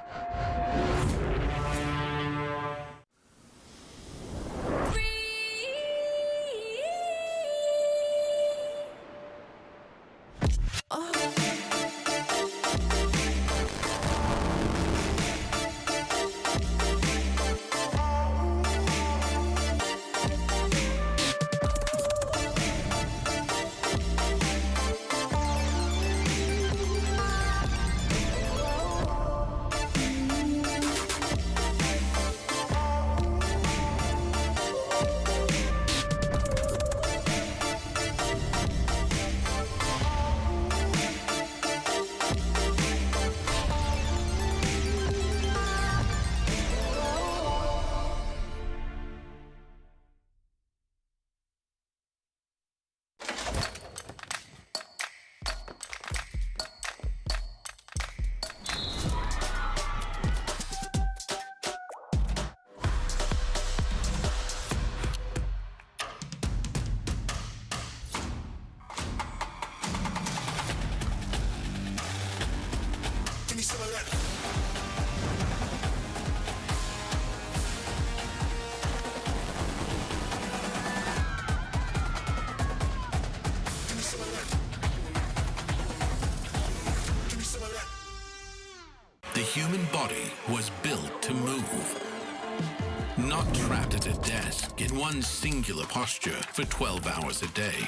The human body was built to move. Not trapped at a desk in one singular posture for 12 hours a day.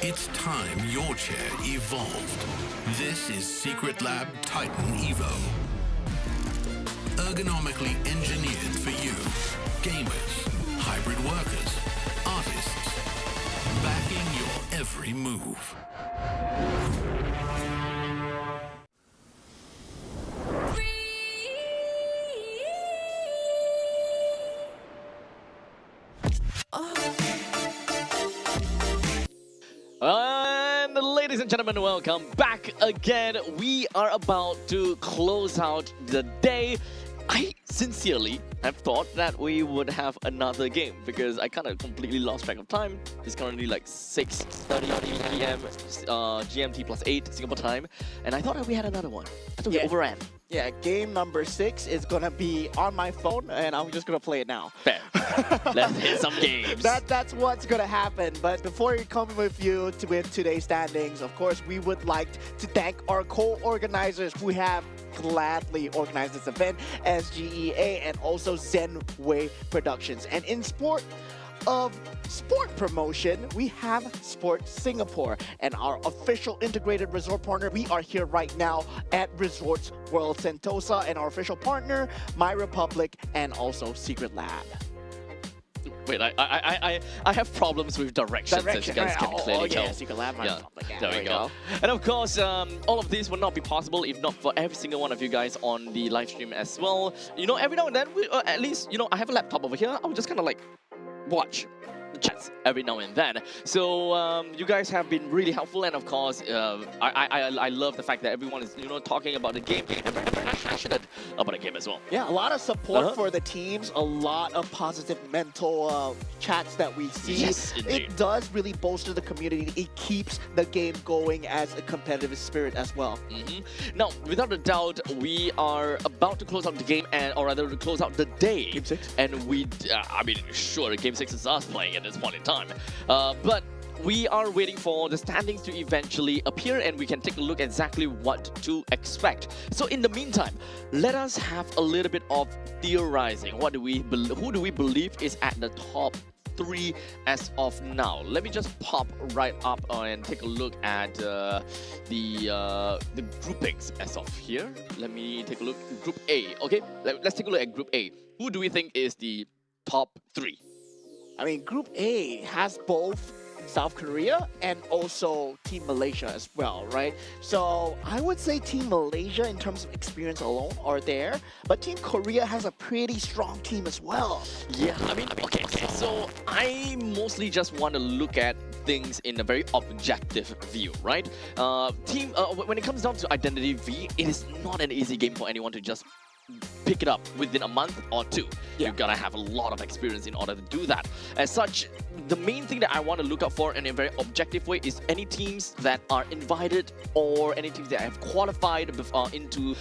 It's time your chair evolved. This is Secret Lab Titan Evo. Ergonomically engineered for you, gamers, hybrid workers, artists, backing your every move. And ladies and gentlemen, welcome back again. We are about to close out the day. I sincerely have thought that we would have another game because I kind of completely lost track of time. It's currently like 6:30 p.m. GMT plus 8 Singapore time, and I thought that we had another one. I thought we overran. Yeah, game number 6 is gonna be on my phone, and I'm just gonna play it now. Fair. Let's hit some games. That's what's gonna happen. But before we come with you with today's standings, of course, we would like to thank our co-organizers who have gladly organized this event, SGEA and also Zenway Productions. And in sport promotion, we have Sport Singapore, and our official integrated resort partner. We are here right now at Resorts World Sentosa, and our official partner, My Republic, and also Secret Lab. Wait, I have problems with directions, as you guys can clearly tell. Yeah, Secret Lab, My Republic. Yeah, there we go. And of course, all of this would not be possible if not for every single one of you guys on the live stream as well. You know, every now and then, we, at least, you know, I have a laptop over here. I would just kind of like watch the chats every now and then. So you guys have been really helpful, and of course, I love the fact that everyone is, you know, talking about the game and very passionate about the game as well. Yeah, a lot of support for the teams, a lot of positive mental chats that we see. Yes, indeed. It does really bolster the community. It keeps the game going as a competitive spirit as well. Now, without a doubt, we are about to close out the game, or rather to close out the day. Game 6. And we, I mean, sure, Game 6 is us playing at this point in time. But we are waiting for the standings to eventually appear, and we can take a look exactly what to expect. So in the meantime, let us have a little bit of theorizing. Who do we believe is at the top 3 as of now? Let me just pop right up and take a look at the groupings as of here. Let me take a look. Group A. Okay, let's take a look at Group A. Who do we think is the top 3? I mean, Group A has both South Korea and also Team Malaysia as well, right? So I would say Team Malaysia in terms of experience alone are there, but Team Korea has a pretty strong team as well. Yeah, I mean, okay. So I mostly just want to look at things in a very objective view, right? When it comes down to Identity V, it is not an easy game for anyone to just pick it up within a month or two. Yeah. You gotta have a lot of experience in order to do that. As such, the main thing that I want to look out for in a very objective way is any teams that are invited or any teams that have qualified into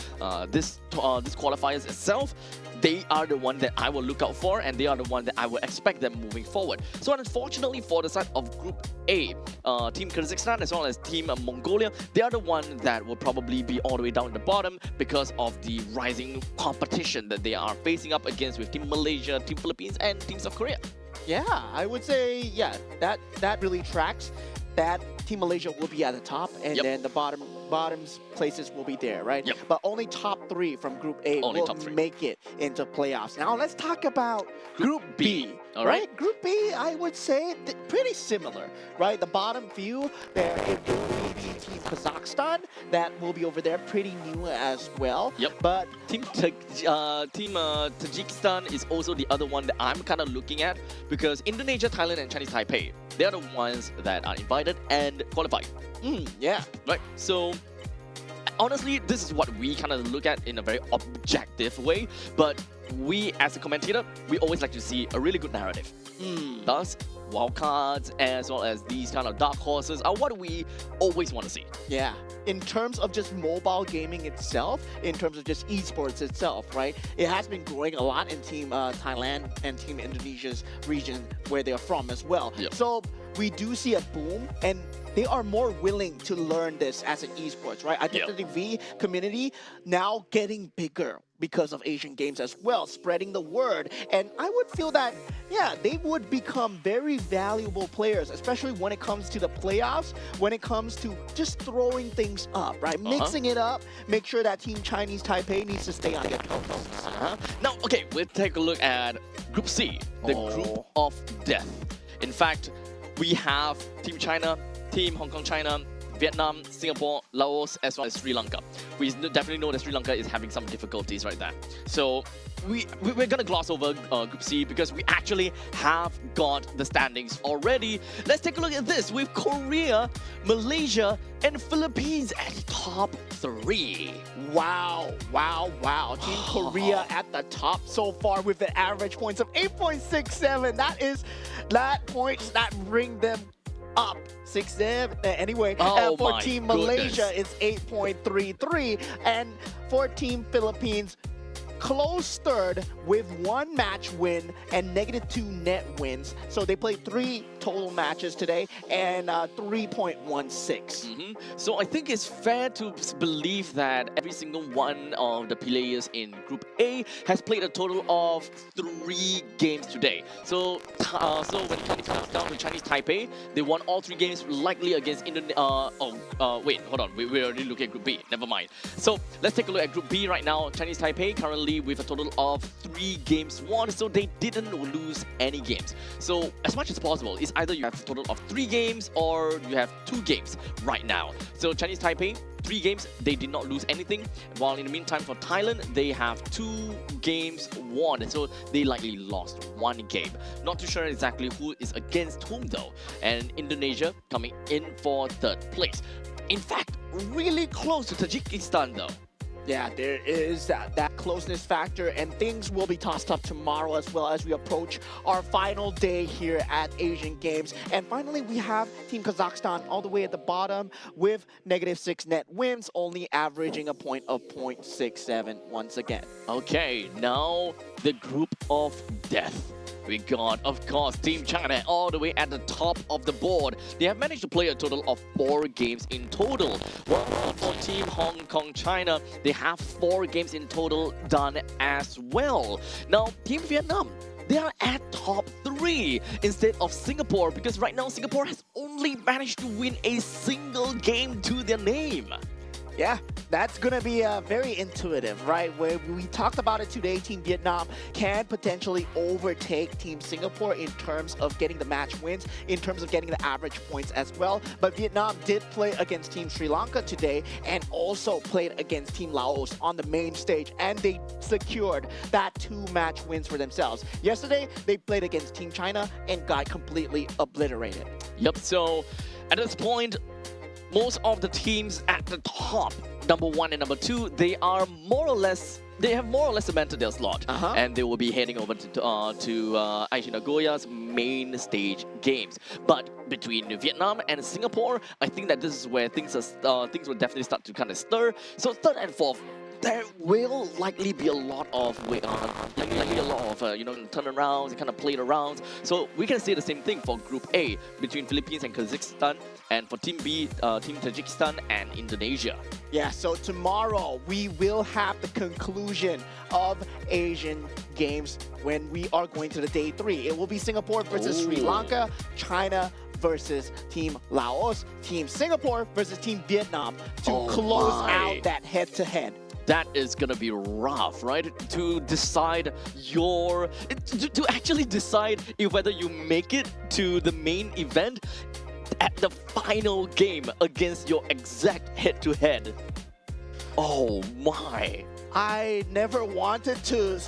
this qualifiers itself. They are the one that I will look out for, and they are the one that I will expect them moving forward. So unfortunately, for the side of Group A, Team Kazakhstan as well as Team Mongolia, they are the one that will probably be all the way down at the bottom because of the rising competition that they are facing up against with Team Malaysia, Team Philippines, and Team South Korea. Yeah, I would say, yeah, that really tracks. That Team Malaysia will be at the top, and then the bottom's places will be there, right? Yep. But only top 3 from Group A Only will top 3. make it into playoffs. Now let's talk about Group B. All Right? Group B, I would say pretty similar, right? The bottom few, there it will be the Team Kazakhstan that will be over there, pretty new as well. Yep. But Team Tajikistan is also the other one that I'm kind of looking at because Indonesia, Thailand, and Chinese Taipei, they're the ones that are invited and qualified. yeah. Right? So honestly, this is what we kind of look at in a very objective way, but we as a commentator, we always like to see a really good narrative. Thus, wildcards as well as these kind of dark horses are what we always want to see. Yeah, in terms of just mobile gaming itself, in terms of just esports itself, right? It has been growing a lot in Team Thailand and Team Indonesia's region where they're from as well. Yep. So we do see a boom, and they are more willing to learn this as an esports, right? Identity V community now getting bigger because of Asian Games as well, spreading the word. And I would feel that, yeah, they would become very valuable players, especially when it comes to the playoffs, when it comes to just throwing things up, right? Mixing it up, make sure that Team Chinese Taipei needs to stay on their toes. Now, okay, we'll take a look at Group C, the Group of Death. In fact, we have Team China, Team Hong Kong China, Vietnam, Singapore, Laos, as well as Sri Lanka. We definitely know that Sri Lanka is having some difficulties right there. So we're gonna gloss over Group C because we actually have got the standings already. Let's take a look at this with Korea, Malaysia, and Philippines at top 3. Wow, wow, wow. Team Korea at the top so far with an average points of 8.67. That points that bring them up 6-7. Anyway, for Team Malaysia, it's 8.33. And for Team Philippines, close third with 1 match win and -2 net wins. So they played 3 total matches today and 3.16. So I think it's fair to believe that every single one of the players in Group A has played a total of 3 games today. So when it comes down to Chinese Taipei, they won all 3 games likely against Indonesia. Wait, hold on. We already look at Group B. Never mind. So let's take a look at Group B right now. Chinese Taipei currently with a total of 3 games won, so they didn't lose any games. So as much as possible, it's either you have a total of 3 games or you have 2 games right now. So Chinese Taipei, 3 games, they did not lose anything. While in the meantime for Thailand, they have 2 games won, so they likely lost 1 game. Not too sure exactly who is against whom though. And Indonesia coming in for 3rd place. In fact, really close to Tajikistan though. Yeah, there is that closeness factor, and things will be tossed up tomorrow as well as we approach our final day here at Asian Games. And finally, we have Team Kazakhstan all the way at the bottom with -6 net wins, only averaging a point of 0.67 once again. Okay, now the Group of Death. We got, of course, Team China all the way at the top of the board. They have managed to play a total of 4 games in total. While for Team Hong Kong China, they have 4 games in total done as well. Now, Team Vietnam, they are at top 3 instead of Singapore because right now Singapore has only managed to win a single game to their name. Yeah, that's going to be very intuitive, right? Where we talked about it today, Team Vietnam can potentially overtake Team Singapore in terms of getting the match wins, in terms of getting the average points as well. But Vietnam did play against Team Sri Lanka today and also played against Team Laos on the main stage, and they secured that 2-match wins for themselves. Yesterday, they played against Team China and got completely obliterated. Yep, so at this point, most of the teams at the top, number 1 and number 2, they have more or less cemented their slot, and they will be heading over to Aichi Nagoya's main stage games. But between Vietnam and Singapore, I think that this is where things will definitely start to kind of stir. So third and fourth, there will likely be a lot of turnarounds and kind of played arounds. So we can say the same thing for Group A between Philippines and Kazakhstan, and for Team B, Team Tajikistan and Indonesia. Yeah, so tomorrow we will have the conclusion of Asian Games when we are going to the day 3. It will be Singapore versus Sri Lanka, China versus Team Laos, Team Singapore versus Team Vietnam to close out that head-to-head. That is gonna be rough, right? To decide to actually decide if whether you make it to the main event at the final game against your exact head-to-head. Oh my. I never wanted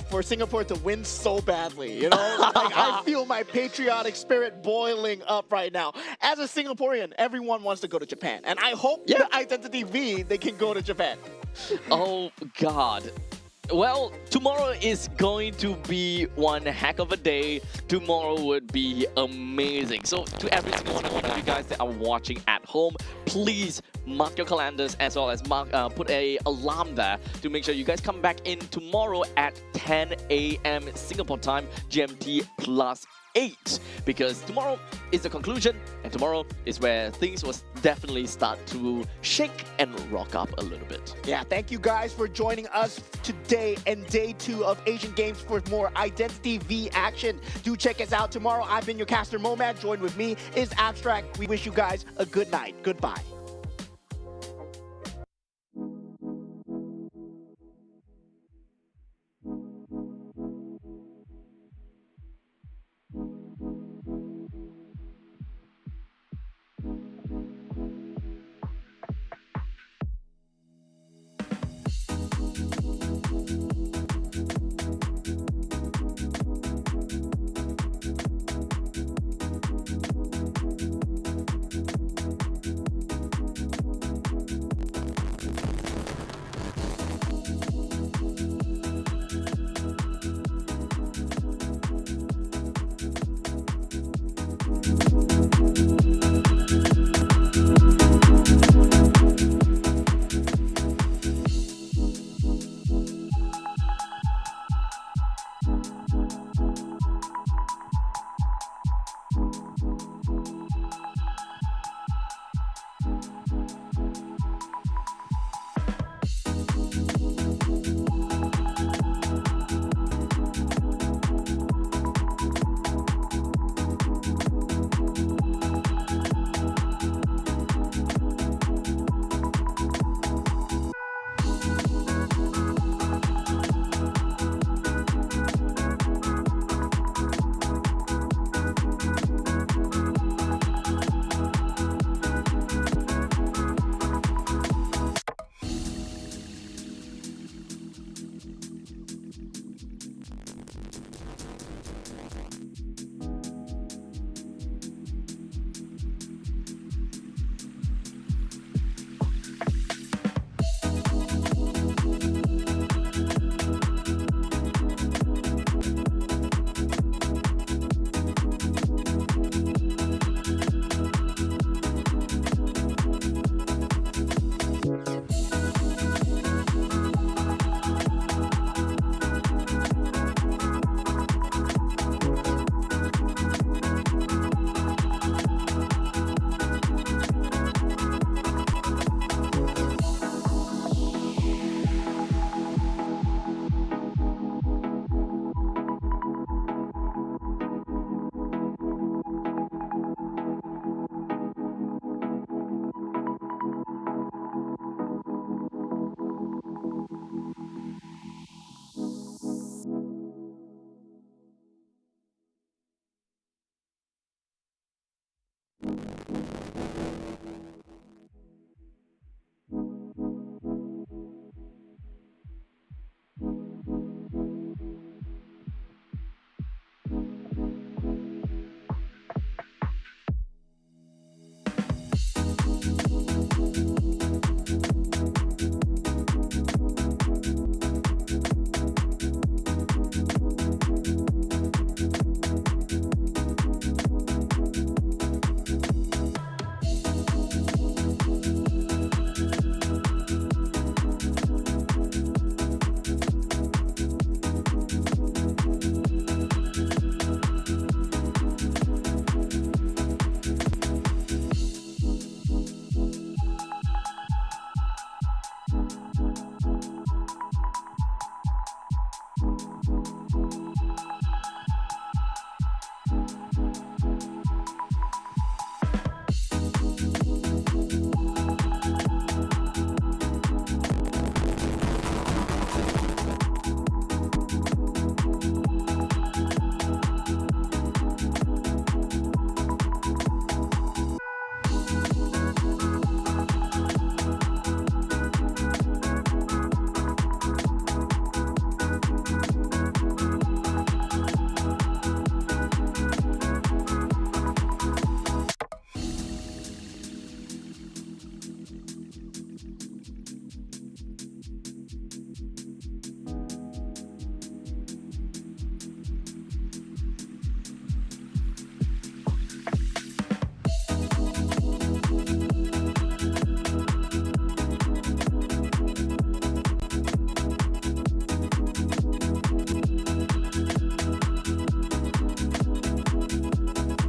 for Singapore to win so badly, you know? Like, I feel my patriotic spirit boiling up right now. As a Singaporean, everyone wants to go to Japan, and I hope the Identity V, they can go to Japan. Oh God. Well, tomorrow is going to be one heck of a day. Tomorrow would be amazing. So to every single one of you guys that are watching at home, please mark your calendars as well as put a alarm there to make sure you guys come back in tomorrow at 10 a.m. Singapore time, GMT plus 8, because tomorrow is the conclusion, and tomorrow is where things will definitely start to shake and rock up a little bit. Yeah, thank you guys for joining us today and day 2 of Asian Games for more Identity V action. Do check us out tomorrow. I've been your caster Momad. Join with me is Abstract. We wish you guys a good night. Goodbye.